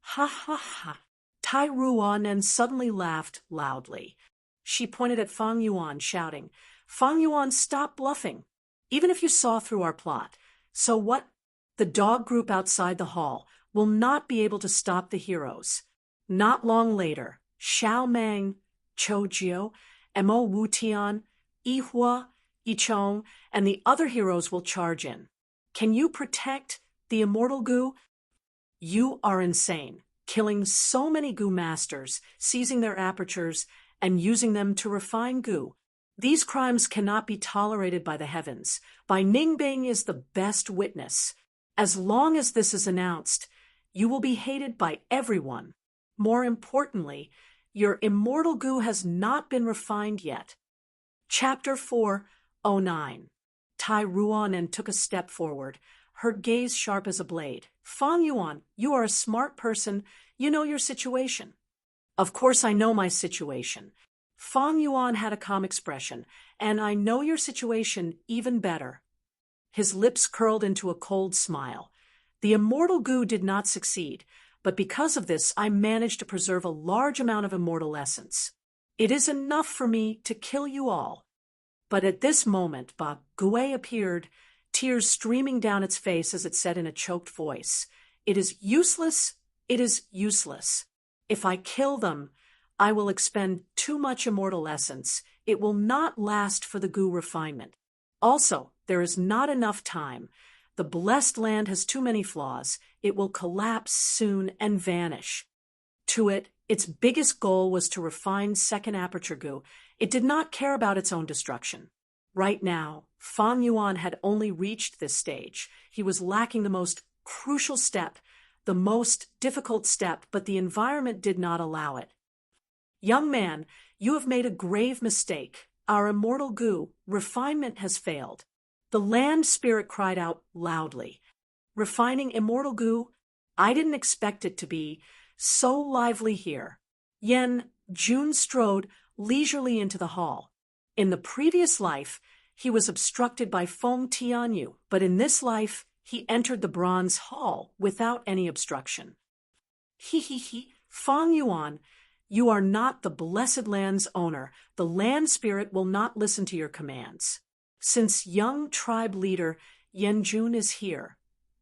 Ha ha ha. Tai Ruanan suddenly laughed loudly. She pointed at Fang Yuan, shouting, Fang Yuan, stop bluffing. Even if you saw through our plot. So what? The dog group outside the hall will not be able to stop the heroes. Not long later, Xiao Meng, Chou Jiu, Mo Wutian, Yi Hua, Yi Chong, and the other heroes will charge in. Can you protect the immortal goo? You are insane, killing so many goo masters, seizing their apertures, and using them to refine goo. These crimes cannot be tolerated by the heavens. Bai Ningbing is the best witness. As long as this is announced, you will be hated by everyone. More importantly, your immortal goo has not been refined yet. Chapter 4:09. Tai Ruanan took a step forward, her gaze sharp as a blade. Fang Yuan, you are a smart person. You know your situation. Of course I know my situation. Fang Yuan had a calm expression, and I know your situation even better. His lips curled into a cold smile. The immortal goo did not succeed, but because of this I managed to preserve a large amount of immortal essence. It is enough for me to kill you all. But at this moment, Ba Gue appeared, tears streaming down its face as it said in a choked voice, It is useless, it is useless. If I kill them, I will expend too much immortal essence. It will not last for the Gu refinement. Also, there is not enough time. The blessed land has too many flaws. It will collapse soon and vanish. To it, its biggest goal was to refine second aperture Gu. It did not care about its own destruction. Right now, Fang Yuan had only reached this stage. He was lacking the most crucial step, the most difficult step, but the environment did not allow it. Young man, you have made a grave mistake. Our immortal Gu refinement has failed. The land spirit cried out loudly. Refining immortal Gu? I didn't expect it to be so lively here. Yan Jun strode leisurely into the hall. In the previous life, he was obstructed by Feng Tianyu, but in this life, he entered the bronze hall without any obstruction. Fang Yuan, you are not the blessed land's owner. The land spirit will not listen to your commands. Since young tribe leader Yan Jun is here,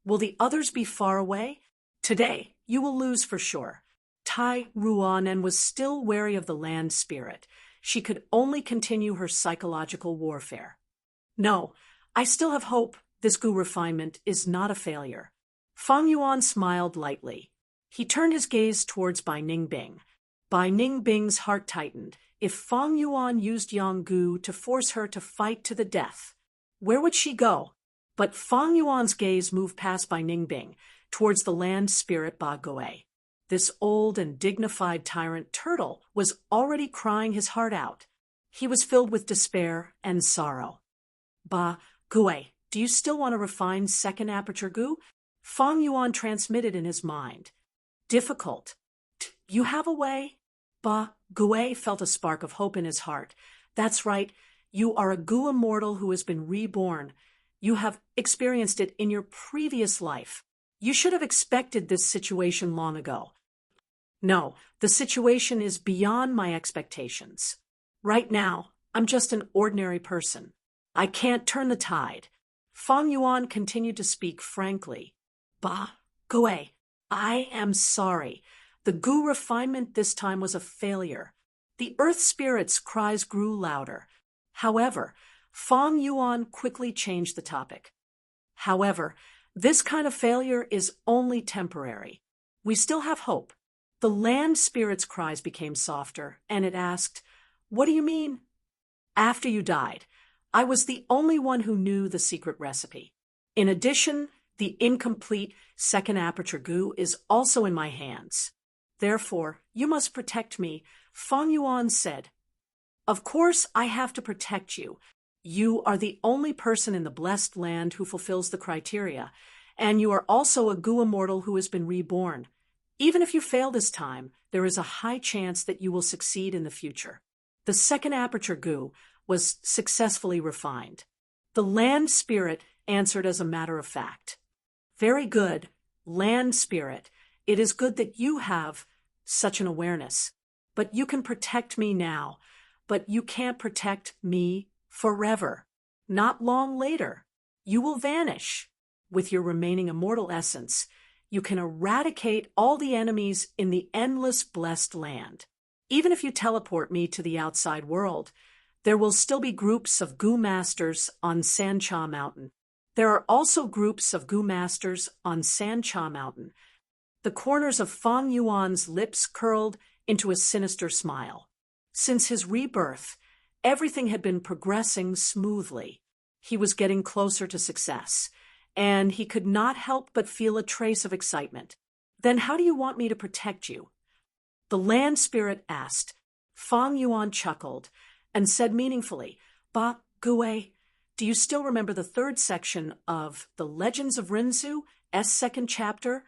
will the others be far away? Today, you will lose for sure. Tai Ruanen was still wary of the land spirit. She could only continue her psychological warfare. No, I still have hope. This Gu refinement is not a failure. Fang Yuan smiled lightly. He turned his gaze towards Bai Ningbing. Bai Ningbing's heart tightened. If Fang Yuan used Yang Gu to force her to fight to the death, where would she go? But Fang Yuan's gaze moved past Bai Ningbing, towards the land spirit Ba Gui. This old and dignified tyrant turtle was already crying his heart out. He was filled with despair and sorrow. Ba Gui, do you still want to refine second aperture Gu? Fang Yuan transmitted in his mind. Difficult. You have a way? Ba Gui felt a spark of hope in his heart. That's right. You are a Gu immortal who has been reborn. You have experienced it in your previous life. You should have expected this situation long ago. No, the situation is beyond my expectations. Right now, I'm just an ordinary person. I can't turn the tide. Fang Yuan continued to speak frankly. Ba Gui, I am sorry. The Gu refinement this time was a failure. The earth spirit's cries grew louder. However, Fang Yuan quickly changed the topic. However, this kind of failure is only temporary. We still have hope. The land spirit's cries became softer, and it asked, "What do you mean?" After you died, I was the only one who knew the secret recipe. In addition, the incomplete second aperture Gu is also in my hands. Therefore, you must protect me, Fang Yuan said. Of course, I have to protect you. You are the only person in the blessed land who fulfills the criteria, and you are also a Gu immortal who has been reborn. Even if you fail this time, there is a high chance that you will succeed in the future. The second aperture Gu was successfully refined. The land spirit answered as a matter of fact. Very good, land spirit. It is good that you have such an awareness. But you can protect me now. But you can't protect me forever. Not long later. You will vanish. With your remaining immortal essence, you can eradicate all the enemies in the endless blessed land. Even if you teleport me to the outside world, there will still be groups of Gu masters on Sancha Mountain. There are also groups of Gu masters on Sancha Mountain. The corners of Fang Yuan's lips curled into a sinister smile. Since his rebirth, everything had been progressing smoothly. He was getting closer to success, and he could not help but feel a trace of excitement. Then how do you want me to protect you? The land spirit asked. Fang Yuan chuckled and said meaningfully, Ba Gui, do you still remember the third section of The Legends of Rinzu, S second chapter?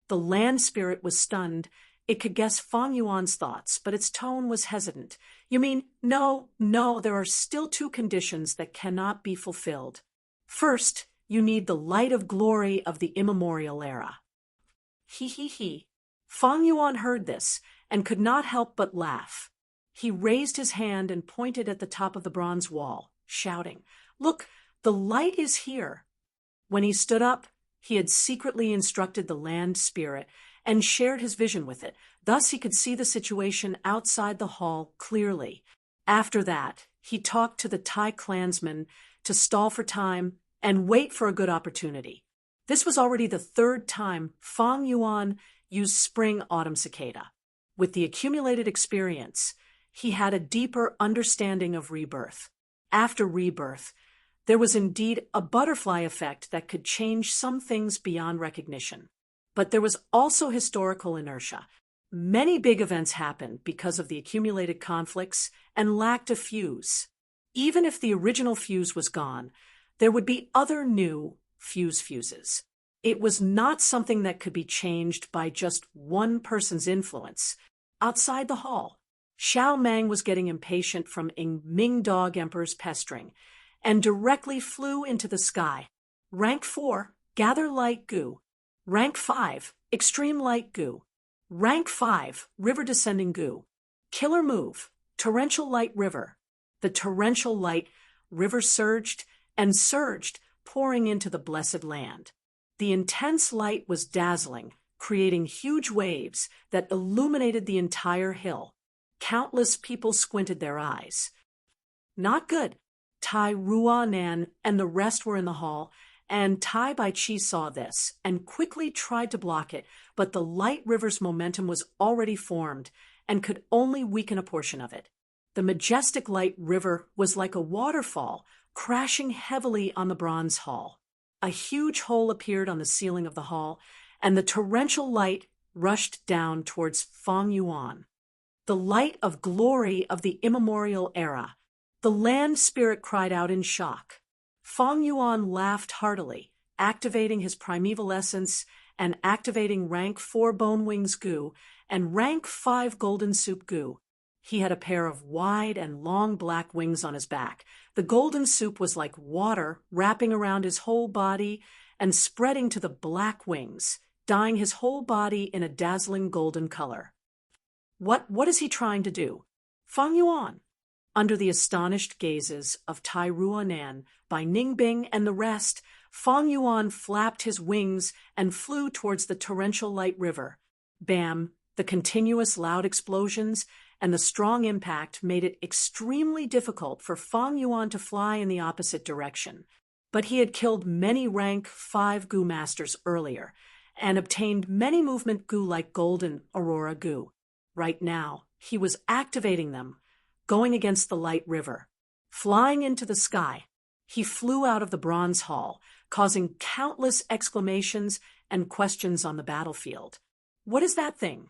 The land spirit was stunned. It could guess Fang Yuan's thoughts, but its tone was hesitant. You mean, no, there are still two conditions that cannot be fulfilled. First, you need the light of glory of the immemorial era. Fang Yuan heard this and could not help but laugh. He raised his hand and pointed at the top of the bronze wall, shouting, Look, the light is here. When he stood up, he had secretly instructed the land spirit and shared his vision with it. Thus he could see the situation outside the hall clearly. After that, he talked to the Tai clansmen to stall for time and wait for a good opportunity. This was already the third time Fang Yuan used spring-autumn cicada. With the accumulated experience, he had a deeper understanding of rebirth. After rebirth, there was indeed a butterfly effect that could change some things beyond recognition. But there was also historical inertia. Many big events happened because of the accumulated conflicts and lacked a fuse. Even if the original fuse was gone, there would be other new fuses. It was not something that could be changed by just one person's influence. Outside the hall, Xiao Mang was getting impatient from Ming Dog Emperor's pestering and directly flew into the sky. Rank 4, Gather Light Goo. Rank 5, Extreme Light Goo. Rank 5, River Descending Goo. Killer Move, Torrential Light River. The torrential light river surged and surged, pouring into the blessed land. The intense light was dazzling, creating huge waves that illuminated the entire hill. Countless people squinted their eyes. Not good. Tai Ruanan and the rest were in the hall, and Tai Baichi saw this and quickly tried to block it, but the light river's momentum was already formed and could only weaken a portion of it. The majestic light river was like a waterfall, crashing heavily on the bronze hall. A huge hole appeared on the ceiling of the hall, and the torrential light rushed down towards Fang Yuan. The light of glory of the immemorial era. The land spirit cried out in shock. Fang Yuan laughed heartily, activating his primeval essence and activating rank 4 Bone Wings Goo and rank 5 Golden Soup Goo. He had a pair of wide and long black wings on his back. The golden soup was like water wrapping around his whole body and spreading to the black wings, dyeing his whole body in a dazzling golden color. What is he trying to do? Fang Yuan. Under the astonished gazes of Tai Ruanan, Bai Ningbing, and the rest, Fang Yuan flapped his wings and flew towards the torrential light river. Bam! The continuous loud explosions and the strong impact made it extremely difficult for Fang Yuan to fly in the opposite direction. But he had killed many rank 5 Goo masters earlier and obtained many movement Goo like Golden Aurora Goo. Right now, he was activating them, going against the light river. Flying into the sky, he flew out of the bronze hall, causing countless exclamations and questions on the battlefield. What is that thing?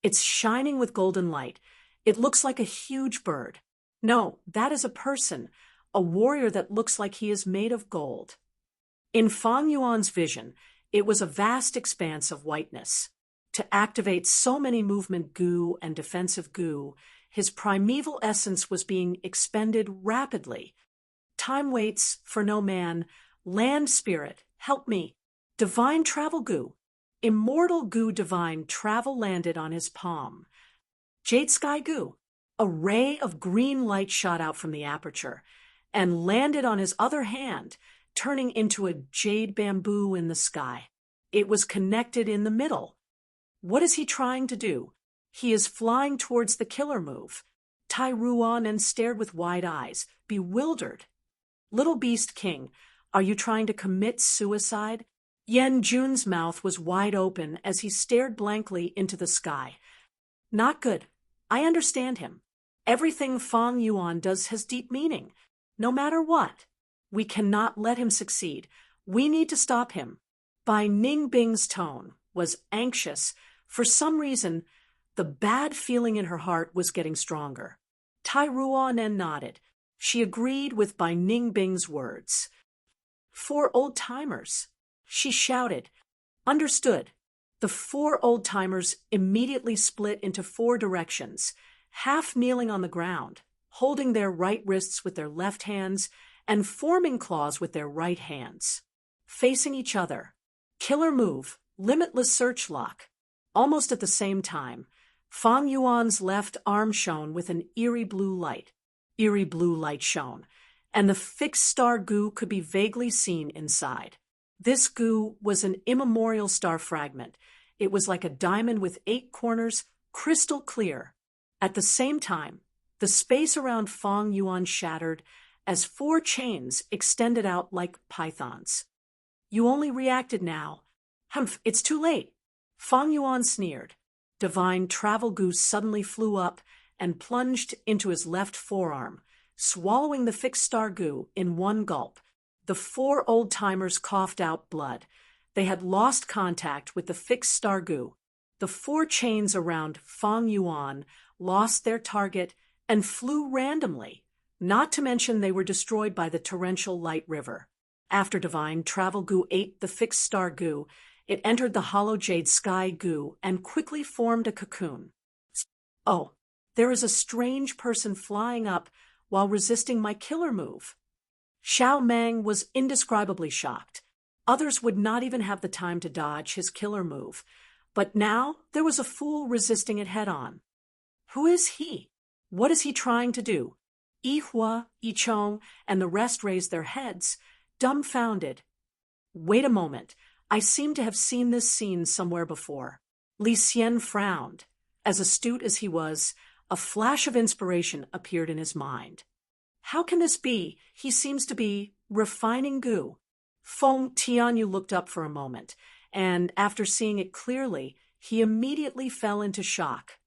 It's shining with golden light. It looks like a huge bird. No, that is a person, a warrior that looks like he is made of gold. In Fang Yuan's vision, it was a vast expanse of whiteness. To activate so many movement Goo and defensive Goo, his primeval essence was being expended rapidly. Time waits for no man. Land spirit, help me. Divine travel Goo. Immortal Goo divine travel landed on his palm. Jade sky Goo. A ray of green light shot out from the aperture and landed on his other hand, turning into a jade bamboo in the sky. It was connected in the middle. What is he trying to do? He is flying towards the killer move. Tai Ruanan stared with wide eyes, bewildered. Little Beast King, are you trying to commit suicide? Yen Jun's mouth was wide open as he stared blankly into the sky. Not good. I understand him. Everything Fang Yuan does has deep meaning. No matter what. We cannot let him succeed. We need to stop him. Bai Ningbing's tone was anxious. For some reason, the bad feeling in her heart was getting stronger. Tai Ruanan nodded. She agreed with Bai Ningbing's words. 4 old-timers. She shouted. Understood. The 4 old-timers immediately split into 4 directions, half kneeling on the ground, holding their right wrists with their left hands and forming claws with their right hands. Facing each other. Killer move, limitless search lock. Almost at the same time, Fang Yuan's left arm shone with an eerie blue light. Eerie blue light shone, and the fixed star Goo could be vaguely seen inside. This Goo was an immemorial star fragment. It was like a diamond with 8 corners, crystal clear. At the same time, The space around Fong Yuan shattered as 4 chains extended out like pythons. You only reacted now. Humph, it's too late. Fong Yuan sneered. Divine travel goo suddenly flew up and plunged into his left forearm, swallowing the fixed star goo in one gulp. The 4 old-timers coughed out blood. They had lost contact with the fixed star goo. The 4 chains around Fong Yuan lost their target and flew randomly, not to mention they were destroyed by the torrential light river. After divine travel goo ate the fixed star goo, it entered the hollow jade sky goo and quickly formed a cocoon. Oh, there is a strange person flying up while resisting my killer move. Xiao Meng was indescribably shocked. Others would not even have the time to dodge his killer move. But now there was a fool resisting it head-on. Who is he? What is he trying to do? Yi Hua, Yi Chong, and the rest raised their heads, dumbfounded. Wait a moment. I seem to have seen this scene somewhere before. Li Xian frowned. As astute as he was, a flash of inspiration appeared in his mind. How can this be? He seems to be refining goo. Feng Tianyu looked up for a moment, and after seeing it clearly, he immediately fell into shock.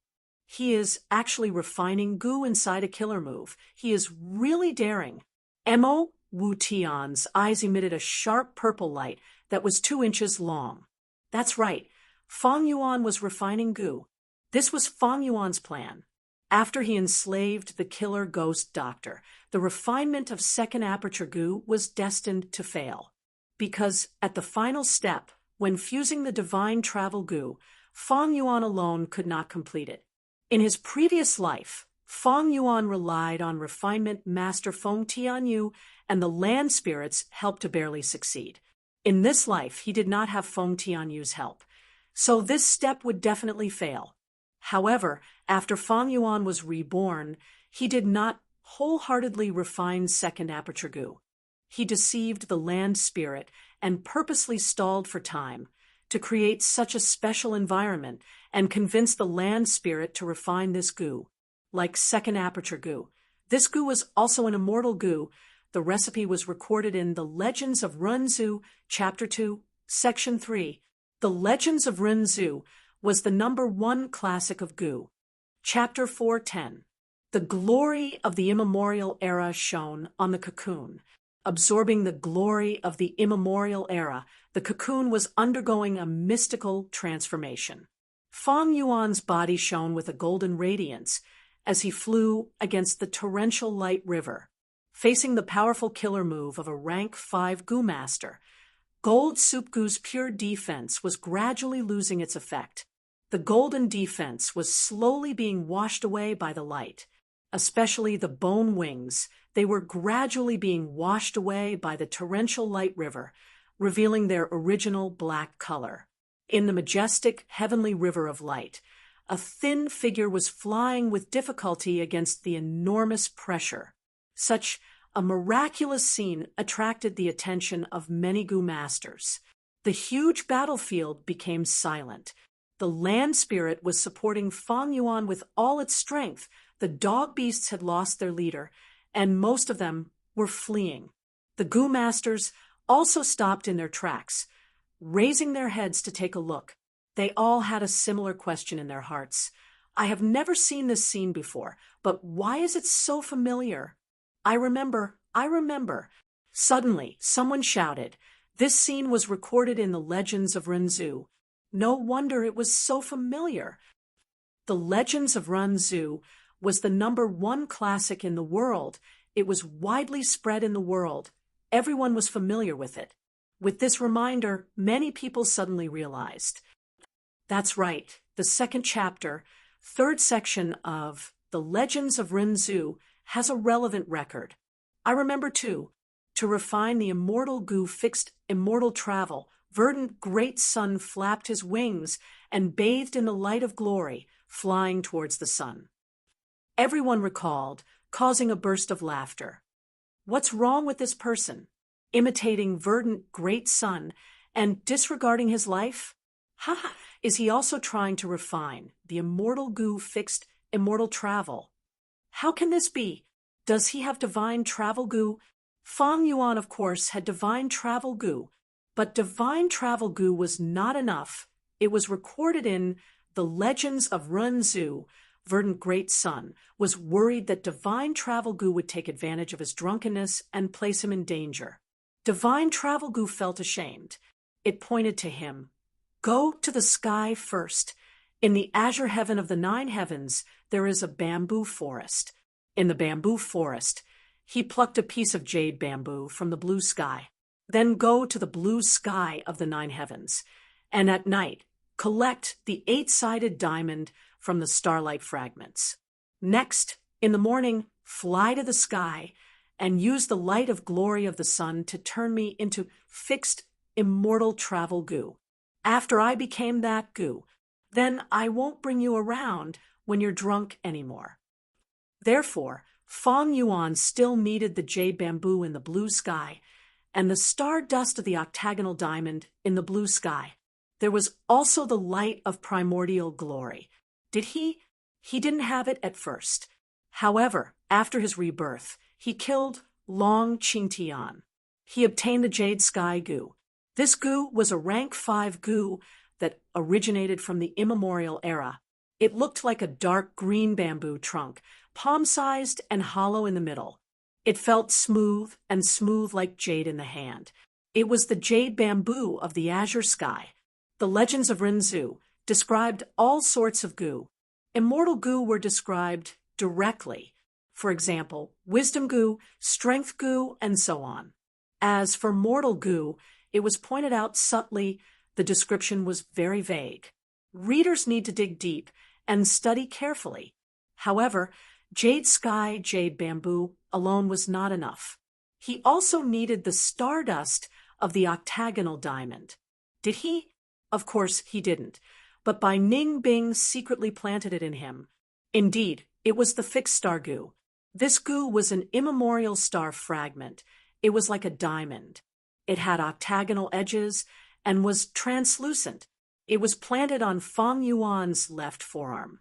He is actually refining goo inside a killer move. He is really daring. Mo Wu Tian's eyes emitted a sharp purple light that was 2 inches long. That's right. Fong Yuan was refining goo. This was Fong Yuan's plan. After he enslaved the killer ghost doctor, the refinement of second aperture goo was destined to fail. Because at the final step, when fusing the divine travel goo, Fong Yuan alone could not complete it. In his previous life, Fong Yuan relied on refinement master Feng Tianyu, and the land spirits helped to barely succeed. In this life, he did not have Feng Tianyu's help, so this step would definitely fail. However, after Fong Yuan was reborn, he did not wholeheartedly refine second aperture goo. He deceived the land spirit and purposely stalled for time to create such a special environment and convince the land spirit to refine this goo. Like second aperture goo, this goo was also an immortal goo. The recipe was recorded in The Legends of Runzu, Chapter 2, Section 3. The Legends of Runzu was the #1 classic of goo. Chapter 4:10. The glory of the immemorial era shone on the cocoon. Absorbing the glory of the immemorial era, the cocoon was undergoing a mystical transformation. Fong Yuan's body shone with a golden radiance as he flew against the torrential light river, facing the powerful killer move of a rank 5 goo master. Gold soup goo's pure defense was gradually losing its effect. The golden defense was slowly being washed away by the light, especially the bone wings. They were gradually being washed away by the torrential light river, revealing their original black color. In the majestic heavenly river of light, a thin figure was flying with difficulty against the enormous pressure. Such a miraculous scene attracted the attention of many goo masters. The huge battlefield became silent. The land spirit was supporting Fong Yuan with all its strength. The dog beasts had lost their leader, and most of them were fleeing. The goo masters also stopped in their tracks, raising their heads to take a look. They all had a similar question in their hearts. I have never seen this scene before, but why is it so familiar? I remember. Suddenly, someone shouted. This scene was recorded in the Legends of Runzu. No wonder it was so familiar. The Legends of Runzu was the #1 classic in the world. It was widely spread in the world. Everyone was familiar with it. With this reminder, many people suddenly realized. That's right, the second chapter, 3rd section of The Legends of Runzu has a relevant record. I remember too, to refine the immortal goo fixed immortal travel, verdant great sun flapped his wings and bathed in the light of glory, flying towards the sun. Everyone recalled, causing a burst of laughter. What's wrong with this person? Imitating verdant great sun and disregarding his life? Ha! Is he also trying to refine the immortal goo fixed immortal travel? How can this be? Does he have divine travel goo? Fang Yuan, of course, had divine travel goo, but divine travel goo was not enough. It was recorded in the Legends of Renzu. Verdant Great Sun was worried that divine travel goo would take advantage of his drunkenness and place him in danger. Divine travel goo felt ashamed. It pointed to him. Go to the sky first. In the azure heaven of the 9 heavens, there is a bamboo forest. In the bamboo forest, he plucked a piece of jade bamboo from the blue sky. Then go to the blue sky of the 9 heavens, and at night, collect the 8-sided diamond from the starlight fragments. Next, in the morning, fly to the sky and use the light of glory of the sun to turn me into fixed, immortal travel goo. After I became that goo, then I won't bring you around when you're drunk anymore. Therefore, Fang Yuan still needed the jade bamboo in the blue sky and the star dust of the octagonal diamond in the blue sky. There was also the light of primordial glory. Did he? He didn't have it at first. However, after his rebirth, he killed Long Qingtian. He obtained the jade sky goo. This goo was a rank 5 goo that originated from the immemorial era. It looked like a dark green bamboo trunk, palm-sized and hollow in the middle. It felt smooth and smooth like jade in the hand. It was the jade bamboo of the azure sky. The Legends of Renzu described all sorts of goo. Immortal goo were described directly. For example, wisdom goo, strength goo, and so on. As for mortal goo, it was pointed out subtly. The description was very vague. Readers need to dig deep and study carefully. However, jade sky, jade bamboo alone was not enough. He also needed the stardust of the octagonal diamond. Did he? Of course he didn't, but Bai Ningbing secretly planted it in him. Indeed, it was the fixed star goo. This goo was an immemorial star fragment. It was like a diamond. It had octagonal edges and was translucent. It was planted on Fang Yuan's left forearm.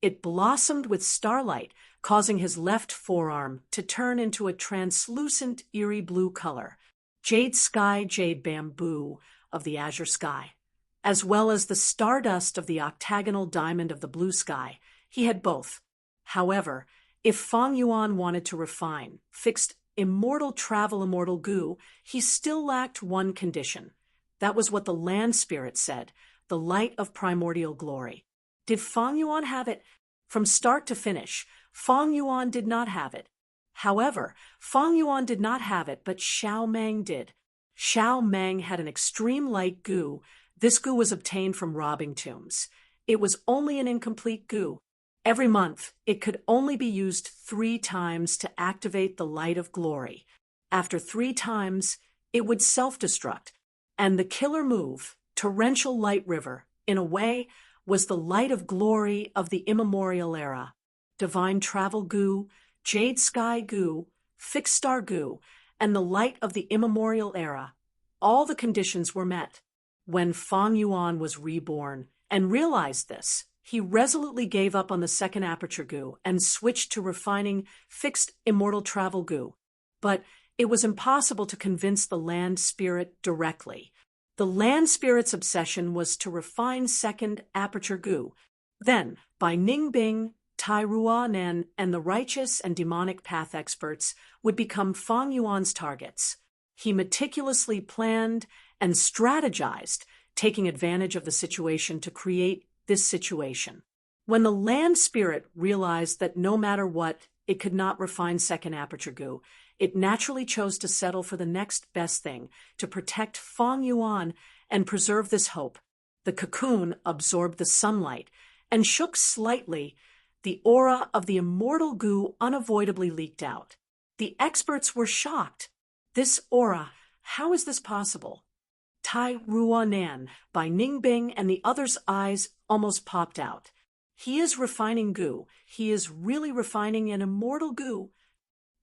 It blossomed with starlight, causing his left forearm to turn into a translucent, eerie blue color. Jade sky, jade bamboo of the azure sky, as well as the stardust of the octagonal diamond of the blue sky. He had both. However, if Fang Yuan wanted to refine fixed immortal travel immortal goo, he still lacked one condition. That was what the land spirit said, the light of primordial glory. Did Fang Yuan have it? From start to finish, Fang Yuan did not have it. However, Fang Yuan did not have it, but Xiao Meng did. Xiao Meng had an extreme light goo. This goo was obtained from robbing tombs. It was only an incomplete goo. Every month, it could only be used 3 times to activate the light of glory. After 3 times, it would self-destruct. And the killer move, Torrential Light River, in a way, was the light of glory of the immemorial era. Divine travel goo, jade sky goo, fixed star goo, and the light of the immemorial era. All the conditions were met. When Fang Yuan was reborn and realized this, he resolutely gave up on the second aperture goo and switched to refining fixed immortal travel goo. But it was impossible to convince the land spirit directly. The land spirit's obsession was to refine second aperture goo. Then, by Ningbing, Tai Ruanen, and the righteous and demonic path experts would become Fang Yuan's targets. He meticulously planned and strategized, taking advantage of the situation to create this situation. When the land spirit realized that no matter what, it could not refine second aperture goo, it naturally chose to settle for the next best thing, to protect Fang Yuan and preserve this hope. The cocoon absorbed the sunlight and shook slightly. The aura of the immortal goo unavoidably leaked out. The experts were shocked. This aura, how is this possible? Tai Ruanan, by Ningbing, and the others' eyes almost popped out. He is refining goo. He is really refining an immortal goo.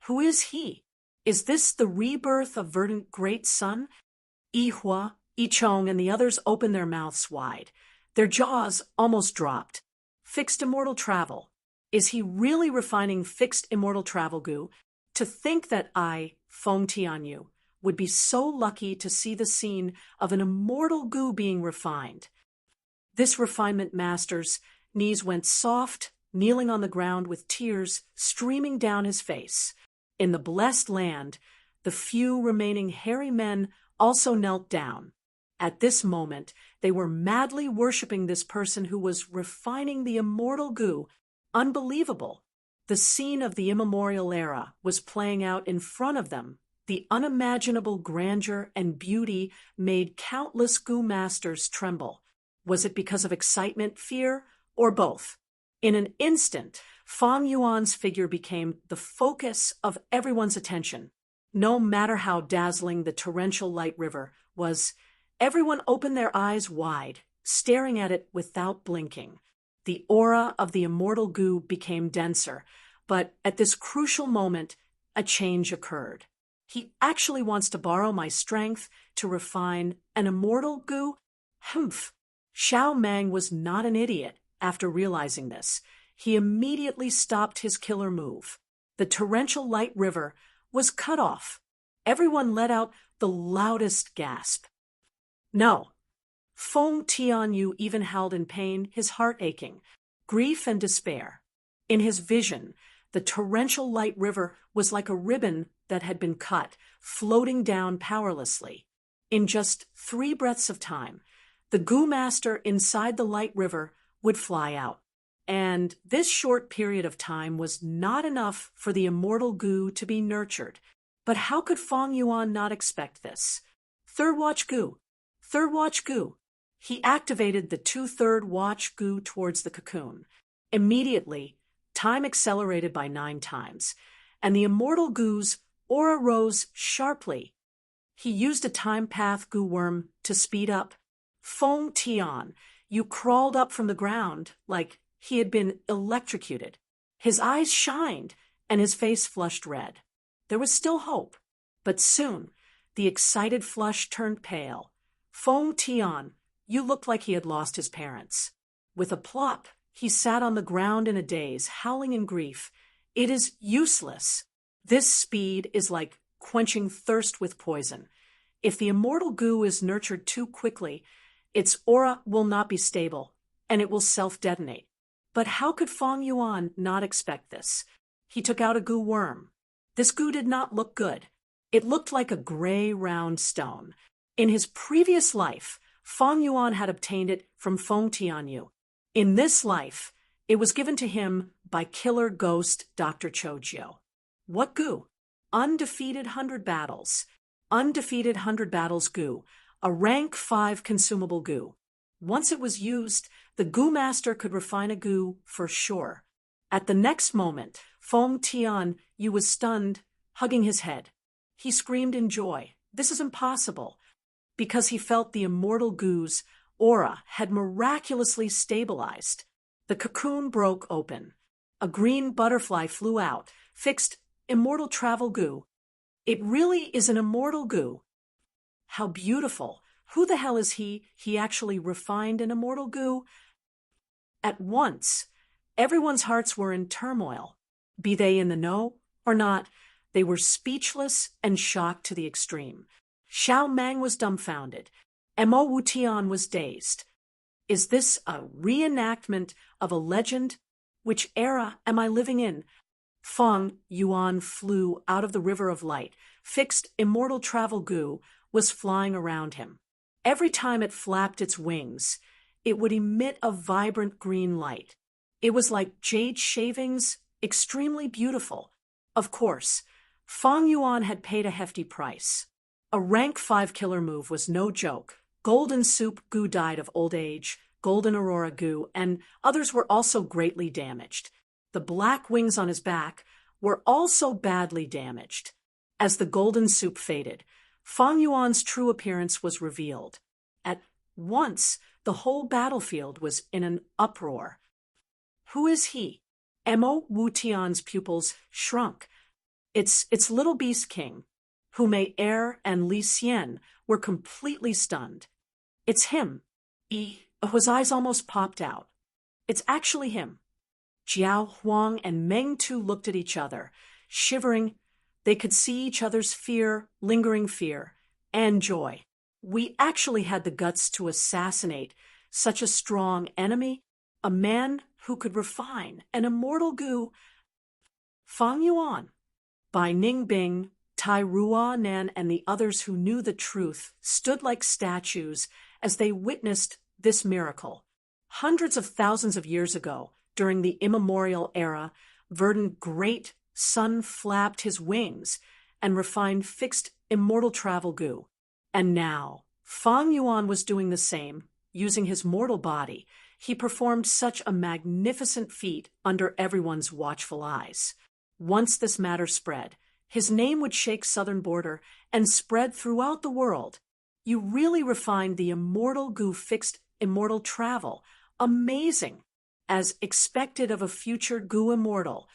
Who is he? Is this the rebirth of Verdant Great Sun? Yihua, Yichong, and the others opened their mouths wide. Their jaws almost dropped. Fixed immortal travel. Is he really refining fixed immortal travel goo? To think that I, Feng Tianyu, would be so lucky to see the scene of an immortal goo being refined. This refinement master's knees went soft, kneeling on the ground with tears streaming down his face. In the blessed land, the few remaining hairy men also knelt down. At this moment, they were madly worshipping this person who was refining the immortal goo. Unbelievable. The scene of the immemorial era was playing out in front of them. The unimaginable grandeur and beauty made countless goo masters tremble. Was it because of excitement, fear, or both? In an instant, Fang Yuan's figure became the focus of everyone's attention. No matter how dazzling the torrential light river was, everyone opened their eyes wide, staring at it without blinking. The aura of the immortal goo became denser, but at this crucial moment, a change occurred. He actually wants to borrow my strength to refine an immortal goo? Humph! Xiao Mang was not an idiot after realizing this. He immediately stopped his killer move. The torrential light river was cut off. Everyone let out the loudest gasp. No. Feng Tianyu even howled in pain, his heart aching, grief and despair. In his vision, the torrential light river was like a ribbon that had been cut, floating down powerlessly. In just 3 breaths of time, the goo master inside the light river would fly out. And this short period of time was not enough for the immortal goo to be nurtured. But how could Fang Yuan not expect this? Third watch goo. Third watch goo. He activated the 2/3 watch goo towards the cocoon. Immediately, time accelerated by 9 times, and the immortal goo's aura rose sharply. He used a time path goo worm to speed up. Feng Tian, you crawled up from the ground like he had been electrocuted. His eyes shined, and his face flushed red. There was still hope, but soon the excited flush turned pale. Feng Tian, you looked like he had lost his parents. With a plop, he sat on the ground in a daze, howling in grief. It is useless. This speed is like quenching thirst with poison. If the immortal goo is nurtured too quickly, its aura will not be stable, and it will self-detonate. But how could Fang Yuan not expect this? He took out a goo worm. This goo did not look good. It looked like a gray, round stone. In his previous life, Fang Yuan had obtained it from Feng Tianyu. In this life, it was given to him by killer ghost Dr. Chojio. What goo? Undefeated 100 battles. Undefeated 100 battles goo. A rank 5 consumable goo. Once it was used, the goo master could refine a goo for sure. At the next moment, Feng Tianyu was stunned, hugging his head. He screamed in joy. This is impossible. Because he felt the immortal goo's aura had miraculously stabilized. The cocoon broke open. A green butterfly flew out, fixed immortal travel goo. It really is an immortal goo. How beautiful. Who the hell is he? He actually refined an immortal goo? At once, everyone's hearts were in turmoil. Be they in the know or not, they were speechless and shocked to the extreme. Xiao Mang was dumbfounded. Mo Wutian was dazed. Is this a reenactment of a legend? Which era am I living in? Feng Yuan flew out of the river of light. Fixed immortal travel goo was flying around him. Every time it flapped its wings, it would emit a vibrant green light. It was like jade shavings, extremely beautiful. Of course, Feng Yuan had paid a hefty price. A rank 5 killer move was no joke. Golden Soup goo died of old age, Golden Aurora goo, and others were also greatly damaged. The black wings on his back were also badly damaged. As the Golden Soup faded, Feng Yuan's true appearance was revealed. At once, the whole battlefield was in an uproar. Who is he? Mo Wutian's pupils shrunk. It's Little Beast King. Hu Mei Er and Li Xian were completely stunned. It's him. His eyes almost popped out. It's actually him. Jiao Huang and Meng Tu looked at each other, shivering. They could see each other's fear, lingering fear, and joy. We actually had the guts to assassinate such a strong enemy, a man who could refine an immortal goo. Fang Yuan. By Ning Bing, Tai Rua Nan and the others who knew the truth stood like statues as they witnessed this miracle. Hundreds of thousands of years ago, during the immemorial era, verdant great sun flapped his wings and refined fixed immortal travel goo. And now, Fang Yuan was doing the same, using his mortal body. He performed such a magnificent feat under everyone's watchful eyes. Once this matter spread, his name would shake southern border and spread throughout the world. You really refined the immortal goo fixed immortal travel. Amazing! As expected of a future goo immortal.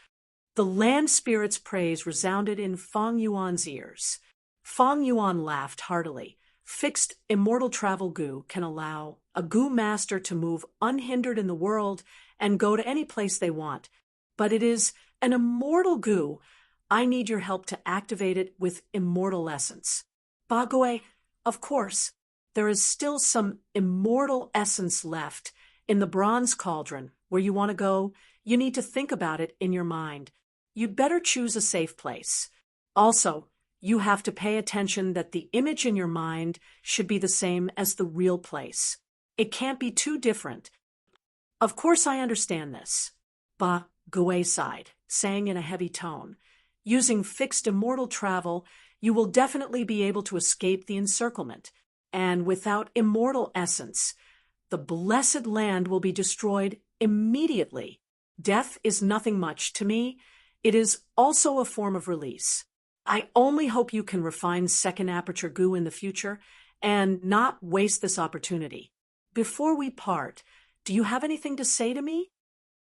The land spirit's praise resounded in Fang Yuan's ears. Fang Yuan laughed heartily. Fixed immortal travel goo can allow a goo master to move unhindered in the world and go to any place they want. But it is an immortal goo. I need your help to activate it with immortal essence. Ba Gui, of course, there is still some immortal essence left in the bronze cauldron. Where you want to go, you need to think about it in your mind. You'd better choose a safe place. Also, you have to pay attention that the image in your mind should be the same as the real place. It can't be too different. Of course I understand this. Ba Gui sighed, saying in a heavy tone, using fixed immortal travel, you will definitely be able to escape the encirclement. And without immortal essence, the blessed land will be destroyed immediately. Death is nothing much to me. It is also a form of release. I only hope you can refine second aperture goo in the future and not waste this opportunity. Before we part, do you have anything to say to me?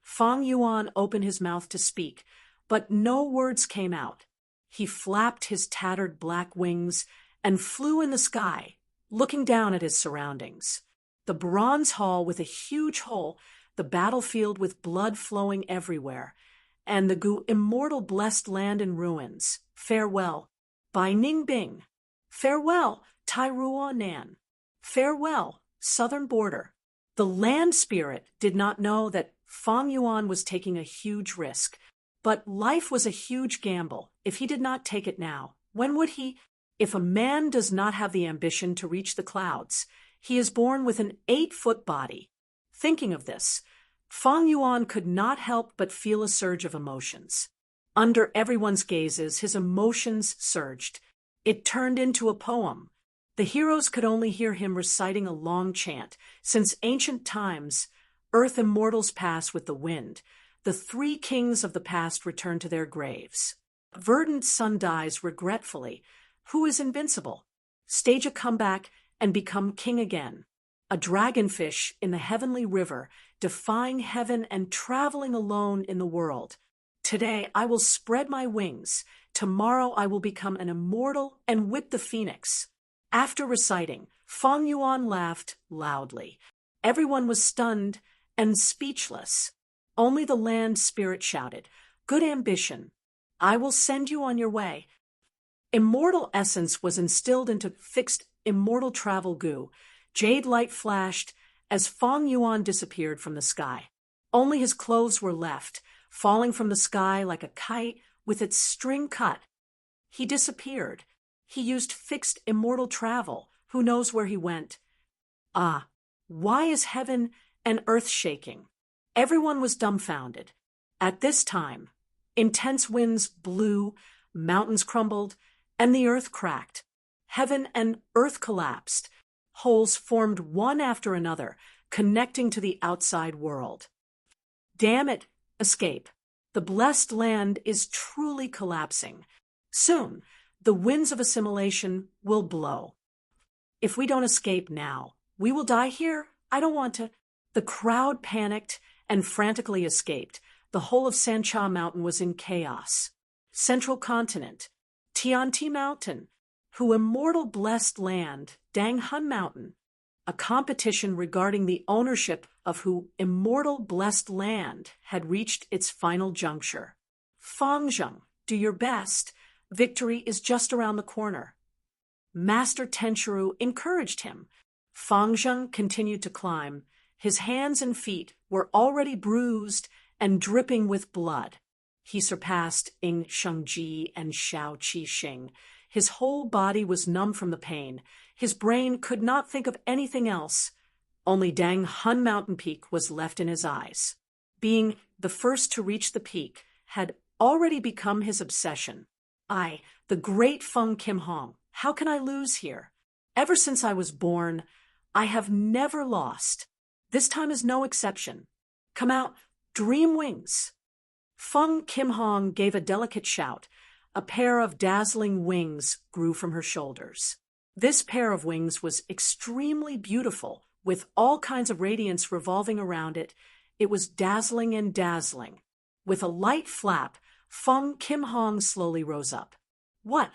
Fang Yuan opened his mouth to speak, but no words came out. He flapped his tattered black wings and flew in the sky, looking down at his surroundings. The bronze hall with a huge hole, the battlefield with blood flowing everywhere, and the goo immortal blessed land in ruins. Farewell. By Ning Bing. Farewell, Tai Rua Nan. Farewell, southern border. The land spirit did not know that Fang Yuan was taking a huge risk, but life was a huge gamble. If he did not take it now, when would he? If a man does not have the ambition to reach the clouds, he is born with an 8-foot body. Thinking of this, Fang Yuan could not help but feel a surge of emotions. Under everyone's gazes, his emotions surged. It turned into a poem. The heroes could only hear him reciting a long chant. Since ancient times, earth immortals pass with the wind. The 3 kings of the past return to their graves. Verdant sun dies regretfully. Who is invincible? Stage a comeback and become king again. A dragonfish in the heavenly river, defying heaven and traveling alone in the world. Today I will spread my wings. Tomorrow I will become an immortal and whip the phoenix. After reciting, Fang Yuan laughed loudly. Everyone was stunned and speechless. Only the land spirit shouted, "Good ambition. I will send you on your way." Immortal essence was instilled into fixed immortal travel goo. Jade light flashed as Fang Yuan disappeared from the sky. Only his clothes were left, falling from the sky like a kite with its string cut. He disappeared. He used fixed immortal travel. Who knows where he went? Ah, why is heaven and earth shaking? Everyone was dumbfounded. At this time, intense winds blew, mountains crumbled, and the earth cracked. Heaven and earth collapsed. Holes formed one after another, connecting to the outside world. Damn it, escape. The blessed land is truly collapsing. Soon, the winds of assimilation will blow. If we don't escape now, we will die here. I don't want to. The crowd panicked and frantically escaped. The whole of Sancha Mountain was in chaos. Central Continent, Tianti Mountain, Hu immortal blessed land, Dang Hun Mountain. A competition regarding the ownership of who immortal blessed land had reached its final juncture. Fangzheng, do your best. Victory is just around the corner. Master Tenchiru encouraged him. Fangzheng continued to climb. His hands and feet were already bruised and dripping with blood. He surpassed Ing Shengji and Xiao Qixing. His whole body was numb from the pain. His brain could not think of anything else. Only Dang Hun Mountain Peak was left in his eyes. Being the first to reach the peak had already become his obsession. I, the great Feng Kim Hong, how can I lose here? Ever since I was born, I have never lost. This time is no exception. Come out, dream wings. Feng Kim Hong gave a delicate shout. A pair of dazzling wings grew from her shoulders. This pair of wings was extremely beautiful, with all kinds of radiance revolving around it. It was dazzling and dazzling. With a light flap, Feng Kim Hong slowly rose up. What?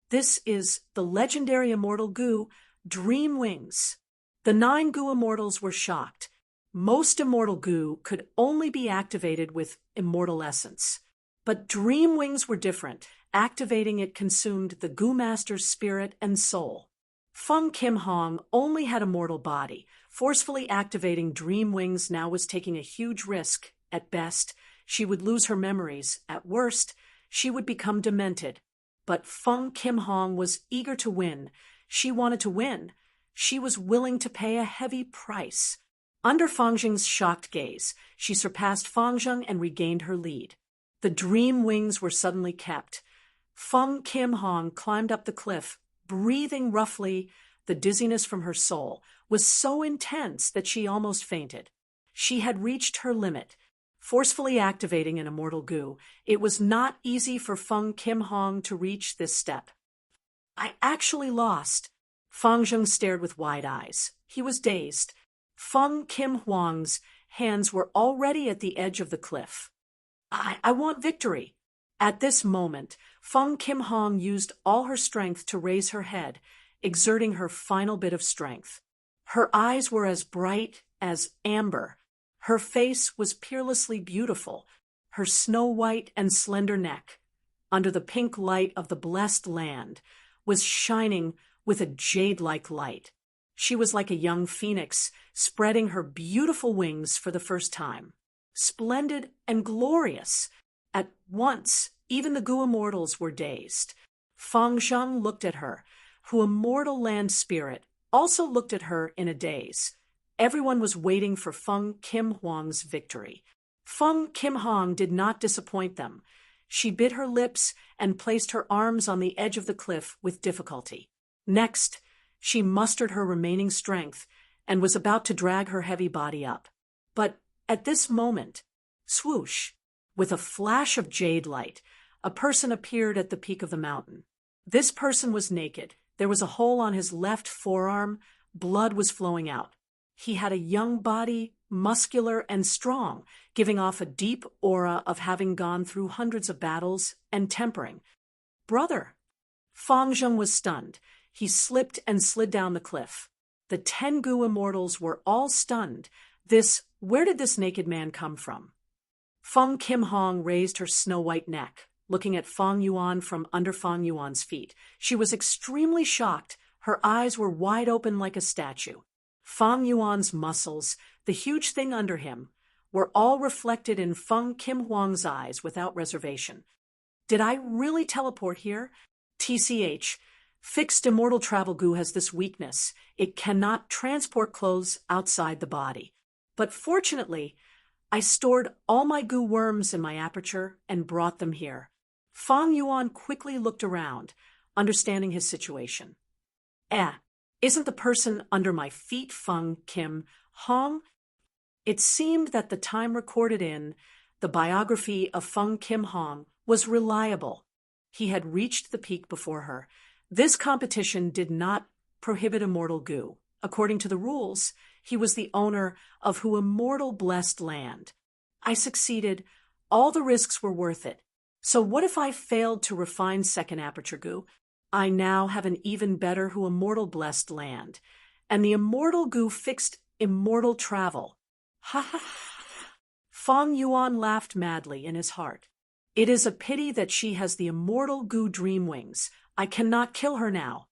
This is the legendary immortal goo, Dream Wings. The 9 goo immortals were shocked. Most immortal goo could only be activated with immortal essence. But Dream Wings were different. Activating it consumed the Goo Master's spirit and soul. Feng Kim Hong only had a mortal body. Forcefully activating Dream Wings now was taking a huge risk. At best, she would lose her memories. At worst, she would become demented. But Feng Kim Hong was eager to win. She wanted to win. She was willing to pay a heavy price. Under Fangzheng's shocked gaze, she surpassed Fangzheng and regained her lead. The Dream Wings were suddenly kept. Feng Kim Hong climbed up the cliff, breathing roughly. The dizziness from her soul was so intense that she almost fainted. She had reached her limit. Forcefully activating an immortal goo, it was not easy for Feng Kim Hong to reach this step. I actually lost. Fangzheng stared with wide eyes. He was dazed. Feng Kim Hong's hands were already at the edge of the cliff. I want victory. At this moment, Feng Kim Hong used all her strength to raise her head, exerting her final bit of strength. Her eyes were as bright as amber. Her face was peerlessly beautiful. Her snow-white and slender neck, under the pink light of the blessed land, was shining with a jade-like light. She was like a young phoenix, spreading her beautiful wings for the first time. Splendid and glorious. At once, even the Goo Immortals were dazed. Fangzheng looked at her, who immortal land spirit, also looked at her in a daze. Everyone was waiting for Feng Kim Hong's victory. Feng Kim Hong did not disappoint them. She bit her lips and placed her arms on the edge of the cliff with difficulty. Next, she mustered her remaining strength and was about to drag her heavy body up. But at this moment, swoosh, with a flash of jade light, a person appeared at the peak of the mountain. This person was naked. There was a hole on his left forearm. Blood was flowing out. He had a young body, muscular and strong, giving off a deep aura of having gone through hundreds of battles and tempering. Brother! Fangzheng was stunned. He slipped and slid down the cliff. The 10 Goo Immortals were all stunned. Where did this naked man come from? Feng Kim Hong raised her snow-white neck, looking at Fang Yuan from under Fang Yuan's feet. She was extremely shocked. Her eyes were wide open like a statue. Fang Yuan's muscles, the huge thing under him, were all reflected in Feng Kim Hong's eyes without reservation. Did I really teleport here? TCH, fixed immortal travel goo has this weakness. It cannot transport clothes outside the body. But fortunately, I stored all my goo worms in my aperture and brought them here. Fang Yuan quickly looked around, understanding his situation. Isn't the person under my feet Feng Kim Hong? It seemed that the time recorded in the biography of Feng Kim Hong was reliable. He had reached the peak before her. This competition did not prohibit immortal goo. According to the rules, he was the owner of who immortal blessed land. I succeeded. All the risks were worth it. So what if I failed to refine second aperture goo? I now have an even better who immortal blessed land. and the immortal goo fixed immortal travel. Ha ha ha. Feng Yuan laughed madly in his heart. It is a pity that she has the immortal goo dream wings. I cannot kill her now.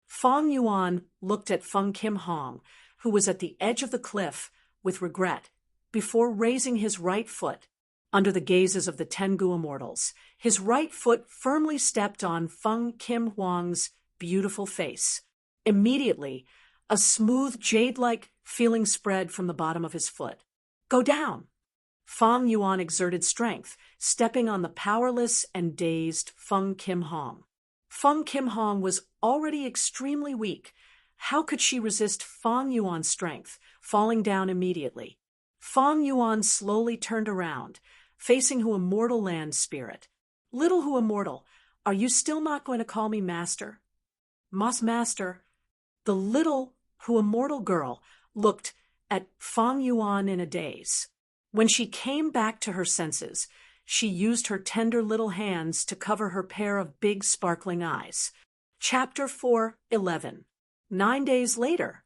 Feng Yuan looked at Feng Kim Hong, who was at the edge of the cliff, with regret, before raising his right foot. Under the gazes of the Tengu immortals, his right foot firmly stepped on Feng Kim Huang's beautiful face. Immediately, a smooth jade-like feeling spread from the bottom of his foot. Go down! Feng Yuan exerted strength, stepping on the powerless and dazed Feng Kim Hong. Feng Kim Hong was already extremely weak. How could she resist Feng Yuan's strength, falling down immediately? Feng Yuan slowly turned around, facing Hu Immortal Land Spirit. Little Hu Immortal, are you still not going to call me master? Master. The little Hu Immortal girl looked at Feng Yuan in a daze. When she came back to her senses, she used her tender little hands to cover her pair of big sparkling eyes. Chapter 4:11. 9 days later,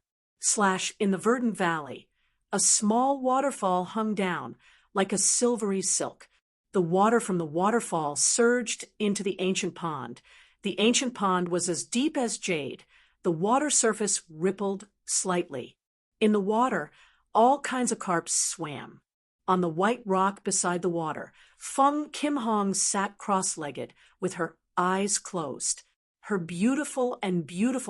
in the verdant valley, a small waterfall hung down like a silvery silk. The water from the waterfall surged into the ancient pond. The ancient pond was as deep as jade. The water surface rippled slightly. In the water, all kinds of carps swam. On the white rock beside the water, Feng Kim Hong sat cross-legged, with her eyes closed. Her beautiful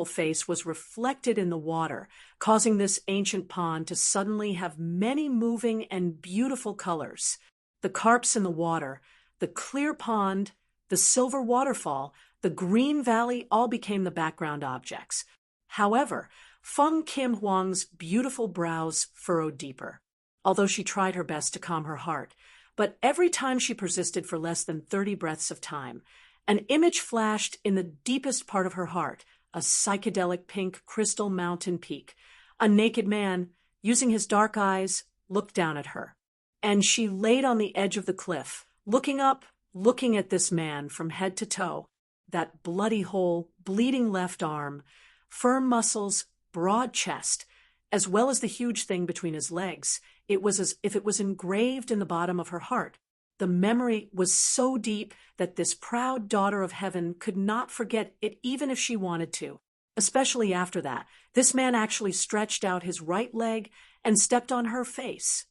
face was reflected in the water, causing this ancient pond to suddenly have many moving and beautiful colors. The carps in the water, the clear pond, the silver waterfall, the green valley all became the background objects. However, Feng Kim Huang's beautiful brows furrowed deeper, although she tried her best to calm her heart. But every time she persisted for less than 30 breaths of time, an image flashed in the deepest part of her heart, a psychedelic pink crystal mountain peak. A naked man, using his dark eyes, looked down at her. And she laid on the edge of the cliff, looking up, looking at this man from head to toe. That bloody hole, bleeding left arm, firm muscles, broad chest, as well as the huge thing between his legs. It was as if it was engraved in the bottom of her heart. The memory was so deep that this proud daughter of heaven could not forget it even if she wanted to. Especially after that, this man actually stretched out his right leg and stepped on her face.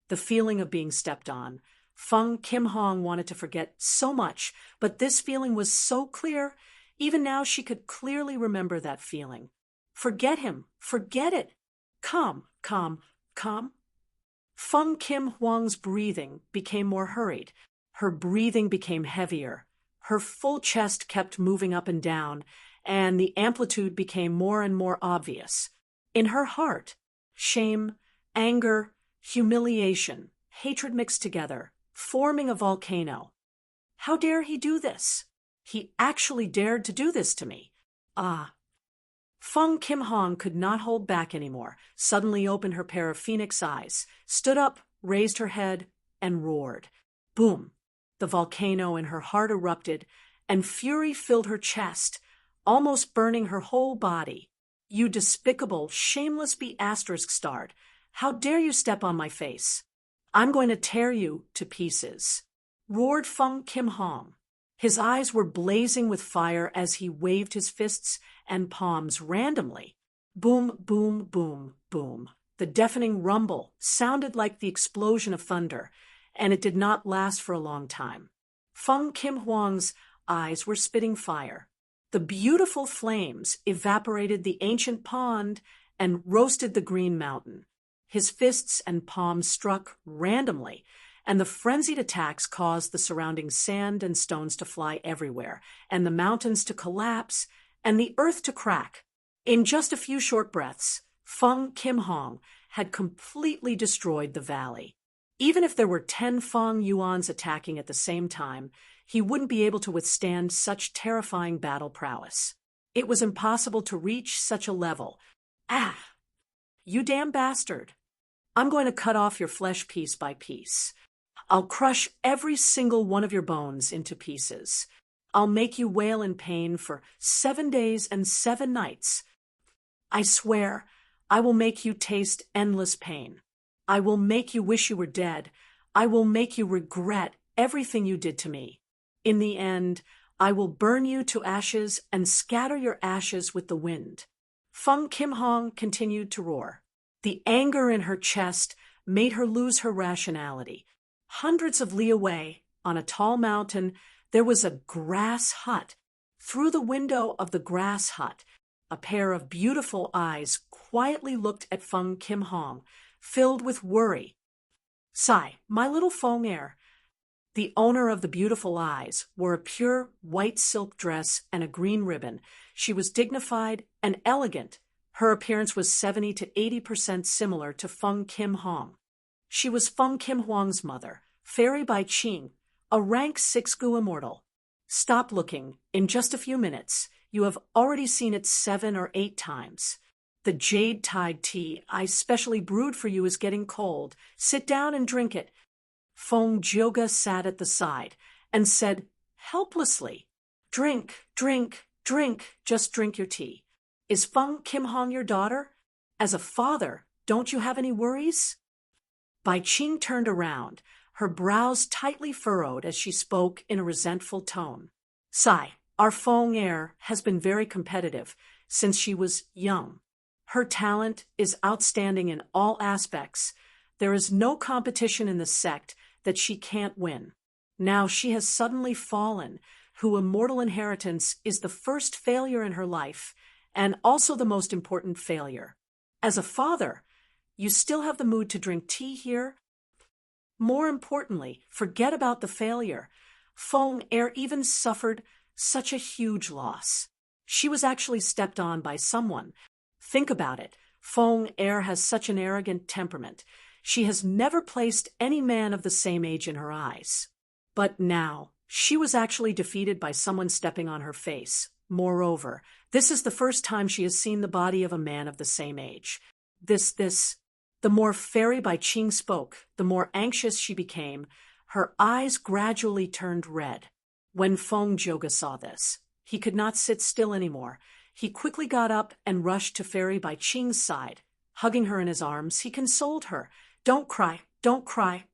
The feeling of being stepped on. Feng Kim Hong wanted to forget so much, but this feeling was so clear. Even now she could clearly remember that feeling. Forget him. Forget it. Calm. Feng Kim Huang's breathing became more hurried. Her breathing became heavier. Her full chest kept moving up and down, and the amplitude became more and more obvious. In her heart, shame, anger, humiliation, hatred mixed together, forming a volcano. How dare he do this? He actually dared to do this to me. Feng Kim Hong could not hold back anymore, suddenly opened her pair of phoenix eyes, stood up, raised her head, and roared. Boom! The volcano in her heart erupted, and fury filled her chest, almost burning her whole body. You despicable, shameless be***starred. How dare you step on my face? I'm going to tear you to pieces, roared Feng Kim Hong. His eyes were blazing with fire as he waved his fists and palms randomly. Boom, boom, boom, boom. The deafening rumble sounded like the explosion of thunder, and it did not last for a long time. Feng Kim Huang's eyes were spitting fire. The beautiful flames evaporated the ancient pond and roasted the green mountain. His fists and palms struck randomly, and the frenzied attacks caused the surrounding sand and stones to fly everywhere, and the mountains to collapse, and the earth to crack. In just a few short breaths, Feng Kim Hong had completely destroyed the valley. Even if there were 10 Feng Yuans attacking at the same time, he wouldn't be able to withstand such terrifying battle prowess. It was impossible to reach such a level. You damn bastard! I'm going to cut off your flesh piece by piece. I'll crush every single one of your bones into pieces. I'll make you wail in pain for 7 days and 7 nights. I swear, I will make you taste endless pain. I will make you wish you were dead. I will make you regret everything you did to me. In the end, I will burn you to ashes and scatter your ashes with the wind." Feng Kim Hong continued to roar. The anger in her chest made her lose her rationality. Hundreds of li away, on a tall mountain, there was a grass hut. Through the window of the grass hut, a pair of beautiful eyes quietly looked at Feng Kim Hong, filled with worry. "Sigh, my little Feng heir." The owner of the beautiful eyes wore a pure white silk dress and a green ribbon. She was dignified and elegant. Her appearance was 70 to 80% similar to Feng Kim Hong. She was Feng Kim Hong's mother, Fairy Bai Qing, a rank 6 Gu immortal. "Stop looking. In just a few minutes. You have already seen it 7 or 8 times. The jade-tide tea I specially brewed for you is getting cold. Sit down and drink it." Feng Jioga sat at the side and said helplessly, "Drink, drink, drink, just drink your tea. Is Feng Kim Hong your daughter? As a father, don't you have any worries?" Bai Qing turned around, her brows tightly furrowed as she spoke in a resentful tone. "Sai, our Feng heir has been very competitive since she was young. Her talent is outstanding in all aspects. There is no competition in the sect that she can't win. Now she has suddenly fallen, whose immortal inheritance is the first failure in her life, and also the most important failure. As a father, you still have the mood to drink tea here? More importantly, forget about the failure. Feng heir even suffered such a huge loss. She was actually stepped on by someone. Think about it. Feng heir has such an arrogant temperament. She has never placed any man of the same age in her eyes. But now, she was actually defeated by someone stepping on her face. Moreover, this is the first time she has seen the body of a man of the same age. The more Fairy Bai Qing spoke, the more anxious she became. Her eyes gradually turned red. When Feng Jioga saw this, he could not sit still anymore. He quickly got up and rushed to Fairy Bai Qing's side. Hugging her in his arms, he consoled her. Don't cry,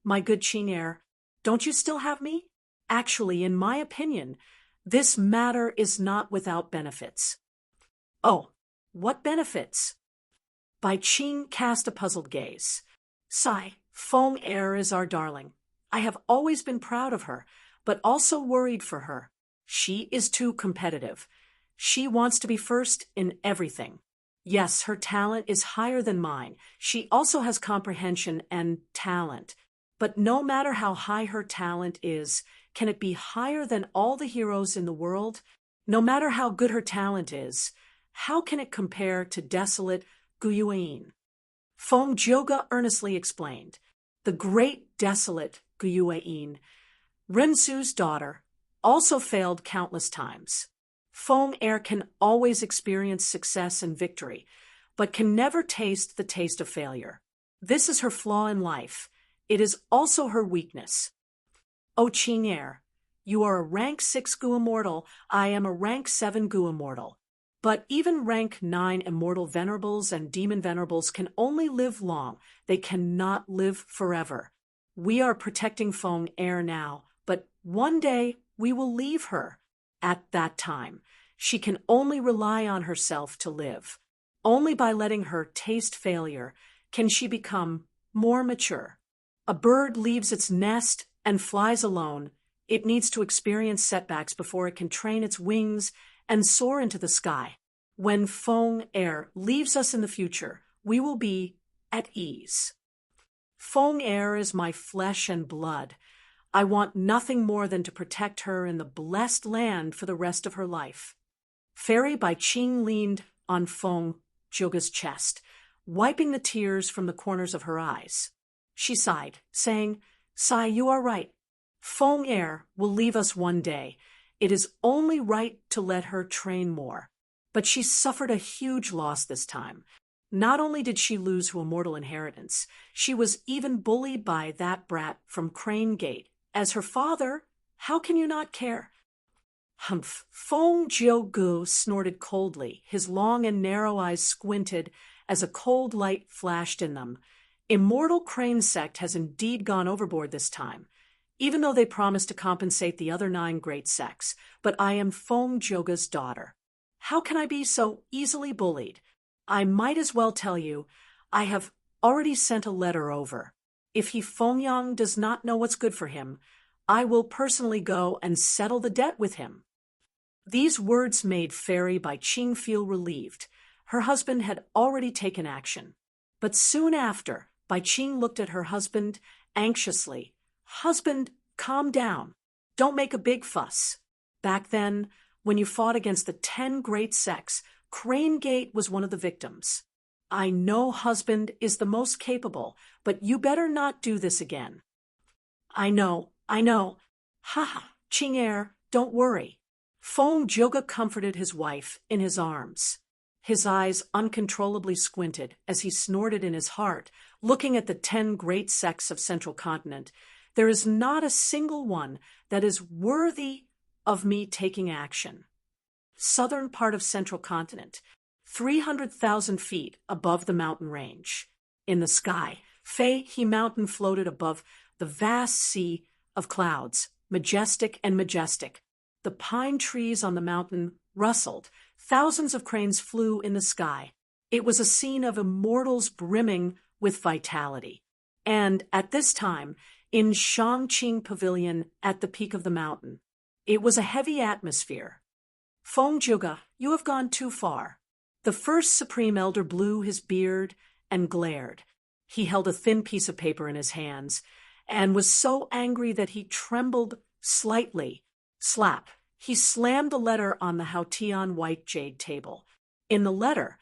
my good Qing heir. Don't you still have me? Actually, in my opinion, this matter is not without benefits." "Oh, what benefits?" Bai Qing cast a puzzled gaze. "Sai, Feng heir is our darling. I have always been proud of her, but also worried for her. She is too competitive. She wants to be first in everything. Yes, her talent is higher than mine. She also has comprehension and talent. But no matter how high her talent is, can it be higher than all the heroes in the world? No matter how good her talent is, how can it compare to desolate Guyuin?" Feng Jioga earnestly explained. The great desolate Guyuin, Rensu's daughter, also failed countless times. Feng heir can always experience success and victory, but can never taste the taste of failure. This is her flaw in life. It is also her weakness. "Oh, Qing heir, you are a rank 6 Gu immortal. I am a rank 7 Gu immortal. But even rank 9 immortal venerables and demon venerables can only live long. They cannot live forever. We are protecting Feng heir now, but one day we will leave her. At that time, she can only rely on herself to live. Only by letting her taste failure can she become more mature. A bird leaves its nest and flies alone. It needs to experience setbacks before it can train its wings and soar into the sky. When Feng heir leaves us in the future, we will be at ease. Feng heir is my flesh and blood. I want nothing more than to protect her in the blessed land for the rest of her life." Fairy Bai Qing leaned on Feng Jioga's chest, wiping the tears from the corners of her eyes. She sighed, saying, "Sai, you are right. Feng heir will leave us one day. It is only right to let her train more. But she suffered a huge loss this time. Not only did she lose her immortal inheritance, she was even bullied by that brat from Crane Gate. As her father, how can you not care?" Humph! Feng Jiu snorted coldly, his long and narrow eyes squinted as a cold light flashed in them. Immortal Crane Sect has indeed gone overboard this time, even though they promised to compensate the other 9 great sects. But I am Feng Joga's daughter. How can I be so easily bullied? I might as well tell you, I have already sent a letter over. If he Fengyang does not know what's good for him, I will personally go and settle the debt with him. These words made Fairy Bai Qing feel relieved. Her husband had already taken action. But soon after, Bai Qing looked at her husband anxiously. Husband, calm down. Don't make a big fuss. Back then, when you fought against the 10 great sects, Crane Gate was one of the victims. I know husband is the most capable, but you better not do this again. I know. Ha, Qing Er, don't worry. Feng Joga comforted his wife in his arms. His eyes uncontrollably squinted as he snorted in his heart, looking at the 10 great sects of Central Continent. There is not a single one that is worthy of me taking action. Southern part of Central Continent, 300,000 feet above the mountain range. In the sky, Fei He Mountain floated above the vast sea of clouds, majestic and majestic. The pine trees on the mountain rustled. Thousands of cranes flew in the sky. It was a scene of immortals brimming with vitality. And at this time, in Shangqing Pavilion at the peak of the mountain, it was a heavy atmosphere. Feng Juga, you have gone too far. The first Supreme Elder blew his beard and glared. He held a thin piece of paper in his hands and was so angry that he trembled slightly. Slap! He slammed the letter on the Haotian white jade table. In the letter,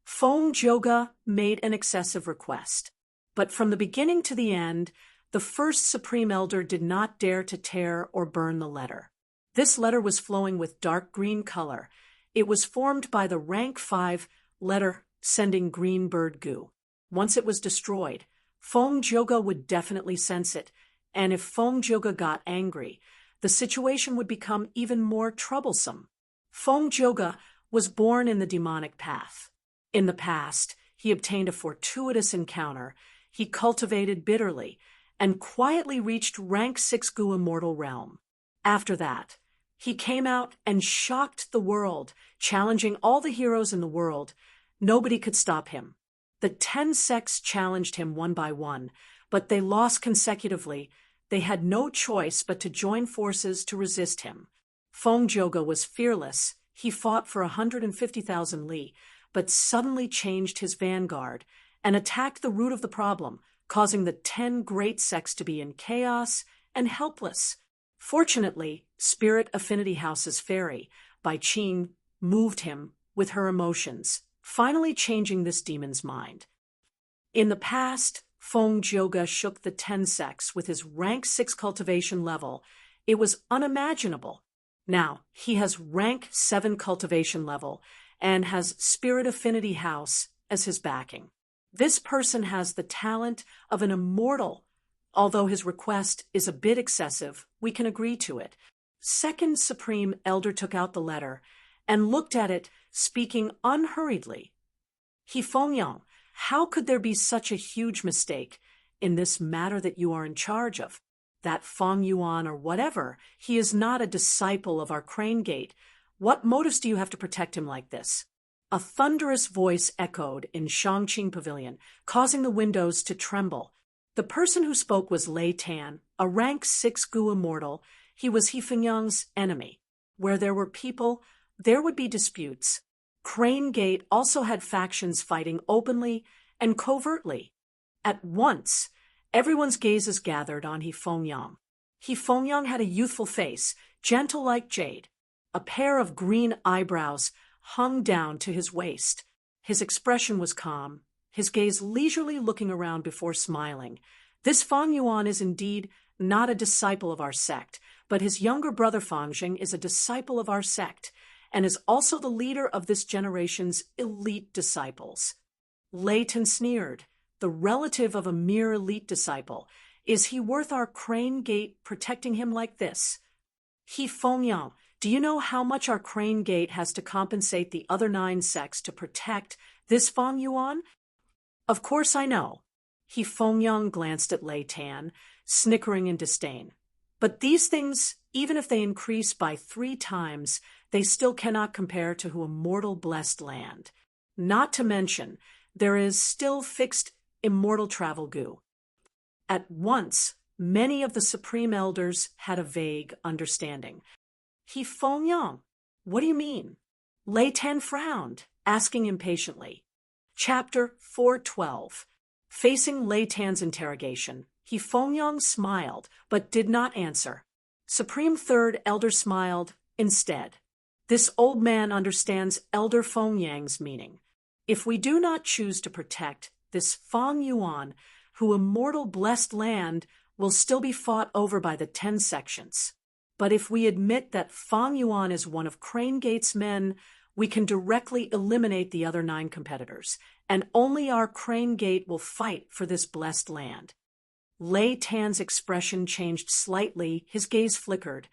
Feng Joga made an excessive request. But from the beginning to the end, the first Supreme Elder did not dare to tear or burn the letter. This letter was flowing with dark green color. It was formed by the rank 5 letter sending green bird goo. Once it was destroyed, Feng Joga would definitely sense it, and if Feng Joga got angry, the situation would become even more troublesome. Feng Joga was born in the demonic path. In the past, he obtained a fortuitous encounter. He cultivated bitterly and quietly reached rank 6 Gu immortal realm. After that, he came out and shocked the world, challenging all the heroes in the world. Nobody could stop him. The 10 sects challenged him one by one, but they lost consecutively. They had no choice but to join forces to resist him. Feng Joga was fearless. He fought for 150,000 li, but suddenly changed his vanguard and attacked the root of the problem, causing the 10 great sects to be in chaos and helpless. Fortunately, Spirit Affinity House's fairy, Bai Qing, moved him with her emotions, finally changing this demon's mind. In the past, Feng Joga shook the 10 sects with his rank 6 cultivation level. It was unimaginable. Now, he has rank 7 cultivation level and has Spirit Affinity House as his backing. This person has the talent of an immortal. Although his request is a bit excessive, we can agree to it. Second Supreme Elder took out the letter and looked at it, speaking unhurriedly. He Fengyang, how could there be such a huge mistake in this matter that you are in charge of? That Feng Yuan or whatever, he is not a disciple of our Crane Gate. What motives do you have to protect him like this? A thunderous voice echoed in Shangqing Pavilion, causing the windows to tremble. The person who spoke was Lei Tan, a rank 6 Gu immortal. He was He Fengyang's enemy. Where there were people, there would be disputes. Crane Gate also had factions fighting openly and covertly. At once, everyone's gazes gathered on He Fengyang. He Fengyang had a youthful face, gentle like jade. A pair of green eyebrows hung down to his waist. His expression was calm, his gaze leisurely looking around before smiling. This Feng Yuan is indeed not a disciple of our sect, but his younger brother Fangjing is a disciple of our sect, and is also the leader of this generation's elite disciples. Lei Tan sneered, the relative of a mere elite disciple. Is he worth our Crane Gate protecting him like this? He Fengyang, Do you know how much our Crane Gate has to compensate the other 9 sects to protect this Fong Yuan? Of course I know. He Fengyang glanced at Lei Tan, snickering in disdain. But these things, even if they increase by 3 times, they still cannot compare to who immortal blessed land. Not to mention, there is still fixed immortal travel goo. At once, many of the supreme elders had a vague understanding. He Fengyang, what do you mean? Lei Tan frowned, asking impatiently. Chapter 412. Facing Lei Tan's interrogation, He Fengyang smiled, but did not answer. Supreme Third Elder smiled instead. This old man understands Elder Fengyang's meaning. If we do not choose to protect this Fong Yuan, who immortal blessed land will still be fought over by the 10 sections. But if we admit that Fong Yuan is one of Crane Gate's men, we can directly eliminate the other 9 competitors, and only our Crane Gate will fight for this blessed land. Lei Tan's expression changed slightly, his gaze flickered,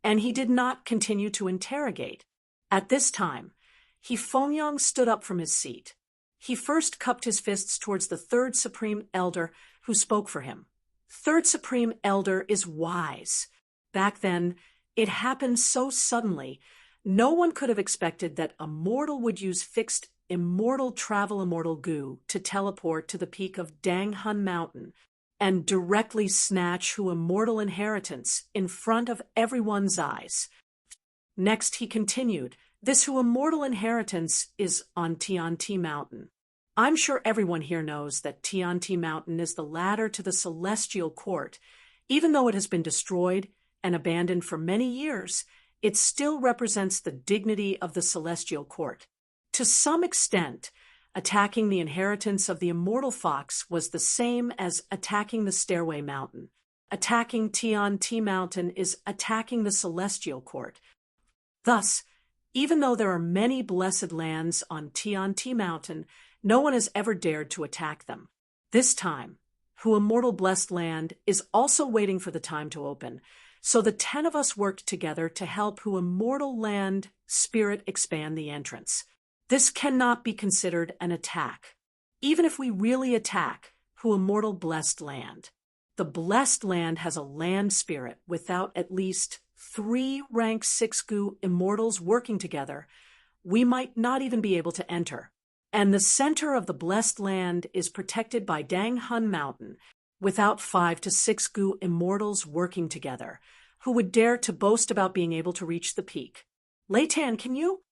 and he did not continue to interrogate. At this time, He Fengyang stood up from his seat. He first cupped his fists towards the Third Supreme Elder, who spoke for him. Third Supreme Elder is wise. Back then, it happened so suddenly, no one could have expected that a mortal would use fixed immortal travel immortal goo to teleport to the peak of Dang Hun Mountain and directly snatch Hu immortal inheritance in front of everyone's eyes. Next, he continued, this Hu immortal inheritance is on Tianti Mountain. I'm sure everyone here knows that Tianti Mountain is the ladder to the celestial court. Even though it has been destroyed and abandoned for many years, it still represents the dignity of the celestial court. To some extent, attacking the inheritance of the immortal fox was the same as attacking the Stairway Mountain. Attacking Tianti Mountain is attacking the celestial court. Thus, even though there are many blessed lands on Tianti Mountain, no one has ever dared to attack them. This time, Hu immortal blessed land is also waiting for the time to open, so the 10 of us worked together to help Hu immortal land spirit expand the entrance. This cannot be considered an attack. Even if we really attack Hu immortal blessed land, the blessed land has a land spirit without at least 3 rank 6 Gu immortals working together. We might not even be able to enter. And the center of the blessed land is protected by Dang Hun Mountain without 5 to 6 Gu immortals working together, who would dare to boast about being able to reach the peak. Lei Tan, can you?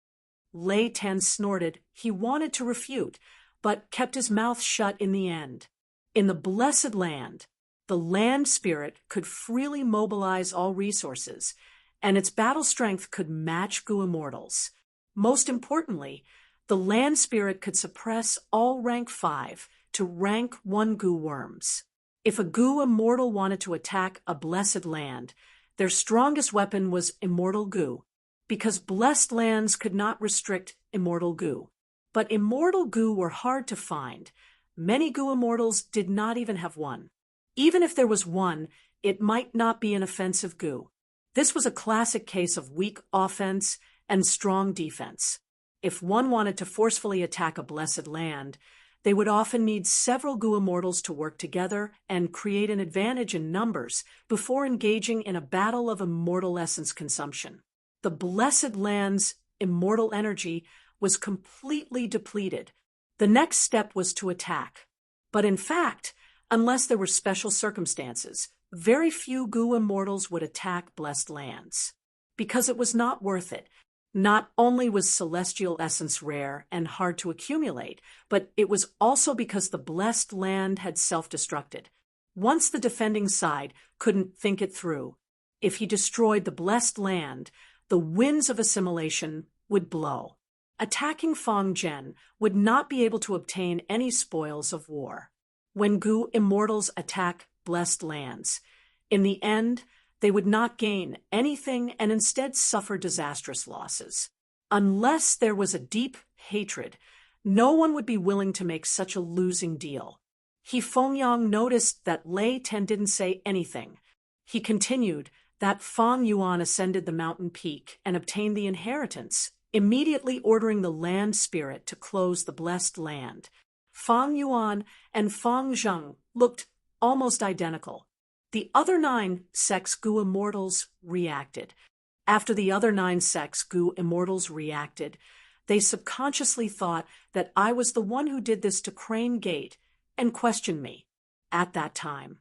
Lei Tan snorted. He wanted to refute, but kept his mouth shut in the end. In the blessed land, the land spirit could freely mobilize all resources, and its battle strength could match Gu immortals. Most importantly, the land spirit could suppress all rank 5 to rank 1 Gu worms. If a Gu immortal wanted to attack a blessed land, their strongest weapon was immortal Gu, because blessed lands could not restrict immortal Gu. But immortal Gu were hard to find. Many Gu immortals did not even have one. Even if there was one, it might not be an offensive Gu. This was a classic case of weak offense and strong defense. If one wanted to forcefully attack a blessed land, they would often need several Gu immortals to work together and create an advantage in numbers before engaging in a battle of immortal essence consumption. The blessed land's immortal energy was completely depleted. The next step was to attack. But in fact, unless there were special circumstances, very few Gu immortals would attack blessed lands. Because it was not worth it. Not only was celestial essence rare and hard to accumulate, but it was also because the blessed land had self-destructed. Once the defending side couldn't think it through, if he destroyed the blessed land, the winds of assimilation would blow. Attacking Fengzhen would not be able to obtain any spoils of war. When Gu immortals attack blessed lands, in the end, they would not gain anything and instead suffer disastrous losses. Unless there was a deep hatred, no one would be willing to make such a losing deal. He Fengyang noticed that Lei Tan didn't say anything. He continued, that Fang Yuan ascended the mountain peak and obtained the inheritance, immediately ordering the land spirit to close the blessed land. Fang Yuan and Fang Zheng looked almost identical. The other 9 Sex Gu immortals reacted. After the other 9 Sex Gu immortals reacted, they subconsciously thought that I was the one who did this to Crane Gate and questioned me. At that time,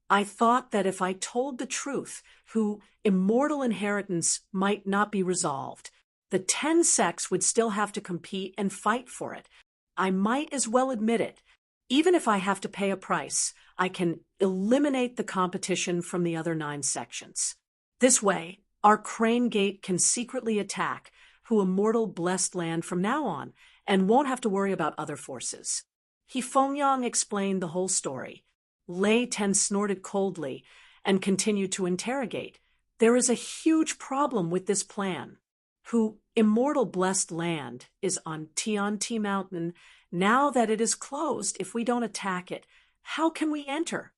I thought that if I told the truth, whose immortal inheritance might not be resolved, the 10 sects would still have to compete and fight for it. I might as well admit it. Even if I have to pay a price, I can eliminate the competition from the other 9 sections. This way, our Crane Gate can secretly attack whose immortal blessed land from now on and won't have to worry about other forces. He Fengyang explained the whole story. Lei Ten snorted coldly and continued to interrogate. There is a huge problem with this plan. Whose immortal blessed land is on Tianti Mountain. Now that it is closed, if we don't attack it, how can we enter?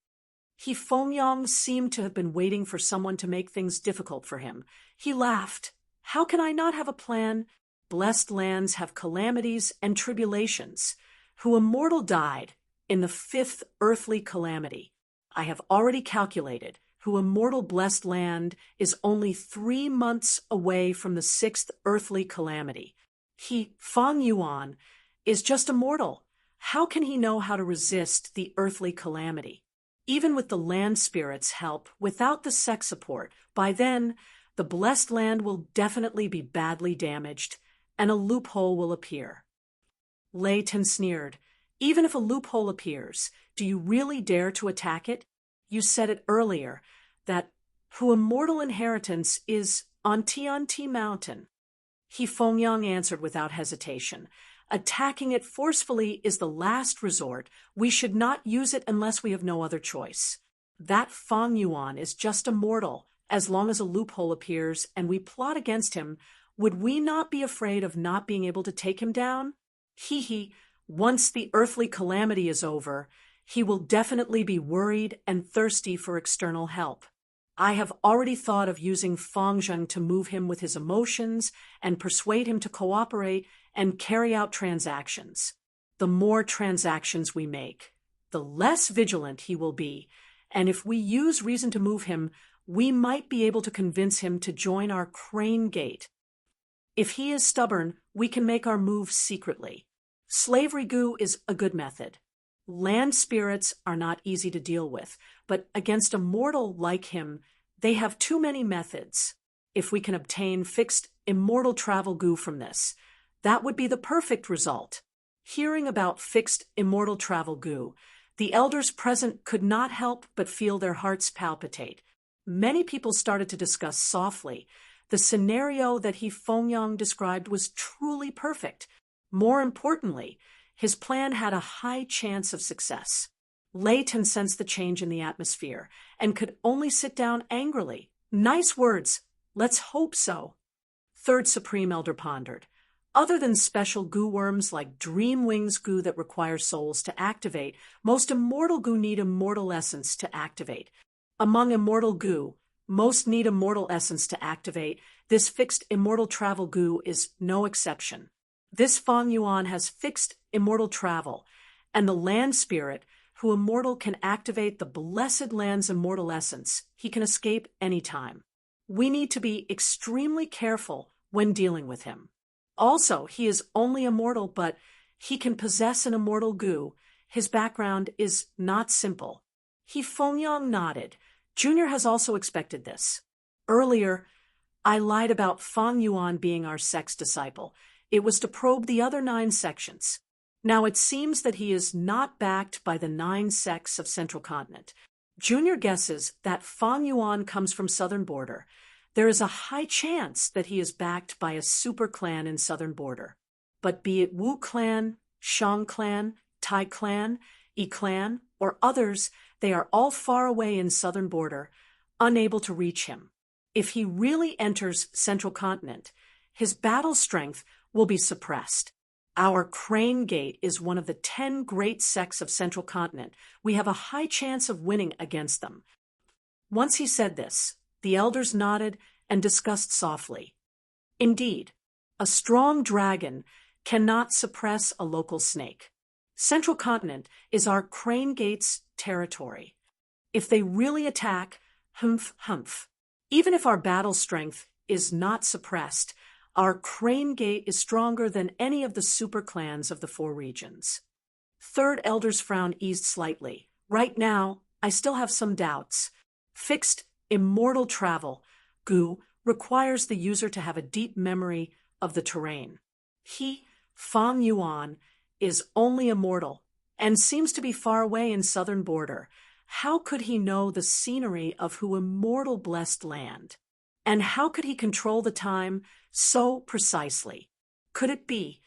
He Fengyang seemed to have been waiting for someone to make things difficult for him. He laughed. How can I not have a plan? Blessed lands have calamities and tribulations. Whose immortal died in the 5th earthly calamity. I have already calculated whose immortal blessed land is only 3 months away from the 6th earthly calamity. He, Fang Yuan, is just immortal. How can he know how to resist the earthly calamity? Even with the land spirit's help, without the sex support, by then, the blessed land will definitely be badly damaged, and a loophole will appear. Lei Ten sneered. Even if a loophole appears, do you really dare to attack it? You said it earlier, that whose immortal inheritance is on Tianti Mountain. He Fengyang answered without hesitation. Attacking it forcefully is the last resort. We should not use it unless we have no other choice. That Fang Yuan is just immortal. As long as a loophole appears and we plot against him, would we not be afraid of not being able to take him down? Once the earthly calamity is over, he will definitely be worried and thirsty for external help. I have already thought of using Fang Zheng to move him with his emotions and persuade him to cooperate and carry out transactions. The more transactions we make, the less vigilant he will be, and if we use reason to move him, we might be able to convince him to join our Crane Gate. If he is stubborn, we can make our move secretly. Slavery Gu is a good method. Land spirits are not easy to deal with, but against a mortal like him, they have too many methods. If we can obtain fixed immortal travel Gu from this, that would be the perfect result. Hearing about fixed immortal travel Gu, the elders present could not help but feel their hearts palpitate. Many people started to discuss softly. The scenario that he Fengyang described was truly perfect. More importantly, his plan had a high chance of success. Lei Ten sensed the change in the atmosphere and could only sit down angrily. Nice words. Let's hope so. Third Supreme Elder pondered. Other than special Gu worms like Dream Wings Gu that require souls to activate, most immortal Gu need immortal essence to activate. Among immortal Gu, most need immortal essence to activate. This fixed immortal travel Gu is no exception. This Fang Yuan has fixed immortal travel, and the land spirit, whose immortal can activate the blessed land's immortal essence. He can escape any time. We need to be extremely careful when dealing with him. Also, he is only immortal, but he can possess an immortal Gu. His background is not simple. He Fengyang nodded. Junior has also expected this. Earlier, I lied about Fang Yuan being our sex disciple. It was to probe the other 9 sections. Now it seems that he is not backed by the 9 sects of Central Continent. Junior guesses that Fang Yuan comes from Southern Border. There is a high chance that he is backed by a super clan in Southern Border. But be it Wu Clan, Shang Clan, Tai Clan, Yi Clan, or others, they are all far away in Southern Border, unable to reach him. If he really enters Central Continent, his battle strength will be suppressed. Our Crane Gate is one of the 10 great sects of Central Continent. We have a high chance of winning against them. Once he said this, The elders nodded and discussed softly. Indeed, a strong dragon cannot suppress a local snake. Central Continent is our Crane Gates territory. If they really attack, humph, humph. Even if our battle strength is not suppressed, our Crane Gate is stronger than any of the super clans of the 4 regions. Third Elder's frown eased slightly. Right now, I still have some doubts. Fixed, immortal travel, Gu, requires the user to have a deep memory of the terrain. He, Fang Yuan, is only immortal and seems to be far away in southern border. How could he know the scenery of Who immortal blessed land? And how could he control the time so precisely? Could it be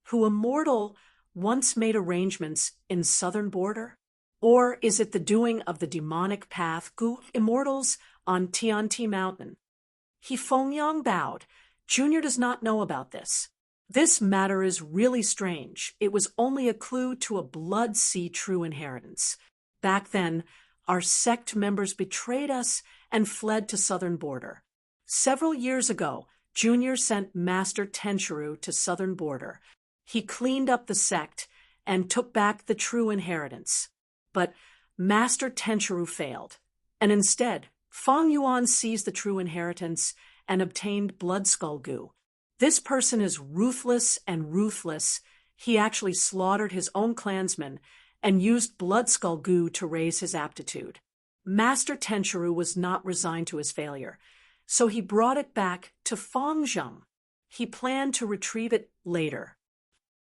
Who immortal once made arrangements in southern border? Or is it the doing of the demonic path Gu immortals on Tianti Mountain? He Fengyang bowed. Junior does not know about this. This matter is really strange. It was only a clue to a blood sea true inheritance. Back then, our sect members betrayed us and fled to southern border. Several years ago, Junior sent Master Tenchiru to southern border. He cleaned up the sect and took back the true inheritance. But Master Tenchiru failed, and instead, Fang Yuan seized the true inheritance and obtained Blood Skull Gu. This person is ruthless and ruthless. He actually slaughtered his own clansmen and used Blood Skull Gu to raise his aptitude. Master Tenchiru was not resigned to his failure, so he brought it back to Fangzheng. He planned to retrieve it later.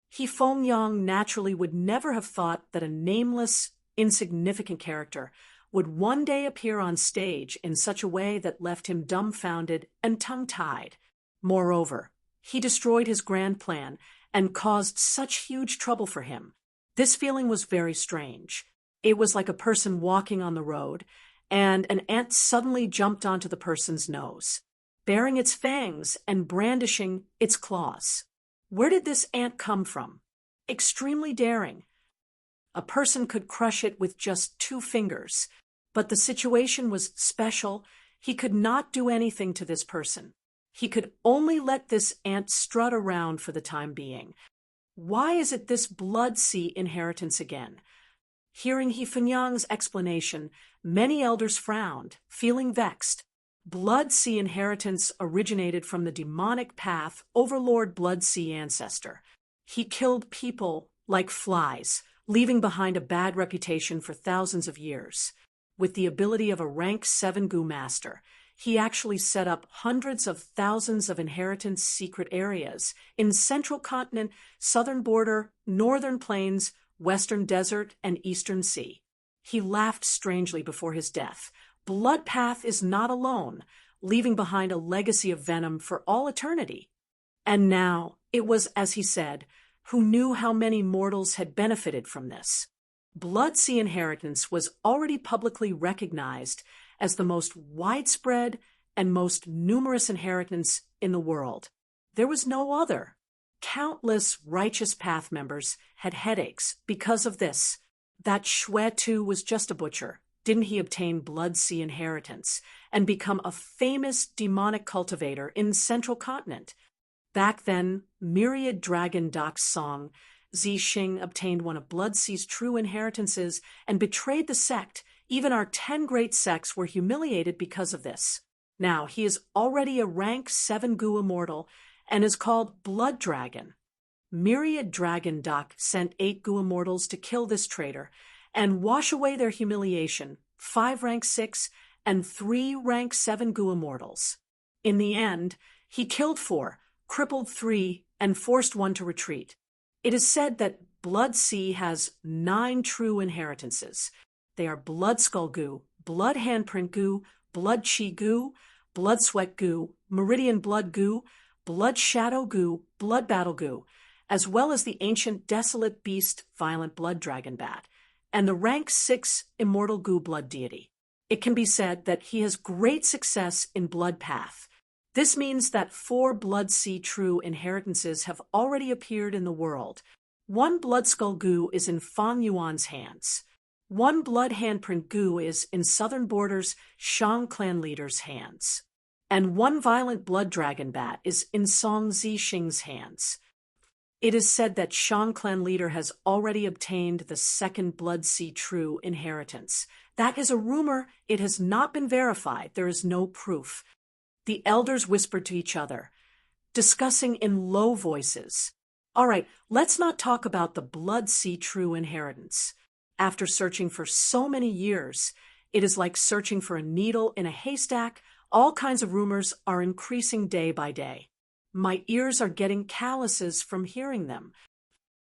He Fengyang naturally would never have thought that a nameless, insignificant character would one day appear on stage in such a way that left him dumbfounded and tongue-tied. Moreover, he destroyed his grand plan and caused such huge trouble for him. This feeling was very strange. It was like a person walking on the road, and an ant suddenly jumped onto the person's nose, baring its fangs and brandishing its claws. Where did this ant come from? Extremely daring. A person could crush it with just 2 fingers, but the situation was special. He could not do anything to this person. He could only let this ant strut around for the time being. Why is it this Blood Sea inheritance again? Hearing He Fengyang's explanation, many elders frowned, feeling vexed. Blood Sea inheritance originated from the demonic path Overlord Blood Sea ancestor. He killed people like flies, leaving behind a bad reputation for thousands of years. With the ability of a rank 7 Gu master, he actually set up hundreds of thousands of inheritance secret areas in Central Continent, Southern Border, Northern Plains, Western Desert, and Eastern Sea. He laughed strangely before his death. Blood Path is not alone, leaving behind a legacy of venom for all eternity. And now, it was, as he said, who knew how many mortals had benefited from this. Blood Sea inheritance was already publicly recognized as the most widespread and most numerous inheritance in the world. There was no other. Countless righteous path members had headaches because of this. That Xue too was just a butcher. Didn't he obtain Blood Sea inheritance and become a famous demonic cultivator in Central Continent? Back then, Myriad Dragon Doc's song, Zixing obtained one of Blood Sea's true inheritances and betrayed the sect. Even our 10 great sects were humiliated because of this. Now, he is already a rank 7 Gu immortal and is called Blood Dragon. Myriad Dragon Doc sent 8 Gu immortals to kill this traitor and wash away their humiliation, 5 rank 6 and 3 rank 7 Gu immortals. In the end, he killed 4, crippled 3, and forced 1 to retreat. It is said that Blood Sea has 9 true inheritances. They are Blood Skull Gu, Blood Handprint Gu, Blood Chi Gu, Blood Sweat Gu, Meridian Blood Gu, Blood Shadow Gu, Blood Battle Gu, as well as the ancient Desolate Beast Violent Blood Dragon Bat, and the rank 6 Immortal Gu Blood Deity. It can be said that he has great success in Blood Path. This means that 4 Blood Sea true inheritances have already appeared in the world. 1 Blood Skull Gu is in Fang Yuan's hands. One blood handprint Gu is in southern borders Shang clan leader's hands, and one violent blood dragon bat is in Song Zixing's hands. It is said that Shang clan leader has already obtained the second Blood Sea true inheritance. That is a rumor. It has not been verified. There is no proof. The elders whispered to each other, discussing in low voices. All right, let's not talk about the Blood Sea true inheritance. After searching for so many years, it is like searching for a needle in a haystack. All kinds of rumors are increasing day by day. My ears are getting calluses from hearing them.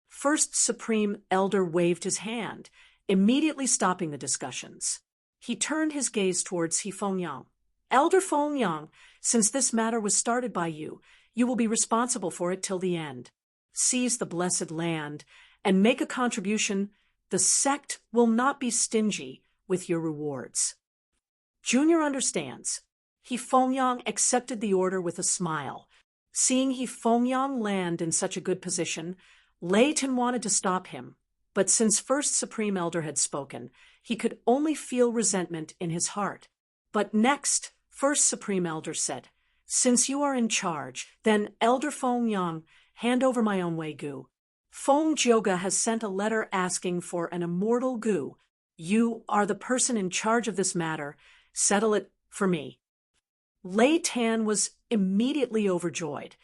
First Supreme Elder waved his hand, immediately stopping the discussions. He turned his gaze towards He Fengyang. Elder Fengyang, since this matter was started by you, you will be responsible for it till the end. Seize the blessed land and make a contribution. The sect will not be stingy with your rewards. Junior understands. He Fengyang accepted the order with a smile. Seeing He Fengyang land in such a good position, Lei Tin wanted to stop him, but since First Supreme Elder had spoken, he could only feel resentment in his heart. But next, First Supreme Elder said, since you are in charge, then Elder Fengyang, hand over my own way Gu. Feng Jioga has sent a letter asking for an immortal Gu. You are the person in charge of this matter. Settle it for me. Lei Tan was immediately overjoyed.